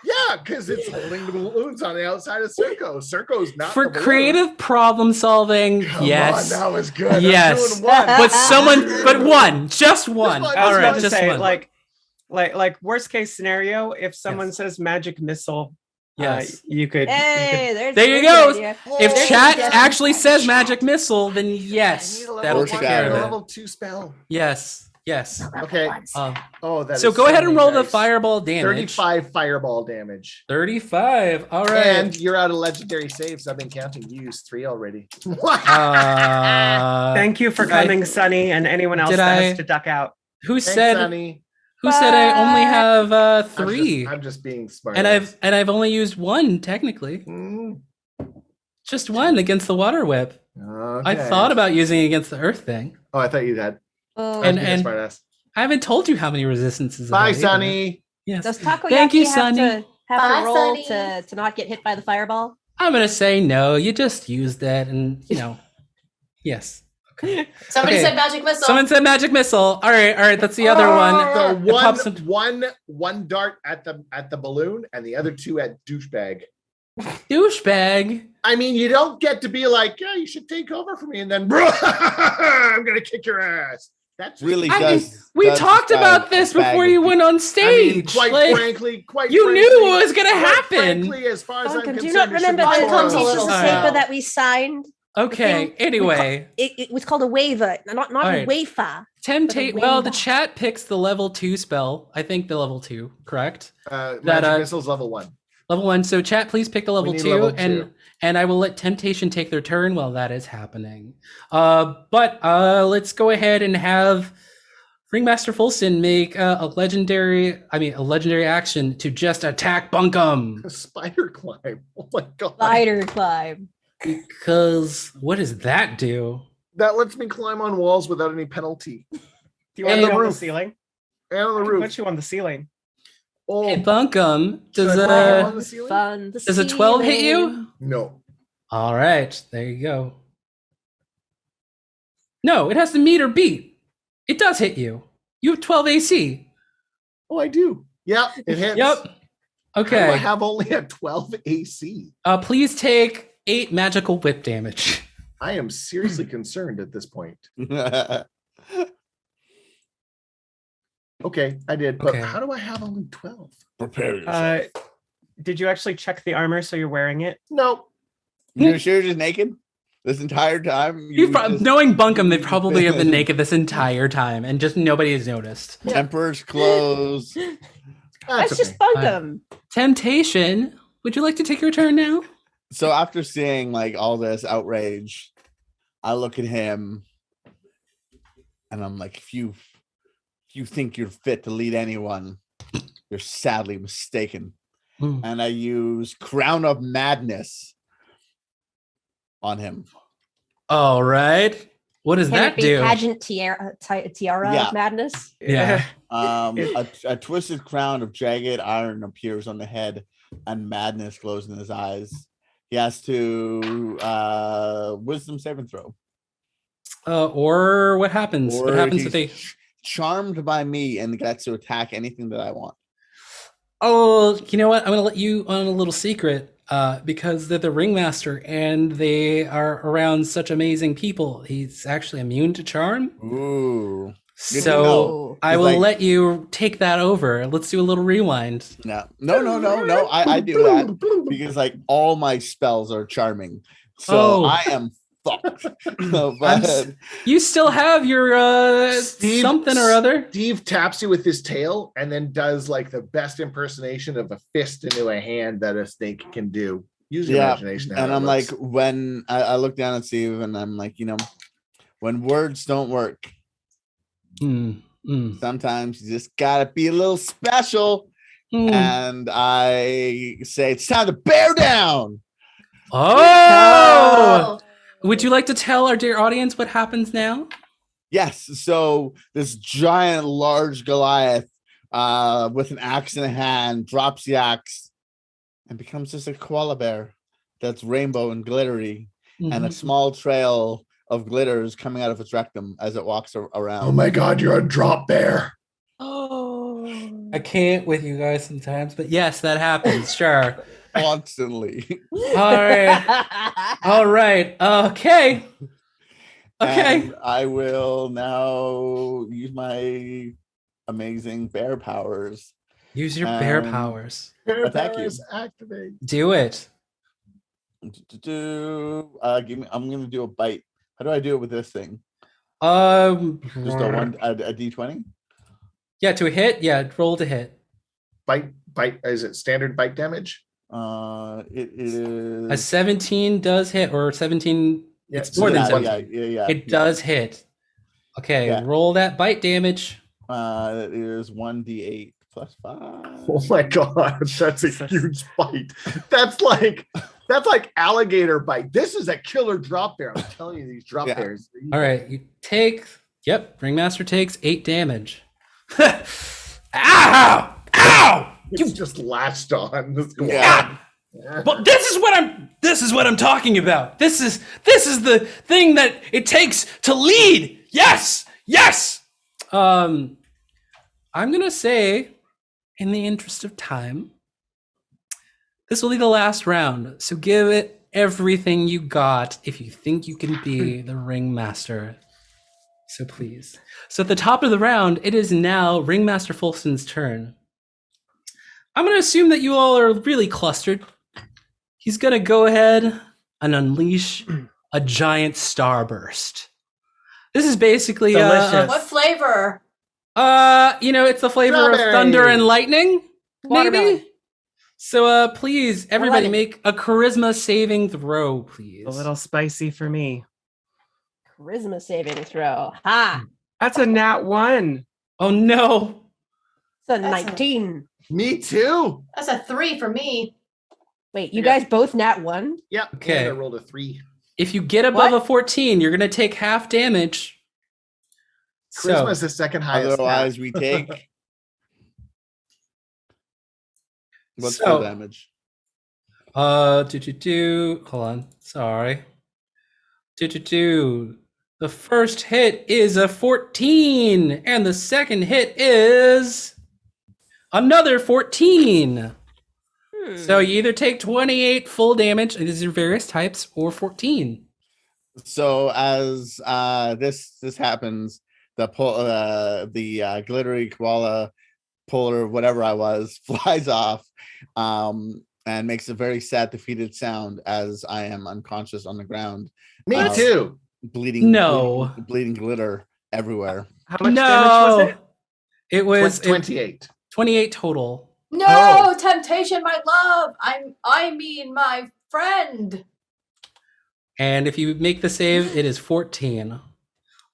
Yeah, because it's holding the balloons on the outside of Circo. Circo's not For the balloon. creative problem solving, Come yes. on, that was good. Yes. I'm doing one. But one, just one. Just one. I All was right, about to just say, one. like worst case scenario, if someone Yes. says magic missile, Yes. you could. Hey, There you there's go. an idea. If There's chat a guess. actually says magic missile, then yes, I need a that'll Or take shatter. care of it. level 2 spell. Yes. Okay. Oh, that So is go ahead and many roll the dice. fireball damage. 35 fireball damage. 35. All right. And you're out of legendary saves. I've been counting. You used 3 already. Thank you for did I- coming, Sunny, and anyone else did that I- has to duck out. Who Thanks, said Sonny. I only have 3? I'm just being smart. and I've only used 1 technically. Mm, Just 1 against the water whip. I okay. thought about using it against the earth thing. Oh, I thought you had. Oh, I was And- being a and- smart ass. I haven't told you how many resistances. I Bye, have either. Sonny. Yes. does Takoyaki Thank you, have Sonny. to Bye, roll Sonny. to not get hit by the fireball? I'm gonna say no. You just used it, and yes. Somebody Okay. said magic missile. Someone said magic missile. All right, that's the other one. So It pops into- one dart at the balloon and the other two at douchebag. Douchebag. I mean, you don't get to be like, yeah, you should take over for me, and then I'm gonna kick your ass. That's Really I does. mean, we does talked describe about this a bag before of you went on I mean, stage. quite Like, frankly, you knew it was gonna quite happen. Frankly, as far as I'm Duncan, concerned, do you not you should remember be the Buncombe's a told. little piece of slow. paper that we signed? okay. Anyway, It was called a waiver, not a Alright. wafer. temptate. Well, the waiver. chat picks the level 2 spell. I think the level 2, correct? Magic missiles level 1. Level 1. So chat, please pick the level need 2, level and I will let temptation take their turn while that is happening. But let's go ahead and have Ringmaster Ful-Sinn make a legendary action to just attack Bunkum. A spider climb. Oh my god. Spider climb. Because what does that do? That lets me climb on walls without any penalty. Do you want And to the on the roof. ceiling? And on I the can roof. put you on the ceiling. Oh, Hey, Bunkum, should does I climb on the ceiling? Fun. The does a 12 hit you? ceiling. No. All right, there you go. No, it has to meet or beat. It does hit you. You have 12 AC. Oh, I do. Yeah, it hits. Yep. How do I Okay. have only a 12 AC? Please take 8 magical whip damage. I am seriously concerned at this point. Okay, I did. But Okay. how do I have only 12? Prepare yourself. Did you actually check the armor so you're wearing it? No. You're sure you're just naked this entire time? Knowing Bunkum, they probably have been naked this entire time, and just nobody has noticed. Emperor's clothes. That's okay. just Bunkum. Temptation, would you like to take your turn now? So after seeing like all this outrage, I look at him and I'm like, if you think you're fit to lead anyone, you're sadly mistaken. Hmm. And I use Crown of Madness on him. All right. What does Can that it be do? pageant tiara Yeah. of madness? Yeah. A twisted crown of jagged iron appears on the head, and madness glows in his eyes. He has to wisdom saving throw. Or what happens? What Or happens he's if they? charmed by me and gets to attack anything that I want. Oh, you know what? I'm gonna let you on a little secret. Because they're the ringmaster and they are around such amazing people. He's actually immune to charm. Ooh. Good to So know. I It's will like- let you take that over. Let's do a little rewind. No. I do that because like all my spells are charming. So Oh. I am fucked. No, I'm but s- You still have your Steve- something or other. Steve taps you with his tail and then does like the best impersonation of a fist into a hand that a snake can do. Use your Yeah, imagination. how and it I'm like, looks. when I look down at Steve and I'm like, when words don't work, sometimes you just gotta be a little special. And I say, it's time to bear down. Oh! Would you like to tell our dear audience what happens now? Yes. So this giant, large Goliath with an axe in a hand drops the axe and becomes just a koala bear that's rainbow and glittery, and a small trail of glitter is coming out of its rectum as it walks around. Oh my god, you're a drop bear. Oh. I can't with you guys sometimes, but yes, that happens. Sure. Constantly. All right. All right. Okay. Okay. And I will now use my amazing bear powers. Use your bear Um, powers. Attack you. Powers activate. Do it. I'm gonna do a bite. How do I do it with this thing? Just a D20? Yeah, to a hit. Yeah, roll to hit. Bite. Is it standard bite damage? It is A 17 does hit, or 17. Yeah, It's more than yeah, 17. yeah. It does hit. Okay, Yeah. roll that bite damage. It is 1d8 plus 5. Oh my god, that's a huge bite. That's like alligator bite. This is a killer drop bear. I'm telling you, these drop Yeah. bears. All right, you take. Yep, Ringmaster takes 8 damage. Ow! Ow! You just latched on. This Yeah. Well, this is what I'm talking about. This is the thing that it takes to lead. Yes. I'm gonna say, in the interest of time, this will be the last round. So give it everything you got if you think you can be the ringmaster. So please. So at the top of the round, it is now Ringmaster Ful-Sinn's turn. I'm gonna assume that you all are really clustered. He's gonna go ahead and unleash a giant starburst. This is basically Delicious. What flavor? it's the flavor Strawberry. of thunder and lightning, Watermelon. maybe. So please, everybody, lemon. make a charisma saving throw, please. A little spicy for me. Charisma saving throw. Ha! That's a nat 1. Oh no! It's a That's a- 19. Me too. That's a 3 for me. Wait, you Yeah. guys both nat 1? Yep. Okay. And I rolled a 3. If you get above What? a 14, you're gonna take half damage. Charisma So is the second highest. Otherwise, stat. we take. What's So- the damage? hold on. Sorry. The first hit is a 14, and the second hit is another 14. So you either take 28 full damage, and these are various types, or 14. So as this happens, the glittery koala puller, whatever I was, flies off, and makes a very sad, defeated sound as I am unconscious on the ground, Me too. bleeding. No. bleeding glitter everywhere. How much damage was it? It was 28. 28 total. No, Oh. temptation, my love. I mean my friend. And if you make the save, it is 14.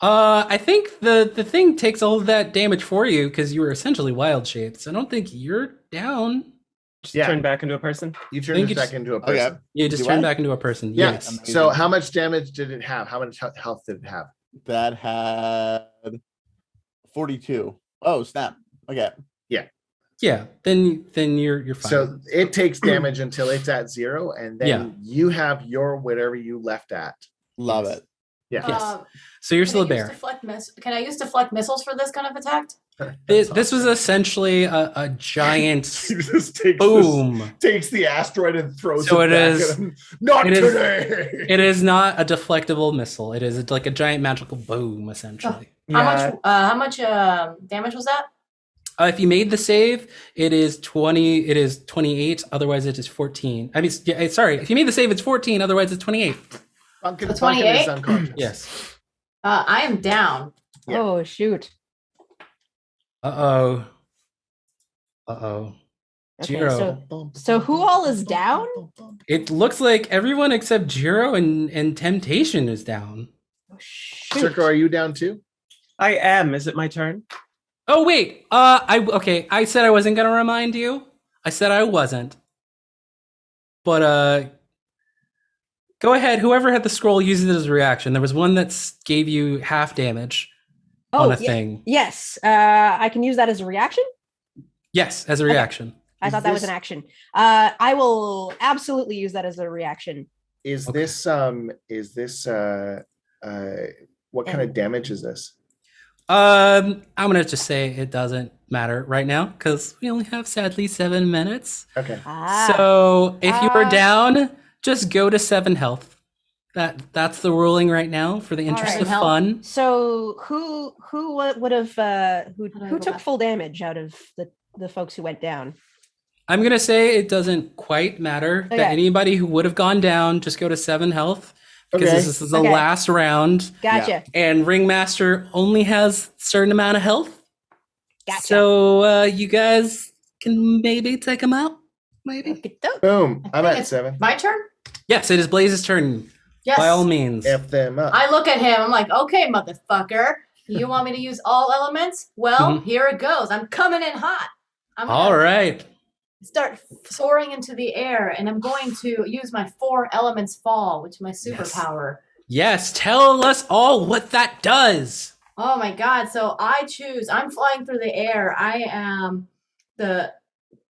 I think the thing takes all of that damage for you because you were essentially wild shaped. So I don't think you're down. Just Yeah. turn back into a person. You Think turned you back just- into a Okay. person. You just Do turn I? back into a person. Yeah. Yes. So how much damage did it have? How much health did it have? That had 42. Oh snap! Okay. Yeah. Then you're fine. So it takes damage until it's at 0, and then Yeah. you have your whatever you left at. Love Yes. it. Yeah. Yes. So you're Can still I a bear. Can I use deflect missiles for this kind of attack? This was essentially a giant He just takes boom. takes the asteroid and throws So it it back is- at him. Not it is- today. It is not a deflectable missile. It is like a giant magical boom, essentially. How much damage was that? If you made the save, it is 20. It is 28. Otherwise, it is 14. I mean, sorry. If you made the save, it's 14. Otherwise, it's 28. Funkin, So Funkin is 28? unconscious. Yes. I am down. Yeah. Oh, shoot. Uh oh. Okay, Jiro. so who all is down? It looks like everyone except Jiro and Temptation is down. Oh, shoot. Circle, are you down too? I am. Is it my turn? Oh wait. I said I wasn't gonna remind you. I said I wasn't. But go ahead. Whoever had the scroll, use it as a reaction. There was one that gave you half damage on a thing. Yes. I can use that as a reaction. Yes, as a reaction. I Is thought that was this- an action. I will absolutely use that as a reaction. Is Okay. this what kind of damage is this? I'm gonna just say it doesn't matter right now because we only have sadly 7 minutes. Okay. So if you were Ah. down, just go to 7 health. That's the ruling right now for the interest right. of Health. fun. So who would have who How do I who go took back? full damage out of the folks who went down? I'm gonna say it doesn't quite matter Okay. that anybody who would have gone down just go to 7 health because Okay. this is the Okay. last round, Gotcha. and Ringmaster only has a certain amount of health. Gotcha. So you guys can maybe take him out. Maybe. Okey-doke. Boom. I'm think at it's 7. My turn? Yes, it is Blaze's turn. Yes. By all means. F them up. I look at him. I'm like, okay, motherfucker. You want me to use all elements? Well, Mhm. here it goes. I'm coming in hot. I'm gonna All right. start soaring into the air, and I'm going to use my 4 elements fall, which is my superpower. Yes, tell us all what that does. Oh my god. So I'm flying through the air. I am the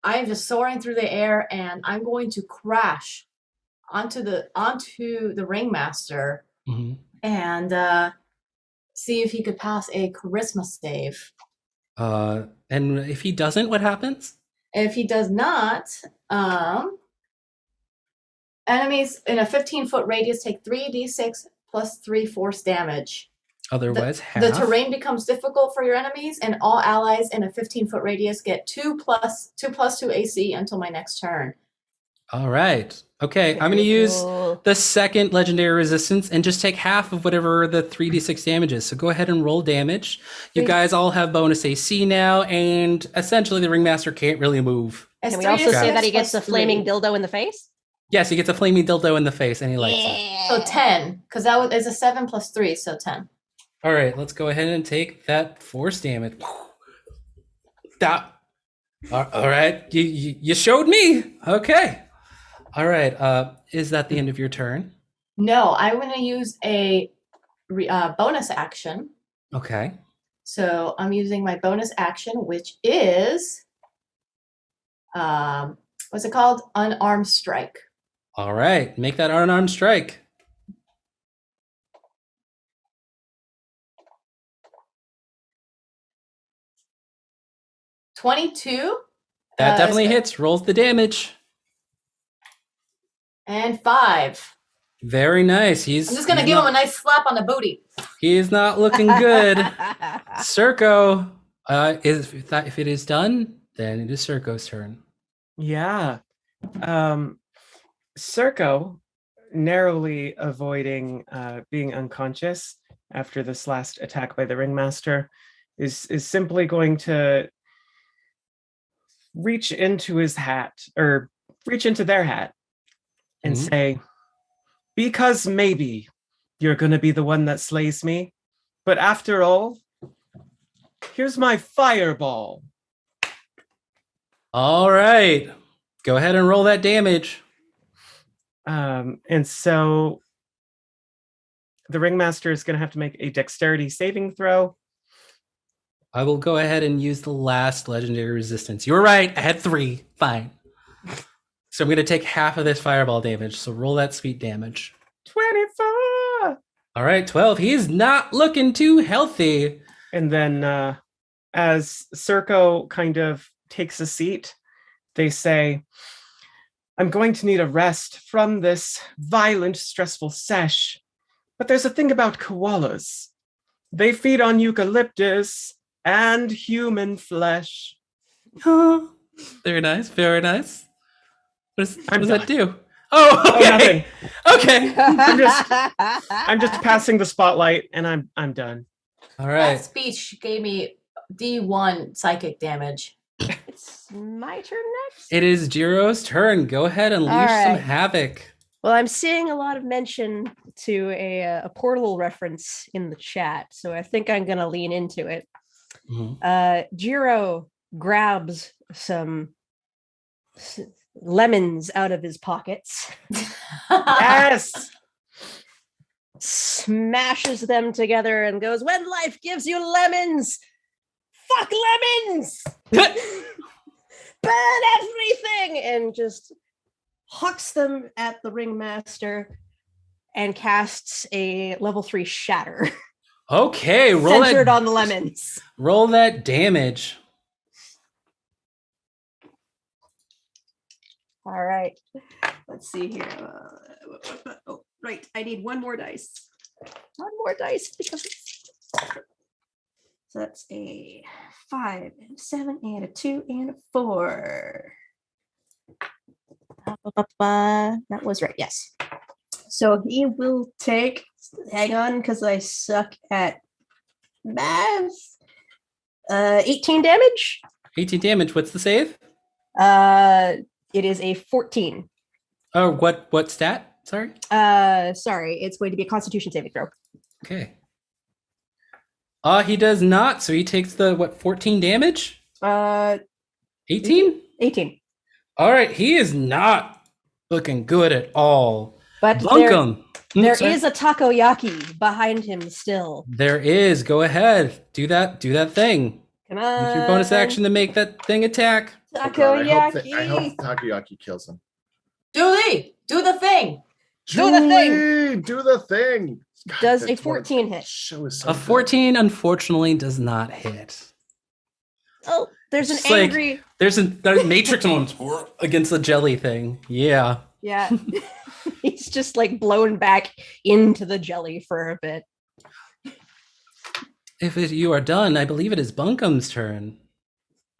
I am just soaring through the air, and I'm going to crash onto the ringmaster Mhm. and see if he could pass a charisma save. And if he doesn't, what happens? If he does not, enemies in a 15-foot radius take 3d6 plus 3 force damage. Otherwise, half. The terrain becomes difficult for your enemies, and all allies in a 15-foot radius get 2 plus 2 AC until my next turn. All right. Okay, I'm going to Very use cool. the second legendary resistance and just take half of whatever the 3d6 damage is. So go ahead and roll damage. You guys all have bonus AC now, and essentially the ringmaster can't really move. Can we also say that he gets the flaming dildo? dildo in the face? Yes, he gets a flaming dildo in the face, and he likes it. So 10, because it's a 7 plus 3, so 10. All right, let's go ahead and take that force damage. Stop. All right, you showed me. Okay. All right. Is that the end of your turn? No, I'm going to use a bonus action. Okay. So I'm using my bonus action, which is, what's it called? Unarmed strike. All right, make that unarmed strike. $22. That definitely so- hits. Rolls the damage. And 5. Very nice. I'm just going to give him a nice slap on the booty. He's not looking good. Circo, if it is done, then it is Circo's turn. Yeah. Circo, narrowly avoiding being unconscious after this last attack by the ringmaster, is simply going to reach into his hat, or reach into their hat, and say, because maybe you're going to be the one that slays me, but after all, here's my fireball. All right. Go ahead and roll that damage. And so the ringmaster is going to have to make a dexterity saving throw. I will go ahead and use the last legendary resistance. You were right. I had 3. Fine. So I'm going to take half of this fireball damage. So roll that sweet damage. 24. All right, 12. He's not looking too healthy. And then as Circo kind of takes a seat, they say, I'm going to need a rest from this violent, stressful sesh. But there's a thing about koalas. They feed on eucalyptus and human flesh. Oh, very nice, very nice. What does done. that do? Oh, okay. Nothing. Okay. I'm just passing the spotlight, and I'm done. All That right. speech gave me D1 psychic damage. It's my turn next. It is Jiro's turn. Go ahead and leash All some right. havoc. Well, I'm seeing a lot of mention to a portal reference in the chat, so I think I'm going to lean into it. Jiro grabs some lemons out of his pockets. Yes. Smashes them together and goes, when life gives you lemons, fuck lemons! Burn everything! And just hucks them at the ringmaster and casts a level 3 shatter. Okay, roll Centered that, on the lemons. roll that damage. All right. Let's see here. Oh, right. I need one more dice. One more dice. Because so that's a 5, and a 7, and a 2, and a 4. That was right. Yes. So he will take, hang on, because I suck at math. 18 damage. 18 damage. What's the save? It is a 14. Oh, what stat? Sorry. Sorry, it's going to be a Constitution saving throw. Okay. He does not. So he takes the 14 damage? 18? 18. All right, he is not looking good at all. But Bunk there, him. there Sorry. is a takoyaki behind him still. There is. Go ahead. Do that thing. Come Use on. your bonus action to make that thing attack. Oh God, I hope Takoyaki. Takoyaki kills him. Julie, do the thing. Do the thing. Julie, do the thing. God, Does that a 14 hit? Show is so A good. 14 unfortunately does not hit. Oh, there's an It's like- angry. There's a matrix moment against the jelly thing. Yeah. Yeah. He's just like blown back into the jelly for a bit. If you are done, I believe it is Bunkum's turn.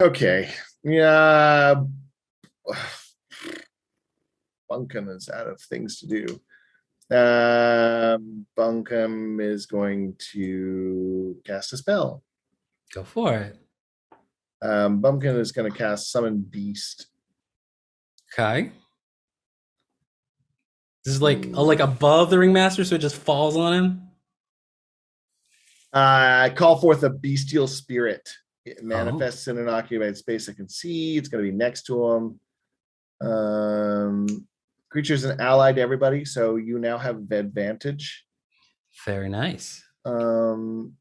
Okay. Yeah. Bunkum is out of things to do. Bunkum is going to cast a spell. Go for it. Bumpkin is going to cast Summon Beast. Okay. This is like above the ringmaster, so it just falls on him. Call forth a bestial spirit. It manifests in an occupied space I can see. It's going to be next to him. Creature is an ally to everybody, so you now have advantage. Very nice. And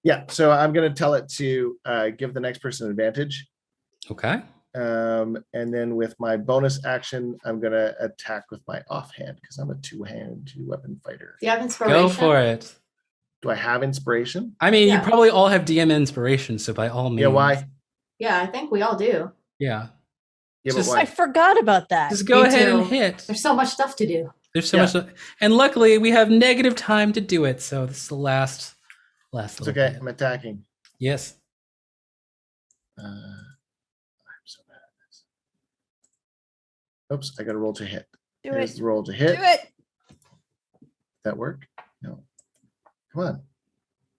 yeah, so I'm going to tell it to give the next person advantage. Okay. And then with my bonus action, I'm going to attack with my offhand because I'm a two-weapon fighter. Do you have inspiration? Go for it. Do I have inspiration? I mean, Yeah. you probably all have DM inspiration, so by all means. Yeah, why? Yeah, I think we all do. Yeah. Yeah, Just- but why? I forgot about that. Just go Me ahead too. and hit. There's so much stuff to do. There's so Yeah. much, and luckily we have negative time to do it. So this is the last It's little okay. bit. I'm attacking. Yes. I'm so bad at this. Oops, I got to roll to hit. Do Here's it. the roll to Do hit. it. That work? No. Come on.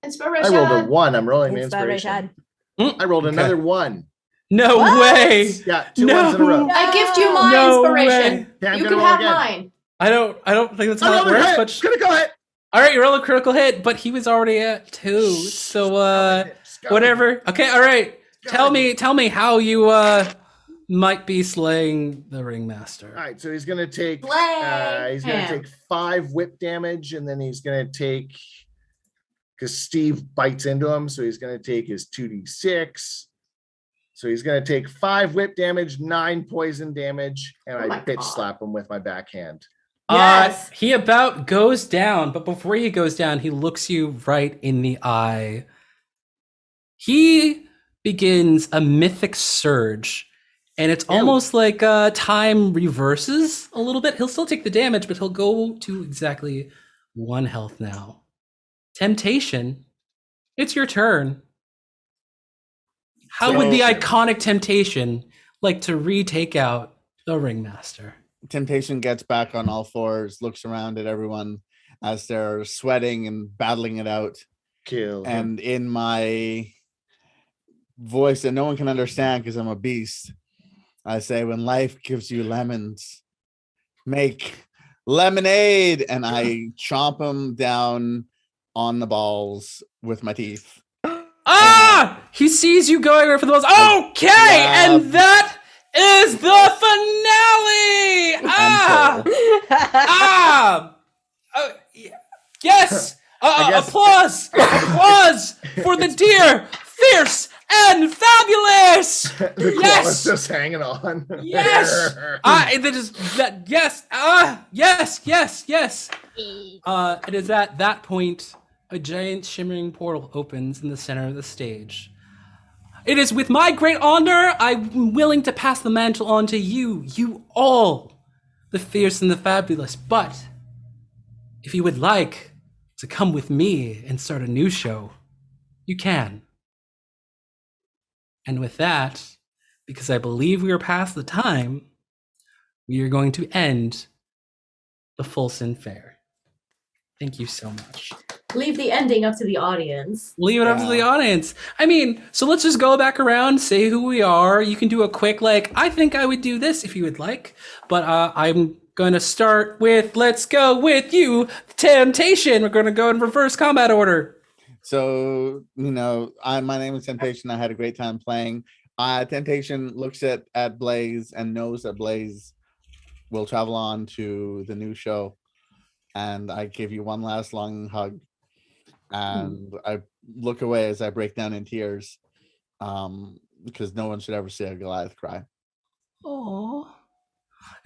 I Inspiration. rolled a 1. I'm rolling my Inspiration. inspiration. I rolled Okay. another 1. No What? way. Yeah, two No. ones in a row. I gift you my No inspiration. way. Okay, I'm You gonna can roll have again. mine. I don't think that's how it Another works. hit. But Critical hit. all right, you roll a critical hit, but he was already at 2. So whatever. Okay, all right. Tell me how you might be slaying the ringmaster. All right, so he's gonna take Slay he's gonna him. take 5 whip damage, and then he's gonna take because Steve bites into him, so he's gonna take his 2d6. So he's gonna take 5 whip damage, 9 poison damage, and Oh my I bitch God. slap him with my backhand. Yes. He about goes down, but before he goes down, he looks you right in the eye. He begins a mythic surge, and it's Ew. almost like time reverses a little bit. He'll still take the damage, but he'll go to exactly 1 health now. Temptation, it's your turn. How would the iconic Temptation like to retake out the ringmaster? Temptation gets back on all fours, looks around at everyone as they're sweating and battling it out. Kill him. And in my voice that no one can understand because I'm a beast, I say, when life gives you lemons, make lemonade. And I chomp them down on the balls with my teeth. Ah! He sees you going right for the balls. Okay, grab- and that is the finale. Ah! Ah! Yes! guess- Applause! Applause for the deer, fierce and fabulous. The claw Yes! is just hanging on. Yes! Yes! Yes! It is at that point a giant shimmering portal opens in the center of the stage. It is with my great honor I'm willing to pass the mantle on to you all, the fierce and the fabulous. But if you would like to come with me and start a new show, you can. And with that, because I believe we are past the time, we are going to end the Ful-Sinn Faire. Thank you so much. Leave the ending up to the audience. Leave it up to the audience. I mean, so let's just go back around, say who we are. You can do a quick, I think I would do this if you would like. But I'm going to start with, let's go with you, Temptation. We're going to go in reverse combat order. So, my name is Temptation. I had a great time playing. Temptation looks at Blaze and knows that Blaze will travel on to the new show. And I give you one last long hug. and I look away as I break down in tears, because no one should ever see a Goliath cry. Oh.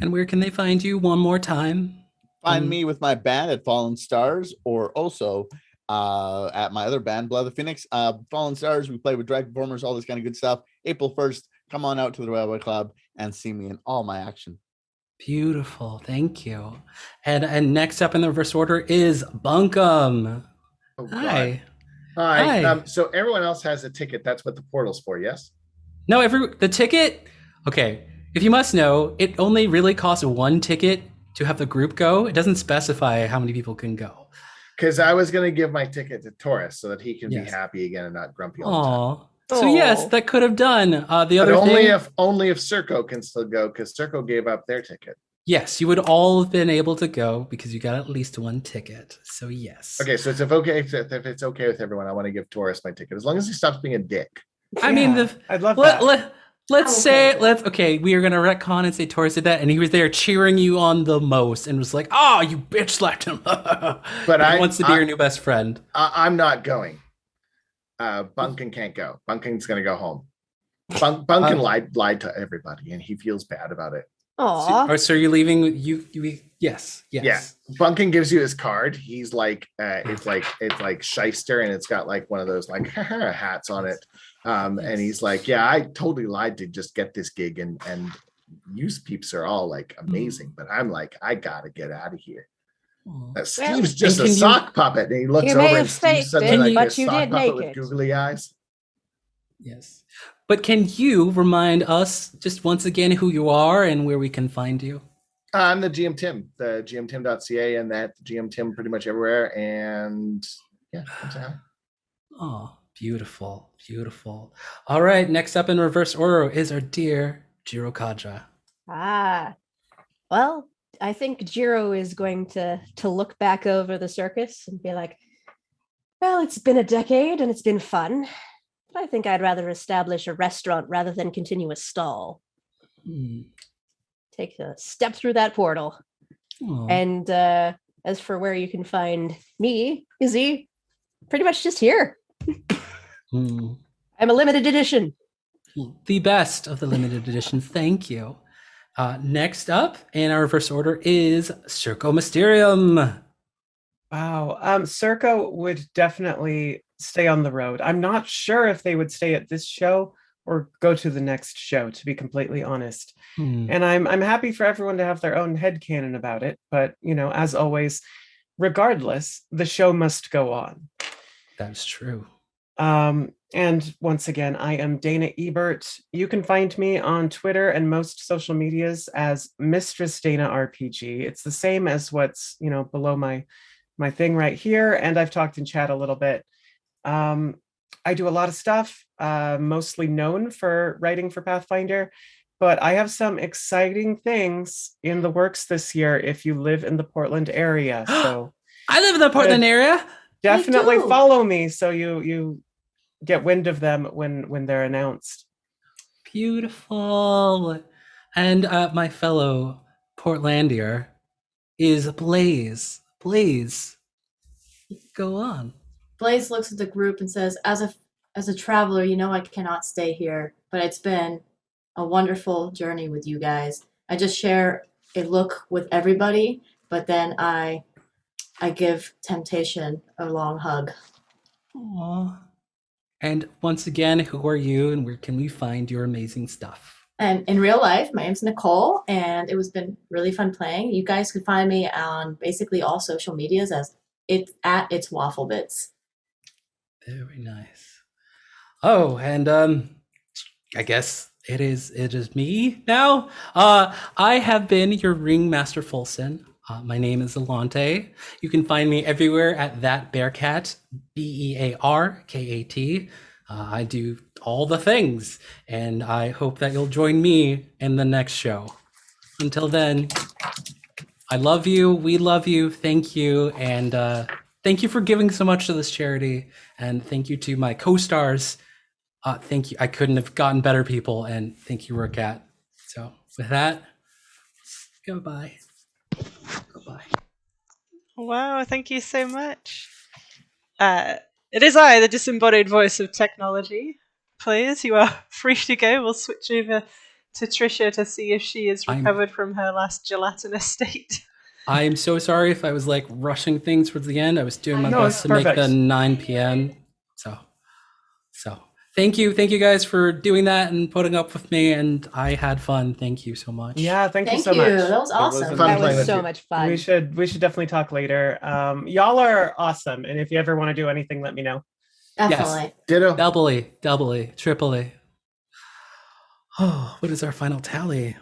And where can they find you one more time? Find me with my band at Fallen Stars, or also at my other band, Blood of the Phoenix. Fallen Stars, we play with drag performers, all this kind of good stuff. April 1st, come on out to the Railway Club and see me in all my action. Beautiful, thank you. And next up in the reverse order is Bunkum. Oh, Hi. God. Hi. Hi. So everyone else has a ticket. That's what the portal's for, yes? No, the ticket. Okay, if you must know, it only really costs one ticket to have the group go. It doesn't specify how many people can go. Because I was going to give my ticket to Taurus so that he can Yes. be happy again and not grumpy all the time. Aw. So yes, that could have done. The But other only thing, if Circo can still go, because Circo gave up their ticket. yes, you would all have been able to go because you got at least one ticket. So yes. Okay, so if it's okay with everyone, I want to give Taurus my ticket as long as he stops being a dick. I mean, I'd love that. We are gonna retcon and say Taurus did that, and he was there cheering you on the most, and was like, "Oh, you bitch slapped him." But he wants to be your new best friend. I'm not going. Bunkin can't go. Bunkin's gonna go home. Bunkin lied to everybody, and he feels bad about it. Aw. So you're leaving? Yes. Yeah. Bunkin gives you his card. He's like, it's like shyster, and it's got like one of those like hats on it. And he's like, yeah, I totally lied to just get this gig, and you peeps are all like amazing, but I'm like, I gotta get out of here. Steve's just a sock puppet, and he looks over and Steve's suddenly like a sock puppet with googly eyes. Yes. But can you remind us just once again who you are and where we can find you? I'm the GM Tim, the gmtim.ca, and that GM Tim pretty much everywhere. And yeah, come say hi. Oh, beautiful, beautiful. All right, next up in reverse order is our dear Jiro Kaja. Well, I think Jiro is going to look back over the circus and be like, well, it's been a decade and it's been fun. But I think I'd rather establish a restaurant rather than continue a stall. Take a step through that portal. Aww. And as for where you can find me, Izzy, pretty much just here. I'm a limited edition. The best of the limited edition. Thank you. Next up in our reverse order is Circo Mysterium. Wow. Circo would definitely stay on the road. I'm not sure if they would stay at this show or go to the next show, to be completely honest. And I'm happy for everyone to have their own headcanon about it. But, as always, regardless, the show must go on. That's true. And once again, I am Dana Ebert. You can find me on Twitter and most social medias as Mistress Dana RPG. It's the same as what's, below my thing right here. And I've talked in chat a little bit. I do a lot of stuff, mostly known for writing for Pathfinder, but I have some exciting things in the works this year if you live in the Portland area. So I live in the Portland area. Definitely follow me so you get wind of them when they're announced. Beautiful. And my fellow Portlandier is Blaze. Blaze, go on. Blaze looks at the group and says, as a traveler, I cannot stay here, but it's been a wonderful journey with you guys. I just share a look with everybody, but then I give Temptation a long hug. Aww. And once again, who are you and where can we find your amazing stuff? And in real life, my name's Nicole, and it was been really fun playing. You guys could find me on basically all social medias as it's Waffle Bits. Very nice. Oh, and I guess it is me now. I have been your Ringmaster Ful-Sinn. My name is Alante. You can find me everywhere at That Bearcat, BEARKAT. I do all the things, and I hope that you'll join me in the next show. Until then, I love you. We love you. Thank you, and thank you for giving so much to this charity, and thank you to my co-stars. Thank you. I couldn't have gotten better people, and thank you, Rakat. So with that, goodbye. Goodbye. Wow, thank you so much. It is I, the disembodied voice of technology. Players, you are free to go. We'll switch over to Trisha to see if she is recovered from her last gelatinous state. I'm so sorry if I was like rushing things towards the end. I was doing my No, best it's to make perfect. the 9 p.m. So thank you guys for doing that and putting up with me. And I had fun. Thank you so much. Yeah, thank you Thank so you. much. That was awesome. fun That playing was with so you. much fun. We should definitely talk later. Y'all are awesome, and if you ever want to do anything, let me know. Definitely. Ditto. Doubly, triply. Oh, what is our final tally?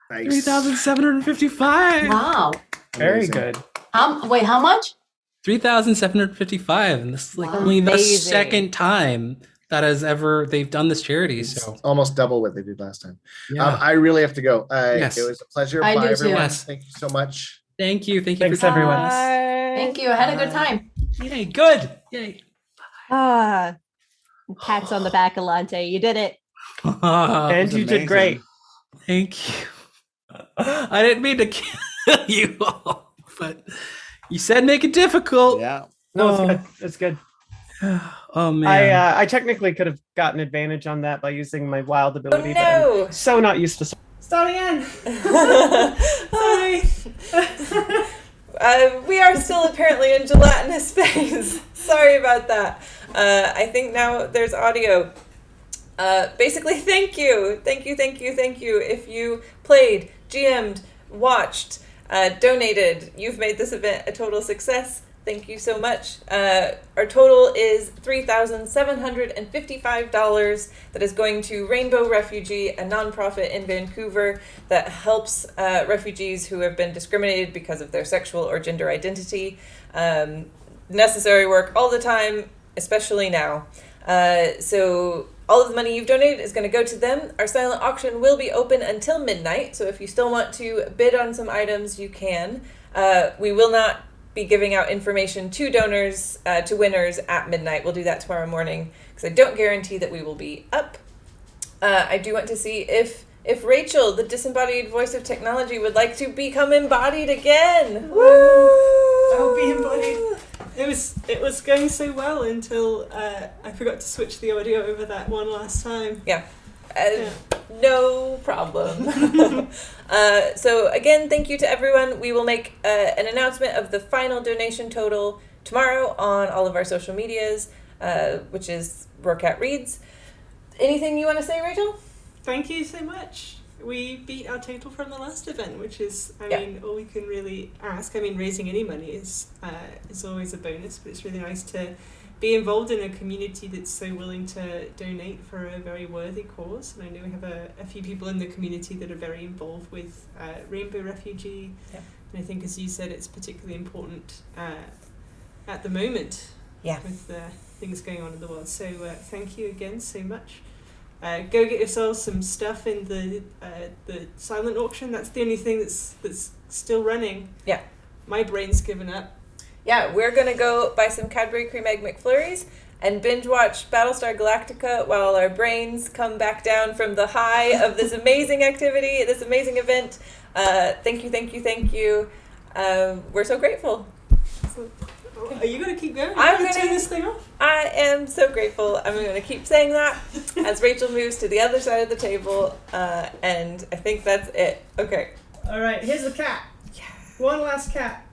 Nice. 3,755. Wow. Very Amazing. good. Wait, how much? 3,755, and this is like Wow. only the Amazing. second time that they've done this charity. It's So almost double what they did last time. yeah, I really have to go. Yes. It was a pleasure. I Bye, do too. everyone. Yes. Thank you so much. thank you Thanks, for everyone. joining us. Thank you. I had a good time. Yay, good. Yay. Pats on the back, Alante. You did it. And you did great. Thank you. I didn't mean to kill you all, but you said make it difficult. Yeah. No, it's Oh. good. It's good. Oh man. I technically could have gotten advantage on that by using my wild ability, but no. I'm so not used to. Start again. Sorry. We are still apparently in gelatinous space. Sorry about that. I think now there's audio. Basically, thank you. If you played, GM'd, watched, donated, you've made this event a total success. Thank you so much. Our total is $3,755 that is going to Rainbow Refugee, a nonprofit in Vancouver that helps refugees who have been discriminated because of their sexual or gender identity. Necessary work all the time, especially now. So all of the money you've donated is going to go to them. Our silent auction will be open until midnight, so if you still want to bid on some items, you can. We will not be giving out information to donors, to winners at midnight. We'll do that tomorrow morning because I don't guarantee that we will be up. I do want to see if Rachel, the disembodied voice of technology, would like to become embodied again. Woo! I'll be embodied. It was going so well until I forgot to switch the audio over that one last time. Yeah. No problem. So again, thank you to everyone. We will make an announcement of the final donation total tomorrow on all of our social medias, which is Roarcat Reads. Anything you want to say, Rachel? Thank you so much. We beat our total from the last event, which is, I mean, all we can really ask. I mean, raising any money is always a bonus, but it's really nice to be involved in a community that's so willing to donate for a very worthy cause. And I know we have a few people in the community that are very involved with Rainbow Refugee. Yeah. And I think, as you said, it's particularly important at the moment with the things going on in the world. So thank you again so much. Go get yourselves some stuff in the silent auction. That's the only thing that's still running. Yeah. My brain's given up. Yeah, we're going to go buy some Cadbury Cream Egg McFlurries and binge watch Battlestar Galactica while our brains come back down from the high of this amazing activity, this amazing event. Thank you. We're so grateful. Are you going to keep going? I'm going to turn gonna- this thing off? I am so grateful. I'm going to keep saying that as Rachel moves to the other side of the table, and I think that's it. Okay. All right, here's the cat. One last cat.